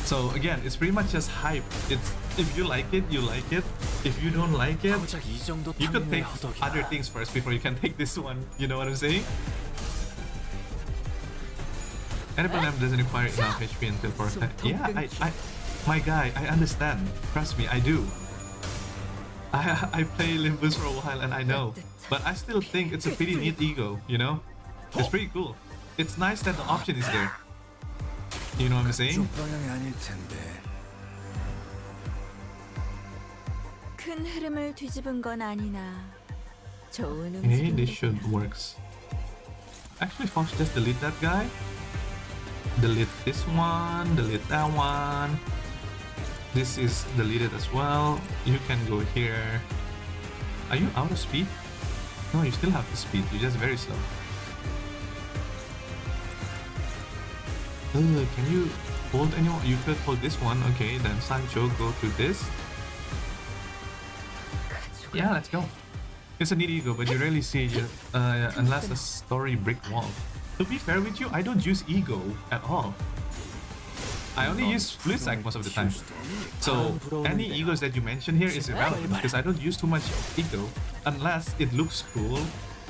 So again, it's pretty much just hype. It's if you like it, you like it. If you don't like it, 고작 이 정도 you could 탕류의 take 허덕이나. other things first before you can take this one. You know what I'm saying? Edible lamp doesn't require enough HP until for attack. Yeah, my guy, I understand. Trust me, I do. I play Limbus for a while and I know, but I still think it's a pretty neat ego. You know, it's pretty cool. It's nice that the option is there. You know what I'm saying? 큰 흐름을 뒤집은 건 아니나. 좋은 Hey, this 움직임이로구나. should works. Actually, Fox, just delete that guy. Delete this one. Delete that one. This is deleted as well. You can go here. Are you out of speed? No, you still have the speed. You're just very slow. Can you hold anyone? You could hold this one. Okay, then Sancho, go to this. Yeah, let's go. It's a neat ego, but you rarely see it unless a story brick wall. To be fair with you, I don't use ego at all. I only use fluid sac most of the time. So any egos that you mention here is irrelevant because I don't use too much ego unless it looks cool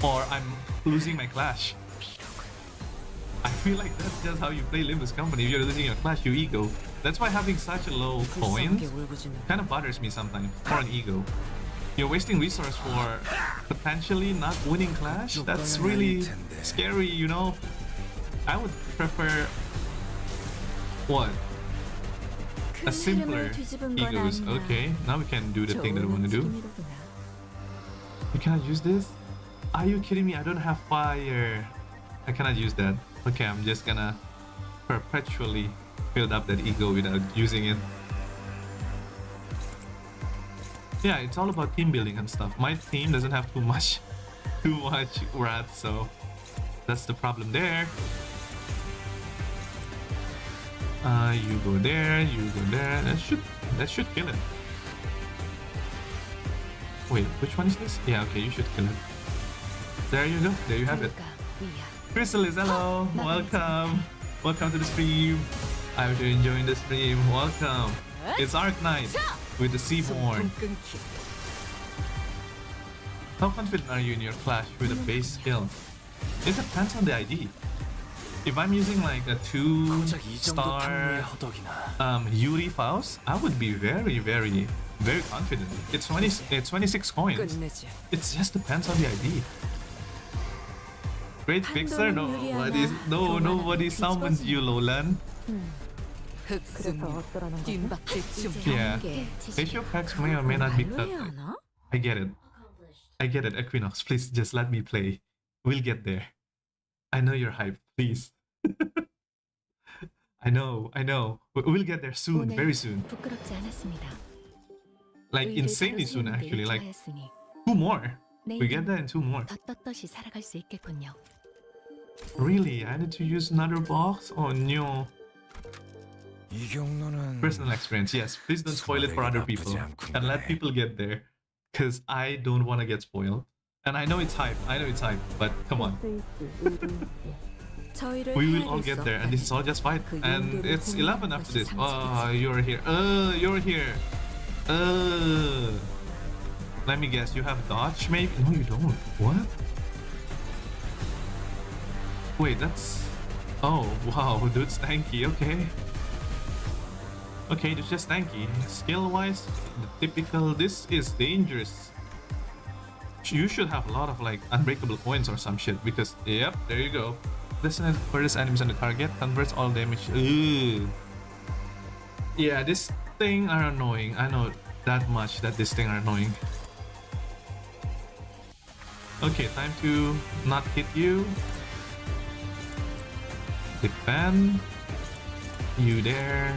or I'm losing my clash. I feel like that's just how you play Limbus Company. If you're losing your clash, you ego. That's why having such a low points kind of bothers me sometimes for an ego. You're wasting resource for potentially not winning clash. That's really scary, you know. I would prefer what? A simpler egos. Okay, now we can do the thing that I want to do. You cannot use this? Are you kidding me? I don't have fire. I cannot use that. Okay, I'm just gonna perpetually build up that ego without using it. Yeah, it's all about team building and stuff. My team doesn't have too much wrath, so that's the problem there. You go there, you go there. That should kill it. Wait, which one is this? Yeah, okay, you should kill it. There you go. There you have it. Chrysalis, hello, welcome. Welcome to the stream. I hope you're enjoying the stream. Welcome. It's Arknight with the Seaborn. How confident are you in your clash with a base skill? It depends on the ID. If I'm using like a 2-star Yuri Faust, I would be very confident. It's 26 coins. It just depends on the ID. Great fixer? Nobody summons you, Lolan. 그래서 어떠라는 거지? Yeah. Facial packs may or may not be cut. I get it. I get it, Equinox. Please just let me play. We'll get there. I know you're hyped. Please. I know. We'll get there soon, very soon. 부끄럽지 않았습니다. Like insanely soon, actually. Like 2 more. We get that in 2 more. 더 떳떳이 살아갈 수 있겠군요. Really? I need to use another box? Oh no. 이 경로는 Personal experience, yes. Please don't spoil it for other people. And let people get there. Because I don't want to get spoiled. And I know it's hype. But come on. 저희를 We will all 헤아릴 수 get there. And this is all just fight. 그 And 용도를 it's 11 공유하는 after 것이 this. Oh, 상식이지. you're here. You're here. Let me guess. You have dodge maybe? No, you don't. What? Wait, that's... Oh, wow. Dude's tanky. Okay. Okay, it's just tanky. Skill-wise, the typical... This is dangerous. You should have a lot of, like, unbreakable points or some shit. Because, yep, there you go. Listen for this enemies on the target. Converts all damage. Ugh. Yeah, this thing are annoying. I know that much that this thing are annoying. Okay, time to not hit you. Defend. You there.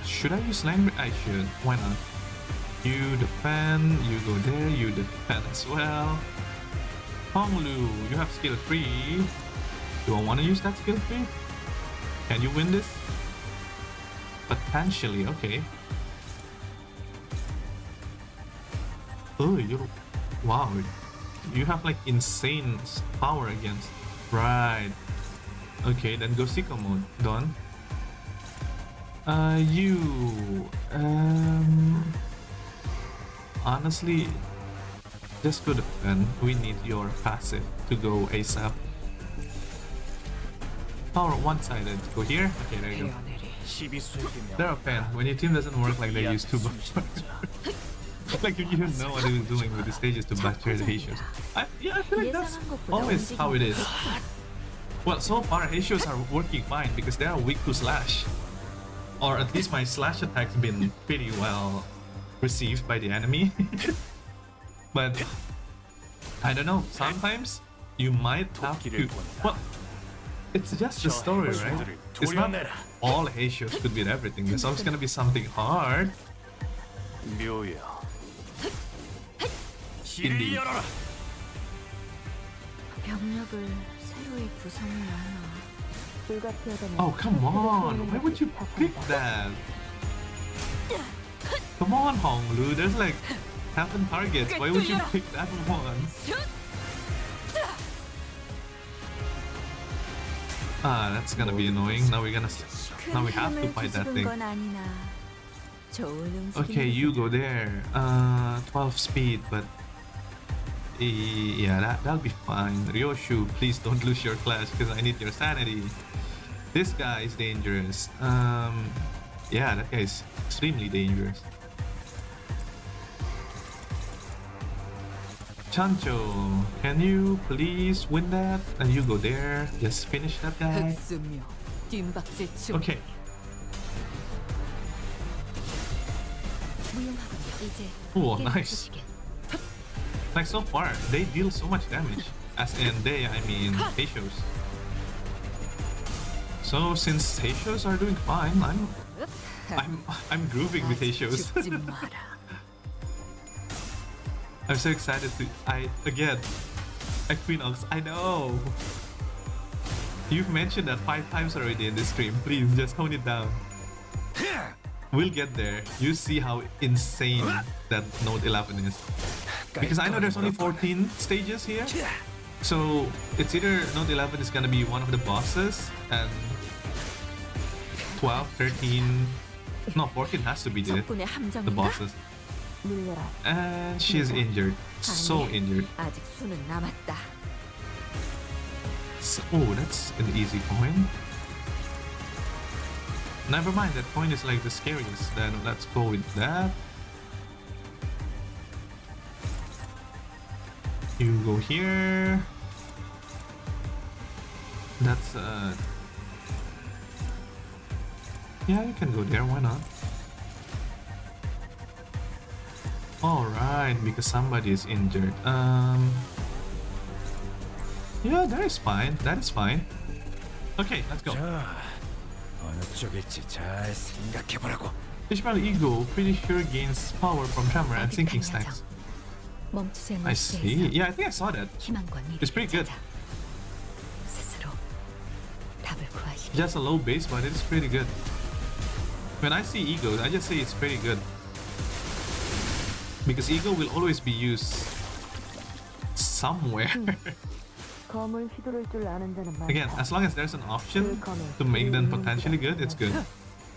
Should I use Limbus? I should. Why not? You defend. You go there. You defend as well. Honglu, you have skill 3. Do I want to use that skill 3? Can you win this? Potentially, okay. Oh, wow. You have like insane power against. Right. Okay, then go Sicko mode. Done. Honestly, just go defend. We need your passive to go ASAP. Power one-sided. Go here. Okay, there you go. They're a fan. When your team doesn't work like they used to before. Like you don't know what he was doing with the stages to butcher the Heishios. Yeah, I feel like that's always how it is. Well, so far Heishios are working fine because they are weak to slash. Or at least my slash attack's been pretty well received by the enemy. But I don't know, sometimes you might have to... Well, it's just the story, right? It's not all Heishios could beat everything. There's always gonna be something hard. 묘야. Indeed. 병력을 새로이 구성을 하나. 불가피하다면 Oh, come on! Why would you pick that? Come on, Honglu. There's like 7 targets. Why would you pick that one? Ah, that's gonna be annoying. Now we have to fight that thing. Okay, you go there. 12 speed, but yeah, that'll be fine. Ryoshu, please don't lose your clash because I need your sanity. This guy is dangerous. Yeah, that guy is extremely dangerous. Chancho, can you please win that? And you go there. Just finish that guy. 흑수묘, 뒷박질 Okay. Oh, nice. Like so far, they deal so much damage. As in they, I mean Heishios. So since Heishios are doing fine, I'm grooving with Heishios. I'm so excited to again Equinox. I know. You've mentioned that 5 times already in this stream. Please just tone it down. We'll get there. You see how insane that Note 11 is. Because I know there's only 14 stages here. So it's either Note 11 is gonna be one of the bosses and 12, 13... No, 14 has to be the bosses. And she's injured. So injured. So, oh, that's an easy coin. Never mind, that coin is like the scariest. Then let's go with that. You go here. That's yeah, you can go there, why not? Alright, because somebody is injured. Yeah, that is fine. That is fine. Okay, let's go. 어느 쪽일지 잘 생각해보라고. Ishmael Ego pretty sure gains power from Tremor and Sinking Stacks. 멈추지 않는 I see. 시대에서 Yeah, I think I saw that. 희망과 미래를 It's pretty good. 찾아. 구하시길. Just a low base, but it's pretty good. When I see ego, I just say it's pretty good. Because ego will always be used somewhere. 검을 휘두를 줄 아는 자는 많다. Again, as long as there's an option to make them potentially good, it's good.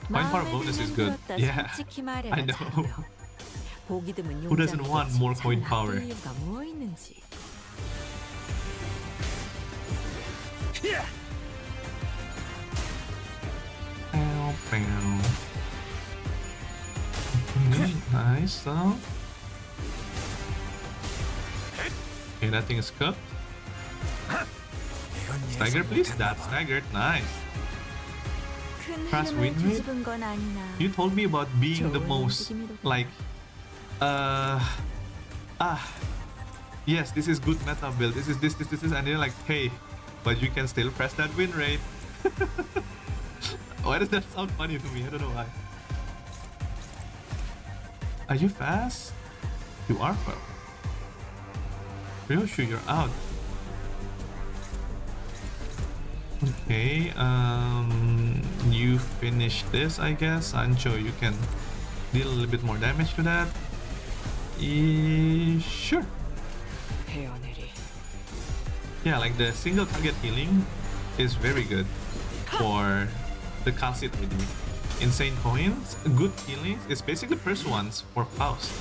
Coin power bonus is good. Yeah, 솔직히 말해라, I know. 자네요. 보기 드문 Who doesn't 용장에게 want more coin 칭찬 power? 놔둘 이유가 뭐 있는지. Bow, bow. Nice, so. Okay, that thing is cooked. Stagger, please. That's staggered. Nice. 큰 Press 흐름을 win rate? 뒤집은 건 아니나. You told me about being the 좋은 most 움직임이로구나. like yes, this is good meta build. This is this, and you're like, hey, but you can still press that win rate. Why does that sound funny to me? I don't know why. Are you fast? You are fast. Ryoshu, you're out. Okay, you finish this, I guess. Sancho, you can deal a little bit more damage to that. Sure. Yeah, like the single target healing is very good for the Calcit with me. Insane coins, good healings. It's basically first ones for Faust,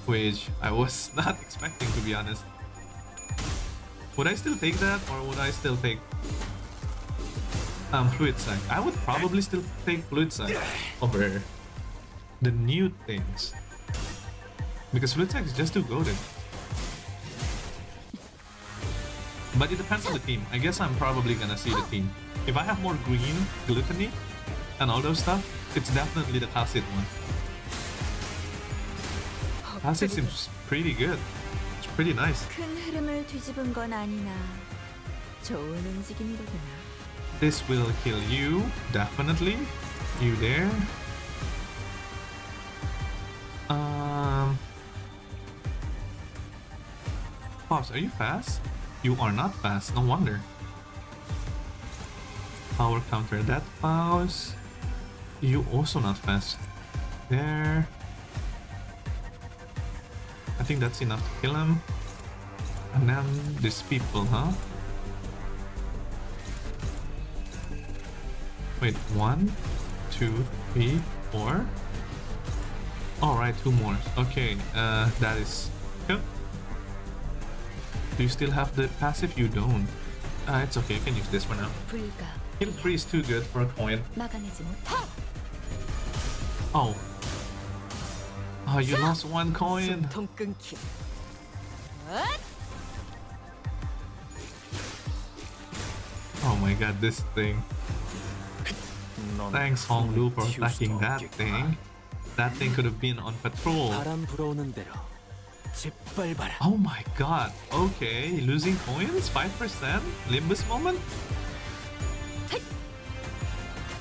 which I was not expecting, to be honest. Would I still take that, or would I still take Fluid Sight? I would probably still take Fluid Sight over the new things, because Fluid Sight is just too goaded. But it depends on the team. I guess I'm probably gonna see the team. If I have more green, gluttony, and all those stuff, it's definitely the Calcit one. Calcit seems pretty good. It's pretty nice. 큰 흐름을 뒤집은 건 아니나. 좋은 움직임이로구나. This will kill you, definitely. You there. Pops, are you fast? You are not fast, no wonder. Power counter that Paus. You also not fast. There. I think that's enough to kill him. And then these people, huh? Wait, 1, 2, 3, 4. Alright, 2 more. Okay, that is good. Do you still have the passive? You don't. It's okay, you can use this for now. 불가 Heal 3 is too good for a coin. 막아내지 못해. Oh. Oh, you lost 1 coin. 숨통 끊기. Oh my god, this thing. 넌 Thanks, Honglu, for 튀울 수도 attacking that 없겠구나. thing. That thing could have been on patrol. 바람 불어오는 대로 짓밟아라. Oh my god. Okay, losing coins? 5%? Limbus moment?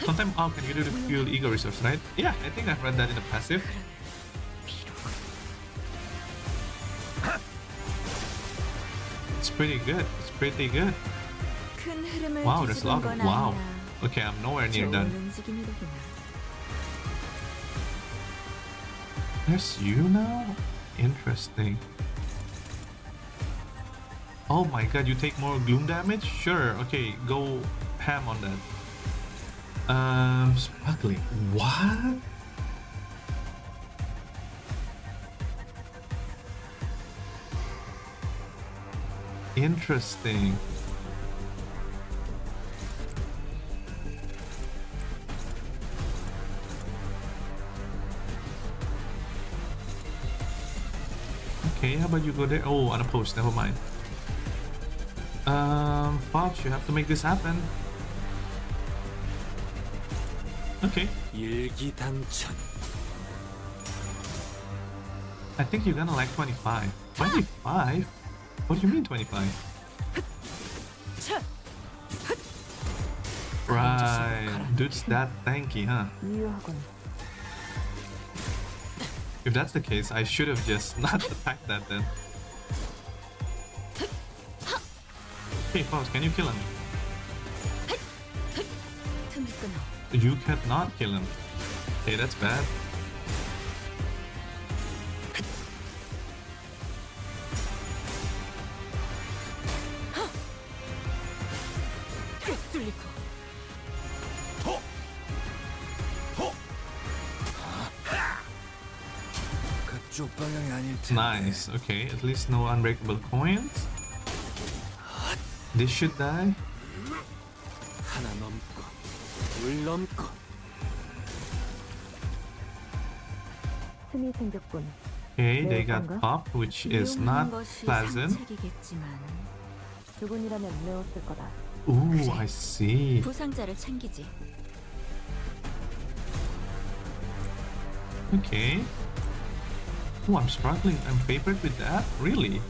Sometimes, oh, can you do the fuel ego resource, right? Yeah, I think I've read that in the passive. It's pretty good. It's pretty good. 큰 흐름을 Wow, there's a lot 뒤집은 of... 건 Wow. 아니나. Okay, I'm nowhere near 좋은 done. 움직임이로구나. There's you now? Interesting. Oh my god, you take more gloom damage? Sure, okay, go ham on that. Sparkling. What? Interesting. Okay, how about you go there? Oh, unopposed, never mind. Fox, you have to make this happen. Okay. 일기당천. I think you're gonna like 25. 25? What do you mean 25? Right. Dude's that tanky, huh? 유효하군. If that's the case, I should have just not attacked that then. Hey, Faust, can you kill him? You cannot kill him. Hey, that's bad. 뚫리고 그쪽 방향이 아닐 텐데. Nice. Okay, at least no unbreakable coins. This should die. 하나 넘고 둘 넘고. 틈이 생겼군. Okay, they got popped, which is not 이용하는 것이 pleasant. 상책이겠지만 주군이라면 매웠을 거다. Ooh, I see. 부상자를 챙기지. Okay. Oh, I'm struggling. I'm favored with that? Really?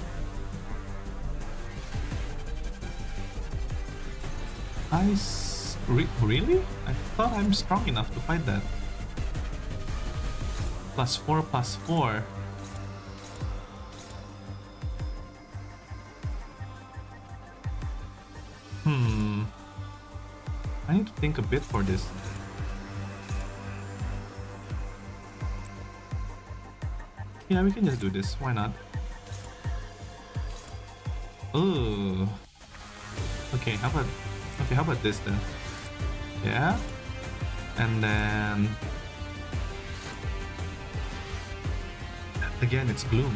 Really? I thought I'm strong enough to fight that. +4, +4. I need to think a bit for this. Yeah, we can just do this. Why not? Oh. Okay, how about this then? Yeah. And then again, it's gloom.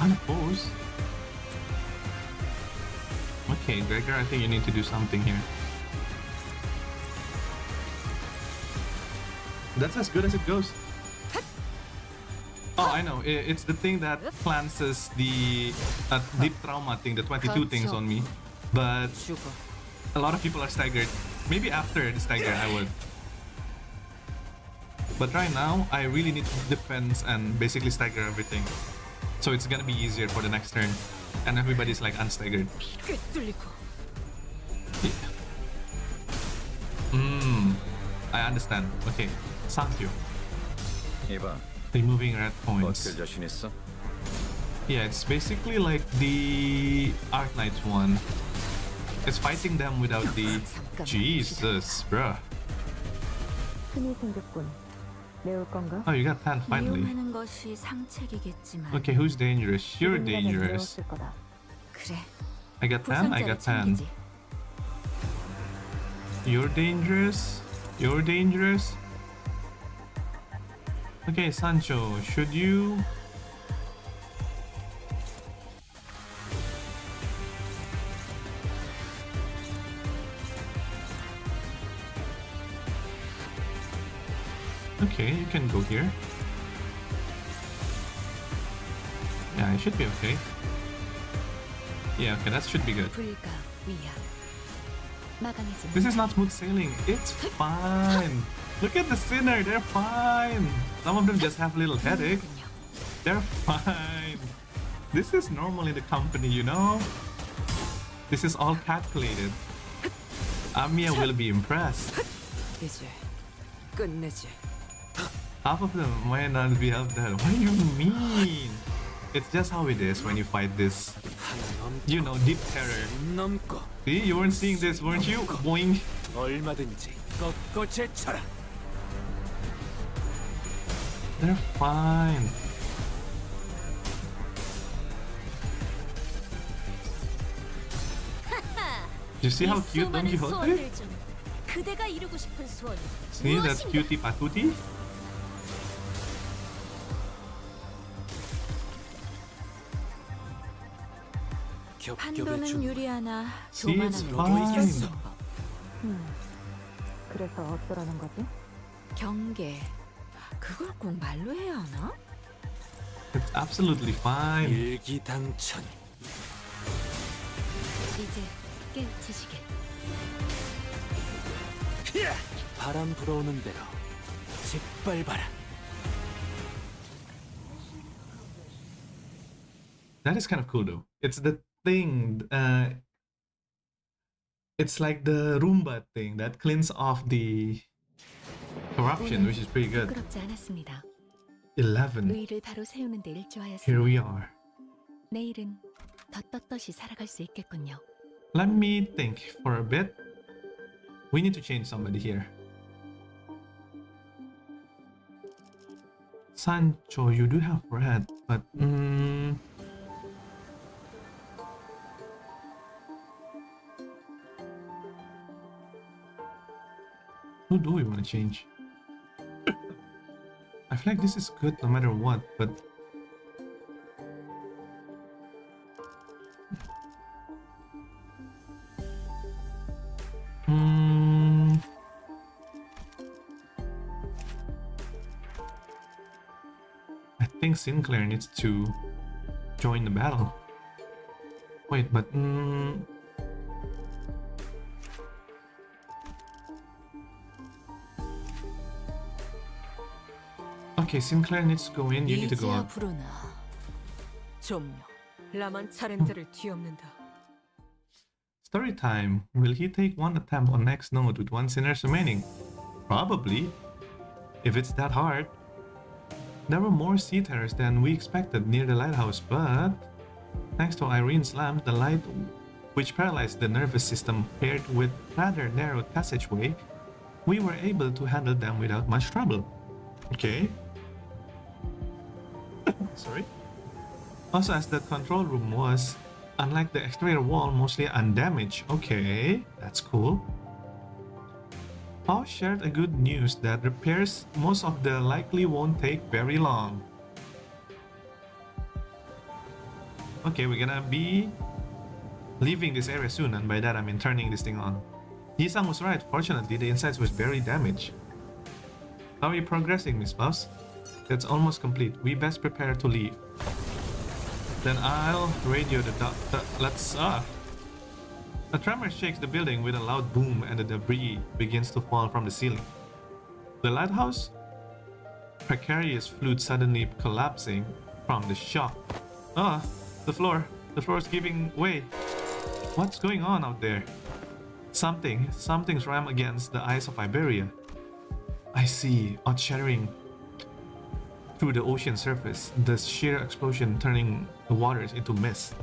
Unopposed. Okay, Gregor, I think you need to do something here. That's as good as it goes. Oh, I know. It's the thing that cleanses the deep trauma thing, the 22 things on me. But 죽어. a lot of people are staggered. Maybe after the stagger, I would. But right now, I really need to defend and basically stagger everything. So it's gonna be easier for the next turn. And everybody's like unstaggered. 뚫리고 I understand. Okay. Thank you. 이봐, Removing red coins. 버틸 자신 있어? Yeah, it's basically like the Arknight one. It's fighting them without the... Jesus, bruh. 틈이 생겼군. 매울 건가? Oh, you got 10 finally. 이용하는 것이 상책이겠지만 Okay, who's dangerous? You're 주군이라면 dangerous. 매웠을 거다. 그래. I got 10, I 부상자를 got 10. 챙기지. You're dangerous. You're dangerous. Okay, Sancho, should you... Okay, you can go here. Yeah, it should be okay. Yeah, okay, that should be good. 불가 위야. 마감해주는 This is not smooth sailing. It's fine. Look at the sinner. They're fine. Some of them just have a little headache. They're fine. This is normal in the company, you know? This is all calculated. Amiya will be impressed. 이제 끝내지. Half of them might not be up there. What do you mean? It's just how it is when you fight this, you know, deep terror. 넘고 See, you weren't seeing this, weren't you? Boing. 얼마든지 꺾어 제쳐라. They're fine. You see how cute Don Quixote is? 그대가 이루고 싶은 소원. See that cutie patootie? 겹겹의 판도는 중 유리하나 See, it's 교만하면 fine. 이겼어. 그래서 어쩌라는 거지? 경계. 그걸 꼭 말로 해야 하나? It's absolutely fine. 일기당천. 이제 깨우치시게. 바람 불어오는 대로 짓밟아라. That is kind of cool though. It's the thing, it's like the Roomba thing that cleans off the corruption, which is pretty good. 부끄럽지 않았습니다. 11. 의의를 바로 세우는 데 일조하였으니 Here we are. 내일은 더 떳떳이 살아갈 수 있겠군요. Let me think for a bit. We need to change somebody here. Sancho, you do have red, but who do we want to change? I feel like this is good no matter what, but I think Sinclair needs to join the battle. Wait, but okay, Sinclair needs to go in, you need to go 이제야 out. 부르나. 좀요. 라만 차렌트를 뒤엎는다. Story time. Will he take one attempt on next node with one sinners remaining? Probably. If it's that hard. There were more seafarers than we expected near the lighthouse, but thanks to Irene's lamp, the light which paralyzed the nervous system paired with rather narrow passageway, we were able to handle them without much trouble. Okay. Sorry. Also, as the control room was, unlike the exterior wall, mostly undamaged. Okay, that's cool. Paul shared a good news that repairs most of the likely won't take very long. Okay, we're gonna be leaving this area soon, and by that I mean turning this thing on. Yisang was right. Fortunately, the insides was very damaged. How are you progressing, Miss Mouse? That's almost complete. We best prepare to leave. Then I'll radio the doctor. Let's A tremor shakes the building with a loud boom and the debris begins to fall from the ceiling. The lighthouse? Precarious flute suddenly collapsing from the shock. The floor. The floor is giving way. What's going on out there? Something's rammed against the ice of Iberia. I see, earth-shattering through the ocean surface, the sheer explosion turning the waters into mist.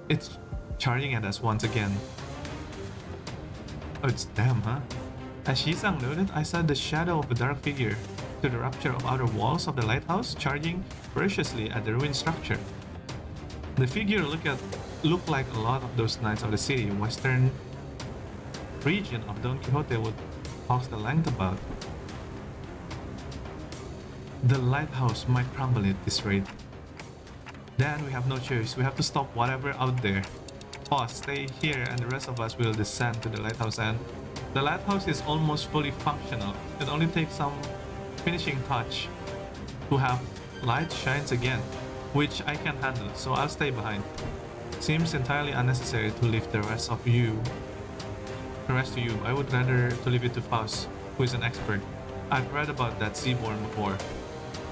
It's charging at us once again. Oh, it's them, huh? As Shisang noted, I saw the shadow of a dark figure to the rupture of outer walls of the lighthouse, charging ferociously at the ruined structure. The figure looked like a lot of those knights of the city, western region of Don Quixote would talk the length about. The lighthouse might crumble at this rate. Then we have no choice. We have to stop whatever out there. Pause, stay here, and the rest of us will descend to the lighthouse. And the lighthouse is almost fully functional. It only takes some finishing touch to have light shines again, which I can handle, so I'll stay behind. Seems entirely unnecessary to leave the rest to you. I would rather to leave it to Faust, who is an expert. I've read about that Seaborn before.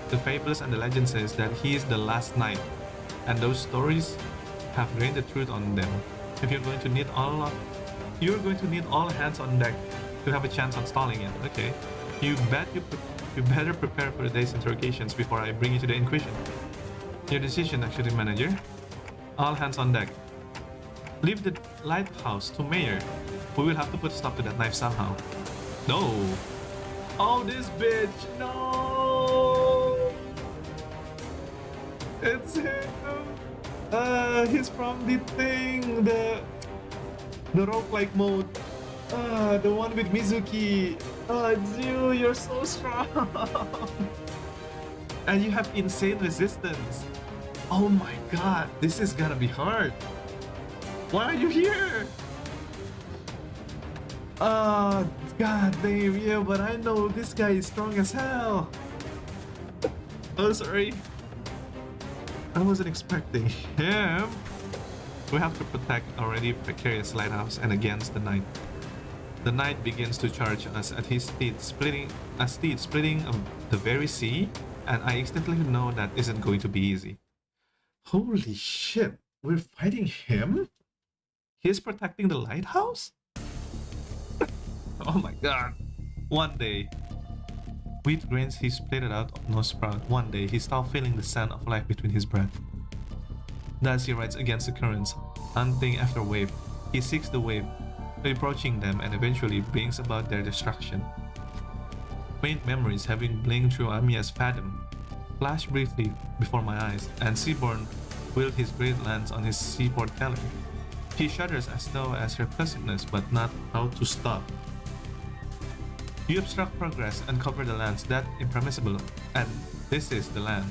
The fables and the legend says that he is the last knight, and those stories have grained the truth on them. If you're going to need all hands on deck to have a chance on stalling it. Okay, you better prepare for the day's interrogations before I bring you to the Inquisition. Your decision, Executive Manager. All hands on deck. Leave the lighthouse to Mayor. We will have to put a stop to that knife somehow. No. Oh, this bitch. No. It's him. He's from the thing, the roguelike mode. The one with Mizuki. It's you. You're so strong. And you have insane resistance. Oh my god, this is gonna be hard. Why are you here? God damn, yeah, but I know this guy is strong as hell. Oh, sorry. I wasn't expecting him. We have to protect already precarious lighthouse and against the knight. The knight begins to charge us at his steed, splitting the very sea, and I instantly know that isn't going to be easy. Holy shit, we're fighting him? He's protecting the lighthouse? Oh my god. One day, wheat grains he split it out of no sprout. One day, he stopped feeling the sand of life between his breath. Thus he rides against the currents, hunting after wave. He seeks the wave, approaching them and eventually brings about their destruction. Faint memories having blinked through Amiya's fathom flashed briefly before my eyes, and Seaborn wheeled his great lance on his seaport teller. He shudders as though as repulsiveness, but not how to stop. You obstruct progress and cover the lands that impermissible, and this is the land.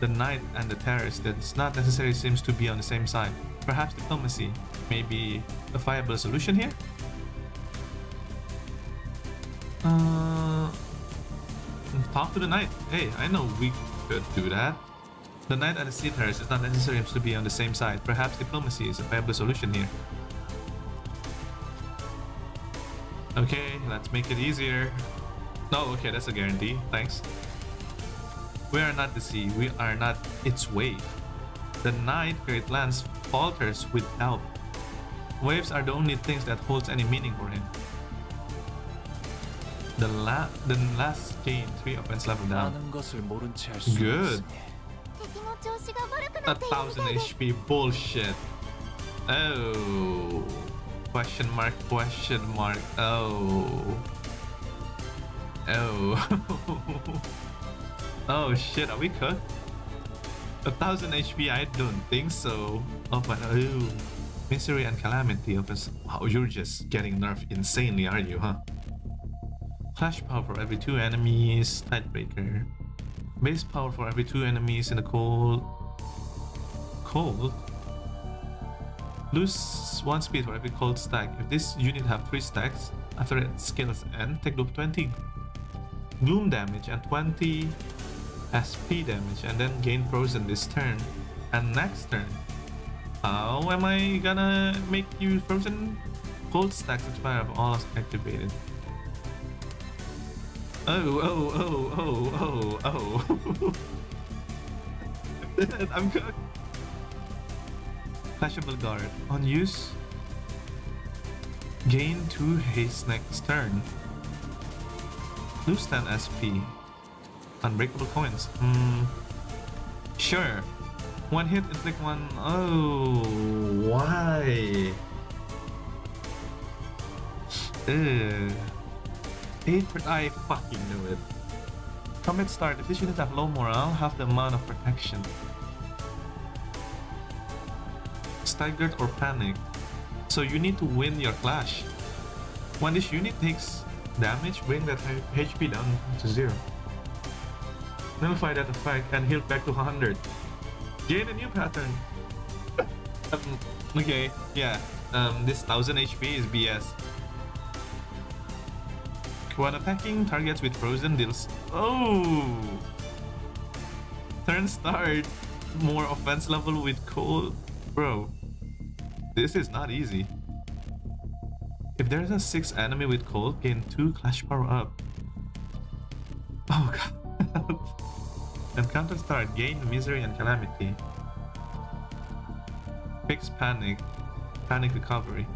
The knight and the terrorist that's not necessarily seems to be on the same side. Perhaps diplomacy may be a viable solution here? Talk to the knight. Hey, I know we could do that. The knight and the sea terrorist is not necessarily to be on the same side. Perhaps diplomacy is a viable solution here. Okay, let's make it easier. No, okay, that's a guarantee. Thanks. We are not the sea. We are not its wave. The knight great lance falters with doubt. Waves are the only things that holds any meaning for him. The last gain 3 offense level down. 많은 것을 모른 채 할 수 Good. 없으니 1000 HP bullshit. Oh. Question mark, question mark. Oh. Oh. Oh shit, are we cooked? 1000 HP? I don't think so. Oh, but oh. Misery and calamity of us. Wow, you're just getting nerfed insanely, aren't you, huh? Clash power for every 2 enemies. Tidebreaker. Base power for every 2 enemies in the cold. Cold? Lose 1 speed for every cold stack. If this unit have 3 stacks, after its skills end, take up 20 gloom damage and 20 SP damage, and then gain frozen this turn and next turn. How am I gonna make you frozen? Cold stacks expire of all activated. Oh. I'm cooked. Flashable guard. On use, gain 2 haste next turn. Lose 10 SP. Unbreakable coins. Sure. 1 hit, inflict 1. Oh, why? Ugh. 8 I fucking knew it. Combat start. If this unit have low morale, half the amount of protection. Staggered or panic. So you need to win your clash. When this unit takes damage, bring that HP down to 0. Nullify that effect and heal back to 100. Gain a new pattern. Okay, yeah. This 1000 HP is BS. When attacking targets with frozen deals. Oh! Turn start. More offense level with cold. Bro, this is not easy. If there's a 6 enemy with cold, gain 2 clash power up. Oh god. And counter start, gain misery and calamity. Fix panic. Panic recovery.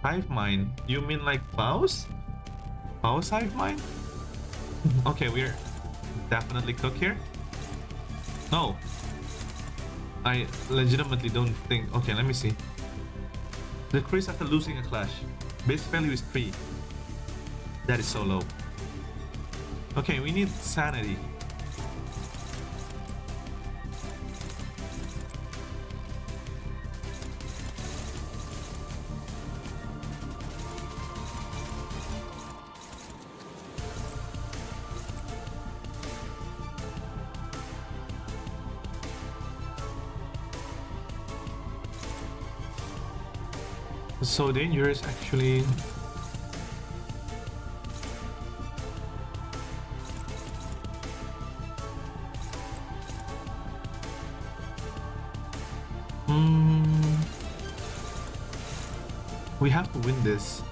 Hive mind. You mean like Faust? Faust hive mind? Okay, we're definitely cooked here. No. I legitimately don't think. Okay, let me see. Decrease after losing a clash. Base value is 3. That is so low. Okay, we need sanity. It's so dangerous actually. We have to win this.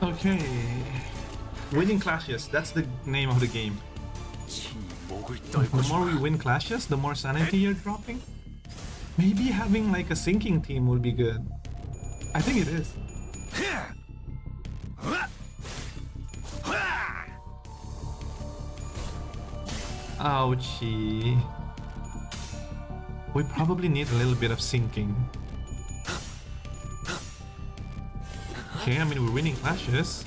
Okay. Winning clashes, that's the name of the game. The more we win clashes, the more sanity you're dropping. Maybe having like a sinking team would be good. I think it is. Ouchie. We probably need a little bit of sinking. Okay, I mean we're winning clashes.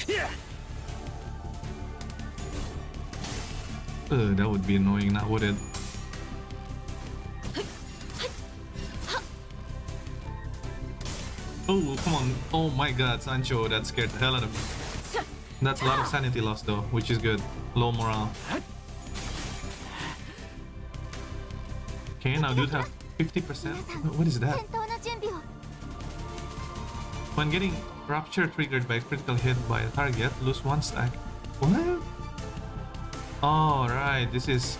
That would be annoying now, would it? Oh, come on. Oh my god, Sancho, that scared the hell out of me. That's a lot of sanity loss though, which is good. Low morale. Okay, now dude have 50%. What is that? When getting rupture triggered by a critical hit by a target, lose 1 stack. What? Oh, right. This is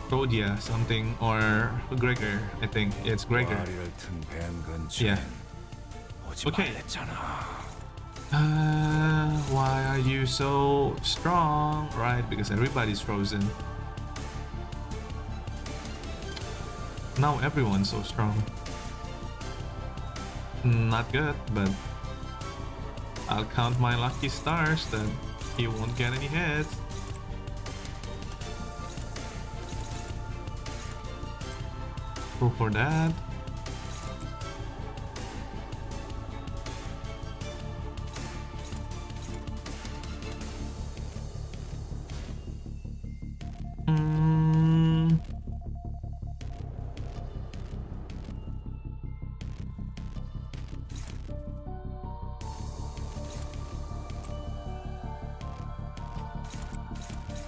Rhodia something or Gregor, I think. Yeah, it's Gregor. Yeah. Okay. Why are you so strong? Right, because everybody's frozen. Now everyone's so strong. Not good, but I'll count my lucky stars that he won't get any hits. Go for that.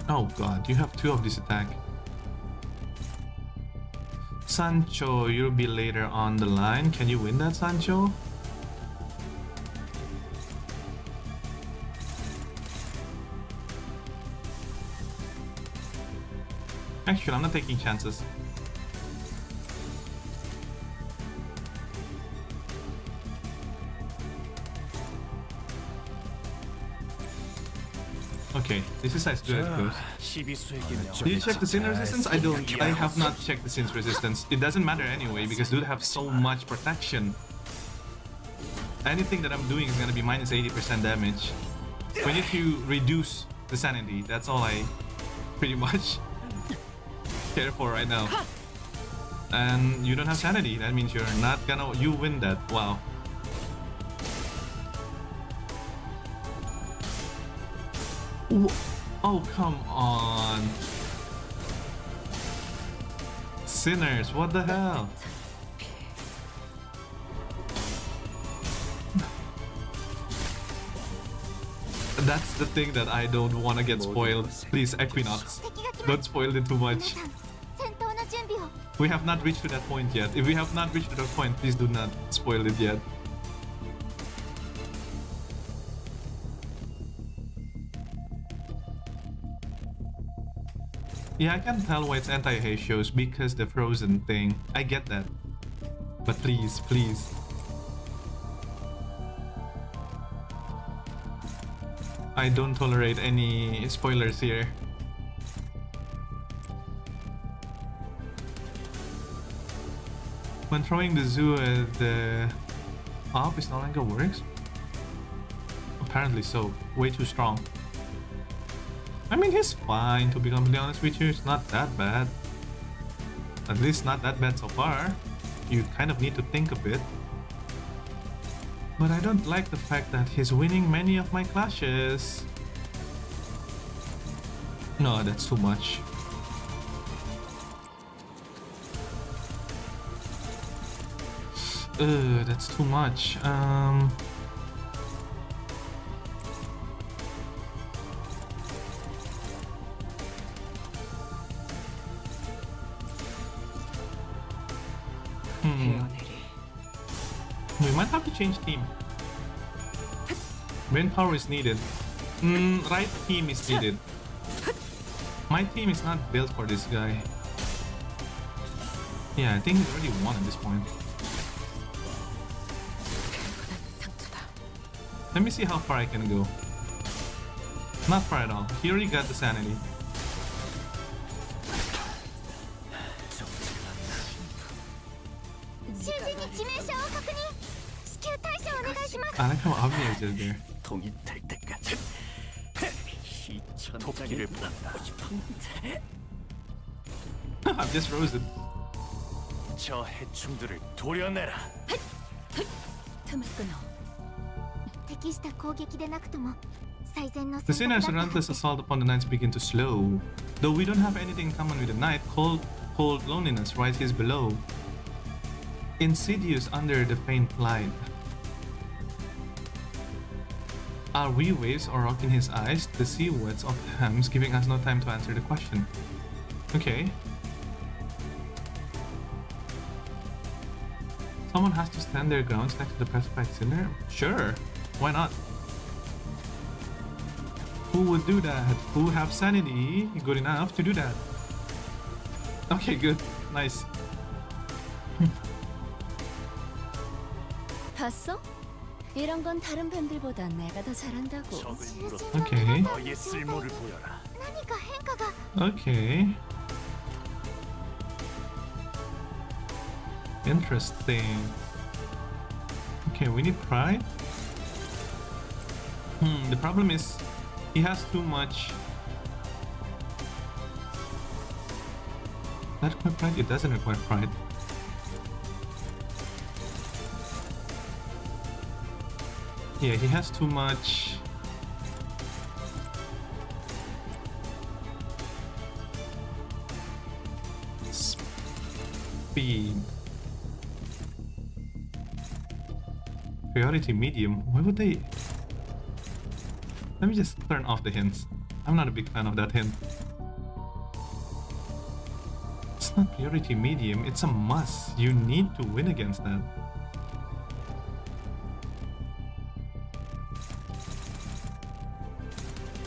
Oh god, you have 2 of this attack. Sancho, you'll be later on the line. Can you win that, Sancho? Actually, I'm not taking chances. Okay, this is as good as it goes. Did you check the sin resistance? I have not checked the sin's resistance. It doesn't matter anyway because dude have so much protection. Anything that I'm doing is gonna be minus 80% damage. We need to reduce the sanity. That's all I pretty much care for right now. And you don't have sanity. That means you're not gonna... You win that. Wow. Oh, come on. Sinners, what the hell? That's the thing that I don't want to get spoiled. Please, Equinox, don't spoil it too much. We have not reached to that point yet. If we have not reached to that point, please do not spoil it yet. Yeah, I can tell why it's anti-haste shows because the frozen thing. I get that. But please, please. I don't tolerate any spoilers here. When throwing the zoo at the up is no longer works? Apparently so. Way too strong. I mean, he's fine, to be completely honest with you. It's not that bad. At least not that bad so far. You kind of need to think a bit. But I don't like the fact that he's winning many of my clashes. No, that's too much. That's too much. We might have to change team. Brain power is needed. Right team is needed. My team is not built for this guy. Yeah, I think he's already won at this point. Let me see how far I can go. Not far at all. He already got the sanity. I like how obvious is there. 통일될 때까지 토끼를 본다. I'm just frozen. 저 해충들을 도려내라. 止め끊어. 適した攻撃でなくとも最善の The 選択だ sinner's ったは relentless ずです assault upon the knights begin to slow. Though we don't have anything in common with the knight, cold loneliness rises below. Insidious under the faint light. Are we waves or rock in his eyes? The sea words of hams giving us no time to answer the question. Okay. Someone has to stand their grounds next to the crucified sinner? Sure. Why not? Who would do that? Who have sanity good enough to do that? Okay, good. Nice. 봤어? 이런 건 다른 뱀들보다 내가 더 잘한다고. 적을 물어 Okay. 너의 쓸모를 보여라. 何か変化が Okay. Interesting. Okay, we need pride. The problem is he has too much. That require pride? It doesn't require pride. Yeah, he has too much. Speed. Priority medium. Why would they? Let me just turn off the hints. I'm not a big fan of that hint. It's not priority medium, it's a must. You need to win against that.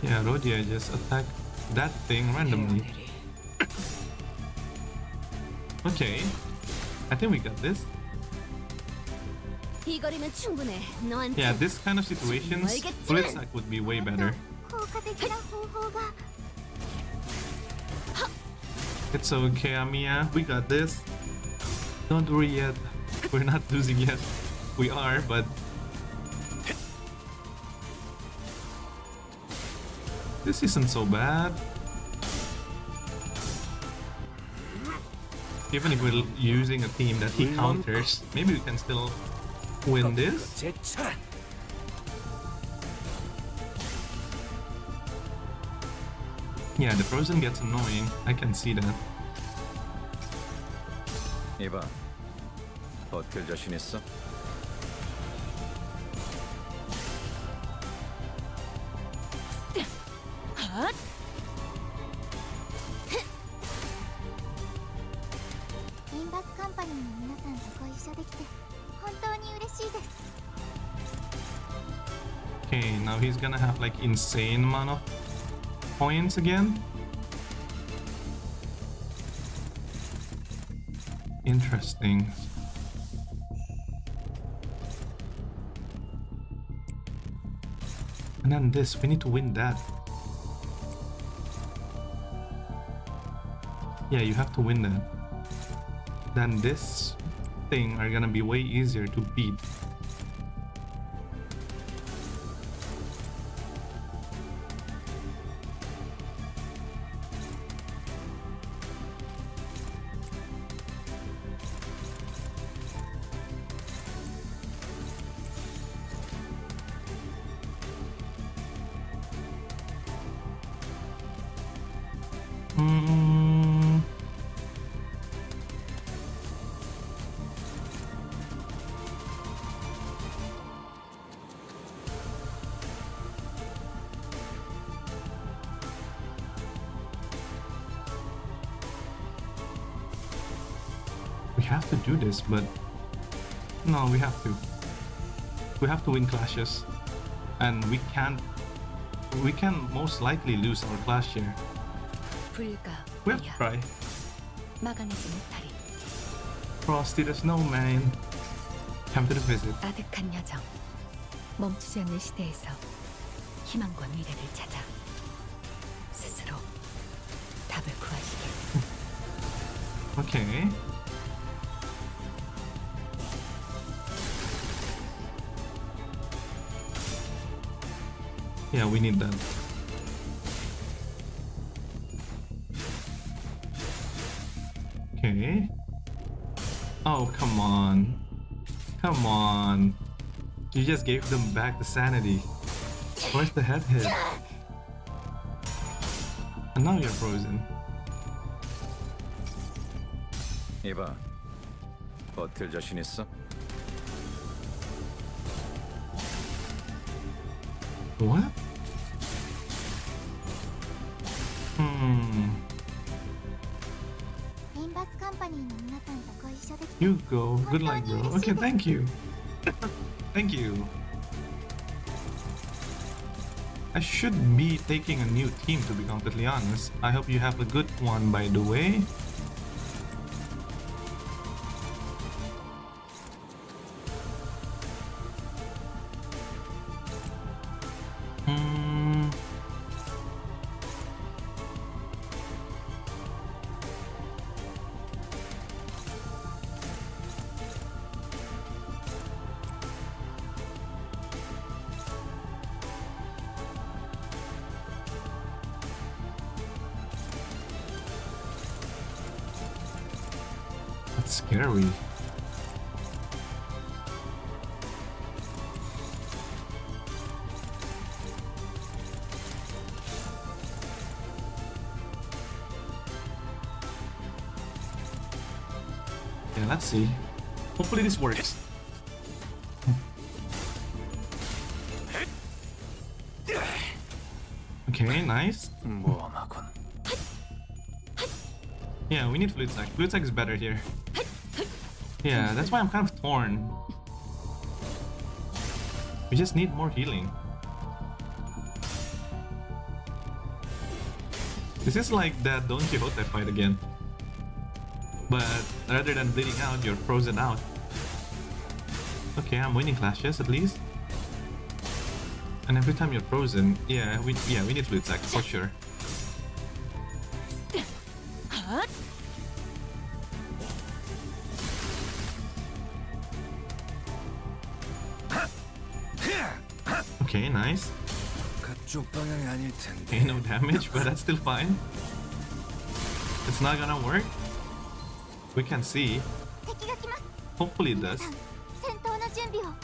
Yeah, Rodia just attacked that thing randomly. Okay, I think we got this. 이 거리면 충분해. 너한테. Yeah, this kind of situations, Blitz Sack would be way better. 効果的な方法が It's okay, Amiya. We got this. Don't worry yet. We're not losing yet. We are, but this isn't so bad. Even if we're using a team that he counters, maybe we can still win this. 제쳐라. Yeah, the frozen gets annoying. I can see that. 이봐, 버틸 자신 있어? Limbusカンパニーの皆さんとご一緒できて本当に嬉しいです Okay, now he's gonna have like insane amount of points again. Interesting. And then this, we need to win that. Yeah, you have to win that. Then this thing are gonna be way easier to beat. We have to do this, but no, we have to. We have to win clashes, and we can't. We can most likely lose our clash here. 불가. We have to try. 막아내지 못하리. Frosty the Snowman. Come to the visit. 아득한 여정. 멈추지 않는 시대에서 희망과 미래를 찾아 스스로 답을 구하시길. Okay. Yeah, we need that. Okay. Oh, come on. Come on. You just gave them back the sanity. Where's the head hit? And now you're frozen. 이봐, 버틸 자신 있어? What? Limbus カンパニーの皆さんとご一緒できて You go. Good luck, bro. Okay, thank you. Thank you. I should be taking a new team, to be completely honest. I hope you have a good one, by the way. That's scary. Yeah, let's see. Hopefully this works. Okay, nice. 모험하군. Yeah, we need fluid sac. Fluid sac is better here. Yeah, that's why I'm kind of torn. We just need more healing. This is like that Don Quixote fight again. But rather than bleeding out, you're frozen out. Okay, I'm winning clashes at least. And every time you're frozen, yeah, we need fluid sac for sure. Okay, nice. 그쪽 방향이 아닐 텐데. Okay, no damage, but that's still fine. It's not gonna work. We can see. 敵が来ます Hopefully it 皆 does. さん戦闘の準備を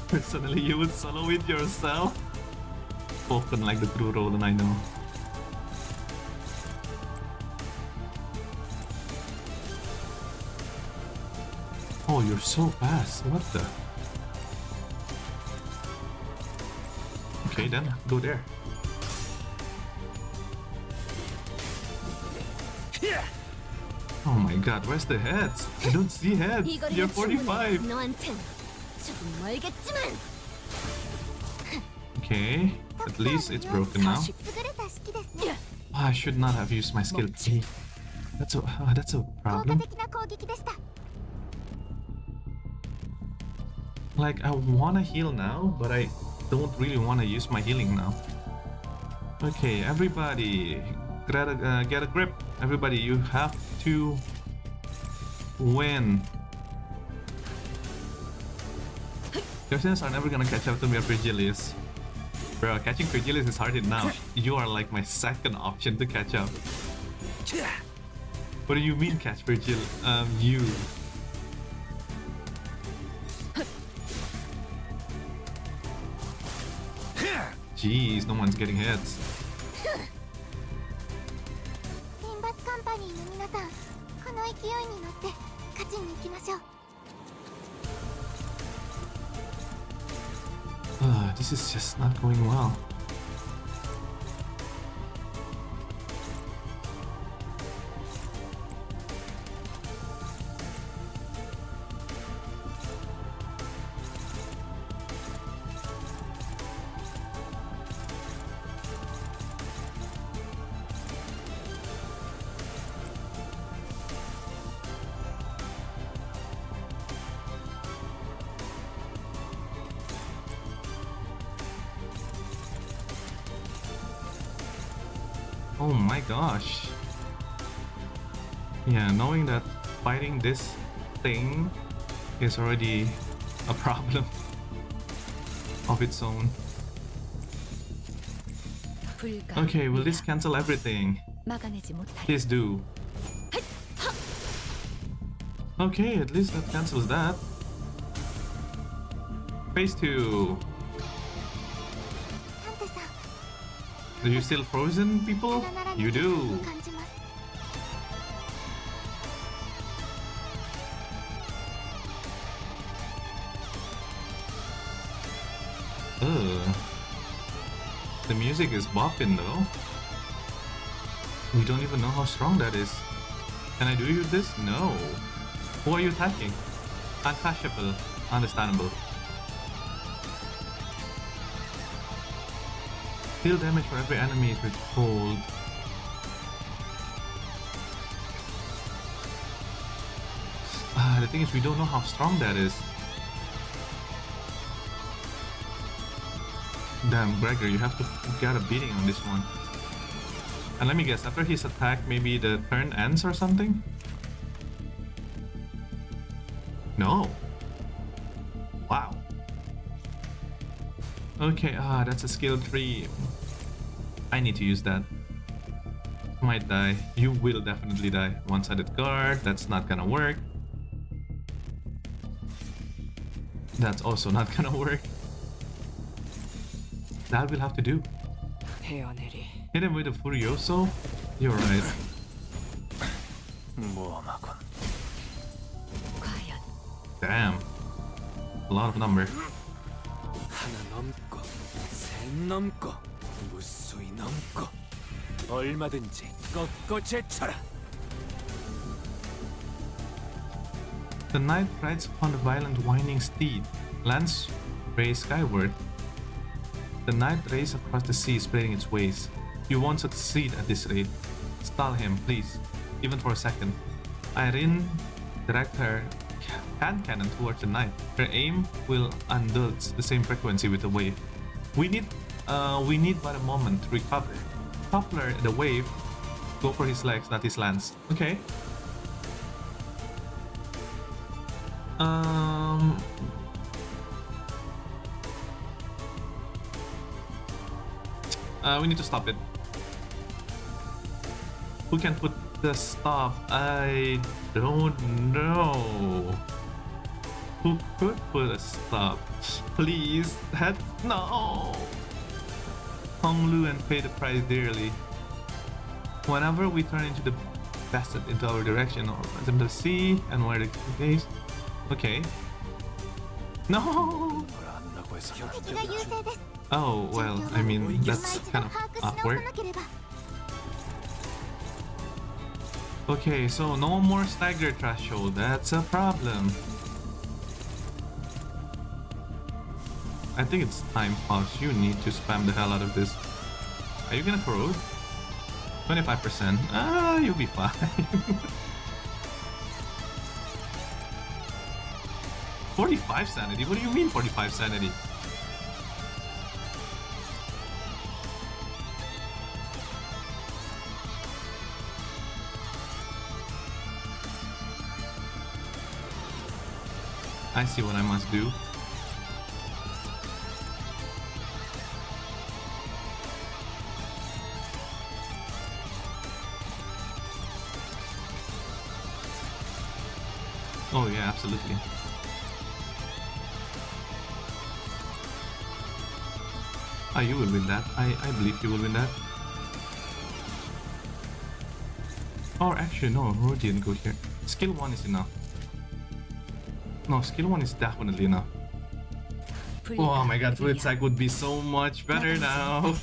Personally, you would solo it yourself? Spoken like the true Roland, I know. Oh, you're so fast. What the? Okay, then go there. Oh my god, where's the heads? I don't see heads. You're 45. の暗転ちょっと말겠지만 Okay, at least it's broken now. 優れた式ですね Ah, I should not have used my skill T. That's a 効果 problem. 的な攻撃でした Like, I wanna heal now, but I don't really wanna use my healing now. Okay, everybody, get a grip. Everybody, you have to win. Your sins are never gonna catch up to me or Virgilius. Bro, catching Virgilius is hard enough. You are like my second option to catch up. What do you mean catch Virgil? You. Jeez, no one's getting hits. リンバスカンパニーの皆さんこの勢いに乗って勝ちに行きましょう This is just not going well. Oh my gosh. Yeah, knowing that fighting this thing is already a problem of its own. Okay, will this cancel everything? 막아내지 못할 Please do. Okay, at least that cancels that. Phase 2. タンテさん Do you still frozen, people? ただならぬ You 気分 do. を感じます Ugh. The music is bopping though. We don't even know how strong that is. Can I do you this? No. Who are you attacking? Untouchable. Understandable. Deal damage for every enemy with hold. The thing is, we don't know how strong that is. Damn, Gregor, you have to get a beating on this one. And let me guess, after his attack, maybe the turn ends or something? No. Wow. Okay, that's a skill 3. I need to use that. Might die. You will definitely die. One-sided guard, that's not gonna work. That's also not gonna work. That we'll have to do. 헤어내리. Hit him with a Furioso? You're right. 모험하군. 과연 Damn. A lot of number. 하나 넘고, 셋 넘고, 무수히 넘고, 얼마든지 꺾고 제쳐라. The knight rides upon the violent whining steed. Lance rays skyward. The knight races across the sea, spreading its wings. You won't succeed at this rate. Stall him, please, even for a second. Irene directs her hand cannon towards the knight. Her aim will indulge the same frequency with the wave. We need but a moment to recover. Coupler the wave. Go for his legs, not his lance. Okay. We need to stop it. Who can put the stop? I don't know. Who could put a stop? Please, head no. Hong Lu and pay the price dearly. Whenever we turn into the bastard into our direction, or them to see and where the case. Okay. No. 뭘 안다고 해서 敵が優勢です Oh well, I mean that's 今一度 kind of 把握し直さ awkward. なければ Okay, so no more stagger threshold. That's a problem. I think it's time, Fox. You need to spam the hell out of this. Are you gonna corrode? 25%. You'll be fine. 45 sanity? What do you mean 45 sanity? I see what I must do. Oh yeah, absolutely. You will win that. I believe you will win that. Or actually no, Road didn't go here. Skill 1 is enough. No, skill 1 is definitely enough. Oh my god, Fluid Sack would be so much better now.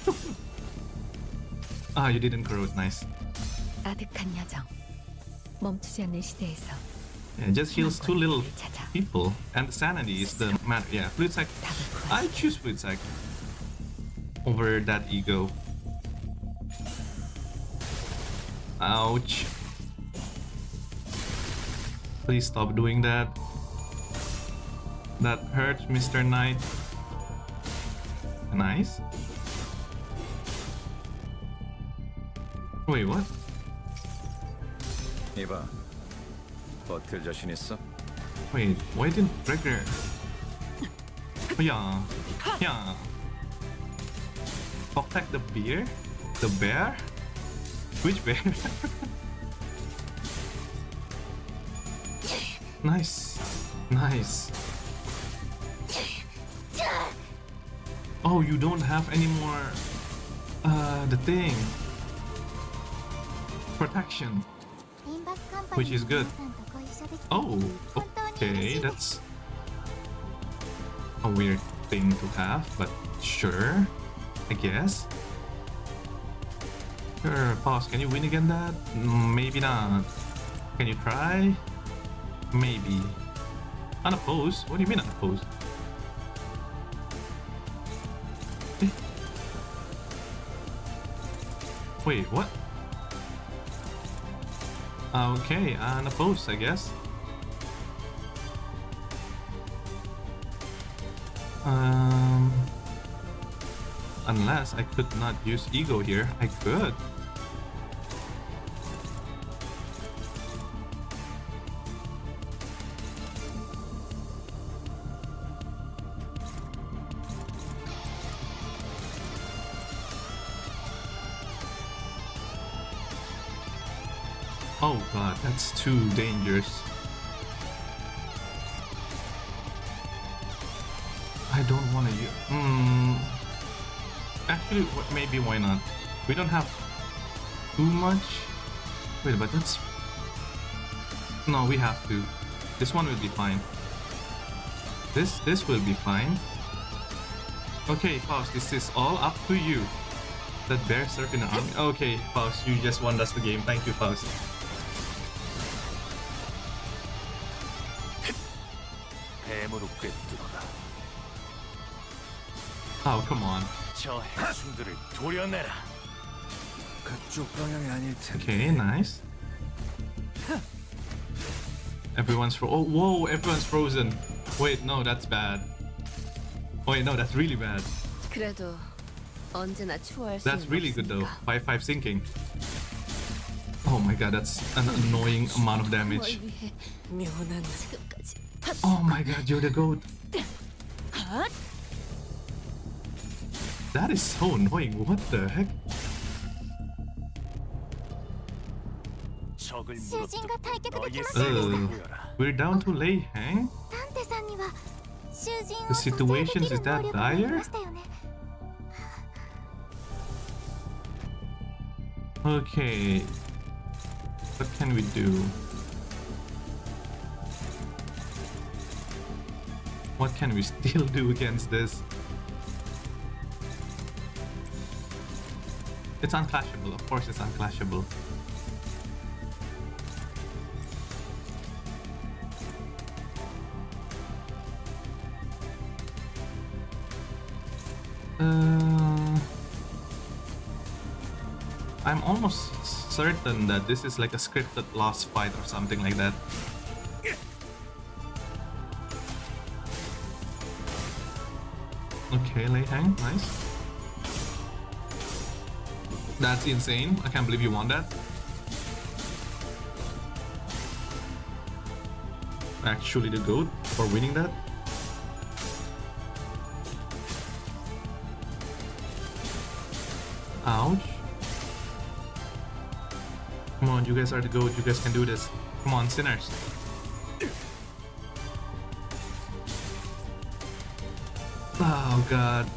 You didn't corrode, nice. 아득한 여정. 멈추지 않는 시대에서 Yeah, just heals 2 little 희망과 찾아 people. And the sanity is the matter. Yeah, Fluid Sack. 답을 I 구하지. choose Fluid Sack over that ego. Ouch. Please stop doing that. That hurts, Mr. Knight. Nice. Wait, what? 이봐, 버틸 자신 있어? Wait, why didn't Gregor? Yeah, yeah. Protect the bear? The bear? Which bear? Nice, nice. Oh, you don't have any more. The thing. Protection. Which is good. Oh, okay, that's a weird thing to have, but sure, I guess. Sure, pause. Can you win again that? Maybe not. Can you try? Maybe. Unopposed? What do you mean unopposed? Eh? Wait, what? Okay, unopposed, I guess. Unless I could not use ego here, I could. Oh god, that's too dangerous. I don't want to use. Actually, maybe why not? We don't have too much. Wait, but that's. No, we have to. This one will be fine. This will be fine. Okay, Faust, this is all up to you. That bear surfing the army. Okay, Faust, you just won us the game. Thank you, Faust. 뱀으로 꿰뚫어라. Oh, come on. 저 해충들을 도려내라. 그쪽 방향이 아닐 텐데. Okay, nice. Everyone's oh, whoa, everyone's frozen. Wait, no, that's bad. Wait, no, that's really bad. 그래도 언제나 추월할 수 That's really good though. 5-5 sinking. Oh my god, that's an annoying amount of damage. 묘난 지금까지. Oh my god, you're the goat. That is so annoying. What the heck? 적을囚人が退却でき 너의 ませんでした 보여라. We're down to Lei Hang? 探偵さんには囚人を The 蘇生で situation き is る能 that 力があり dire? ましたよね Okay. What can we do? What can we still do against this? It's unclashable. Of course it's unclashable. I'm almost certain that this is like a scripted lost fight or something like that. Okay, Lei Hang, nice. That's insane. I can't believe you won that. Actually the GOAT for winning that. Ouch. Come on, you guys are the GOAT. You guys can do this. Come on, sinners. Oh god.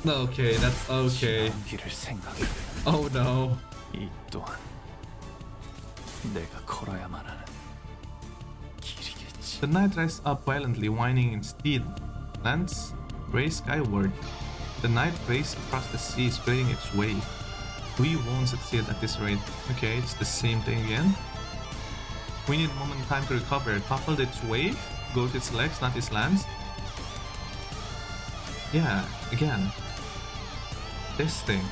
Okay, that's okay. 길을 생각해. Oh no. 이 또한 내가 걸어야만 하는 길이겠지. The knight rises up violently, whining instead. Lance race skyward. The knight races across the sea, spreading its wave. We won't succeed at this rate. Okay, it's the same thing again. We need a moment in time to recover. Topple its wave, go to its legs, not its lance. Yeah, again. This thing.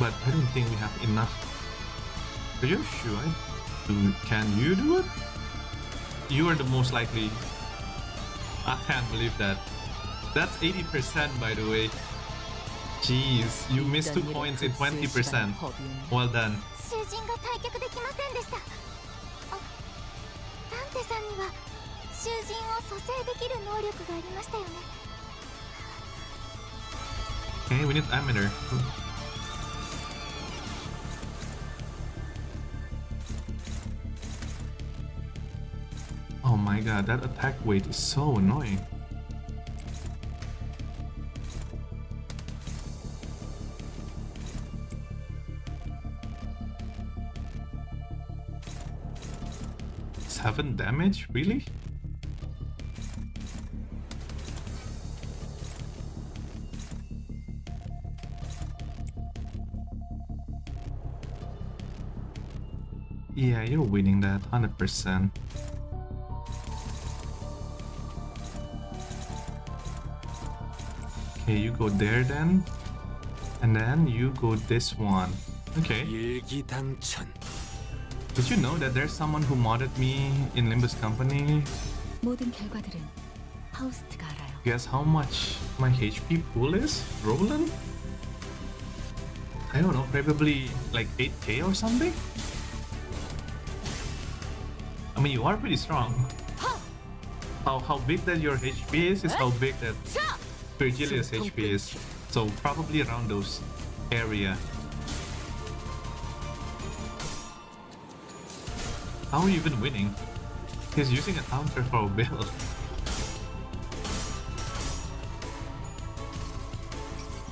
But I don't think we have enough. Are you sure? Can you do it? You are the most likely. I can't believe that. That's 80% by the way. Jeez, you missed 2 points in 20%. Well done. 囚人が退却できませんでした。あ、ダンテさんには囚人を蘇生できる能力がありましたよね。 Okay, we need emitter. Oh my god, that attack weight is so annoying. Seven damage? Really? Yeah, you're winning that 100%. Okay, you go there then. And then you go this one. Okay. 일기당천. Did you know that there's someone who modded me in Limbus company? 모든 결과들은 하우스트가 알아요. Guess how much my HP pool is? Roland? I don't know, probably like 8k or something? I mean, you are pretty strong. How big that your HP is how big that Virgilia's HP is. So probably around those area. How are you even winning? He's using a counter for a build.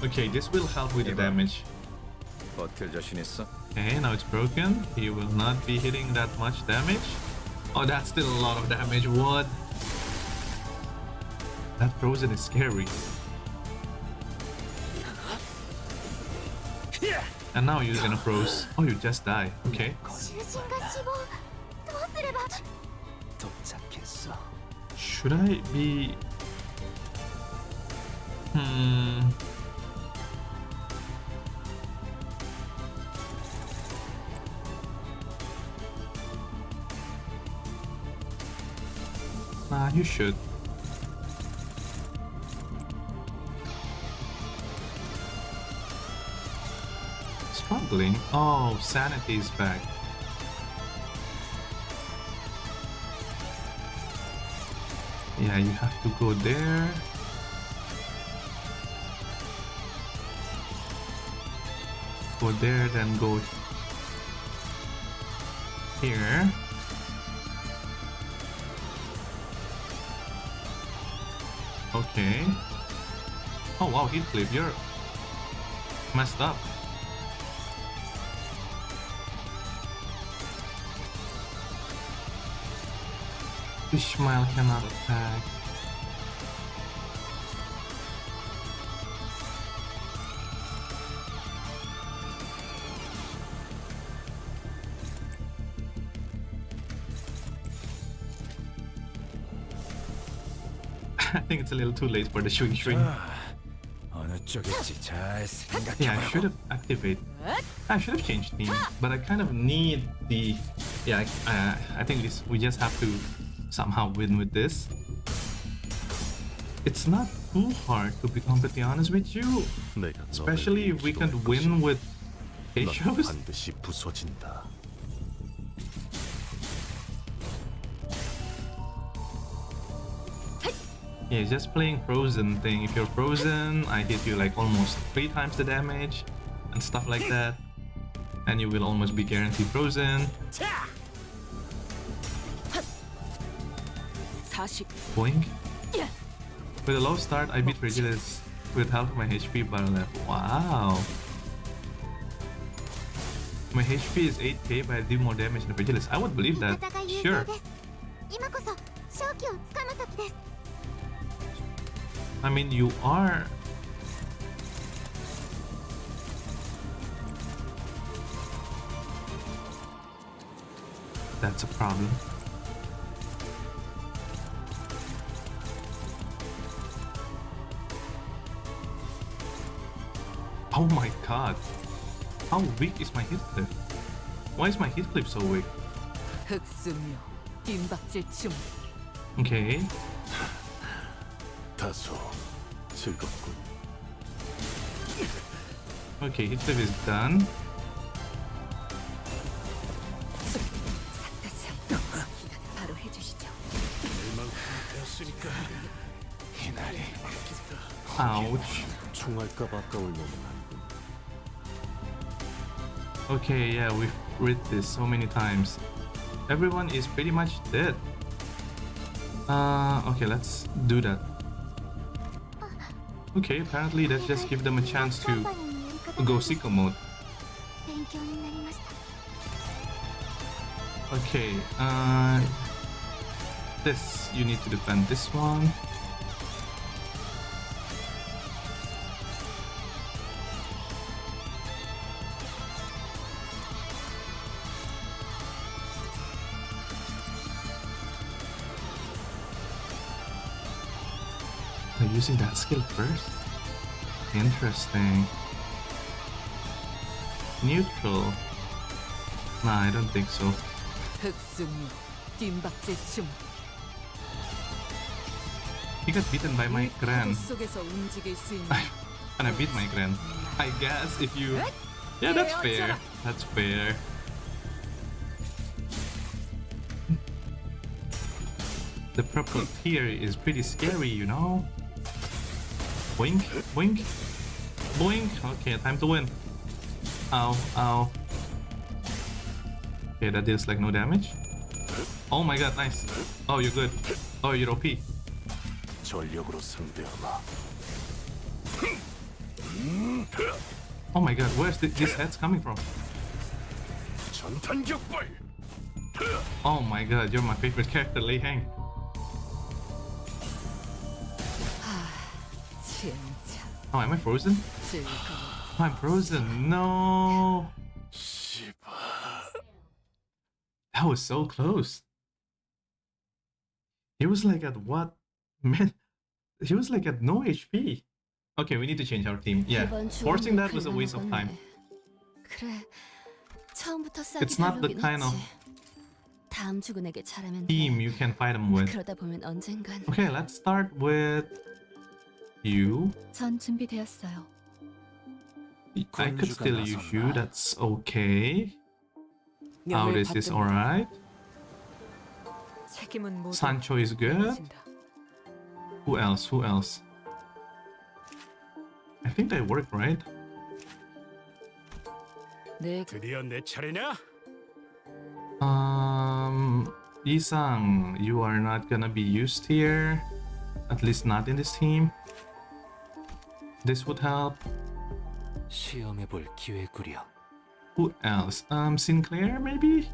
Okay, this will help with the damage. 버틸 자신 있어? Okay, now it's broken. He will not be hitting that much damage. Oh, that's still a lot of damage. What? That frozen is scary. And now you're gonna froze. Oh, you just die. Okay. 囚人が死亡。どうすれば。 도착했어. Should I be... Nah, you should. Struggling? Oh, sanity is back. Yeah, you have to go there. Go there, then go here. Okay. Oh wow, Heathcliff, you're messed up. Ishmael cannot attack. I think it's a little too late for the swing swing. 어느 쪽일지 잘 Yeah, I should 생각해보라고. have activated. I should have changed team, but I kind of need the. Yeah, I think we just have to somehow win with this. It's not too hard to be completely honest with you, 내가 especially if we can win with K-shows. 반드시 부서진다. Yeah, just playing frozen thing. If you're frozen, I hit you like almost 3 times the damage and stuff like that, and you will almost be guaranteed frozen. 40. Boink. With a low start, I beat Virgilius with half of my HP bar left. Wow. My HP is 8k, but I do more damage than Virgilius. I would believe that. 味方が優 Sure. 勢です。今こそ勝機をつかむ時です。 I mean, you are. That's a problem. Oh my god. How weak is my Heathcliff? Why is my Heathcliff so weak? 흑수묘, 뒷박질 춤. Okay. 다소 즐겁군. Okay, Heathcliff is done. Ouch. 총알값 아까울 놈은 아니군. Okay, yeah, we've read this so many times. Everyone is pretty much dead. Okay, let's do that. Okay, apparently let's just give them a chance to go sicko mode. 勉強になりました。 Okay, this, you need to defend this one. They're using that skill first? Interesting. Neutral? Nah, I don't think so. 흑수묘 뒷박질 중. He got beaten by my gran. 속에서 움직일 수 있는 And I beat my gran. I guess if you... Yeah, that's fair. That's fair. The purple tier is pretty scary, you know? Boink, boink, boink. Okay, time to win. Ow, ow. Okay, that deals like no damage. Oh my god, nice. Oh, you're good. Oh, you're OP. 전력으로 상대하마. Oh my god, where's this head's coming from? 전탄격발. Oh my god, you're my favorite character, Lei Hang. 진짜 Oh, am I frozen? 즐거워. Oh, I'm frozen. No. 씨발. That was so close. He was like at what? Man, he was like at no HP. Okay, we need to change our team. Yeah, forcing that was a waste of time. 그래. 처음부터 It's not the kind of 다음 주군에게 잘하면 team you can fight him with. 그러다 보면 언젠간. Okay, let's start with you. 전 준비되었어요. I could still use you. That's okay. How is this alright? 책임은 모두 Sancho is good. 진다. Who else? Who else? I think they work, right? 내 드디어 내 차례냐? Isang, you are not gonna be used here. At least not in this team. This would help. 시험해볼 기회구려. Who else? Sinclair, maybe?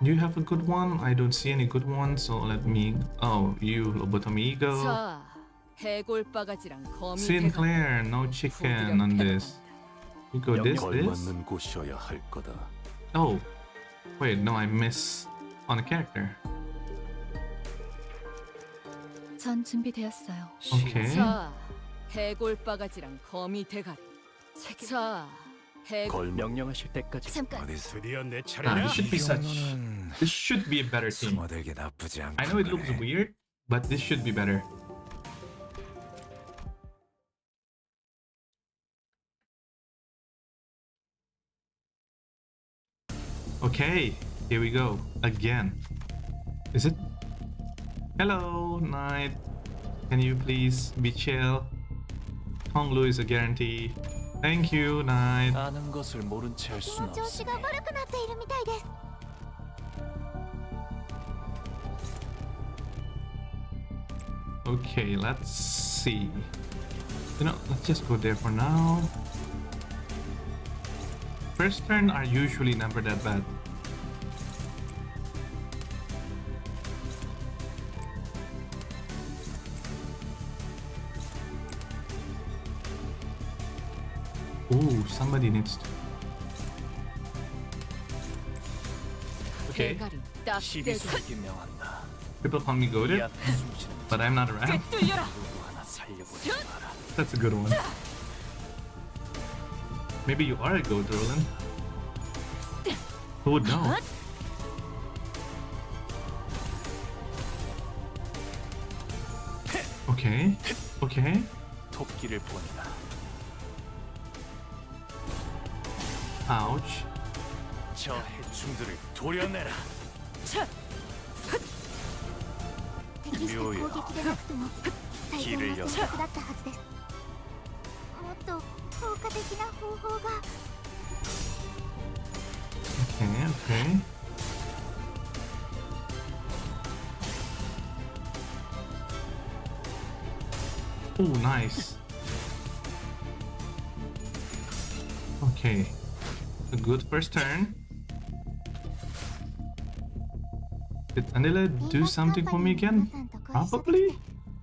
Do you have a good one? I don't see any good ones, so let me... Oh, you, Lobotomigo. 자, 해골 바가지랑 거미 Sinclair, no chicken on this. We go this. 걸맞는 곳이어야 할 거다. Oh, wait, no, I miss on a character. 전 준비되었어요. Okay. 자, 해골 바가지랑 거미 대가리. 자, 해골 걸 명령하실 때까지. 잠깐. 드디어 내 Ah, 차례냐? this should be such. This should be a better team. 숨어들기 나쁘지 않고. I know it looks weird, but this should be better. Okay, here we go again. Is it? Hello, Knight. Can you please be chill? Honglu is a guarantee. Thank you, Knight. 아는 것을 모른 채 할 수는 調子が 없으니. 悪くなっているみたいです。 Okay, let's see. You know, let's just go there for now. First turn are usually never that bad. Ooh, somebody needs to. Okay, 대가리 딱 대고 시비수에게 명한다. people call me goated, 이 앞에 숨쉬는 but I'm not around. 뚫려라. 누구 하나 살려보지 마라. That's a good one. Maybe you are a goat, Roland. Who would know? Okay, okay. 토끼를 보내라. Ouch. 저 해충들을 도려내라. 敵して攻撃でなくても最善の選択だったはずです。もっと効果的な方法が。 Okay, okay. Oh, nice. Okay. A good first turn. Did Anila do something for me again? Probably?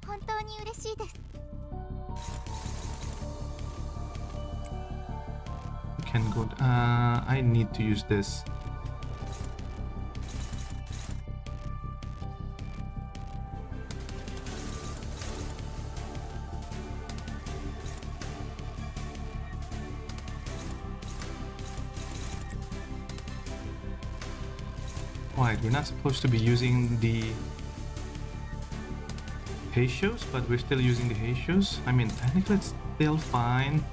本当に嬉しいです。 Can go. I need to use this. Right, we're not supposed to be using the Heishios, but we're still using the Heishios. I mean, technically it's still fine.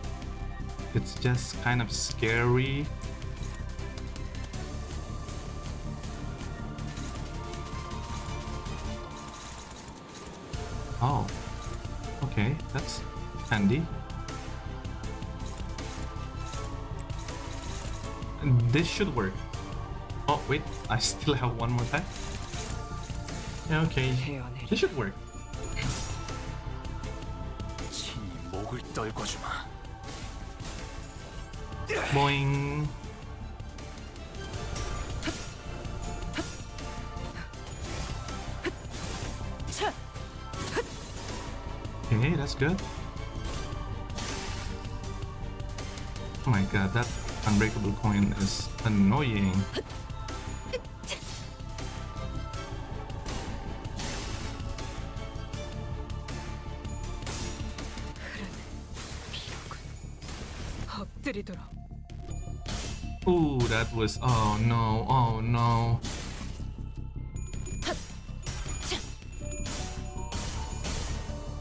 It's just kind of scary. Oh, okay, that's handy. And this should work. Oh, wait, I still have one more time. Yeah, okay, this should work. 친히 목을 떨궈주마. Boing. Okay, that's good. Oh my god, that unbreakable coin is annoying. Ooh, that was, oh no, oh no.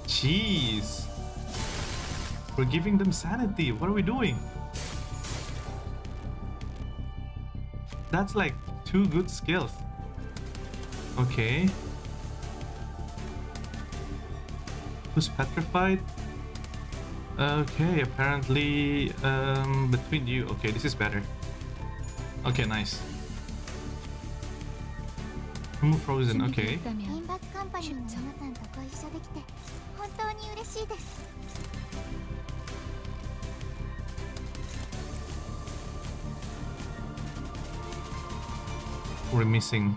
Jeez. We're giving them sanity. What are we doing? That's like 2 good skills. Okay. Who's petrified? Okay, apparently between you. Okay, this is better. Okay, nice. Remove frozen. Okay. リンバスカンパニーの皆さんとご一緒できて本当に嬉しいです。 We're missing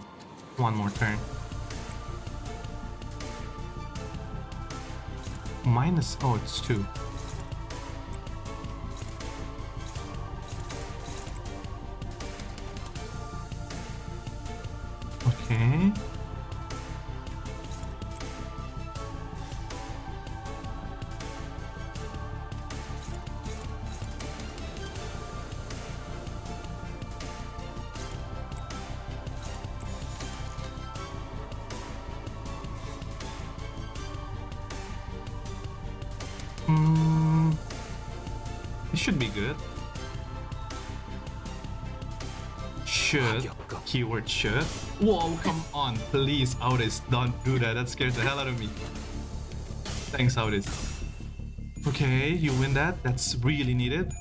one more turn. Minus, oh, it's 2. Okay. This should be good. Should. Keyword should. Whoa, come on. Please, Audis, don't do that. That scares the hell out of me. Thanks, Audis. Okay, you win that. That's really needed.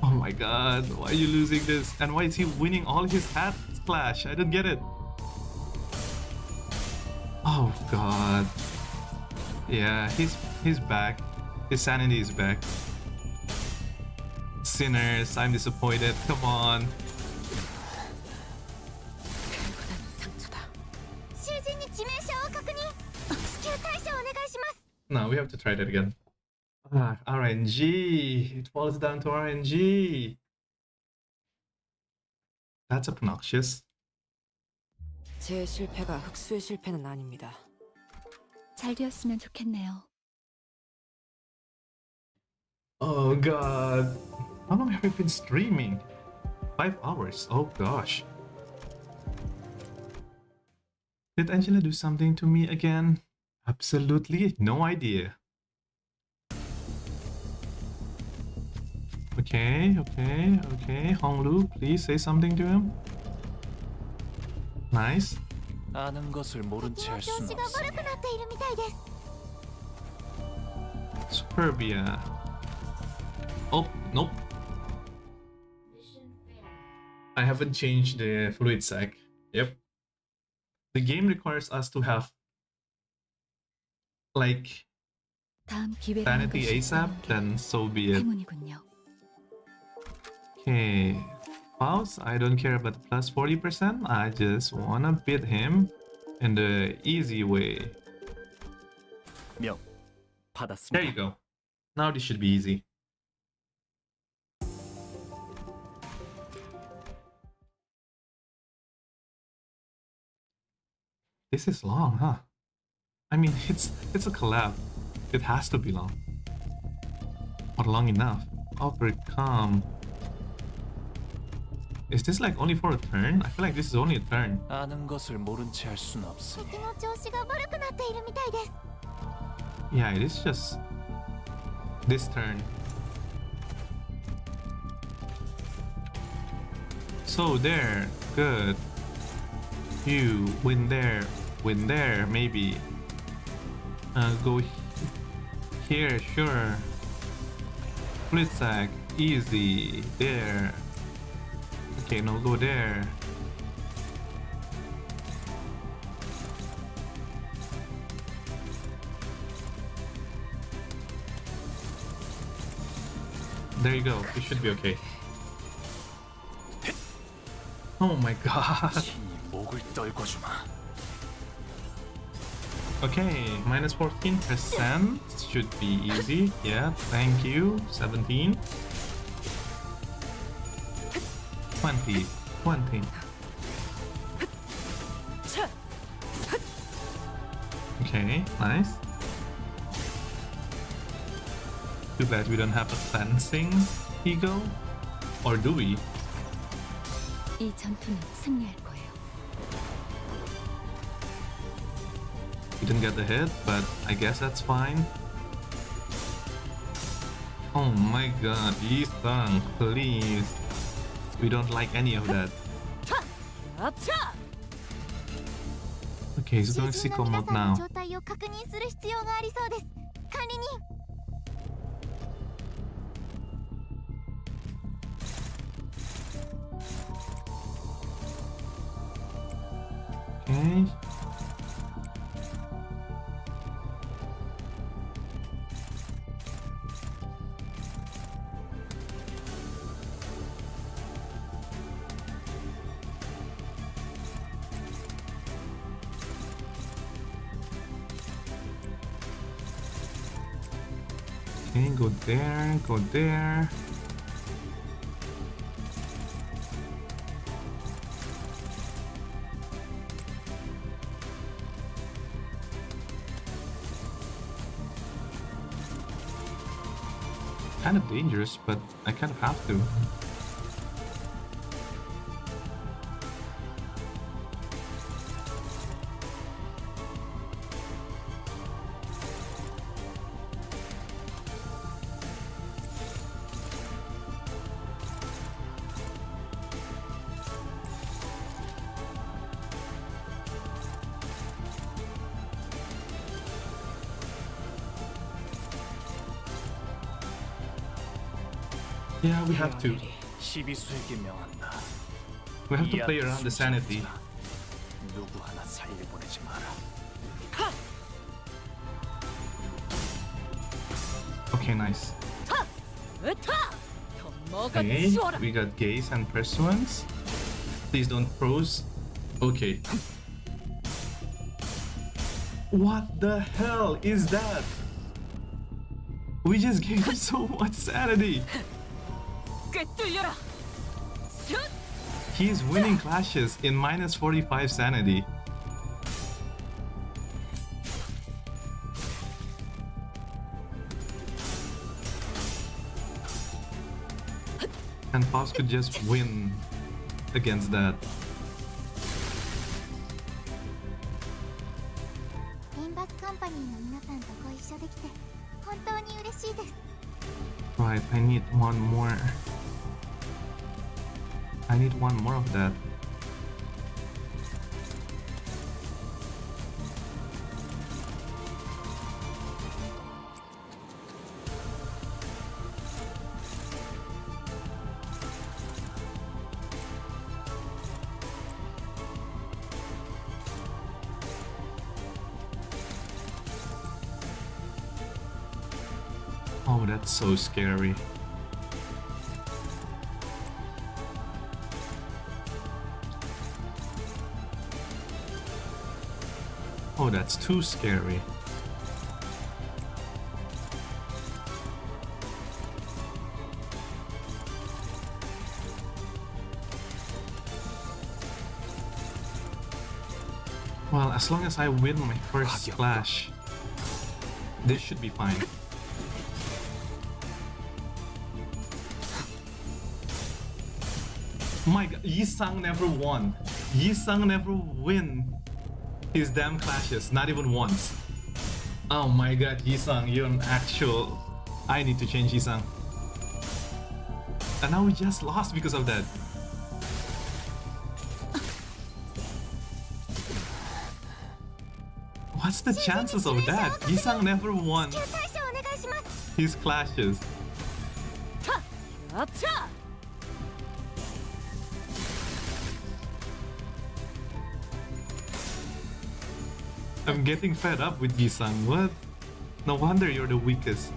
Oh my god. Why are you losing this? And why is he winning all his hat clash? I don't get it. Oh god. Yeah, he's back. His sanity is back. Sinners, I'm disappointed. Come on. No, we have to try that again. Ah, RNG. It falls down to RNG. That's obnoxious. 제 실패가 흑수의 실패는 아닙니다. 잘 되었으면 좋겠네요. Oh god. How long have we been streaming? 5 hours. Oh gosh. Did Angela do something to me again? Absolutely no idea. Okay. Honglu, please say something to him. Nice. 아는 것을 모른 채 할 수는 調子が悪く 없으니 なっているみたいです。Superbia. Oh, nope. I haven't changed the fluid sac. Yep. The game requires us to have like 다음 기회라는 sanity 것이 ASAP, 있다는 게 then so be it. 행운이군요. Okay. Faust, I don't care about plus 40%. I just wanna beat him in the easy way. 명 There 받았습니다. you go. Now this should be easy. This is long, huh? I mean, it's a collab. It has to be long. Or long enough. Overcome. Is this like only for a turn? I feel like this is only a turn. 아는 것을 모른 채 할 순 없으니 敵の調子が悪くなっているみたいです。 Yeah, it is just this turn. So there, good. You win there, maybe. Go here, sure. Split sack, easy. There. Okay, no, go there. There you go. It should be okay. Oh my god. 친히 목을 떨궈주마. Okay, minus 14% should be easy. Yeah, thank you. 17. 20. 20. Okay, nice. Too bad we don't have a fencing ego. Or do we? 이 전투는 승리할 거예요. We didn't get the hit, but I guess that's fine. Oh my god, Yi-san, please. We don't like any of that. Okay, he's 囚 going 人 sicko の皆 mode さんの now. 状態を確認する必要がありそうです。管理人。 Okay. Okay, go there, go there. Kind of dangerous, but I kind of have to. Yeah, we have to. 시비수에게 명한다. We have to play around the sanity. 누구 하나 살려보내지 마라. Okay, nice. 더 Okay, 먹어치워라. we got gaze and pursuance. Please don't froze. Okay. What the hell is that? We just gave him so much sanity. 꿰뚫려라. 슛! He's winning clashes in minus 45 sanity. And Faust could just win against that. エンバスカンパニーの皆さんとご一緒できて本当に嬉しいです。 Right, I need one more. I need one more of that. Oh, that's so scary. Oh, that's too scary. Well, as long as I win my first clash, this should be fine. My god, Yi-sang never won. Yi-sang never win his damn clashes, not even once. Oh my god, Yi-sang, you're an actual... I need to change Yi-sang. And now we just lost because of that. What's the chances of that? Yi-sang never won 大将お願いします his clashes. やった I'm getting fed up with Yi-sang. What? No wonder you're the weakest.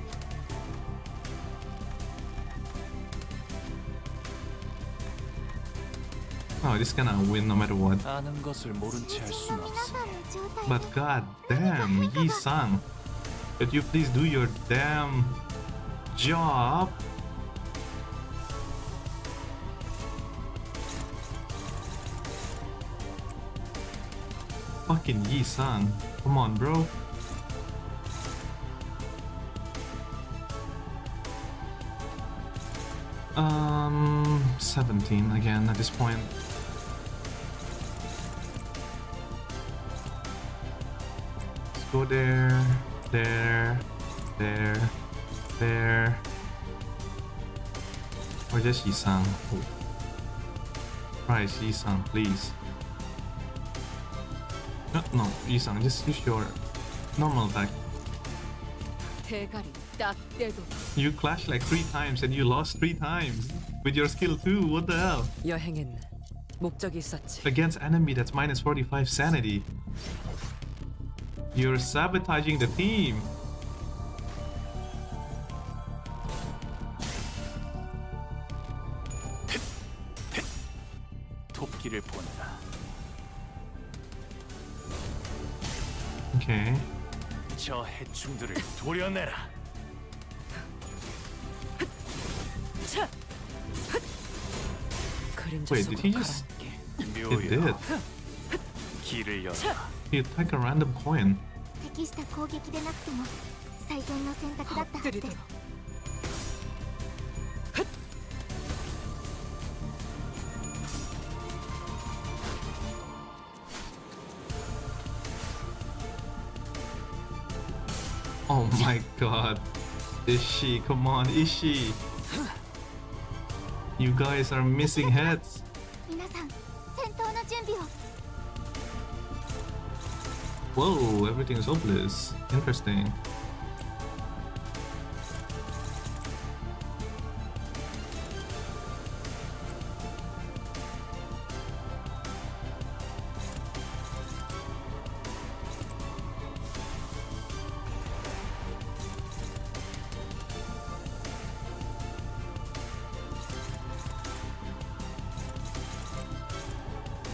Oh, this gonna win no matter what. 아는 것을 모른 채 할 主人 수는 の皆 없어. さんの状態 But god damn, Yi-sang. Could you please do your damn job? Fucking Yi-sang. Come on, bro. Um, 17 again at this point. Let's go there, there, there. Or just Yi-sang. Oh. Price Yi-sang, please. No, Yi-sang, just use your normal attack. 대가리 딱 떼도 You clashed like 3 times and you lost 3 times with your skill too. What the hell? 여행엔 목적이 있었지. Against enemy that's minus 45 sanity. You're sabotaging the team. 토끼를 보내라. Okay. 저 해충들을 도려내라. 그림자 Wait, did 속으로 he just... 가라앉게. He did. 길을 열어. He attacked a random coin. 適した攻撃でなくても最善の選択だったはずです Oh my god. Ishi, come on, Ishi. You guys are missing heads. 皆さん戦闘の準備を Whoa, everything is hopeless. Interesting.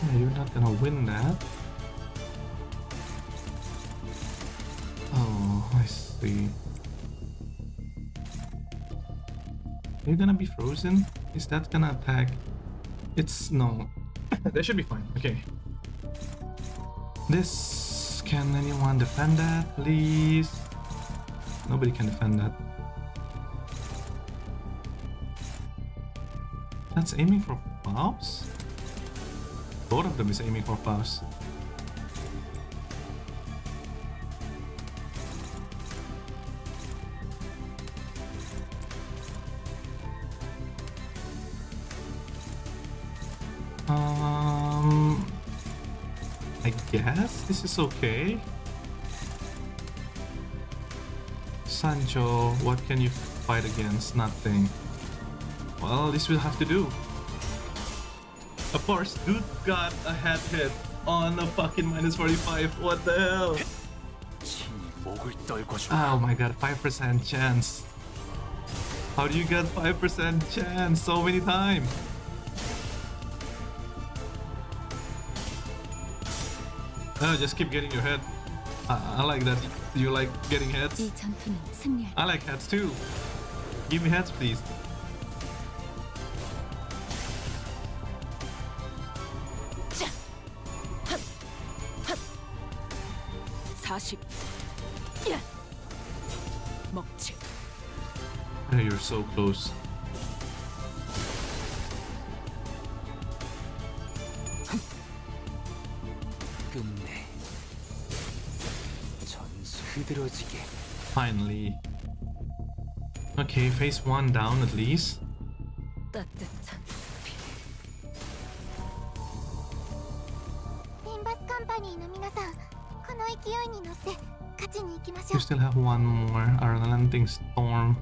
Yeah, you're not gonna win that. Oh, I see. You're gonna be frozen? Is that gonna attack? It's no. That should be fine. Okay. This, can anyone defend that, please? Nobody can defend that. That's aiming for Faust? Both of them is aiming for Faust. I guess this is okay. Sancho, what can you fight against? Nothing. Well, this will have to do. Of course, dude got a head hit on a fucking minus 45. What the hell? 친히 목을 떨궈 주. Oh my god, 5% chance. How do you get 5% chance so many times? No, just keep getting your head. I like that you like getting heads. 이 전투는 승리할 I like heads too. Give me heads, please. 먹지. Oh, you're so close. 끝내. 전수 흐드러지게. Finally. Okay, phase 1 down at least. 따뜻한 リンバスカンパニーの皆さん、この勢いに乗って勝ちに行きましょ We う。 still have one more Atlantic storm.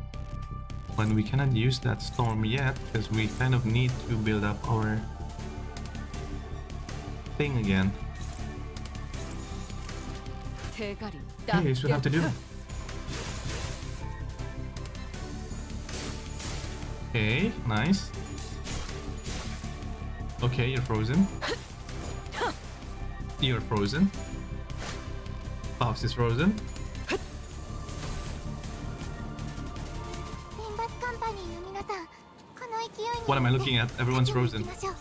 But we cannot use that storm yet because we kind of need to build up our thing again. 대가리 Hey, that's what we have to do. Okay, nice. Okay, you're frozen. You're frozen. Pops is frozen. リンバスカンパニーの皆さん、この勢いに What am I 乗って looking at? Everyone's 勝ち frozen. に行きましょう。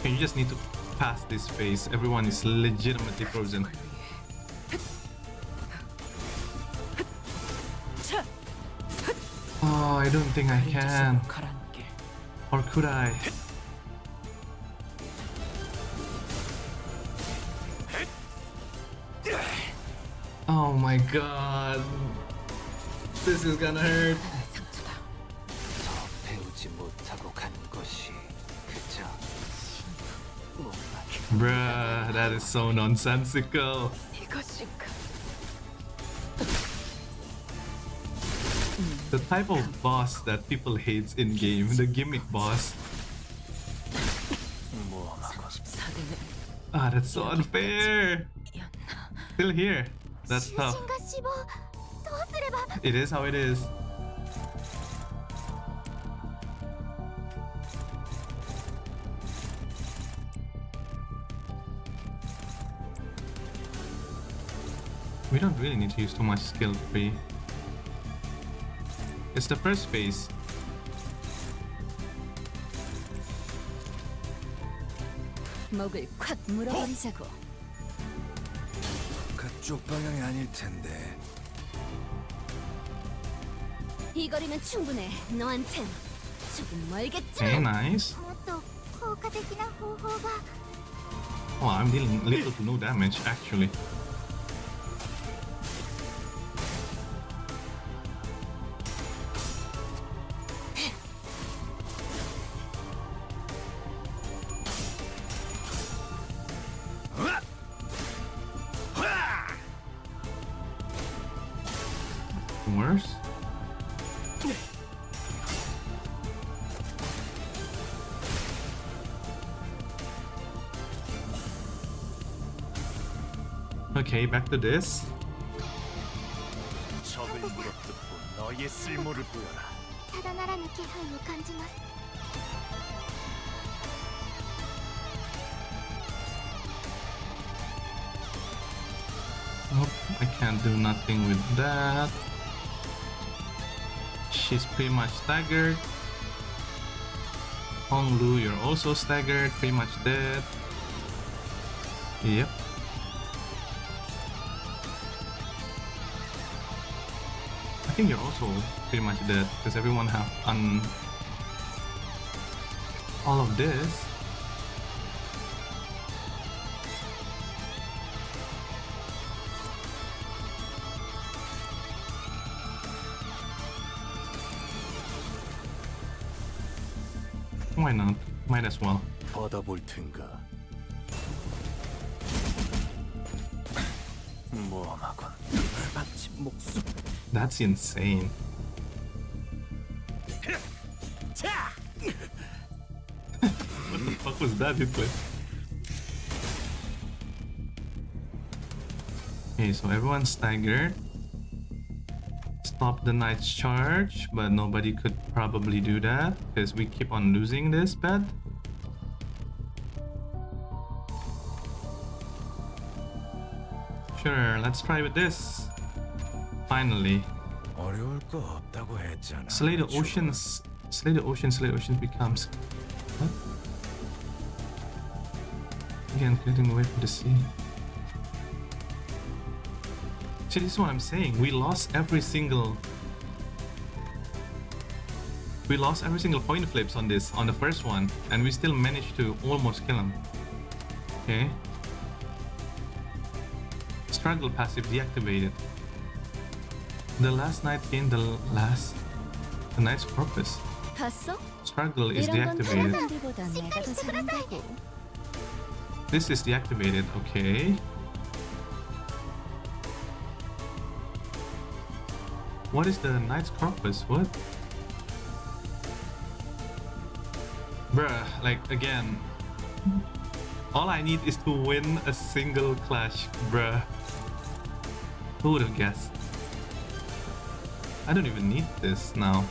Okay, you just need to pass this phase. Everyone is legitimately frozen. Oh, I don't think I can. 가라앉게. Or could I? Oh my god. This is gonna hurt. 상처다. 더 배우지 못하고 간 것이 그저 못나게. Bruh, that is so nonsensical. 이것인가? The type of boss that people hate in game, the gimmick boss. 모험하고 4대는 Ah, that's so unfair. Still here. That's 囚 tough. 人が死亡。どうすれば。 It is how it is. We don't really need to use too much skill tree. It's the first phase. 목을 콱 물어버리자고. 그쪽 방향이 아닐 텐데. 이 거리면 충분해. 너한텐 조금 멀겠지. Okay, nice. もっと効果的な方法が。 Oh, I'm dealing little to no damage actually. Worse? Okay, back to this. 적을 물어뜯고 너의 쓸모를 보여라. ただならぬ気配を感じます。 Oh, I can't do nothing with that. She's pretty much staggered. Hong Lu, you're also staggered, pretty much dead. Yep. I think you're also pretty much dead because everyone have all of this. Why not? Might as well. 받아볼 텐가. 모험하건 마치 목숨. That's insane. What the fuck was that hitplay? Okay, so everyone's staggered. Stop the knight's charge, but nobody could probably do that because we keep on losing this bet. Sure, let's try with this. Finally. 어려울 거 없다고 했잖아. Slay the oceans. Slay the oceans becomes. What? Again, getting away from the sea. See, this is what I'm saying. We lost every single coin flips on this, on the first one, and we still managed to almost kill him. Okay. Struggle passive deactivated. The last knight gained the knight's purpose. 봤어? Struggle is 이런 건 다른 deactivated. 사람들보다 내가 더 잘한다고. This is deactivated. Okay. What is the knight's purpose? What? Bruh, like again. All I need is to win a single clash, bruh. Who would have guessed? I don't even need this now.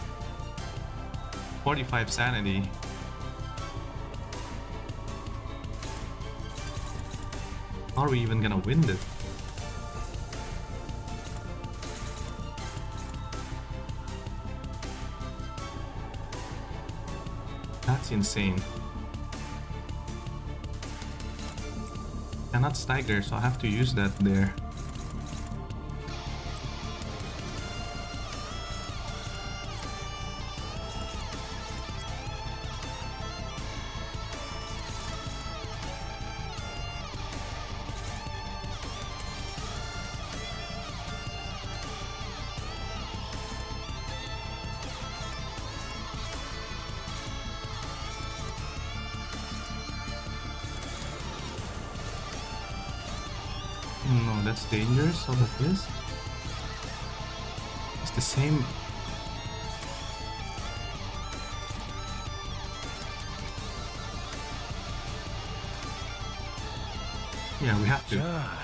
45 sanity. How are we even gonna win this? That's insane. Cannot stagger, so I have to use that there. No, that's dangerous. How about this? It's the same. Yeah, we have to. 자,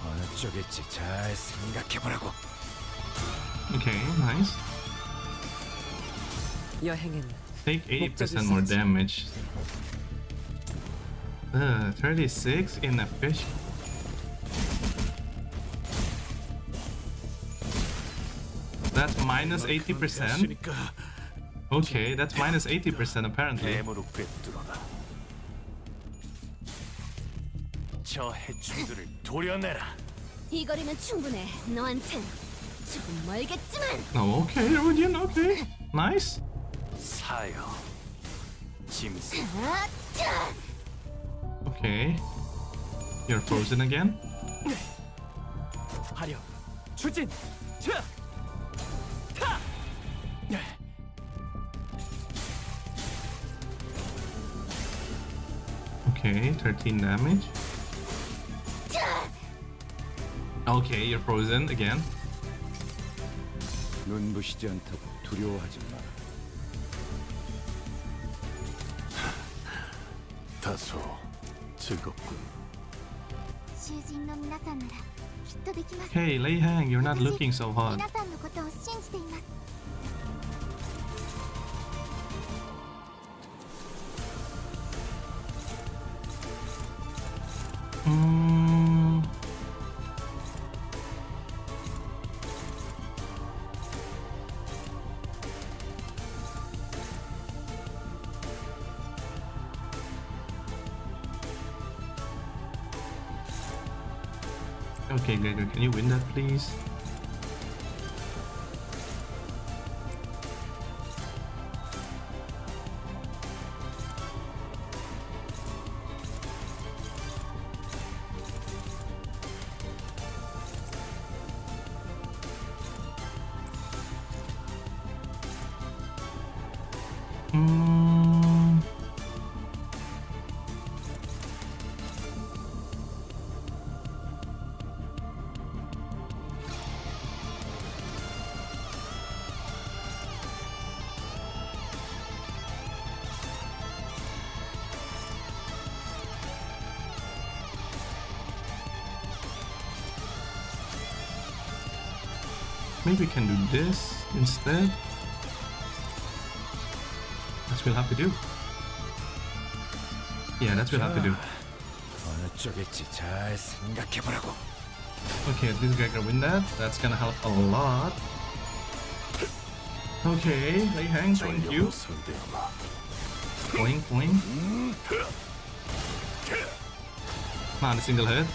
어느 쪽일지 잘 생각해보라고. Okay, nice. 여행은 Take 80% more damage. 36 in a fish. That's minus 80%. Okay, that's minus 80% apparently. 뱀으로 꿰뚫어라. 저 해충들을 도려내라. 이 거리면 충분해. 너한텐 조금 멀겠지만. Oh, okay, Rodian, okay. Nice. 사여. 짐승. Okay. You're frozen again? 하려. 추진. 차. 타. Okay, 13 damage. Okay, you're frozen again. 눈부시지 않다고 두려워하지 마라. 다소 즐겁군. 囚人の皆さんならきっとできます。 Hey, Lei Hang, you're not looking so hot. 皆さんのことを信じています。 Okay, Gregor, can you win that, please? Maybe we can do this instead. That's what we'll have to do. Yeah, that's what we'll have to do. 어느 쪽일지 잘 생각해보라고. Okay, this guy can win that. That's gonna help a lot. Okay, Lei Hang, thank you. Boing, boing. Not a single hit.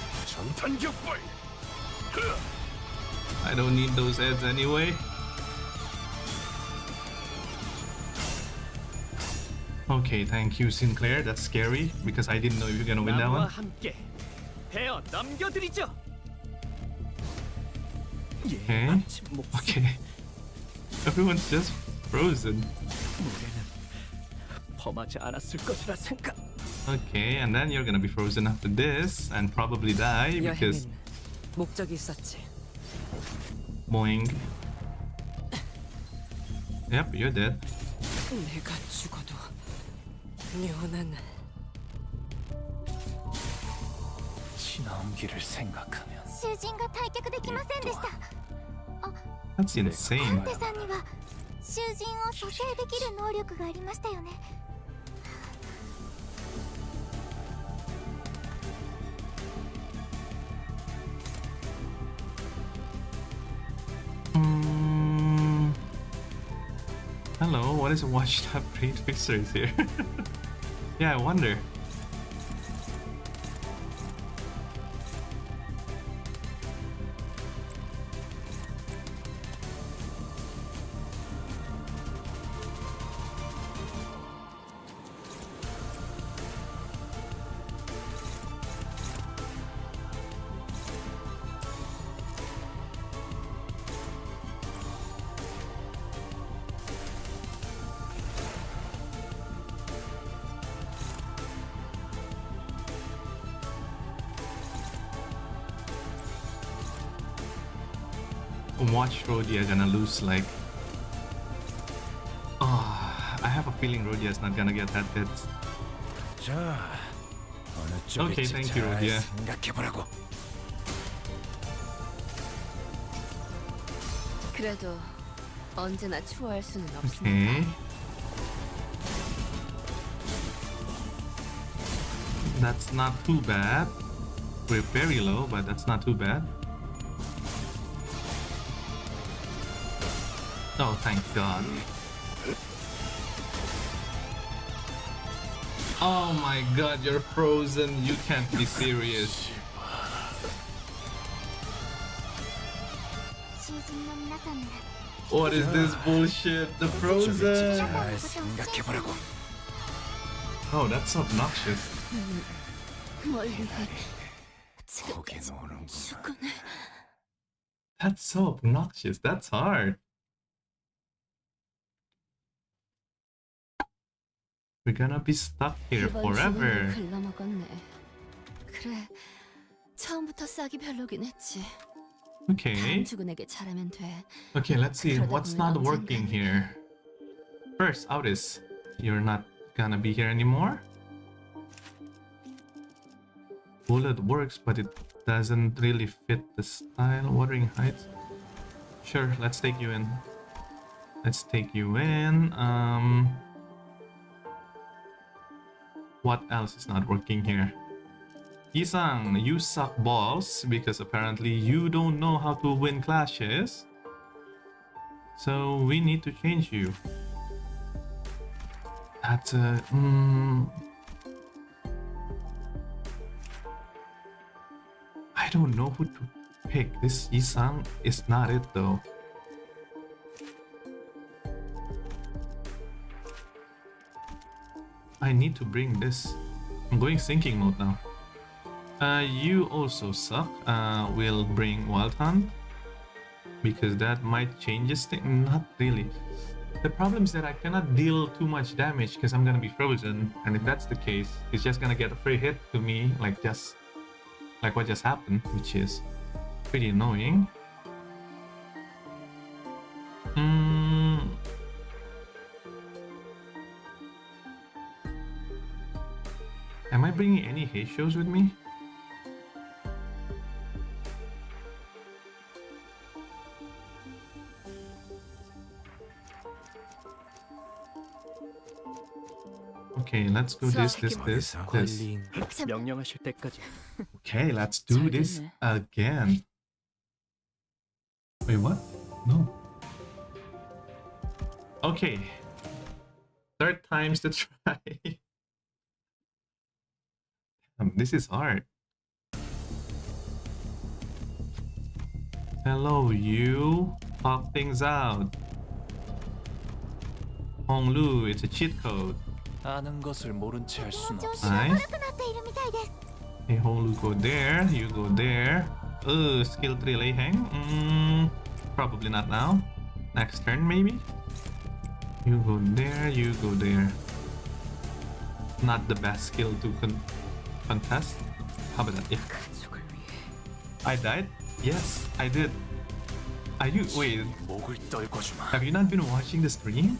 I don't need those heads anyway. Okay, thank you, Sinclair. That's scary because I didn't know you were gonna win that one. 함께 베어 남겨드리죠. Okay. Okay. Everyone's just frozen. 범하지 않았을 것이라 생각. Okay, and then you're gonna be frozen after this and probably die because 목적이 있었지. boing. Yep, you're dead. 내가 죽어도 묘는 지나온 길을 생각하면 囚人が退却できませんでした。 That's insane. タンテさんには囚人を蘇生できる能力がありましたよね。 Hello, what is a washed up brain fixers here? Yeah, I wonder. Watch Rhodia gonna lose like... Oh, I have a feeling Rhodia's not gonna get that hit. 자, 어느 Okay, 쪽일지 thank you, 잘 Rhodia. 생각해보라고. 그래도 언제나 추월할 수는 Okay. 없습니다. That's not too bad. We're very low, but that's not too bad. Oh, thank God. Oh my God, you're frozen. You can't be serious. 囚人の皆さんなら What is this bullshit? The frozen. 잘 생각해보라고. Oh, that's obnoxious. 멀리 거긴 오는구나. That's so obnoxious. That's hard. We're gonna be stuck here 이번 forever. 죽음을 글러먹었네. 그래, 처음부터 싹이 별로긴 했지. Okay. 다음 죽은에게 잘하면 돼. Okay, let's see 그러다 what's 보면 not working 언젠가는- here. First, Autis, you're not gonna be here anymore. Bullet works, but it doesn't really fit the style. Watering heights. Sure, let's take you in. Let's take you in. What else is not working here? Isang, you suck balls because apparently you don't know how to win clashes. So we need to change you. That's I don't know who to pick. This Isang is not it though. I need to bring this. I'm going sinking mode now. You also suck. We'll bring Wild Hunt because that might change this thing. Not really. The problem is that I cannot deal too much damage because I'm gonna be frozen, and if that's the case, it's just gonna get a free hit to me, like what just happened, which is pretty annoying. Am I bringing any hate shows with me? Okay, let's go this. 관리인 명령하실 때까지. Okay, let's do this again. Wait, what? No. Okay. Third time's the try. This is hard. Hello, you. Talk things out. Honglu, it's a cheat code. 아는 것을 모른 채 할 수는 調 없어. 子が悪くなっているみたいです Hey, Honglu, go there. You go there. Skill 3 Lei Hang. Probably not now. Next turn, maybe? You go there, you go there. Not the best skill to contest. How about that? Yeah. I died? Yes, I did. Are you... Wait, 목을 떨궈주마. have you not been watching the stream?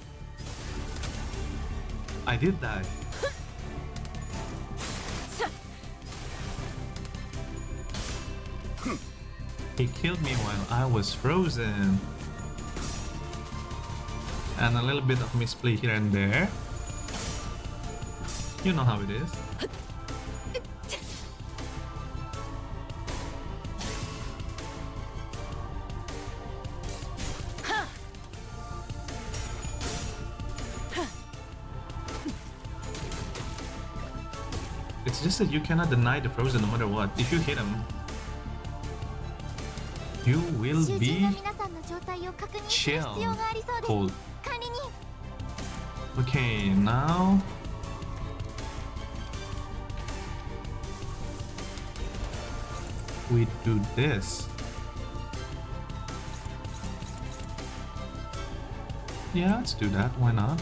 I did die. He killed me while I was frozen. And a little bit of misplay here and there. You know how it is. It's just that you cannot deny the frozen no matter what. If you hit him, you will 囚人 be が皆さんの状態を確認する必要がありそうです cold. 管理人 Okay, now we do this. Yeah, let's do that. Why not?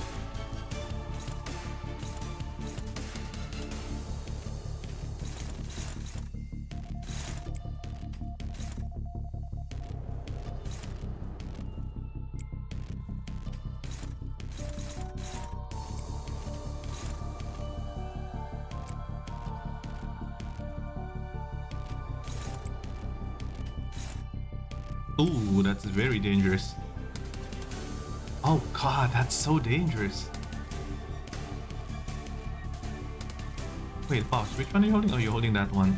Ooh, that's very dangerous. Oh god, that's so dangerous. Wait, pause. Which one are you holding? Oh, you're holding that one.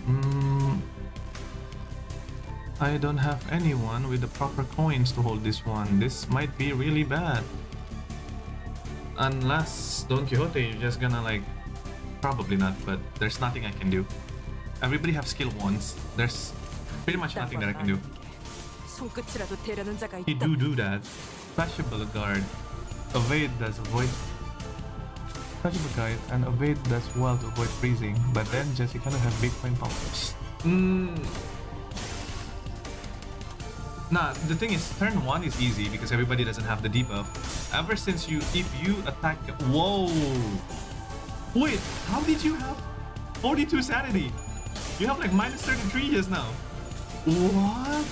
I don't have anyone with the proper coins to hold this one. This might be really bad. Unless Don Quixote, you're just gonna like... Probably not, but there's nothing I can do. Everybody have skill ones. There's pretty much nothing that I can do. 손끝이라도 대려는 자가 He 있다. do that. Flashable guard. Evade does avoid. Flashable guard and evade does well to avoid freezing. But then Jesse kind of have big point power. Nah, the thing is, turn 1 is easy because everybody doesn't have the debuff. Ever since if you attack... Whoa! Wait, how did you have 42 sanity? You have like minus 33 just now. What?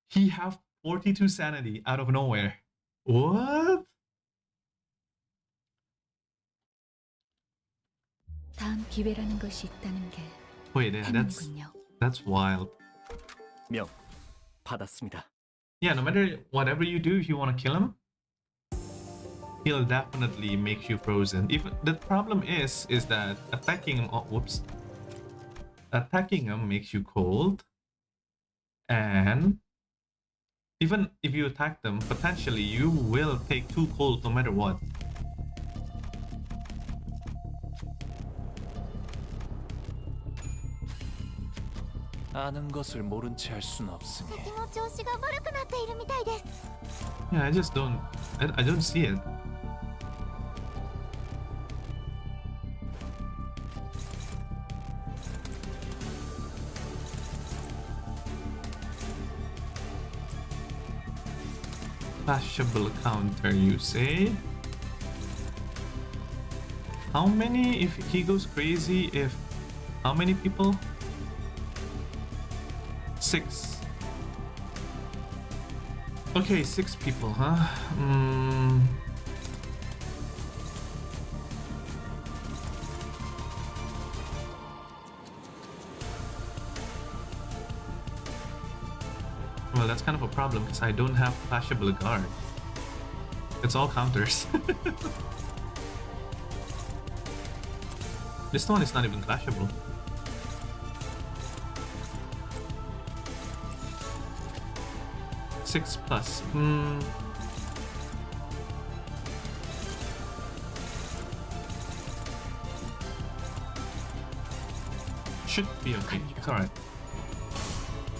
He have 42 sanity out of nowhere. What? 다음 기회라는 것이 있다는 게 Wait, yeah, 행운군요. that's wild. 명 받았습니다. Yeah, no matter whatever you do, if you want to kill him, he'll definitely make you frozen. If the problem is that attacking him, attacking him makes you cold, and even if you attack them, potentially you will take 2 cold no matter what. 아는 것을 모른 채 할 수는 없으니. 敵の調子が悪くなっているみたいです Yeah, I just don't. I don't see it. Flashable counter, you say? How many if he goes crazy? If how many people? 6. Okay, 6 people, huh? Well, that's kind of a problem because I don't have flashable guard. It's all counters. This one is not even clashable. Six plus. Should be okay. It's alright.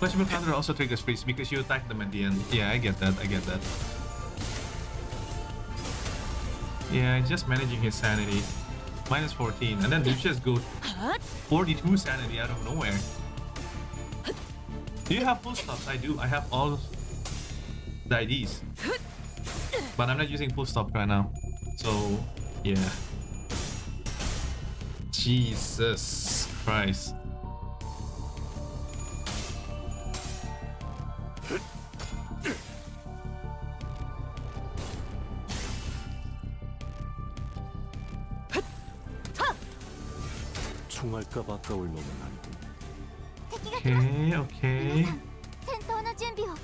Flashable counter also triggers freeze because you attack them at the end. Yeah, I get that. I get that. Yeah, just managing his sanity. Minus 14, and then you just go 42 sanity out of nowhere. Do you have full stops? I do. I have all the IDs. But I'm not using full stop right now. So, yeah. Jesus Christ. 총알값 아까울 놈은 아니고. 敵が来ます。 Okay, 皆 okay. さん戦闘の準備を。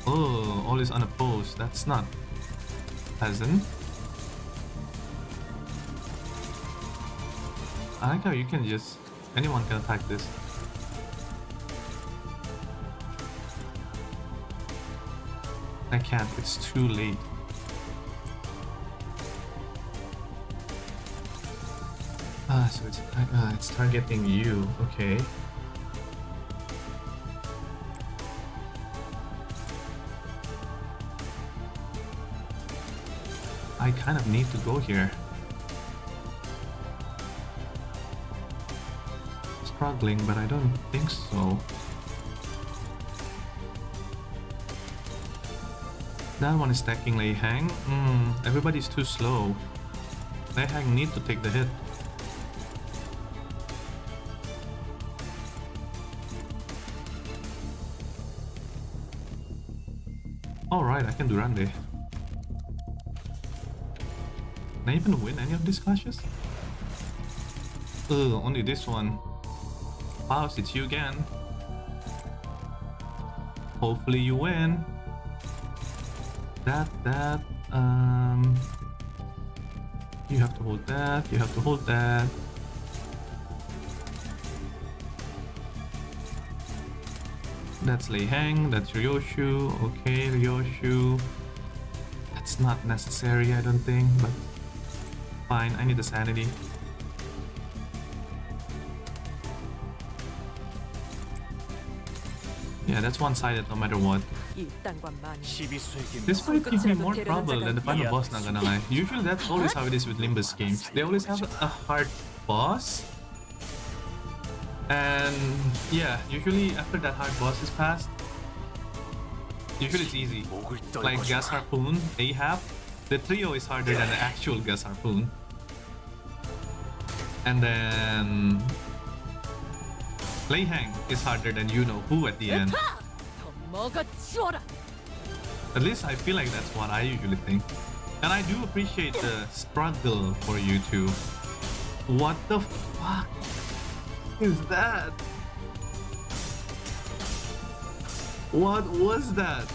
Oh, all is unopposed. That's not pleasant. I like how you can just anyone can attack this. I can't. It's too late. So it's targeting you. Okay. I kind of need to go here. Struggling, but I don't think so. That one is stacking Lei Hang. Everybody's too slow. Lei Hang need to take the hit. Alright, I can do Rande. Can I even win any of these clashes? Only this one. Faust, it's you again. Hopefully you win. You have to hold that, you have to hold that. That's Lei Hang, that's Ryoshu. Okay, Ryoshu. That's not necessary, I don't think, but fine, I need the sanity. Yeah, that's one-sided no matter what. This might give me more trouble than the final boss, not gonna lie. Usually that's always how it is with Limbus games. They always have a hard boss. And yeah, usually after that hard boss is passed, usually it's easy. Like Gas Harpoon, Ahab, the trio is harder than the actual Gas Harpoon. And then Lei Hang is harder than you know who at the end. At least I feel like that's what I usually think. And I do appreciate the struggle for you two. What the fuck is that? What was that?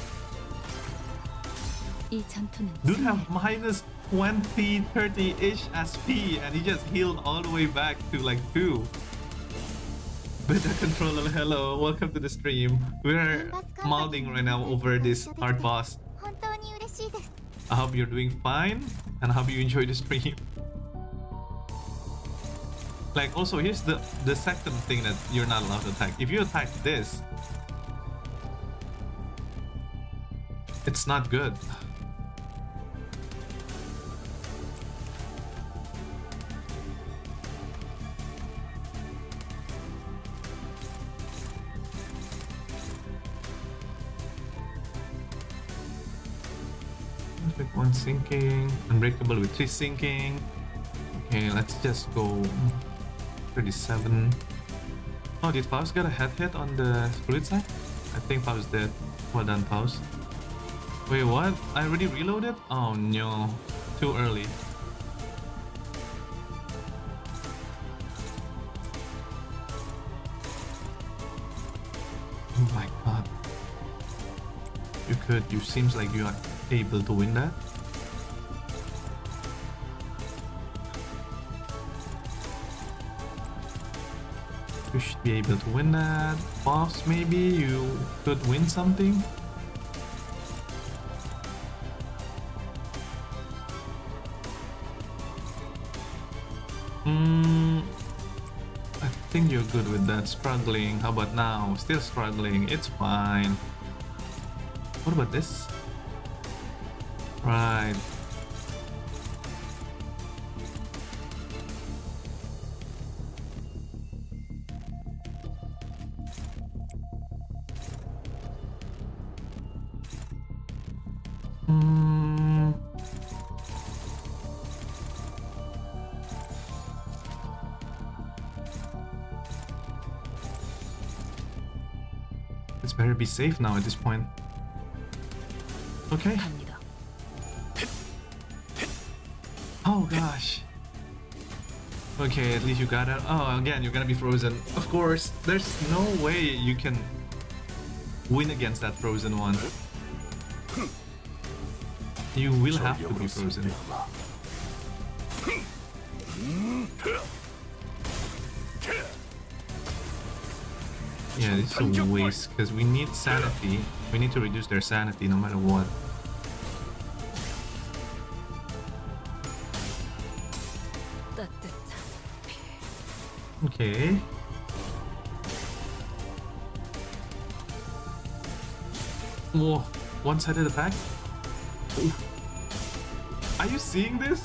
이 전투는 Dude have minus 20, 30-ish SP and he just healed all the way back to like 2. Beta controller, hello, welcome to the stream. We're modding right now over this hard boss. 本当に嬉しいです。 I hope you're doing fine and I hope you enjoy the stream. Like also here's the second thing that you're not allowed to attack. If you attack this, it's not good. With 1 sinking, unbreakable with 3 sinking. Okay, let's just go 37. Oh, did Faust get a head hit on the spirit side? I think Faust did. Well done, Faust. Wait, what? I already reloaded? Oh no, too early. Oh my god. You could. You seems like you are able to win that. You should be able to win that. Boss, maybe you could win something. I think you're good with that. Struggling. How about now? Still struggling. It's fine. What about this? Right. Let's better be safe now at this point. Okay. 갑니다. Oh gosh. Okay, at least you got it. Oh, again, you're gonna be frozen. Of course, there's no way you can win against that frozen one. You will have to be frozen. Yeah, it's a waste because we need sanity. We need to reduce their sanity no matter what. 따뜻한 Okay. Whoa, one-sided attack? Ooh. Are you seeing this?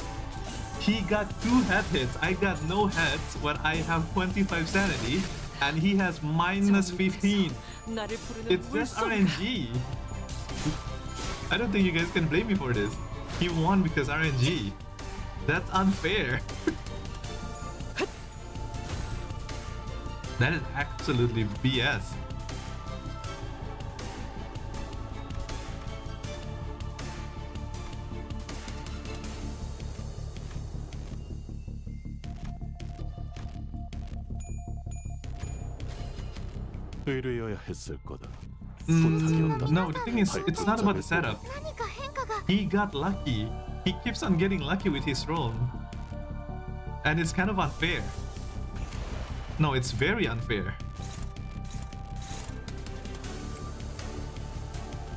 He got 2 head hits. I got no heads when I have 25 sanity. And he has minus 15. It's just RNG. I don't think you guys can blame me for this. He won because RNG. That's unfair. That is absolutely BS. 의뢰여야 했을 거다. No, the thing is, it's not about the setup. 何か変化が He got lucky. He keeps on getting lucky with his roll. And it's kind of unfair. No, it's very unfair.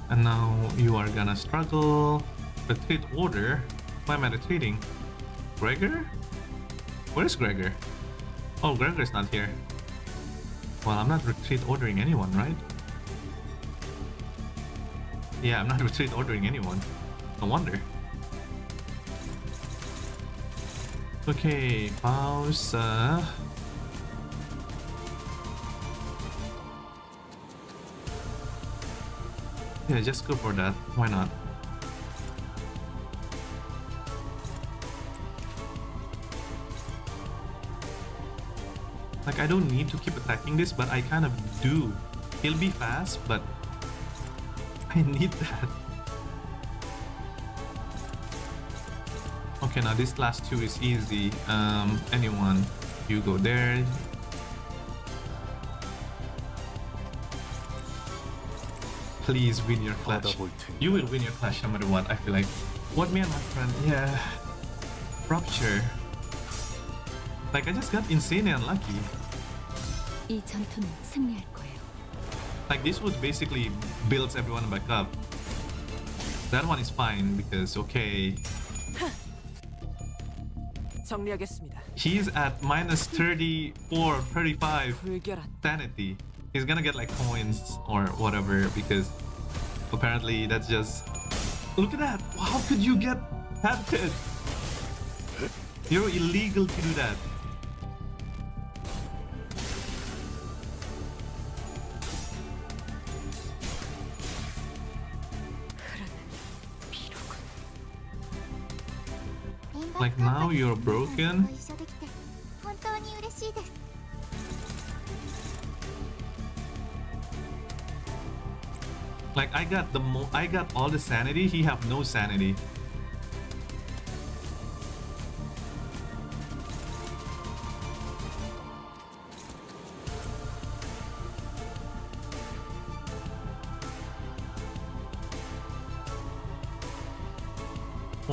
And now you are gonna struggle. Retreat order? Why am I retreating? Gregor? Where's Gregor? Oh, Gregor's not here. Well, I'm not retreat ordering anyone, right? Yeah, I'm not retreat ordering anyone. No wonder. Okay, pause. Yeah, just go for that. Why not? Like, I don't need to keep attacking this, but I kind of do. He'll be fast, but I need that. Okay, now this last 2 is easy. Anyone, you go there. Please win your clutch. You will win your clutch no matter what, I feel like. What, me and my friend? Yeah. Rupture. Like, I just got insanely unlucky. 이 전투는 승리할 거예요. Like, this would basically builds everyone back up. That one is fine because, okay, 정리하겠습니다. he's at minus 34, 35 불결한 sanity. He's gonna get like coins or whatever because apparently that's just... Look at that! How could you get tempted? You're illegal to do that. Like, now you're broken. ご一緒できて本当に嬉しいです。 Like, I got all the sanity, he have no sanity.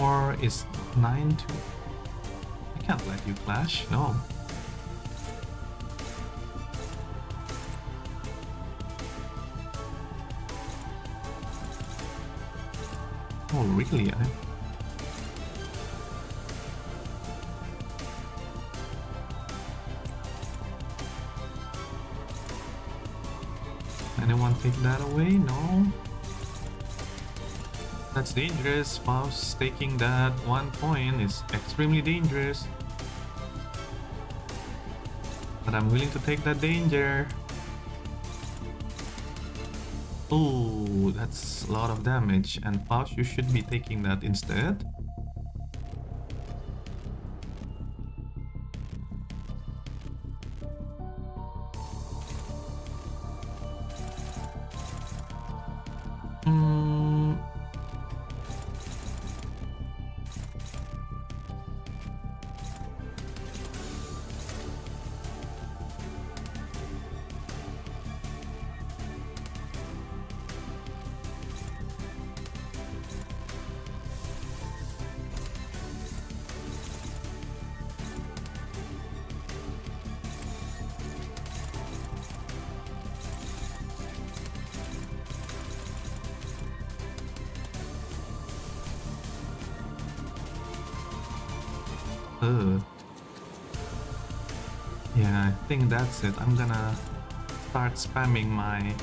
4 is 9 to... I can't let you clash, no. Oh, really? Anyone take that away? No. That's dangerous. Faust taking that 1 point is extremely dangerous. But I'm willing to take that danger. Oh, that's a lot of damage. And Faust, you should be taking that instead. Yeah, I think that's it. I'm gonna start spamming my...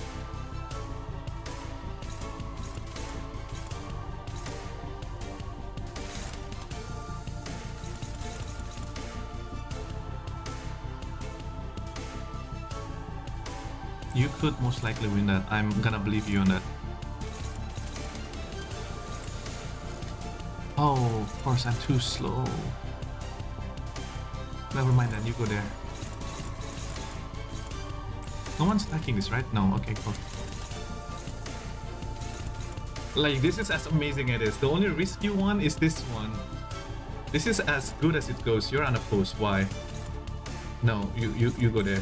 You could most likely win that. I'm gonna believe you on that. Oh, of course, I'm too slow. Never mind then, you go there. No one's attacking this, right? No, okay, cool. Like, this is as amazing as it is. The only risky one is this one. This is as good as it goes. You're unopposed. Why? No, you go there.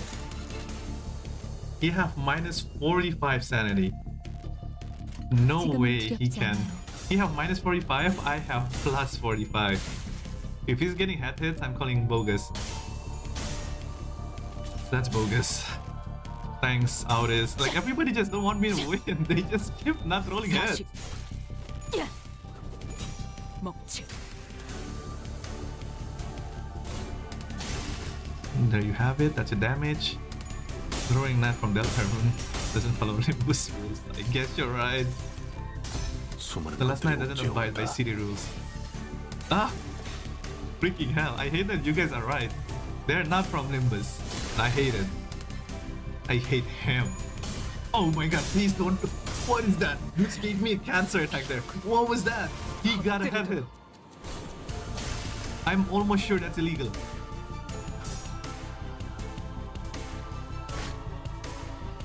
He have minus 45 sanity. No way he can. He have minus 45, I have plus 45. If he's getting head hits, I'm calling bogus. That's bogus. Thanks, Auris. Like, everybody just don't want me to win. They just keep not rolling heads. And there you have it. That's a damage. Throwing knife from Deltarune doesn't follow Limbus rules. I guess you're right. The last night doesn't abide by city rules. Ah! Freaking hell, I hate that you guys are right. They're not from Limbus. I hate it. I hate him. Oh my god, please don't. What is that? You just gave me a cancer attack there. What was that? He got a head hit. I'm almost sure that's illegal.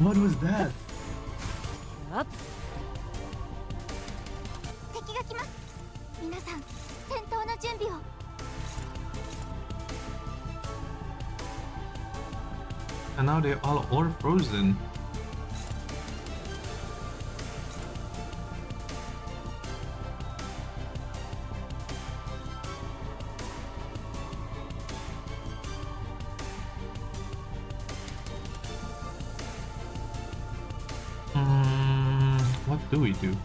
What was that? Up. 敵が来ます。皆さん、戦闘の準備を。And now they're all frozen. What do we do?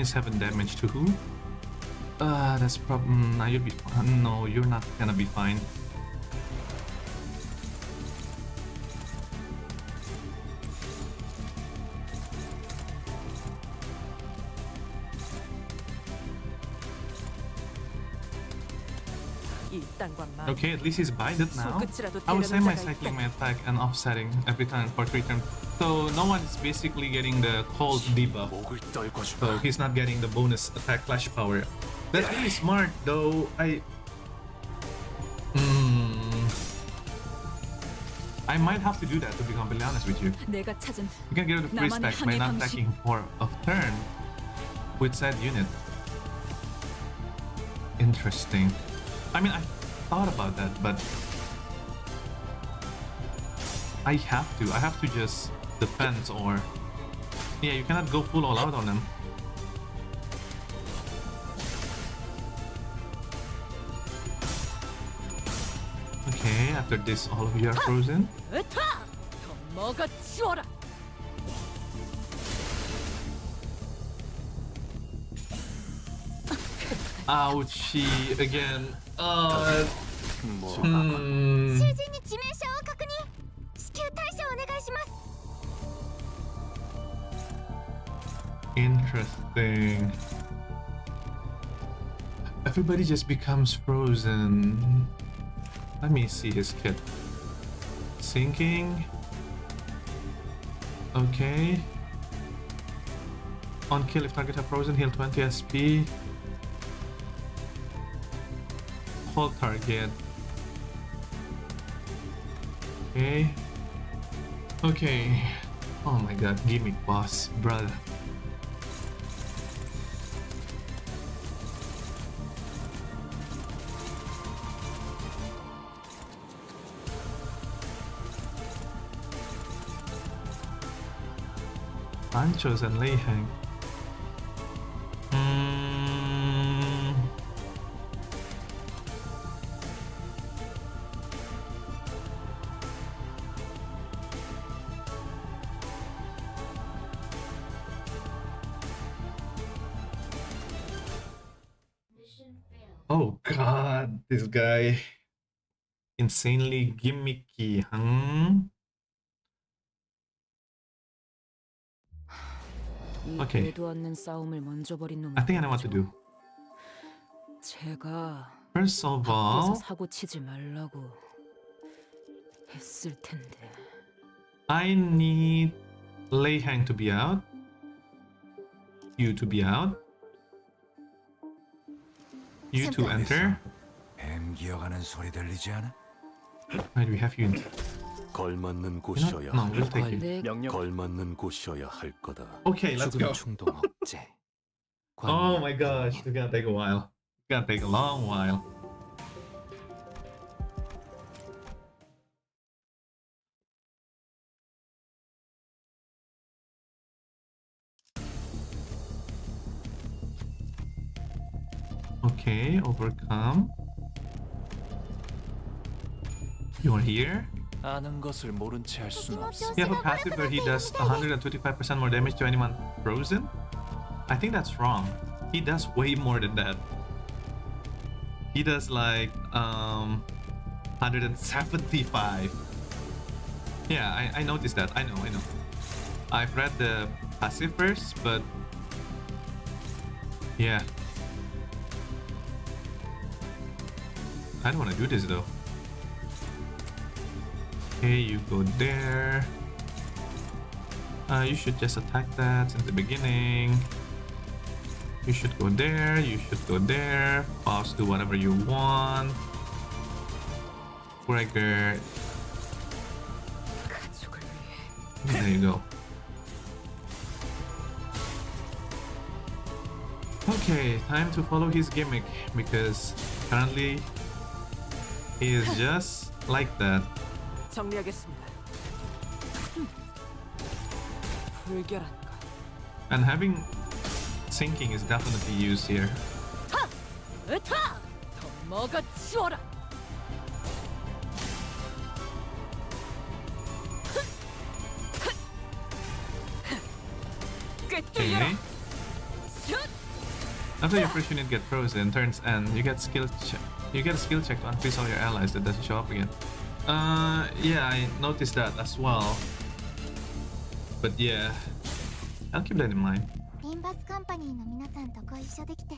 Seven damage to who? That's problem. Nah, you'll be fine. No, you're not gonna be fine. 이딴과 말. Okay, at least he's binded now. 손끝이라도 I was saying my 때려놓은 자가 cycling 있다. my attack and offsetting every time for 3 turns. So no one is basically getting the cold debuff. 목을 떨궈주마. So he's not getting the bonus attack flash power. That's really smart though. I might have to do that, to be completely honest with you. 내가 찾은 You can get rid of free 나만의 stacks by 항해 not 방식. attacking for a turn with said unit. Interesting. I mean, I thought about that, but I have to just defend, or yeah, you cannot go full all out on them. Okay, after this all of you are frozen. 으타! 더 먹어치워라. Ouchie again. もう囚人に致命傷を確認。至急対処お願いします。 Interesting. Everybody just becomes frozen. Let me see his kit. Sinking. Okay. On kill, if target are frozen, heal 20 SP. Hold target. Okay. Okay. Oh my god, gimmick boss, brother. Panchos and Leihang. Oh god, this guy. Insanely gimmicky, Okay. 이해도 않는 싸움을 먼저 벌인 놈이 I think I know what to do. 제가 First of 밖에서 all, 사고 치지 말라고 했을 텐데. I need Leihang to be out. You to be out. You to enter. 뱀 기어가는 소리 들리지 않아? Why do we have you? 걸맞는 You 곳이어야 know, no, 할 we'll take it. 내 명령. 걸맞는 곳이어야 할 거다. Okay, let's go. 충동 억제. Oh my gosh, it's gonna take a while. It's gonna take a long while. Okay, overcome. You're here. 아는 것을 모른 채 할 수는 없어. You have a passive where he does 125% more damage to anyone frozen? I think that's wrong. He does way more than that. He does like 175. Yeah, I noticed that. I know. I've read the passive first, but yeah. I don't want to do this though. Okay, you go there. You should just attack that since the beginning. You should go there. You should go there. Pause, do whatever you want. Breaker. 가족을 위해 There you go. Okay, time to follow his gimmick because currently he is just like that. 정리하겠습니다. 불결한가. And having sinking is definitely used here. 으타! 더 먹어치워라. 꿰뚫려라. Okay. After your first unit get frozen, turns end, you get skill check. You get a skill check to unfreeze all your allies that doesn't show up again. Yeah, I noticed that as well. But yeah, I'll keep that in mind. リンバスカンパニーの皆さんとご一緒できて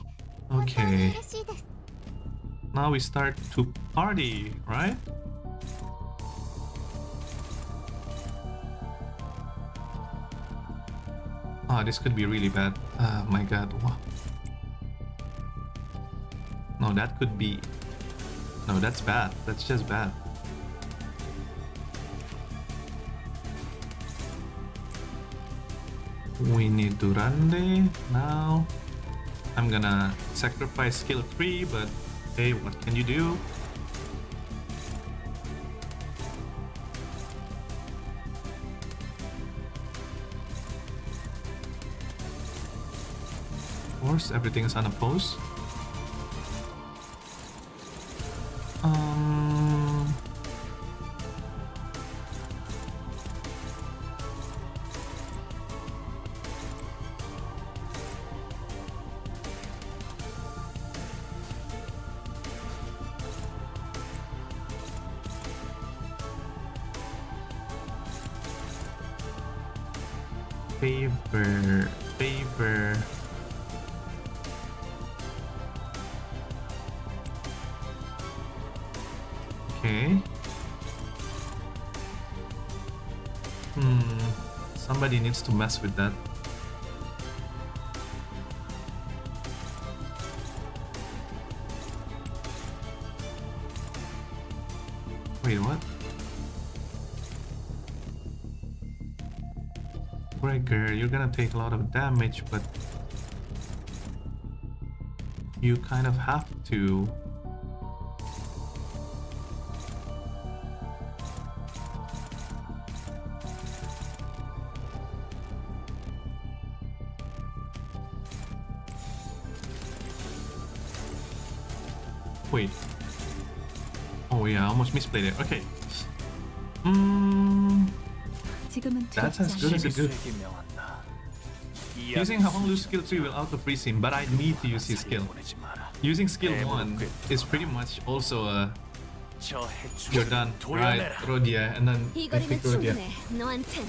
Okay, 嬉しいです。now we start to party, right? Oh, this could be really bad. Oh my god. Wow. No, that could be... No, that's bad. That's just bad. We need to run now. I'm gonna sacrifice skill 3, but hey, what can you do? Of course, everything is unopposed. Favor. Okay. Somebody needs to mess with that. Wait, what? Breaker, you're gonna take a lot of damage, but you kind of have to. Wait. Oh yeah, I almost misplayed it. Okay. 지금은 That's as good as it gets. Using Honglu's skill 3 will auto freeze him, but I need to use his skill. Using skill 1 is pretty much also a... You're done, right, Rodia, and then 이 I pick 거리는 Rodia. 충분해. 너한텐.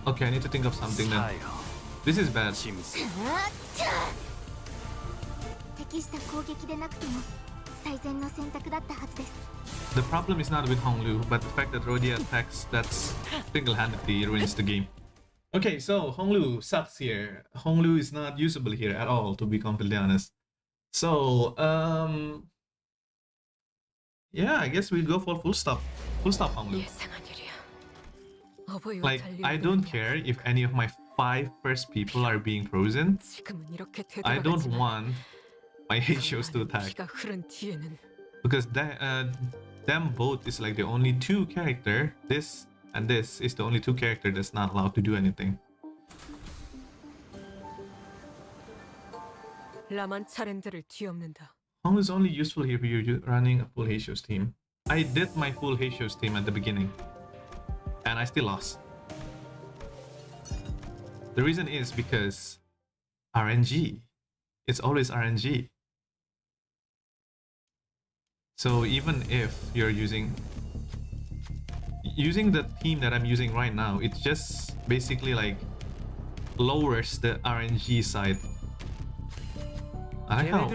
Okay, I need to think of something then. This is bad. 適した攻撃でなくても最善の選択だったはずです。 The problem is not with Honglu, but the fact that Rodia attacks, that's single-handedly ruins the game. Okay, so Honglu sucks here. Honglu is not usable here at all, to be completely honest. So, yeah, I guess we'll go for full stop. Full stop Honglu. Like, I don't care if any of my 5 first people are being frozen. I don't want my Heishios to attack. Because them both is like the only 2 character. This and this is the only 2 character that's not allowed to do anything. Hong is only useful here if you're running a full Heishios team. I did my full Heishios team at the beginning, and I still lost. The reason is because RNG. It's always RNG. So even if you're using the team that I'm using right now, it just basically like lowers the RNG side. I like how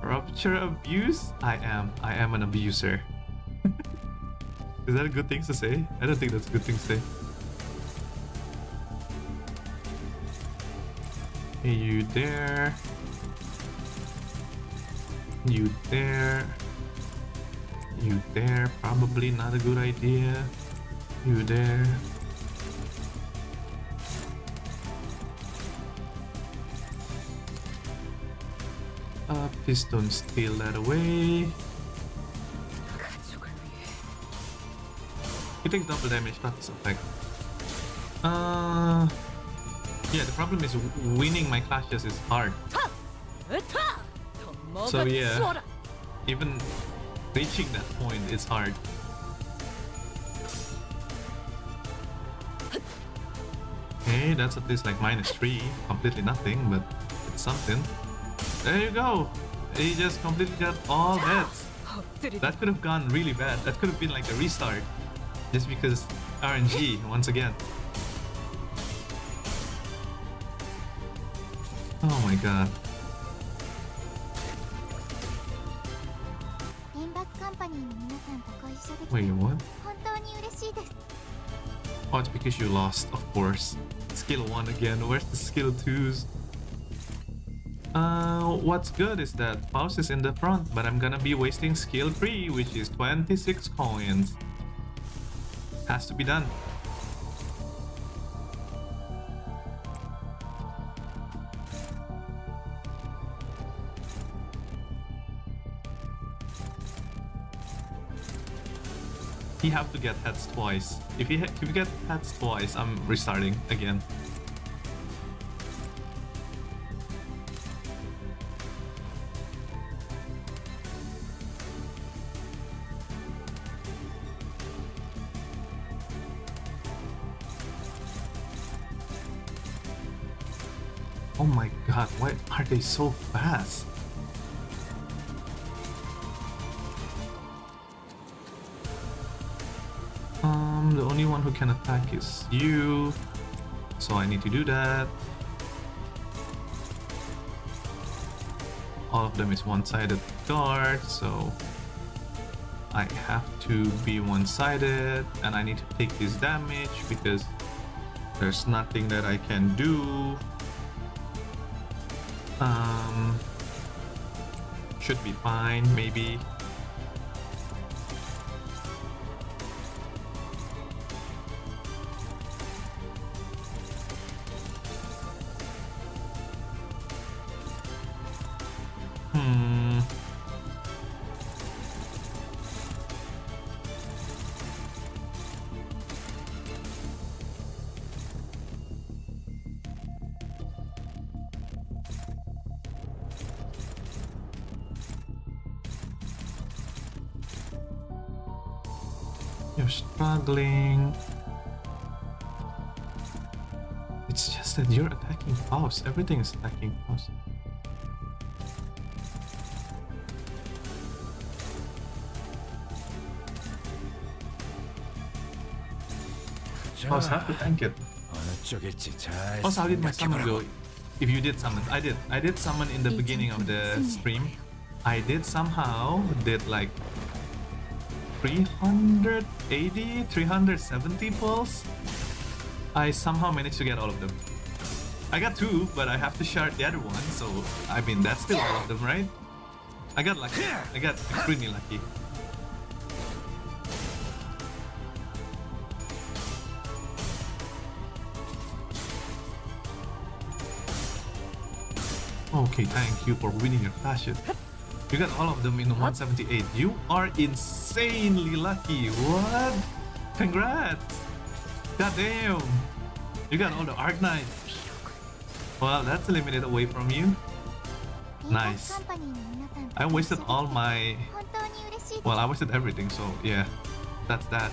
rupture abuse? I am an abuser. Is that a good thing to say? I don't think that's a good thing to say. Hey, you there. You there. You there. Probably not a good idea. You there. Piston, steal that away. He takes double damage, that's effect. Yeah, the problem is winning my clashes is hard. So yeah, even reaching that point is hard. Okay, that's at least like -3, completely nothing, but it's something. There you go. He just completely got all hits. That could have gone really bad. That could have been like a restart. Just because RNG once again. Oh my god. リンバスカンパニーの皆さんとご一緒できて Wait, what? 本当に嬉しいです。 Oh, it's because you lost, of course. Skill 1 again. Where's the skill 2s? What's good is that Faust is in the front, but I'm gonna be wasting skill 3, which is 26 coins. Has to be done. He have to get heads twice. If you get heads twice, I'm restarting again. Oh my god, why are they so fast? The only one who can attack is you, so I need to do that. All of them is one-sided guard, so I have to be one-sided, and I need to take this damage because there's nothing that I can do. Should be fine, maybe. You're struggling. It's just that you're attacking Faust. Everything is attacking Faust. Faust, have to tank it. Also, how did my summon go? If you did summon, I did summon in the beginning of the stream. I did somehow did like 380, 370 pulls. I somehow managed to get all of them. I got 2, but I have to shard the other one, so I mean that's still all of them, right? I got lucky. I got extremely lucky. Okay, thank you for winning your fashion. You got all of them in 178. You are insanely lucky. What? Congrats! Goddamn! You got all the Arknight. Well, that's eliminated away from you. Nice. I wasted all my... Well, I wasted everything, so yeah. That's that.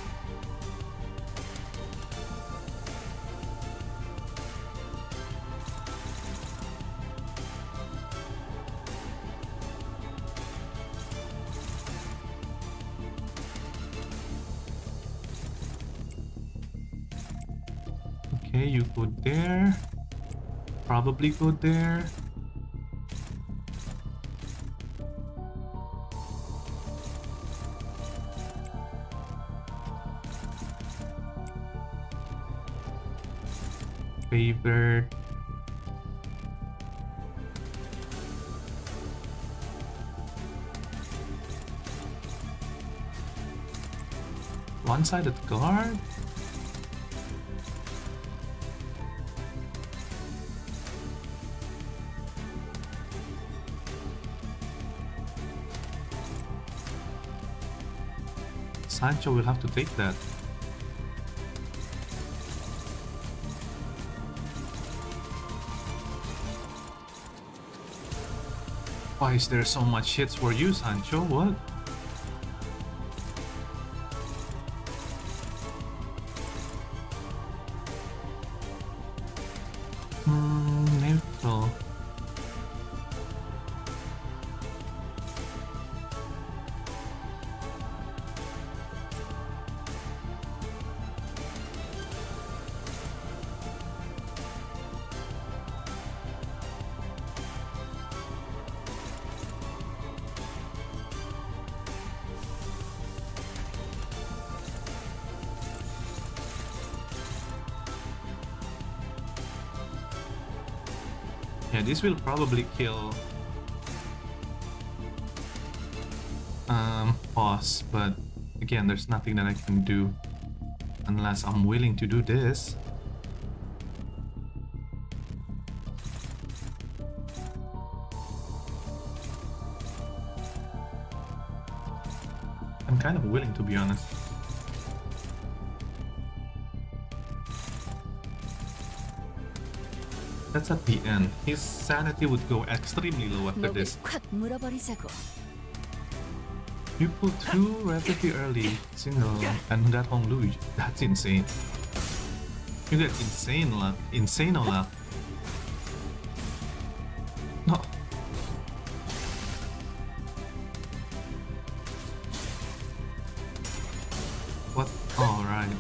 Okay, you go there. Probably go there. Favored. One-sided guard? Sancho will have to take that. Why is there so much hits for you, Sancho? What? Neutral. Yeah, this will probably kill boss, but again, there's nothing that I can do unless I'm willing to do this. I'm kind of willing, to be honest. That's at the end. His sanity would go extremely low after 목을 this. 콱 물어버리자고. You pulled two relatively early single and got home Luigi. That's insane. You get insane luck. Insane luck. No. What? Alright.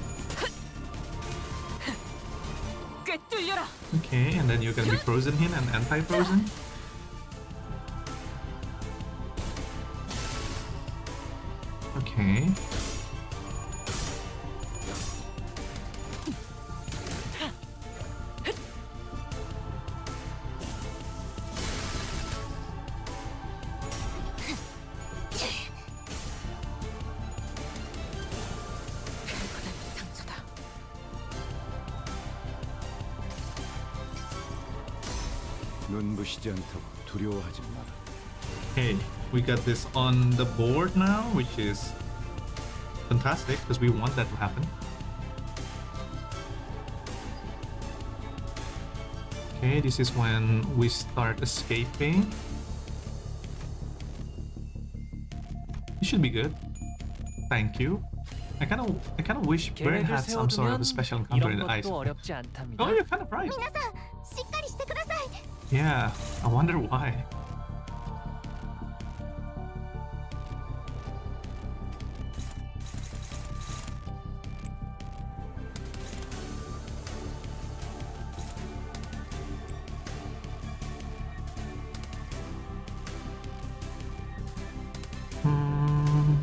꿰뚫려라. Okay, and then you're gonna be frozen in and anti-frozen? Okay. 상처다. 눈부시지 않다고 두려워하지 마라. Okay, we got this on the board now, which is fantastic because we want that to happen. Okay, this is when we start escaping. This should be good. Thank you. I kind of wish Burn had some sort of a special encounter in the ice. 것도 어렵지 않답니다. Oh, you're kind of right. 皆さんしっかりしてください。 Yeah, I wonder why. Hmm.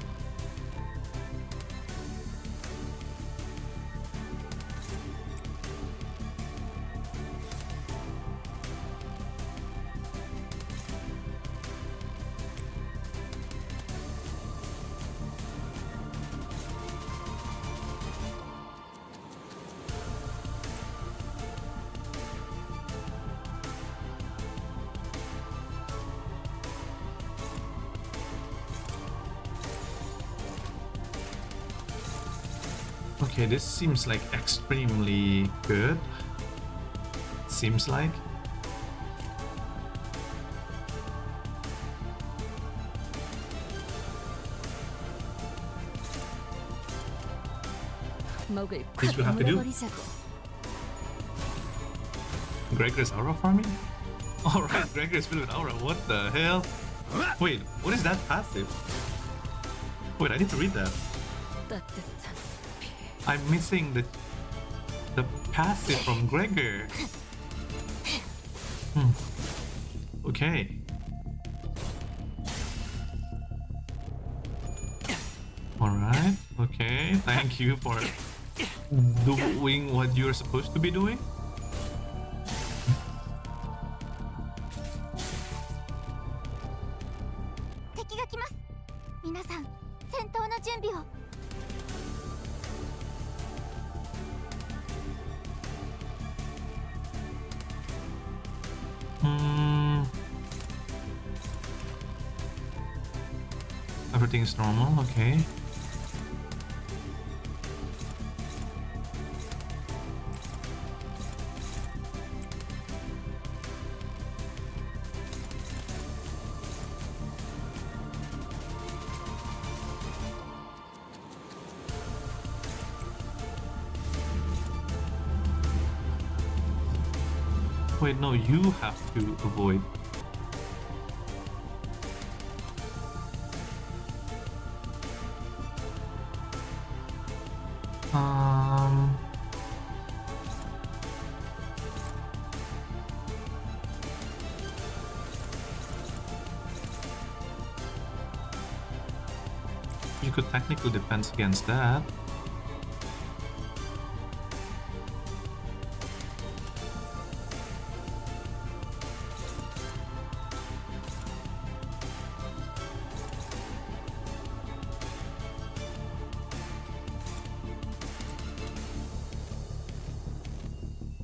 Okay, this seems like extremely good. Seems like. 목을 This 콱 will have to do. 물어버리자고. Gregor's aura farming? Alright, Gregor's filled with aura. What the hell? Wait, what is that passive? Wait, I need to read that. 따뜻한 피. I'm missing the passive from Gregor. Okay. Alright, okay. Thank you for doing what you're supposed to be doing. Hmm. Everything's normal, okay. Wait, no, you have to avoid. You could technically defense against that.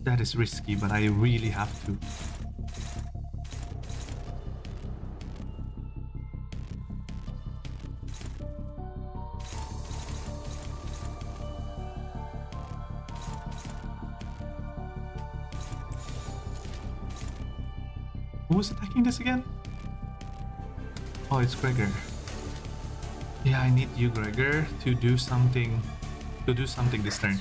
That is risky, but I really have to. Who was attacking this again? Oh, it's Gregor. Yeah, I need you, Gregor, to do something. This turn.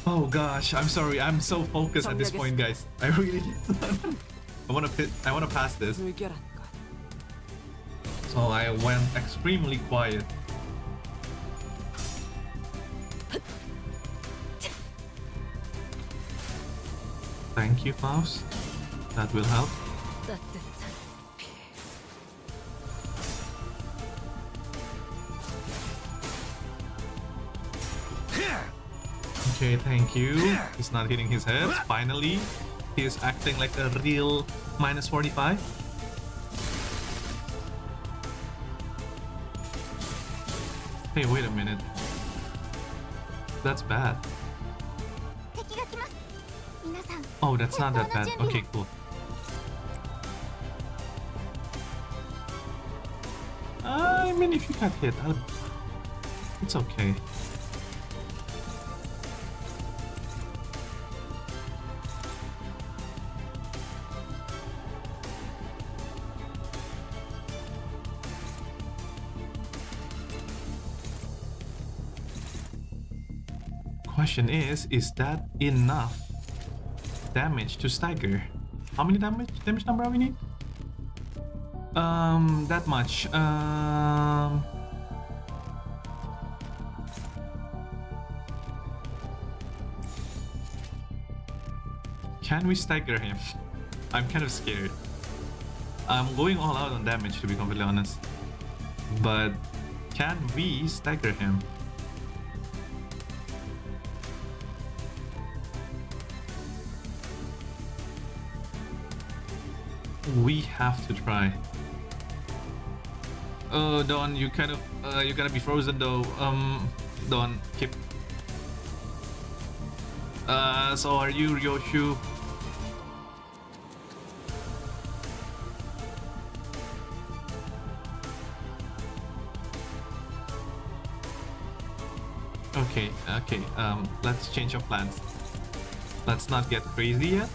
Oh gosh, I'm sorry. I'm so focused at this point, guys. I really I wanna pass this. So I went extremely quiet. Thank you, Faust. That will help. 따뜻한 피. Okay, thank you. He's not hitting his head. Finally, he's acting like a real minus 45. Hey, wait a minute. That's bad. Oh, that's not that bad. Okay, cool. I mean, if you got hit, it's okay. Question is that enough damage to stagger? How many damage number we need? That much. Can we stagger him? I'm kind of scared. I'm going all out on damage, to be completely honest. But can we stagger him? We have to try. Oh, Don, you kind of you gotta be frozen though. Don, keep. So are you, Ryoshu? Okay, okay. Let's change our plans. Let's not get crazy yet.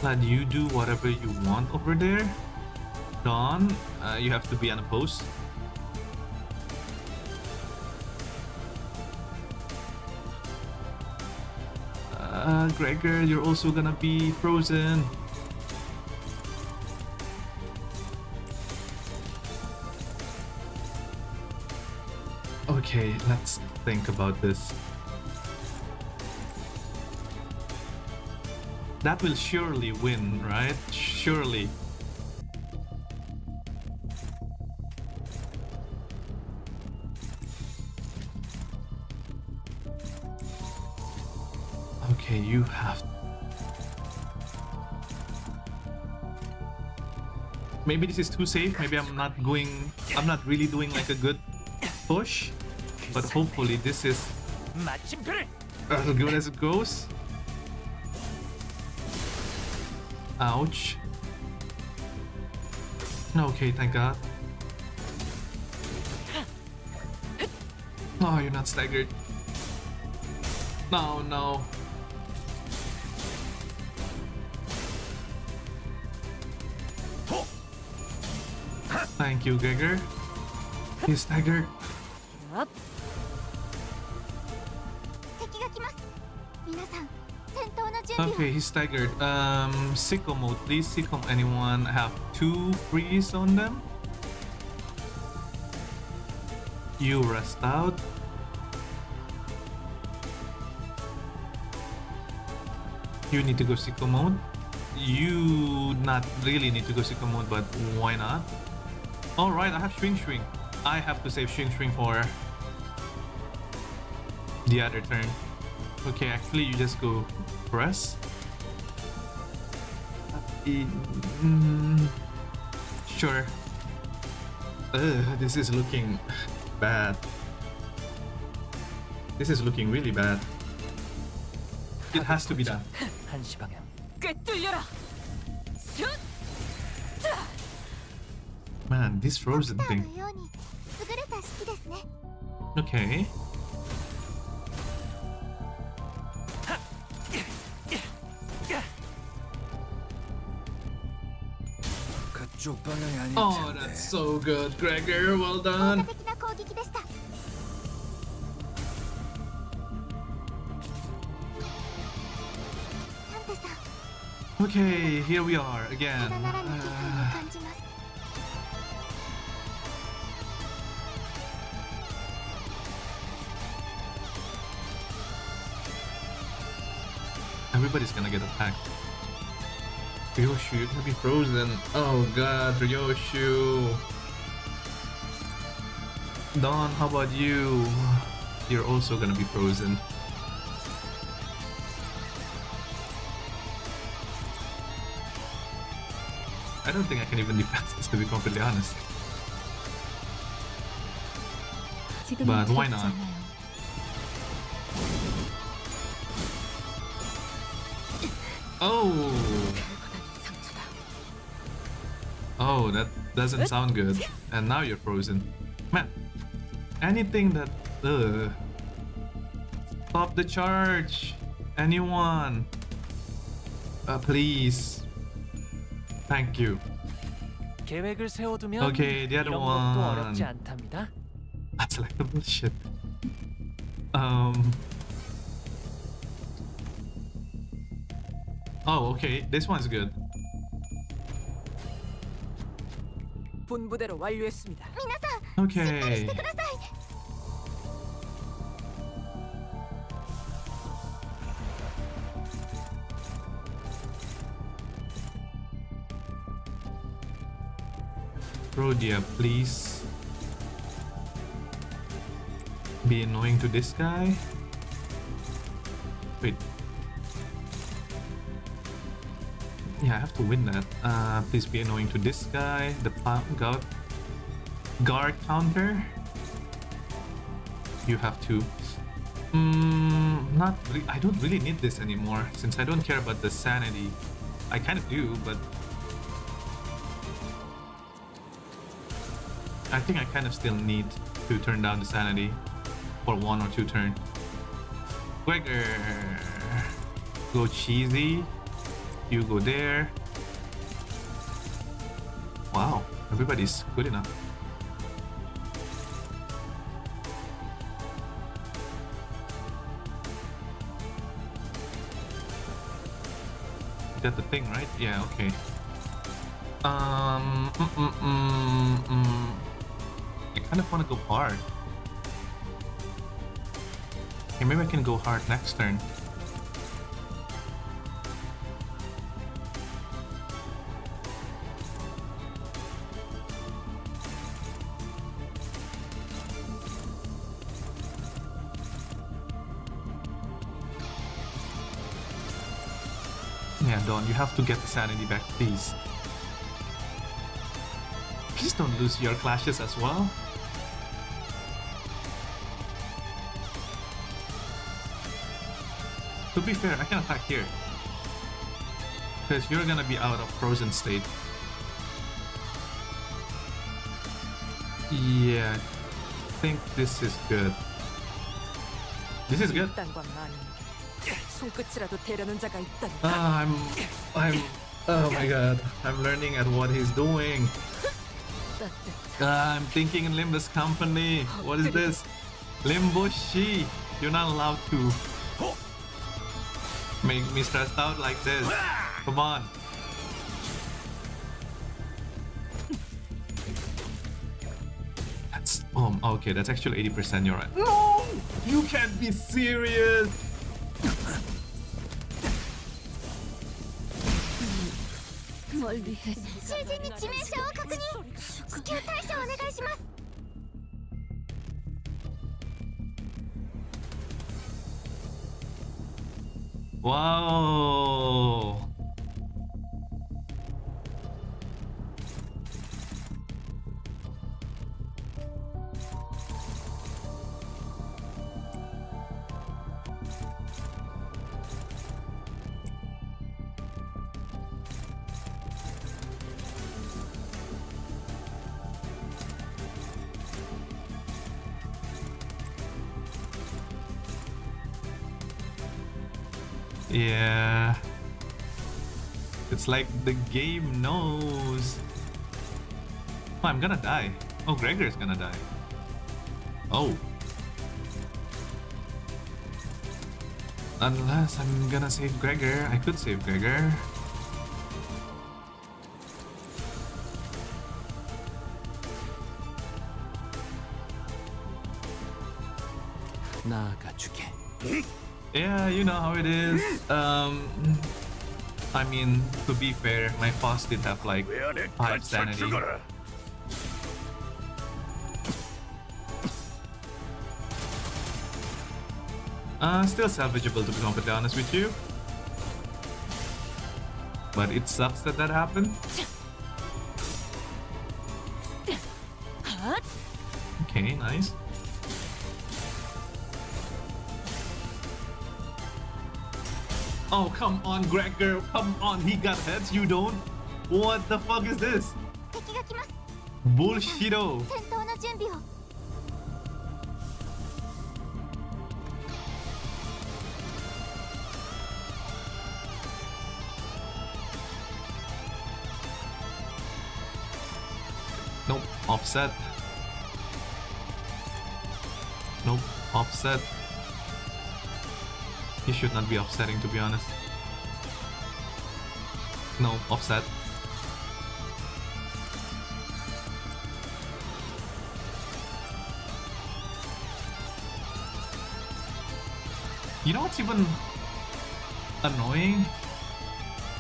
Let you do whatever you want over there. Dawn, you have to be unopposed. Gregor, you're also gonna be frozen. Okay, let's think about this. That will surely win, right? Surely. Okay, you have... Maybe this is too safe. Maybe I'm not really doing like a good push. But hopefully this is as good as it goes. Ouch. Okay, thank God. No, you're not staggered. No, no. Thank you, Gregor. He's staggered. Up. Okay, he's staggered. Sicko mode, please. Sicko, anyone have 2 freeze on them? You rest out. You need to go sicko mode. You not really need to go sicko mode, but why not? Alright, I have Swing Swing. I have to save Swing Swing for the other turn. Okay, actually you just go press. Sure. This is looking bad. This is looking really bad. It has to be done. 한시 방향. 꿰뚫려라. 슛! Man, this frozen ドクター thing. のように優れた式ですね。 Okay. 그쪽 방향이 아닐 Oh, 텐데. that's so good, Gregor. Well 効 done. 果的な攻撃でした。タンテさん、 Okay, here we are た again. だならぬ気配を感じます。 Everybody's gonna get attacked. Ryoshu, you're gonna be frozen. Oh god, Ryoshu. Dawn, how about you? You're also gonna be frozen. I don't think I can even defend this, to be completely honest. 지금은 But why 두렵지 not? 않아요. Oh! 별보다는 상투다. Oh, that doesn't sound good. And now you're frozen. Man, anything that... Stop the charge! Anyone! Please. Thank you. 계획을 세워두면 Okay, the other 이런 것도 one. 어렵지 않답니다. That's like the bullshit. Oh, okay. This one's good. 본부대로 완료했습니다. 皆さん、しっかりし Okay. てください。 Rhodia, please. Be annoying to this guy. Wait. Yeah, I have to win that. Please be annoying to this guy. The guard counter. You have to. Not really. I don't really need this anymore since I don't care about the sanity. I kind of do, but I think I kind of still need to turn down the sanity for 1 or 2 turns. Gregor, go cheesy. You go there. Wow, everybody's good enough. You got the thing, right? Yeah, okay. I kind of want to go hard. Okay, maybe I can go hard next turn. Yeah, Dawn, you have to get the sanity back, please. Please don't lose your clashes as well. To be fair, I can attack here. Because you're gonna be out of frozen state. Yeah, I think this is good. This is good. 딴과 많이 손끝이라도 대려는 자가 있다니. Oh my god, I'm learning at what he's doing. 따뜻. I'm thinking in Limbus company. What is this? Limbus, you're not allowed to make me stressed out like this. Come on. That's okay, that's actually 80%, you're right. No! You can't be serious! 뭘 위해 囚人に致命傷を確認。至急対処お願いします。 Wow! Yeah. It's like the game knows. Oh, I'm gonna die. Oh, Gregor's gonna die. Oh. Unless I'm gonna save Gregor. I could save Gregor. 나아가주게. Yeah, you know how it is. I mean, to be fair, my boss did have like 5 sanity. Still salvageable to be completely honest with you. But it sucks that that happened. Okay, nice. Oh, come on, Gregor. Come on, he got heads, you don't? What the fuck is this? 敵が来ます。 Bullshito. 戦闘の準備を。 Nope, offset. Nope, offset. He should not be offsetting, to be honest. No, offset. You know what's even annoying?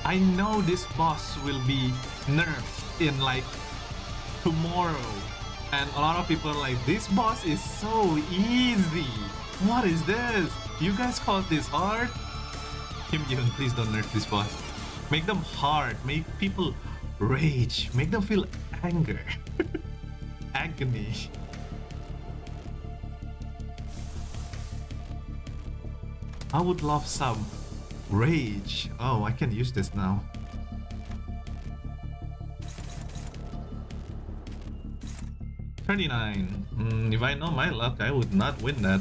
I know this boss will be nerfed in like tomorrow, and a lot of people are like, this boss is so easy. What is this? You guys call this hard? Kim Ji-hoon, please don't nerf this boss. Make them hard. Make people rage. Make them feel anger. Agony. I would love some rage. Oh, I can use this now. $39. If I know my luck, I would not win that.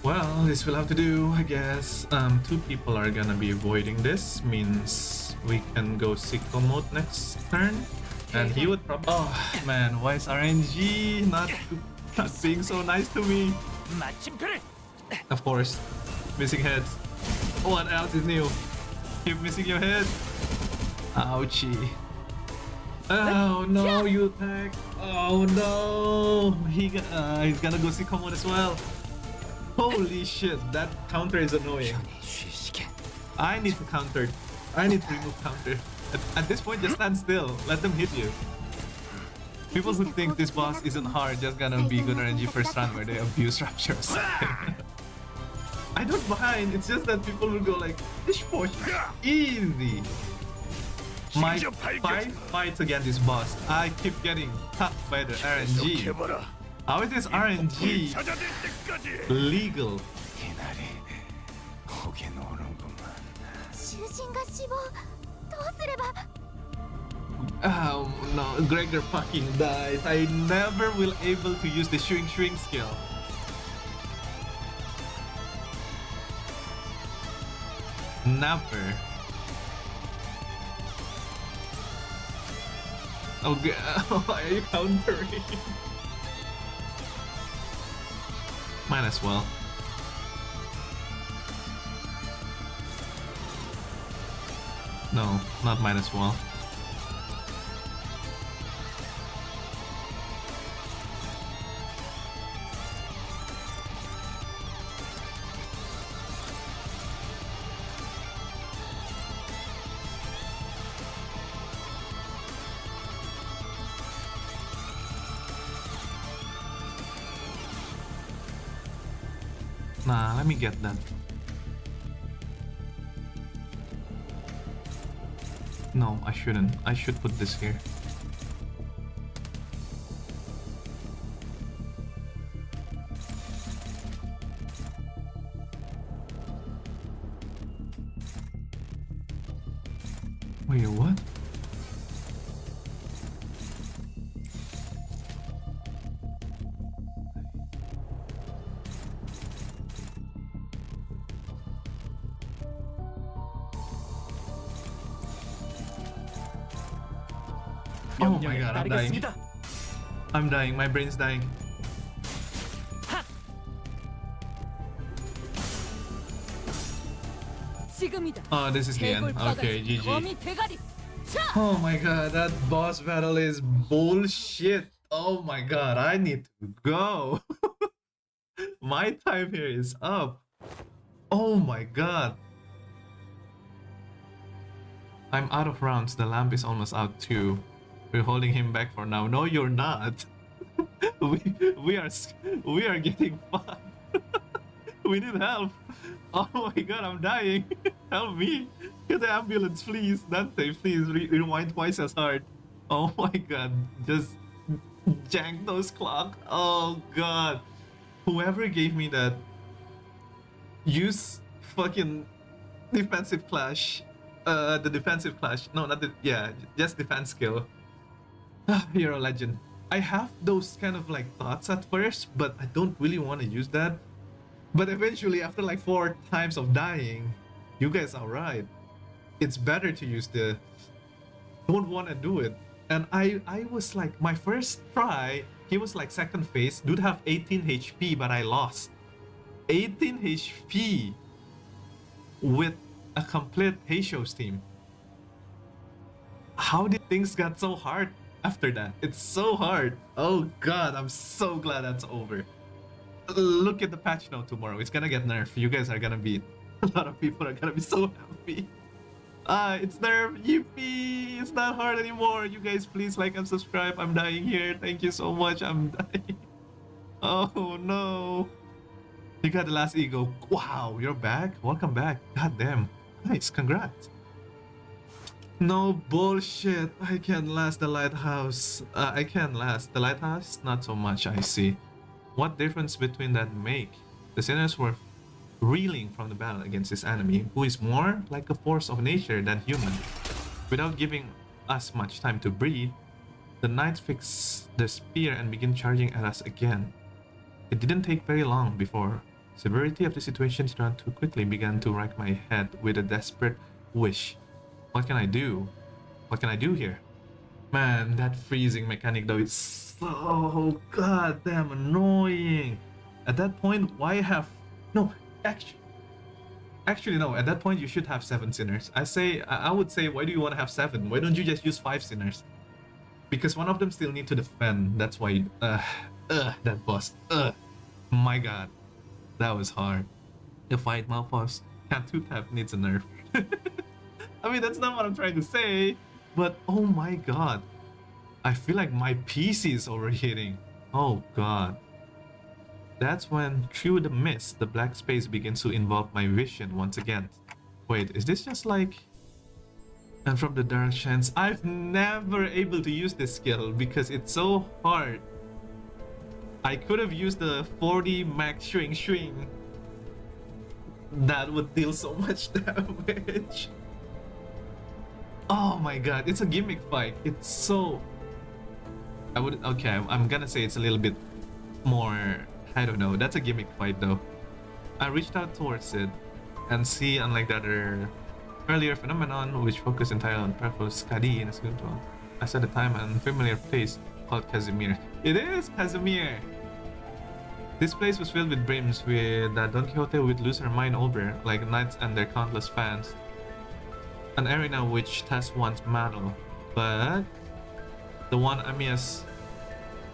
Well, this will have to do, I guess. 2 people are gonna be avoiding this. Means we can go sicko mode next turn. And he would probably... Oh, man, why is RNG not being so nice to me? Of course. Missing heads. What else is new? Keep missing your head. Ouchie. Oh no, you attack. Oh no. He's gonna go sicko mode as well. Holy shit, that counter is annoying. I need to counter. I need to remove counter. At this point, just stand still. Let them hit you. People who think this boss isn't hard just gonna be good RNG first round where they abuse Rapture or something. I don't mind. It's just that people will go like, this push easy. My 5 fights against this boss, I keep getting cut by the RNG. How is this RNG legal? 囚人が死亡。どうすれば。 Oh no, Gregor fucking dies. I never will able to use the shrink skill. Never. Okay, why are you countering? Might as well. No, not might as well. Nah, let me get that. No, I shouldn't. I should put this here. Wait, what? Oh my god, I'm dying. I'm dying, my brain's dying. 지금이다. Oh, this is the end. Okay, GG. 거미 대가리. Oh my god, that boss battle is bullshit. Oh my god, I need to go. My time here is up. Oh my god. I'm out of rounds. The lamp is almost out too. We're holding him back for now. No, you're not. we are getting fucked. We need help. Oh my god, I'm dying. Help me. Get the ambulance, please. Dante, please rewind twice as hard. Oh my god. Just jank those clock. Oh god. Whoever gave me that, use fucking defensive clash. The defensive clash. No, not the, yeah, just defense skill. You're a legend. I have those kind of like thoughts at first, but I don't really want to use that. But eventually, after like 4 times of dying, you guys are right. It's better to use the don't want to do it. And I was like, my first try, he was like second phase. Dude have 18 HP, but I lost. 18 HP with a complete Heisho's team. How did things get so hard after that? It's so hard. Oh god, I'm so glad that's over. Look at the patch note tomorrow. It's gonna get nerfed. You guys are gonna be, a lot of people are gonna be so happy. It's nerfed. Yippee! It's not hard anymore. You guys please like and subscribe. I'm dying here. Thank you so much. I'm dying. Oh no. You got the last ego. Wow, you're back? Welcome back. God damn. Nice, congrats. No bullshit. I can't last the lighthouse. I can't last. The lighthouse? Not so much, I see. What difference between that make? The sinners were reeling from the battle against this enemy, who is more like a force of nature than human. Without giving us much time to breathe, the knights fixed the spear and began charging at us again. It didn't take very long before severity of the situation turned too quickly began to rack my head with a desperate wish. What can I do? What can I do here? Man, that freezing mechanic though is so goddamn annoying. At that point, why have no actually no, at that point you should have 7 sinners. I would say, why do you want to have 7? Why don't you just use 5 sinners? Because one of them still need to defend. That's why that boss. My god. That was hard. The fight Malphos can't 2-tap needs a nerf. I mean, that's not what I'm trying to say, but oh my god. I feel like my PC is overheating. Oh god. That's when, through the mist, the black space begins to involve my vision once again. Wait, is this just like... And from the dark shines, I've never able to use this skill because it's so hard. I could have used the 40 max swing. That would deal so much damage. Oh my god, it's a gimmick fight. It's so... Okay, I'm gonna say it's a little bit more... I don't know, that's a gimmick fight though. I reached out towards it and see, unlike the other earlier phenomenon which focused entirely on purple Skadi in a single I set a time and familiar place called Casimir. It is Casimir! This place was filled with brims with Don Quixote would lose her mind over, like knights and their countless fans. An arena which tests one's mettle, but the one Amias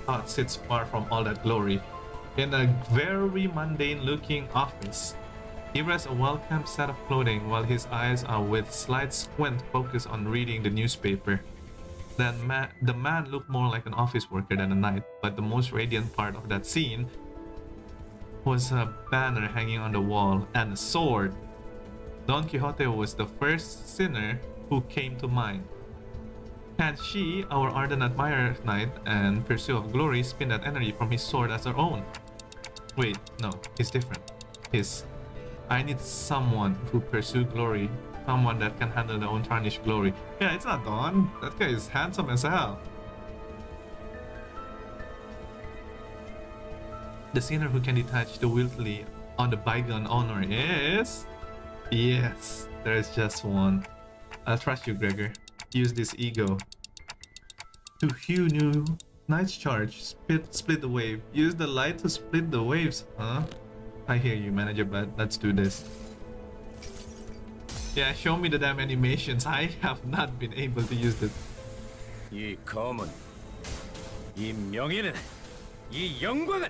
thought sits far from all that glory. In a very mundane looking office, he wears a well-kept set of clothing while his eyes are with slight squint focused on reading the newspaper. The man looked more like an office worker than a knight, but the most radiant part of that scene was a banner hanging on the wall and a sword. Don Quixote was the first sinner who came to mind. Can she, our ardent admirer knight and pursuer of glory, spin that energy from his sword as her own? Wait, no, he's different. I need someone who pursue glory, someone that can handle their own tarnished glory. Yeah, it's not Don. That guy is handsome as hell. The sinner who can detach the willfully on the bygone honor is... Yes, there is just one. I'll trust you, Gregor. Use this ego. To hew new Knight's charge, split the wave. Use the light to split the waves, huh? I hear you, manager, but let's do this. Yeah, show me the damn animations. I have not been able to use this. 이 검은, 이 명예는, 이 영광은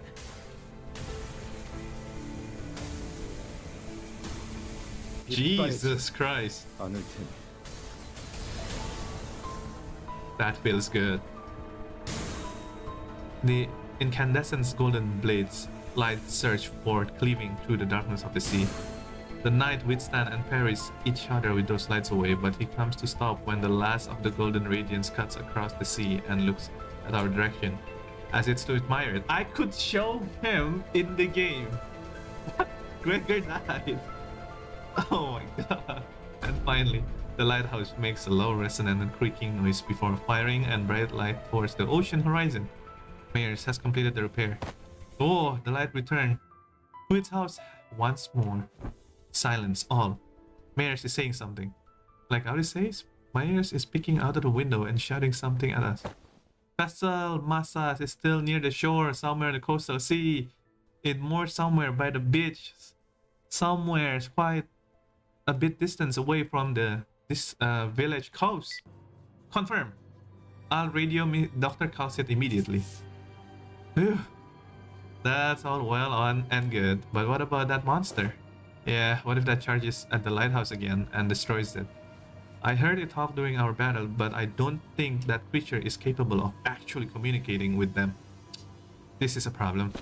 Jesus Christ. 않을 테니. That feels good. The incandescent golden blades light surge forth, cleaving through the darkness of the sea. The knight withstand and parries each other with those lights away, but he comes to stop when the last of the golden radiance cuts across the sea and looks at our direction, as it's to admire it. I could show him in the game. Gregor died. Oh my god. And finally, the lighthouse makes a low resonant and creaking noise before firing and bright light towards the ocean horizon. Mayers has completed the repair. Oh, the light returned to its house once more. Silence all. Mayers is saying something. Like how it says, Mayers is peeking out of the window and shouting something at us. Vessel Masas is still near the shore, somewhere in the coastal sea. It moored somewhere by the beach. Somewhere quite a bit distance away from this village coast. Confirm. I'll radio me Dr. Calcet immediately. Phew. That's all well on and good, but what about that monster? Yeah, what if that charges at the lighthouse again and destroys it? I heard it talk during our battle, but I don't think that creature is capable of actually communicating with them. This is a problem.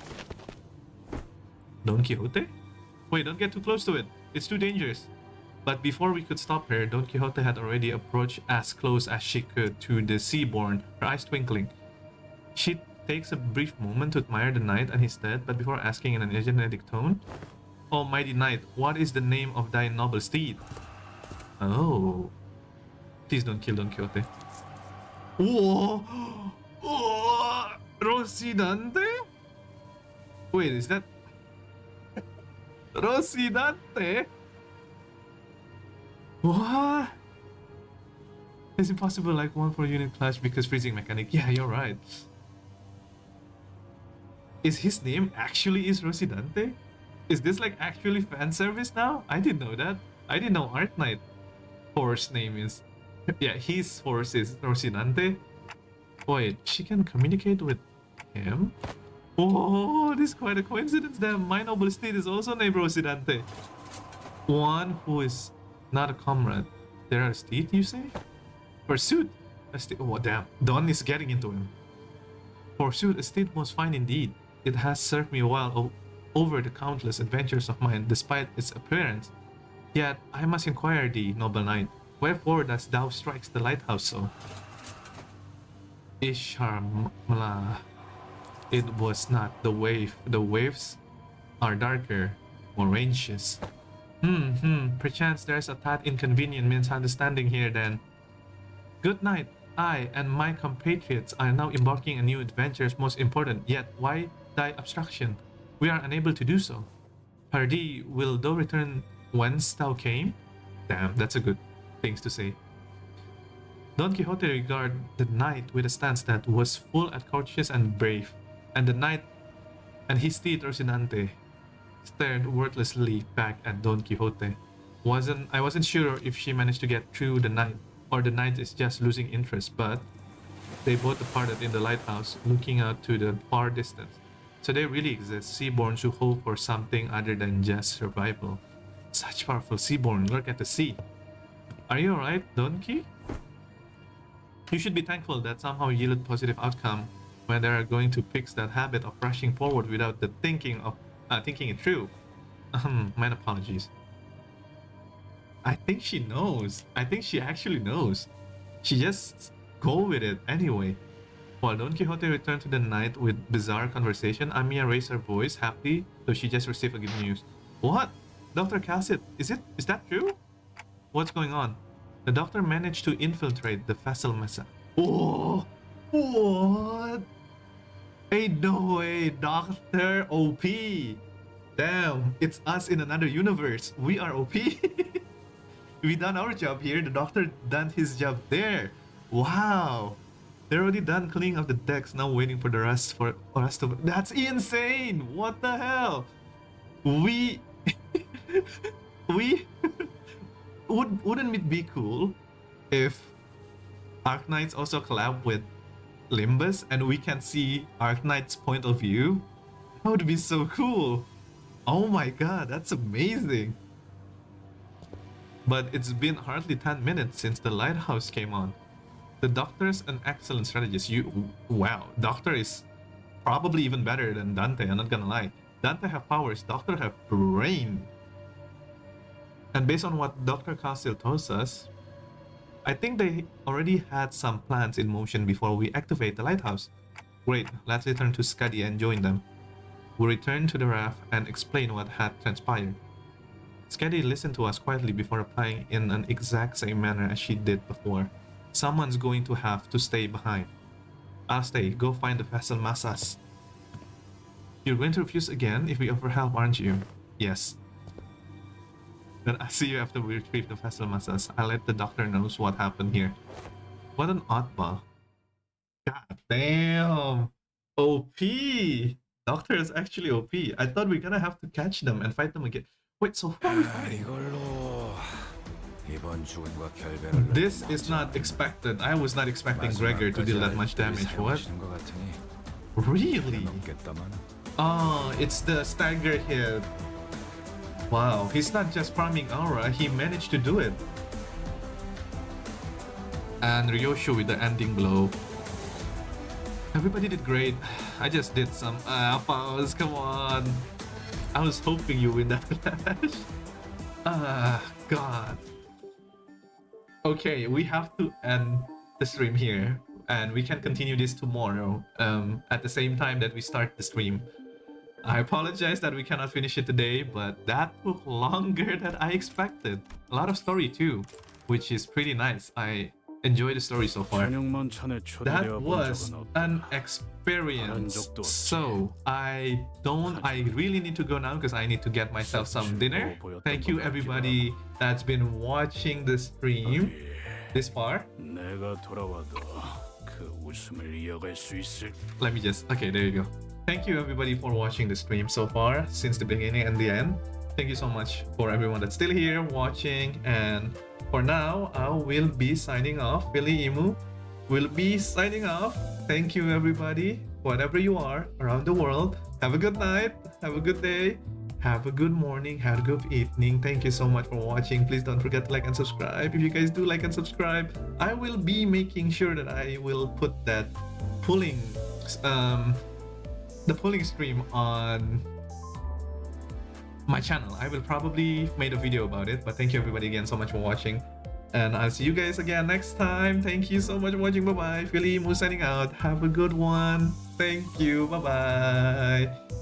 Don Quixote? Wait, don't get too close to it. It's too dangerous. But before we could stop her, Don Quixote had already approached as close as she could to the Seaborn, her eyes twinkling. She takes a brief moment to admire the knight and his dead, but before asking in an energetic tone, "Oh, mighty knight, what is the name of thy noble steed?" Oh. Please don't kill Don Quixote. Whoa! Oh! Rocinante? Wait, is that... Rocinante? What? It's impossible like one for unit clash because freezing mechanic. Yeah, you're right. Is his name actually is Rocinante? Is this like actually fan service now? I didn't know that. I didn't know Arknight horse name is... Yeah, his horse is Rocinante. Wait, she can communicate with him? Oh, this is quite a coincidence that my noble steed is also named Rocinante. One who is not a comrade. There are steed, you say? Pursuit. A steed. Oh, damn. Don is getting into him. Pursuit, a steed most fine indeed. It has served me well over the countless adventures of mine, despite its appearance. Yet, I must inquire thee, noble knight, wherefore dost thou strikes the lighthouse so? Isharmla. It was not the wave. The waves are darker, more ranges. Perchance there's a tad inconvenient misunderstanding here then. Good night. I and my compatriots are now embarking on new adventures most important, yet why thy obstruction? We are unable to do so. Pardee, will thou return whence thou came? Damn, that's a good thing to say. Don Quixote regarded the knight with a stance that was full at courteous and brave, and the knight and his steed Rocinante stared wordlessly back at Don Quixote. I wasn't sure if she managed to get through the knight, or the knight is just losing interest, but they both departed in the lighthouse, looking out to the far distance. So they really exist, seaborns who hope for something other than just survival. Such powerful seaborn lurk at the sea. Are you alright, Donkey? You should be thankful that somehow yielded positive outcome when they are going to fix that habit of rushing forward without the thinking of thinking it through. My apologies. I think she knows. I think she actually knows. She just go with it anyway. While Don Quixote returned to the night with bizarre conversation, Amiya raised her voice, happy, so she just received a good news. What? Dr. Cassit, is that true? What's going on? The doctor managed to infiltrate the vessel mesa. Oh, what? Ain't no way, Doctor OP. Damn, it's us in another universe. We are OP. We done our job here. The doctor done his job there. Wow. They're already done cleaning up the decks. Now waiting for the rest for us to. That's insane. What the hell? We wouldn't it be cool if Arknights also collab with Limbus and we can see Arknight's point of view? That would be so cool. Oh my god, that's amazing. But it's been hardly 10 minutes since the lighthouse came on. The doctor's an excellent strategist. Wow, Doctor is probably even better than Dante, I'm not gonna lie. Dante have powers, Doctor have brain. And based on what Dr. Castil tells us, I think they already had some plans in motion before we activate the lighthouse. Great, let's return to Skadi and join them. We return to the raft and explain what had transpired. Skadi listened to us quietly before replying in an exact same manner as she did before. Someone's going to have to stay behind. I'll stay. Go find the vessel massas. You're going to refuse again if we offer help, aren't you? Yes. Then I'll see you after we retrieve the vessel massas. I'll let the doctor knows what happened here. What an oddball. God damn. OP. Doctor is actually OP. I thought we are gonna have to catch them and fight them again. Wait, so this is not expected. I was not expecting Gregor to deal that much damage. What? Really? Oh, it's the stagger hit. Wow, he's not just farming aura, he managed to do it. And Ryoshu with the ending blow. Everybody did great. I just did some pause, come on. I was hoping you win that flash. God. Okay, we have to end the stream here. And we can continue this tomorrow at the same time that we start the stream. I apologize that we cannot finish it today, but that took longer than I expected. A lot of story too, which is pretty nice. I enjoy the story so far. That was an experience. So I really need to go now because I need to get myself some dinner. Thank you everybody that's been watching the stream this far. Let me just, okay, there you go. Thank you everybody for watching the stream so far since the beginning and the end. Thank you so much for everyone that's still here watching, and for now I will be signing off. Billy Imu will be signing off. Thank you everybody, whatever you are around the world. Have a good night, have a good day, have a good morning, have a good evening. Thank you so much for watching. Please don't forget to like and subscribe. If you guys do like and subscribe, I will be making sure that I will put that pulling the pulling stream on my channel. I will probably make a video about it, but thank you everybody again so much for watching, and I'll see you guys again next time. Thank you so much for watching. Bye bye. Philly Mu signing out. Have a good one. Thank you. Bye bye.